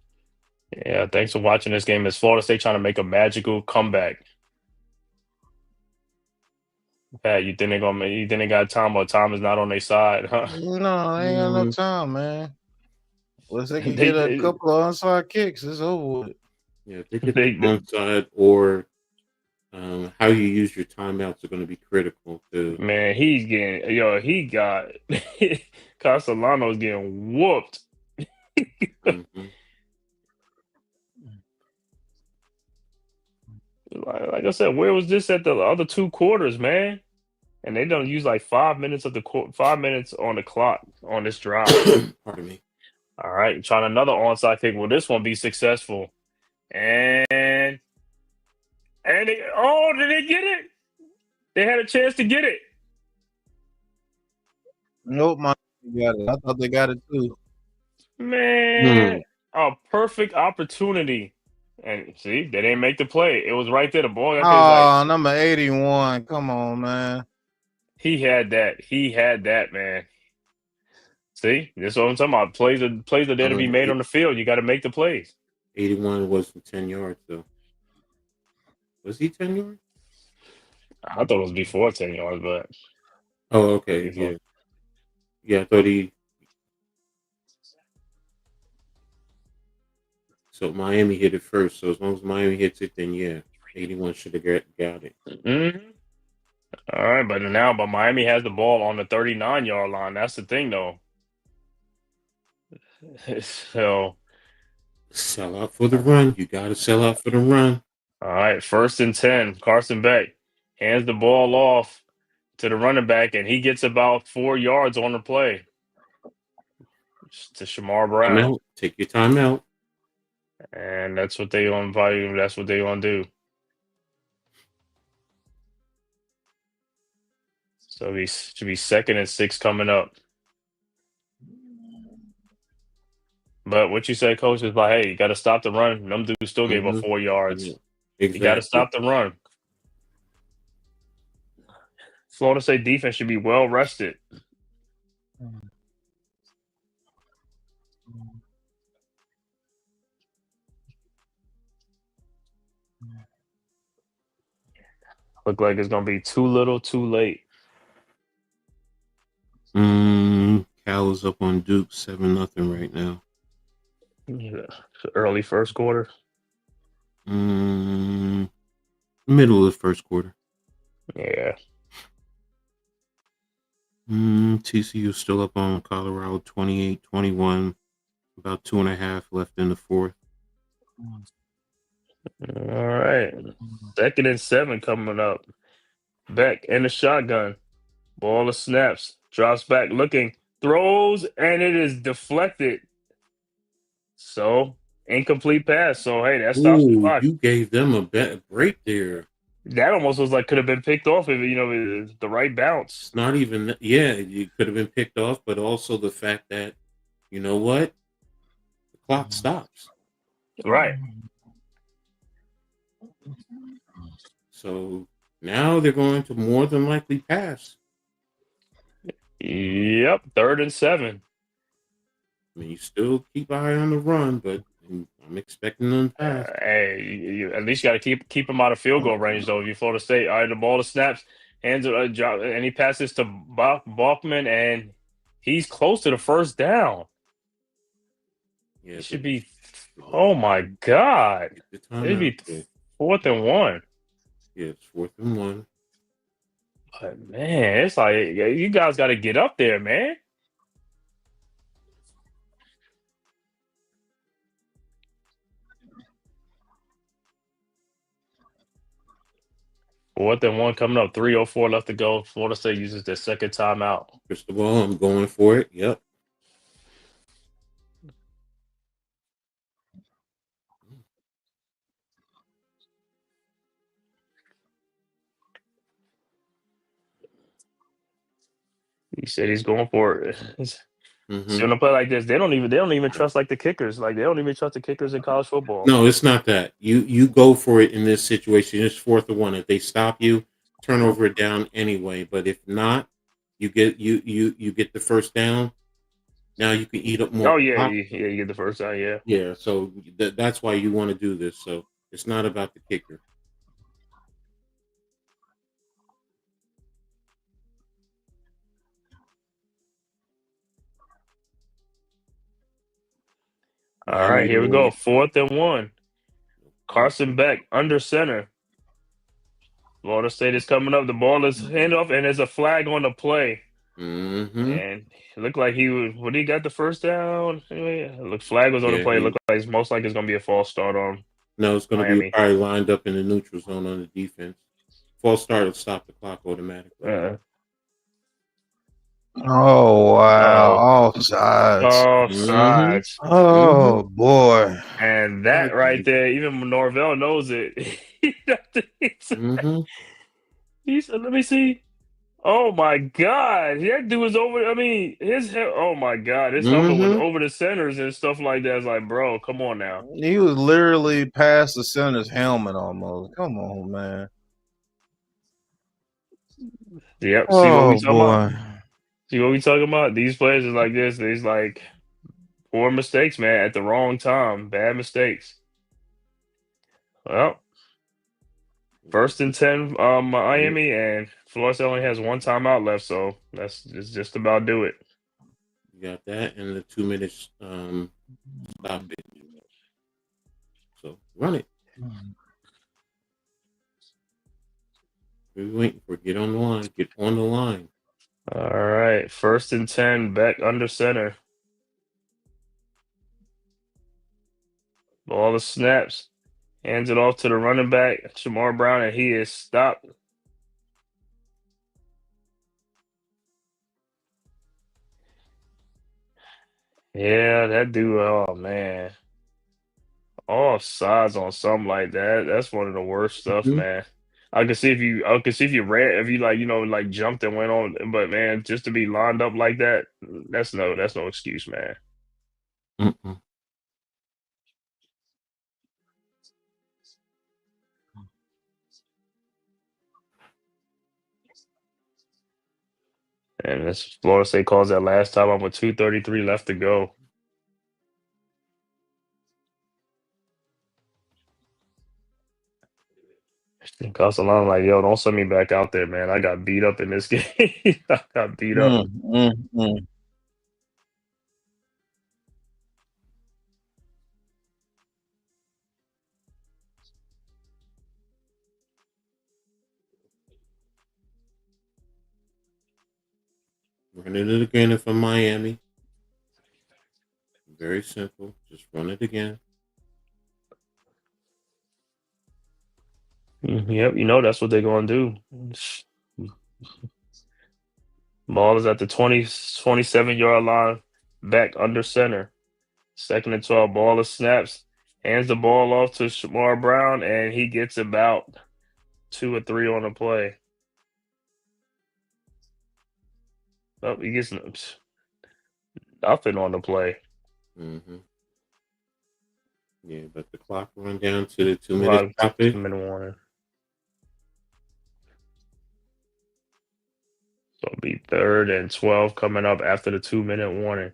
Speaker 3: Yeah, thanks for watching this game. Is Florida State trying to make a magical comeback? Pat, you think they got time, or time is not on their side, huh?
Speaker 4: No, I ain't got no time, man. Unless they can get a couple of onside kicks, it's over with.
Speaker 2: Yeah, if they get the onside or how you use your timeouts are going to be critical too.
Speaker 3: Man, he got Castellano's getting whooped.
Speaker 2: Mm-hmm.
Speaker 3: Like I said, where was this at the other 2 quarters, man? And they don't use like 5 minutes of 5 minutes on the clock on this drive.
Speaker 2: Pardon me.
Speaker 3: All right, trying another onside kick. Will this one be successful? And did they get it? They had a chance to get it.
Speaker 4: Nope, got it. I thought they got it too.
Speaker 3: Man, a perfect opportunity. And see, they didn't make the play. It was right there. The ball.
Speaker 4: Number 81. Come on, man.
Speaker 3: He had that, man. See, this is what I'm talking about. Plays are there to be made on the field. You got to make the plays.
Speaker 2: 81 wasn't 10 yards, though. Was he 10 yards?
Speaker 3: I thought it was before 10 yards, but.
Speaker 2: Oh, okay. Before. Yeah, I thought he. So Miami hit it first. So as long as Miami hits it, then yeah, 81 should have got it.
Speaker 3: Mm-hmm. All right, but Miami has the ball on the 39-yard line. That's the thing, though. So
Speaker 2: sell out for the run. You got to sell out for the run.
Speaker 3: All right, 1st and 10. Carson Beck hands the ball off to the running back, and he gets about 4 yards on the play. To Shamar Brown.
Speaker 2: Take your time out.
Speaker 3: And that's what they on volume. That's what they gonna do. So he should be 2nd and 6 coming up. But what you say, Coach, is like, hey, you got to stop the run. Them dudes still gave up 4 yards.
Speaker 2: Yeah, exactly.
Speaker 3: You got to stop the run. Florida State defense should be well rested. Look like it's gonna be too little, too late.
Speaker 2: Cal is up on Duke 7-0 right now.
Speaker 3: Yeah. Early first quarter.
Speaker 2: Middle of the first quarter.
Speaker 3: Yeah.
Speaker 2: TCU still up on Colorado 28-21. About 2.5 left in the fourth.
Speaker 3: All right. 2nd and 7 coming up. Beck in the shotgun. Ball of snaps. Drops back looking. Throws, and it is deflected. So, incomplete pass. So, hey, that stops the
Speaker 2: Ooh,
Speaker 3: clock.
Speaker 2: you gave them a break there.
Speaker 3: That almost was like could have been picked off if, the right bounce.
Speaker 2: It's not even, yeah, you could have been picked off, but also the fact that, you know what? The clock stops.
Speaker 3: Right.
Speaker 2: So now they're going to more than likely pass.
Speaker 3: Yep. 3rd and 7.
Speaker 2: I mean, you still keep an eye on the run, but I'm expecting them to pass.
Speaker 3: Hey, you at least got to keep him out of field goal range, though. If you Florida State, all right, the ball to snaps, hands it, drop, and he passes to Balkman, and he's close to the first down.
Speaker 2: Yeah,
Speaker 3: It should be. Oh my God! It'd be 4th and 1.
Speaker 2: Yeah, it's 4th and 1.
Speaker 3: But man, it's like you guys got to get up there, man. Fourth and 1 coming up. 3:04 left to go. Florida State uses their second timeout.
Speaker 2: Crystal ball, I'm going for it. Yep.
Speaker 3: He said he's going for it.
Speaker 2: Mm-hmm.
Speaker 3: See, when I play like this, they don't even trust like the kickers. Like they don't even trust the kickers in college football.
Speaker 2: No, it's not that. You go for it in this situation. It's 4th and 1. If they stop you, turn over it down anyway. But if not, you get the first down. Now you can eat up more.
Speaker 3: Oh yeah, you get the first down. Yeah.
Speaker 2: Yeah. So that's why you want to do this. So it's not about the kicker.
Speaker 3: All right, here we go. 4th and 1. Carson Beck under center. Florida State is coming up. The ball is handoff, and there's a flag on the play.
Speaker 2: Mm-hmm.
Speaker 3: And it looked like he would. Would he got the first down? Anyway, look, flag was on the play. It looked like it's most likely it's gonna be a false start on.
Speaker 2: No, it's going to
Speaker 3: Miami.
Speaker 2: be probably lined up in the neutral zone on the defense. False start will stop the clock automatically.
Speaker 4: Oh wow! Offsides.
Speaker 3: Offsides.
Speaker 4: Oh boy!
Speaker 3: And that right there, even Norvell knows it. He said, "Let me see." Oh my God, that dude was over. I mean, oh my God, his helmet was over the centers and stuff like that. It's like, bro, come on now.
Speaker 4: He was literally past the center's helmet almost. Come on, man.
Speaker 3: Yep.
Speaker 4: Oh,
Speaker 3: see what we talking
Speaker 4: boy.
Speaker 3: about? See what we talking about? These players are like this. These like poor mistakes, man, at the wrong time. Bad mistakes. Well, 1st and 10, Miami, and Florida only has one timeout left, so that's just about do it.
Speaker 2: You got that and the 2 minutes stop it. So run it. We're waiting for it. Get on the line. Get on the line.
Speaker 3: All right, 1st and 10, Beck under center. Ball of snaps. Hands it off to the running back, Shamar Brown, and he is stopped. Yeah, that dude, oh man. Offsides on something like that. That's one of the worst stuff, man. I could see if you ran, if you like, like jumped and went on, but man, just to be lined up like that, that's no excuse, man. And this Florida State calls that last time up with 2:33 left to go. Castellano like, yo, don't send me back out there, man. I got beat up in this game. I got beat up.
Speaker 2: Running it again if I'm Miami. Very simple. Just run it again.
Speaker 3: Yep, you know that's what they're gonna do. Ball is at the 27-yard line, back under center. 2nd and 12. Ball is snaps. Hands the ball off to Shamar Brown, and he gets about 2 or 3 on the play. Oh, he gets nothing on the play.
Speaker 2: Mm-hmm. Yeah, but the clock run down to the 2-minute stoppage.
Speaker 3: 2-minute warning. So it'll be 3rd and 12 coming up after the 2-minute warning.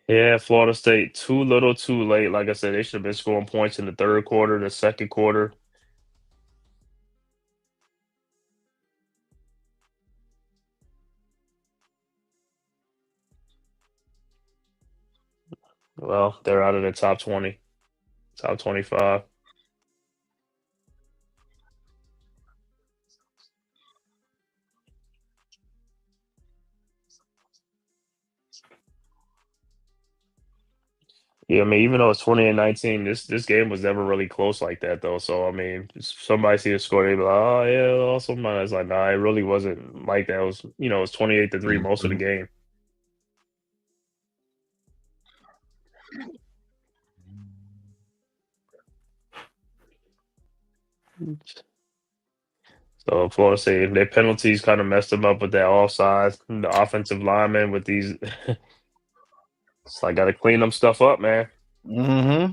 Speaker 3: Yeah, Florida State, too little, too late. Like I said, they should have been scoring points in the 3rd quarter, the 2nd quarter. Well, they're out of the top 20, top 25. Yeah, I mean, even though it's 20-19, this game was never really close like that, though. So, I mean, somebody see the score, they be like, oh, yeah, awesome. It's like, nah, it really wasn't like that. It was, it was 28-3 most of the game. So, Florida State, their penalties kind of messed them up with that offside. The offensive lineman with these, it's like, got to clean them stuff up, man.
Speaker 4: Mm-hmm.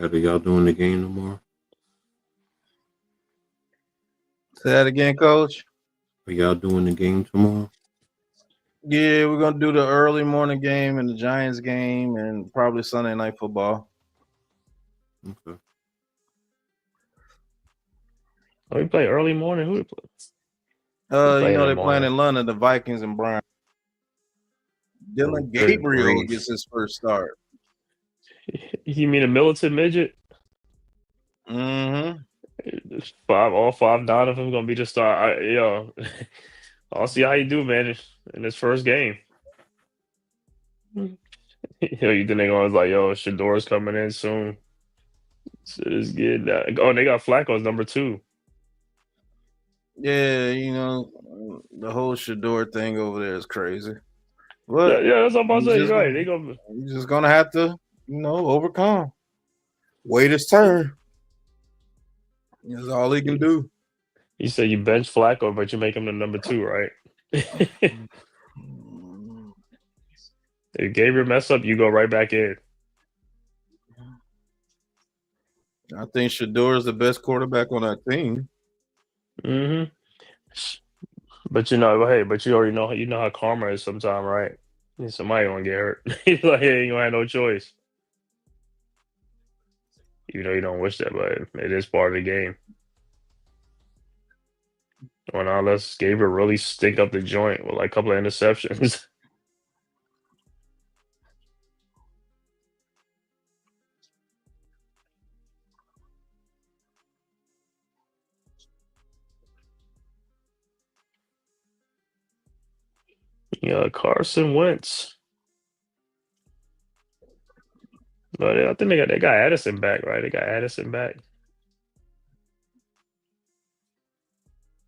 Speaker 2: Are y'all doing the game tomorrow?
Speaker 4: Say that again, Coach.
Speaker 2: Are y'all doing the game tomorrow?
Speaker 4: Yeah, we're gonna do the early morning game and the Giants game and probably Sunday night football.
Speaker 2: Okay.
Speaker 3: Oh, we play early morning. Who we play?
Speaker 4: They're playing in London, the Vikings and Browns. Dylan Gabriel gets his first start.
Speaker 3: You mean a militant midget?
Speaker 4: Mm-hmm.
Speaker 3: All 5'9" of them gonna be the star. I'll see how you do, man, in this first game. You think they're going like, Shador's coming in soon. So it's good. They got Flacco's number 2.
Speaker 4: Yeah, the whole Shador thing over there is crazy. But
Speaker 3: yeah, that's what I'm about to say. Right,
Speaker 4: he's just gonna have to, overcome. Wait his turn. That's all he can do.
Speaker 3: You say you bench Flacco, but you make him the number 2, right? If Gabriel mess up, you go right back in.
Speaker 4: I think Shador is the best quarterback on that team.
Speaker 3: Mm-hmm. But you already know how karma is sometimes, right? Somebody gonna get hurt. He's like, hey, you don't have no choice. Even though you don't wish that, but it is part of the game. Well, now let's Gabriel really stink up the joint with like a couple of interceptions. Yeah, Carson Wentz. But I think they got Addison back, right? They got Addison back.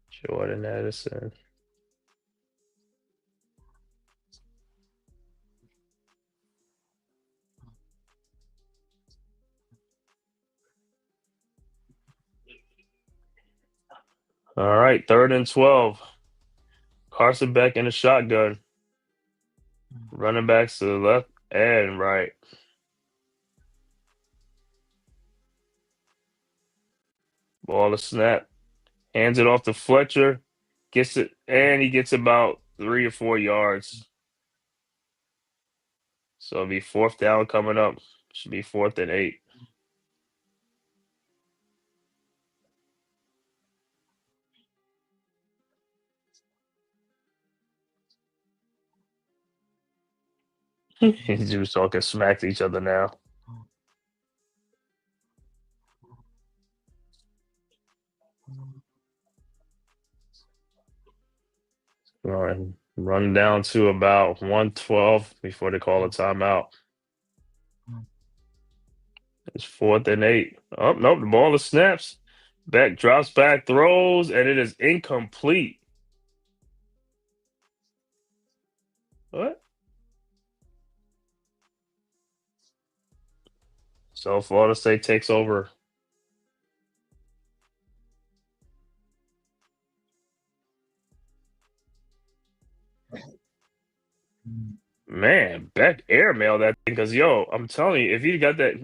Speaker 3: Jordan Addison. All right, 3rd and 12. Carson back in the shotgun. Running backs to the left and right. Ball to snap. Hands it off to Fletcher. Gets it, and he gets about 3 or 4 yards. So it'll be 4th down coming up. Should be 4th and 8. He's just talking smack to each other now. Run down to about 112 before they call a timeout. It's 4th and 8. Oh, nope, the ball is snaps. Beck drops back, throws, and it is incomplete. What? So Florida State takes over. Man, Beck airmail that thing because, yo, I'm telling you, if he got that.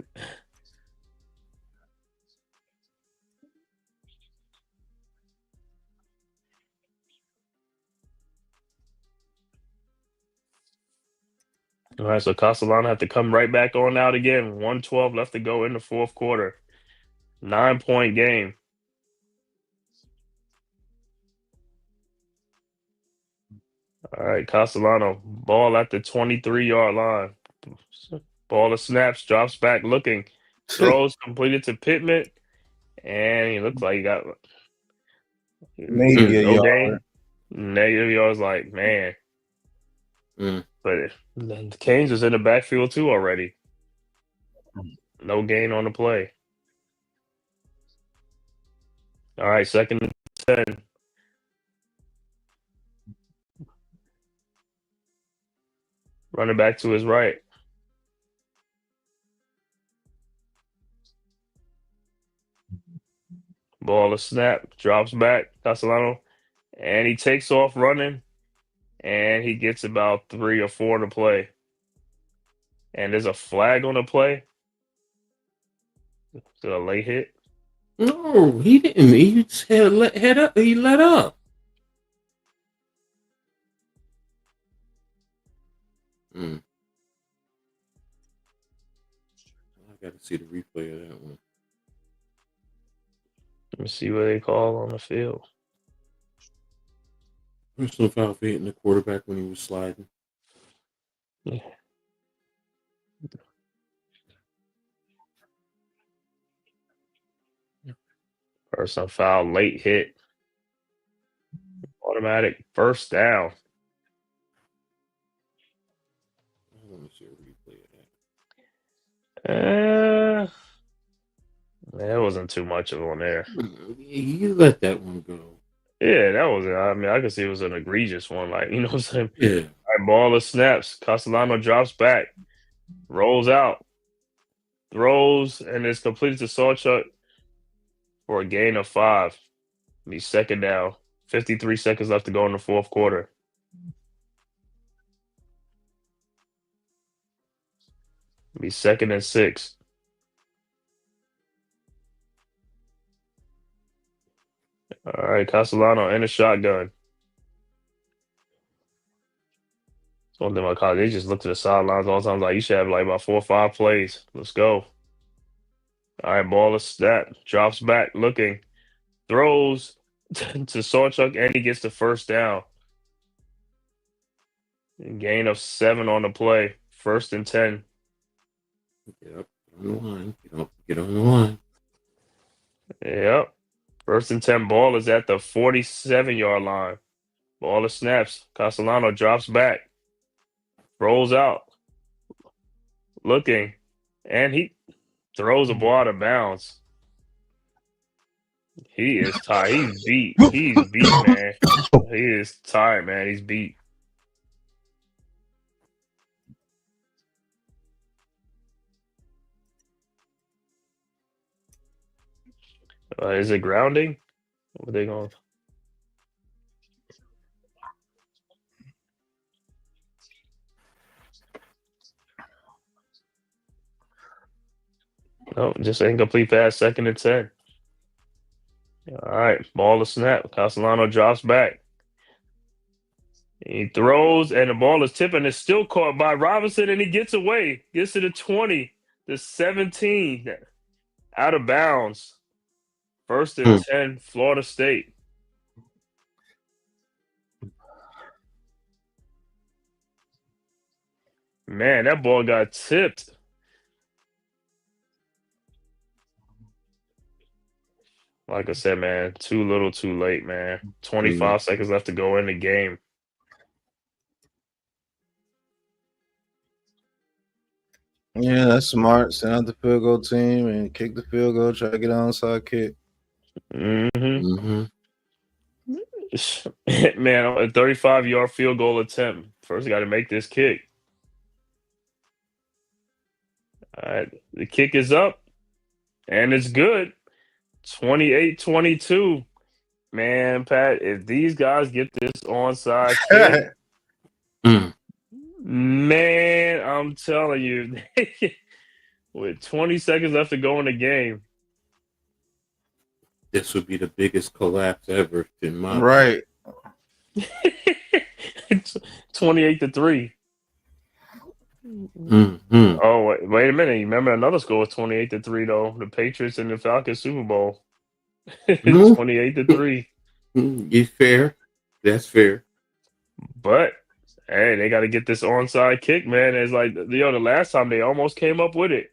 Speaker 3: All right, so Castellano have to come right back on out again. 112 left to go in the fourth quarter. 9-point game. All right, Castellano, ball at the 23-yard line. Ball of snaps, drops back looking. Throws completed to Pittman. And he looks like he got
Speaker 4: Maybe a
Speaker 3: no
Speaker 4: yard.
Speaker 3: gain. Negative yards, like, man. But the Canes is in the backfield too already. No gain on the play. All right, 2nd and 10. Running back to his right. Ball of snap, drops back, Castellano, and he takes off running, and he gets about 3 or 4 to play. And there's a flag on the play. Is it a late hit?
Speaker 2: No, he didn't. He just head up. He let up. I got to see the replay of that one.
Speaker 3: Let me see what they call on the field.
Speaker 2: Personal foul for hitting the quarterback when he was sliding.
Speaker 3: Yeah. Personal foul, late hit. Automatic first down.
Speaker 2: I want to see a replay of that.
Speaker 3: There wasn't too much of on there.
Speaker 2: You let that one go.
Speaker 3: Yeah, that was. I mean, I could see it was an egregious one. Like, you know what I'm saying?
Speaker 2: Yeah.
Speaker 3: All right, ball of snaps. Castellano drops back, rolls out, throws, and is completed to Sawchuk for a gain of 5. Be 2nd down. 53 seconds left to go in the fourth quarter. Be 2nd and 6. All right, Castellano in a shotgun. One thing about college, they just look to the sidelines all the time. Like, you should have like about 4 or 5 plays. Let's go. All right, ball of snap. Drops back, looking. Throws to Sawchuk, and he gets the first down. Gain of 7 on the play. 1st and 10.
Speaker 2: Get up on the line. Get on the line.
Speaker 3: Yep. 1st and 10. Ball is at the 47-yard line. Ball of snaps. Castellano drops back. Rolls out. Looking. And he throws the ball out of bounds. He is tired. He's beat. He's beat, man. He is tired, man. He's beat. Is it grounding? What are they going? No, just incomplete pass. 2nd and 10. All right, ball to snap. Castellano drops back. He throws, and the ball is tipping. It's still caught by Robinson, and he gets away. Gets to the 20, the 17, out of bounds. 1st and 10, Florida State. Man, that ball got tipped. Like I said, man, too little, too late, man. 25 seconds left to go in the game.
Speaker 4: Yeah, that's smart. Send out the field goal team and kick the field goal. Try to get an onside kick.
Speaker 3: Mm-hmm. Man, a 35-yard field goal attempt. First, got to make this kick. All right, the kick is up, and it's good. 28-22. Man, Pat, if these guys get this onside kick, man, I'm telling you, with 20 seconds left to go in the game.
Speaker 2: This would be the biggest collapse ever in my
Speaker 4: Right.
Speaker 3: 28-3.
Speaker 2: Mm-hmm.
Speaker 3: Oh, wait a minute. You remember another score was 28-3, though. The Patriots and the Falcons Super Bowl. 28-3.
Speaker 2: You fair. That's fair.
Speaker 3: But hey, they got to get this onside kick, man. It's like, the last time they almost came up with it.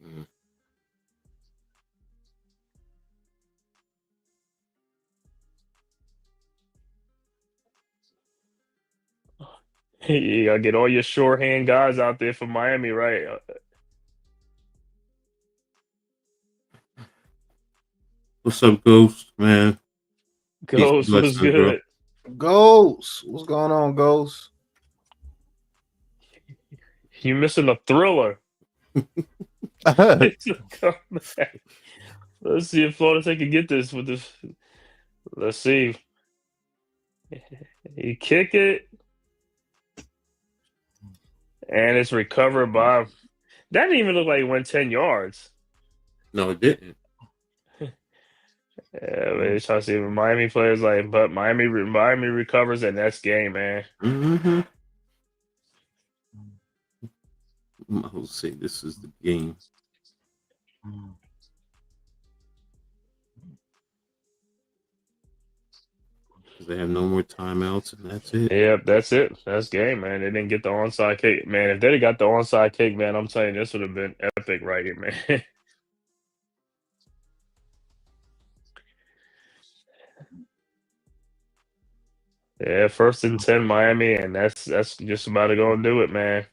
Speaker 2: Mm.
Speaker 3: You gotta get all your shorthand guys out there for Miami, right?
Speaker 2: What's up, Ghost, man? Peace and
Speaker 3: Ghost was
Speaker 2: blessings, bro.
Speaker 3: good.
Speaker 4: Ghost. What's going on, Ghost?
Speaker 3: You missing a thriller.
Speaker 4: Right.
Speaker 3: Come back. Let's see if Florida State can get this with this. Let's see. You kick it, and it's recovered by. That didn't even look like it went 10 yards.
Speaker 2: No, it didn't.
Speaker 3: Yeah, man, trying to see if Miami players but Miami recovers, and that's game, man.
Speaker 2: Mm-hmm. I will say this is the game. They have no more timeouts, and that's it.
Speaker 3: Yep, that's it. That's game, man. They didn't get the onside kick, man. If they'd have got the onside kick, man, I'm telling you, this would have been epic right here, man. Yeah, 1st and 10, Miami, and that's just about to go and do it, man.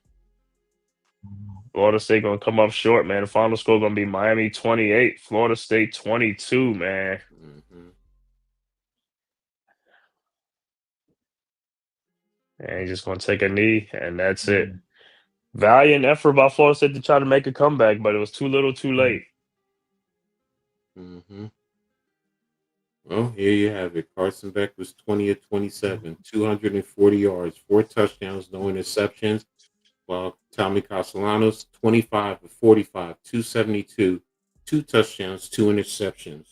Speaker 3: Florida State gonna come up short, man. The final score gonna be Miami 28, Florida State 22, man.
Speaker 2: Mm-hmm.
Speaker 3: And he's just gonna take a knee, and that's it. Valiant effort by Florida State to try to make a comeback, but it was too little, too late.
Speaker 2: Mm-hmm. Well, here you have it. Carson Beck was 20 of 27, 240 yards, 4 touchdowns, no interceptions. While Tommy Castellanos, 25 of 45, 272, 2 touchdowns, 2 interceptions.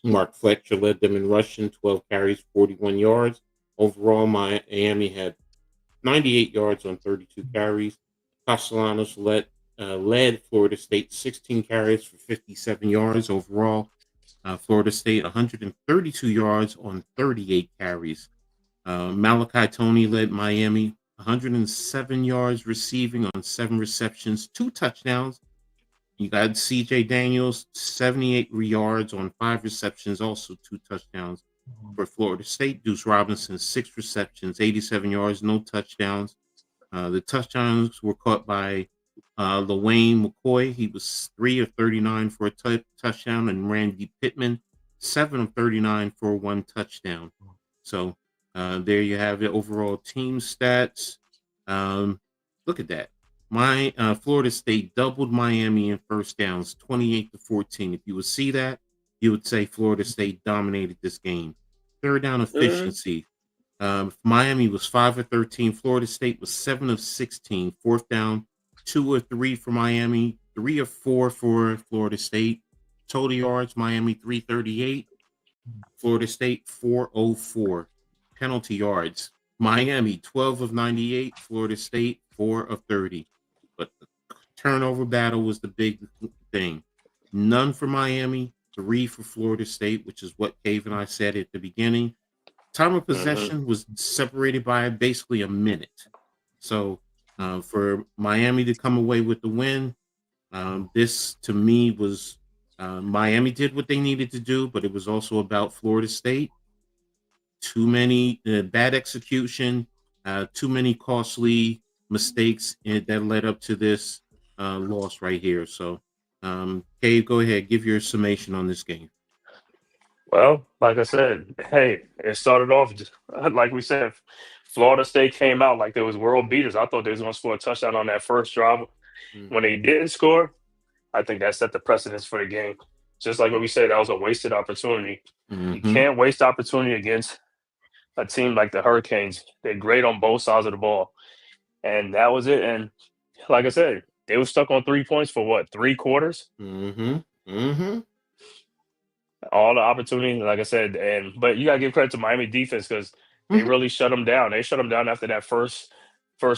Speaker 2: Mark Fletcher led them in rushing, 12 carries, 41 yards. Overall, Miami had 98 yards on 32 carries. Castellanos led Florida State 16 carries for 57 yards. Overall, Florida State 132 yards on 38 carries. Malachi Tony led Miami 107 yards receiving on 7 receptions, 2 touchdowns. You got CJ Daniels 78 yards on 5 receptions, also 2 touchdowns. For Florida State, Deuce Robinson 6 receptions, 87 yards, no touchdowns. The touchdowns were caught by LaWayne McCoy. He was 3 of 39 for a touchdown, and Randy Pittman 7 of 39 for 1 touchdown. So there you have it. Overall team stats. Look at that. Florida State doubled Miami in first downs, 28-14. If you would see that, you would say Florida State dominated this game. Third down efficiency. Miami was 5 of 13. Florida State was 7 of 16. Fourth down, 2 of 3 for Miami, 3 of 4 for Florida State. Total yards, Miami 338. Florida State 404. Penalty yards, Miami 12 of 98. Florida State 4 of 30. But the turnover battle was the big thing. None for Miami, 3 for Florida State, which is what Cave and I said at the beginning. Time of possession was separated by basically a minute. So for Miami to come away with the win, this to me was Miami did what they needed to do, but it was also about Florida State. Too many bad execution, too many costly mistakes that led up to this. loss right here. So, Cave, go ahead, give your summation on this game.
Speaker 3: Well, like I said, hey, it started off like we said. Florida State came out like they was world beaters. I thought they was going to score a touchdown on that first drive. When they didn't score, I think that set the precedence for the game. Just like what we said, that was a wasted opportunity. You can't waste opportunity against a team like the Hurricanes. They're great on both sides of the ball. And that was it. And like I said, they were stuck on 3 points for what, 3 quarters? All the opportunities, like I said, but you gotta give credit to Miami defense because they really shut them down. They shut them down after that first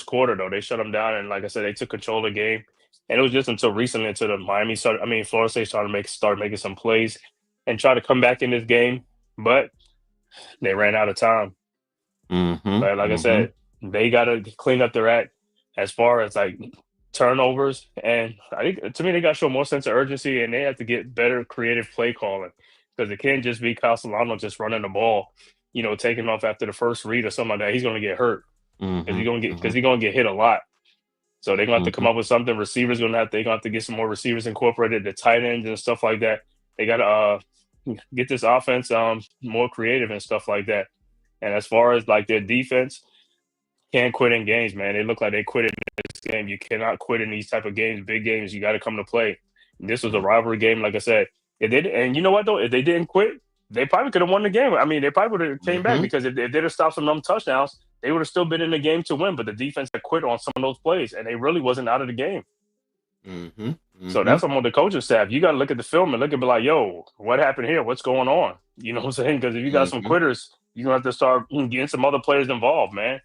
Speaker 3: quarter, though. They shut them down, and like I said, they took control of the game. And it was just until recently, until Florida State started making some plays and try to come back in this game, but they ran out of time. But like I said, they gotta clean up their act as far as like turnovers, and I think to me they got to show more sense of urgency, and they have to get better creative play calling because it can't just be Castellano just running the ball, taking off after the first read or something like that. He's going to get hurt because he's going to get hit a lot. So they're going to have to come up with something. Receivers they're going to have to get some more receivers incorporated, the tight ends and stuff like that. They got to get this offense more creative and stuff like that. And as far as like their defense, can't quit in games, man. They look like they quit in this game. You cannot quit in these type of games, big games. You got to come to play. This was a rivalry game, like I said. And you know what, though? If they didn't quit, they probably could have won the game. I mean, they probably would have came back because if they'd have stopped some of them touchdowns, they would have still been in the game to win. But the defense had quit on some of those plays, and they really wasn't out of the game. So that's what the coaching staff. You got to look at the film and look and be like, yo, what happened here? What's going on? You know what I'm saying? Because if you got some quitters, you're going to have to start getting some other players involved, man.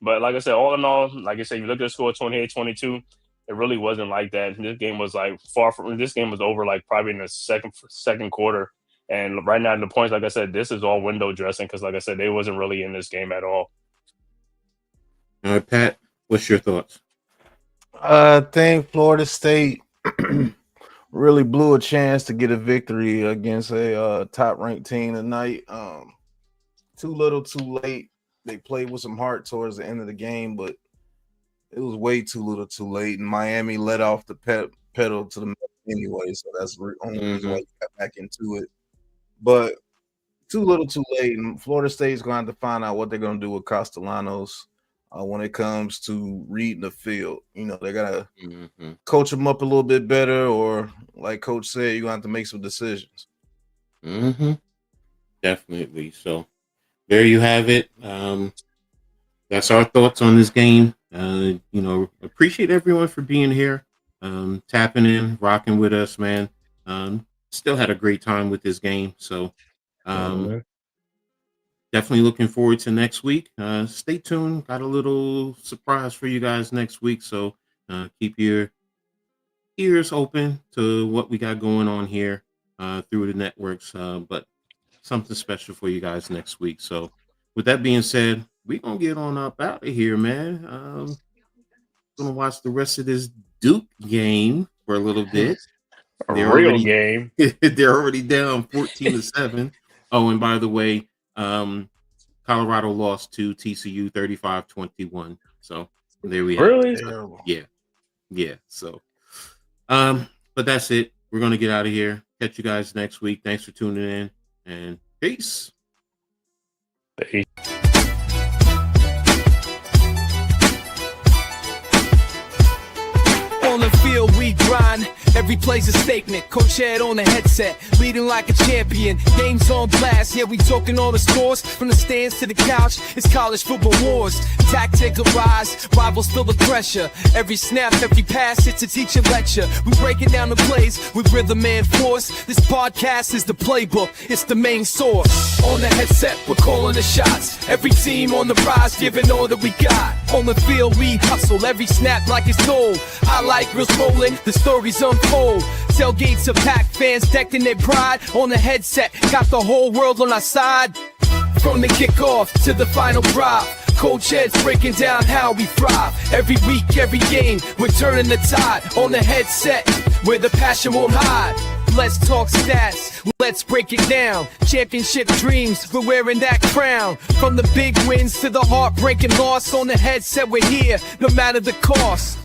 Speaker 3: But like I said, all in all, like I said, you look at the score 28-22, it really wasn't like that. This game was like this game was over like probably in the second quarter. And right now, the points, like I said, this is all window dressing because, like I said, they wasn't really in this game at all.
Speaker 2: All right, Pat, what's your thoughts?
Speaker 4: I think Florida State really blew a chance to get a victory against a top-ranked team tonight. Too little, too late. They played with some heart towards the end of the game, but it was way too little, too late. And Miami let off the pedal to the metal anyway, so that's the only reason why you got back into it. But too little, too late. And Florida State's going to have to find out what they're going to do with Castellanos when it comes to reading the field. They got to coach them up a little bit better, or like Coach said, you're going to have to make some decisions.
Speaker 2: Definitely. So there you have it. That's our thoughts on this game. Appreciate everyone for being here, tapping in, rocking with us, man. Still had a great time with this game. So definitely looking forward to next week. Stay tuned. Got a little surprise for you guys next week. So keep your ears open to what we got going on here through the networks. But something special for you guys next week. So with that being said, we're going to get on up out of here, man. Going to watch the rest of this Duke game for a little bit.
Speaker 3: They're already
Speaker 2: down 14-7. Oh, and by the way, Colorado lost to TCU 35-21. So there we have it. Yeah. So, but that's it. We're going to get out of here. Catch you guys next week. Thanks for tuning in, and peace.
Speaker 1: On the field we grind, every play's a statement. Coach head on the headset, leading like a champion. Games on blast, yeah, we talking all the scores. From the stands to the couch, it's college football wars. Tactic arise, rivals feel the pressure. Every snap, every pass, it's a teacher lecture. We breaking down the plays with rhythm and force. This podcast is the playbook, it's the main source. On the headset, we're calling the shots. Every team on the rise, giving all that we got. On the field we hustle, every snap like it's gold. Highlight reels rolling, the stories unfold. Tailgates are packed, fans decked in their pride. On the headset, got the whole world on our side. From the kickoff to the final drive, Coach heads breaking down how we thrive. Every week, every game, we're turning the tide. On the headset, where the passion won't hide. Let's talk stats, let's break it down. Championship dreams, we're wearing that crown. From the big wins to the heartbreaking loss. On the headset, we're here, no matter the cost.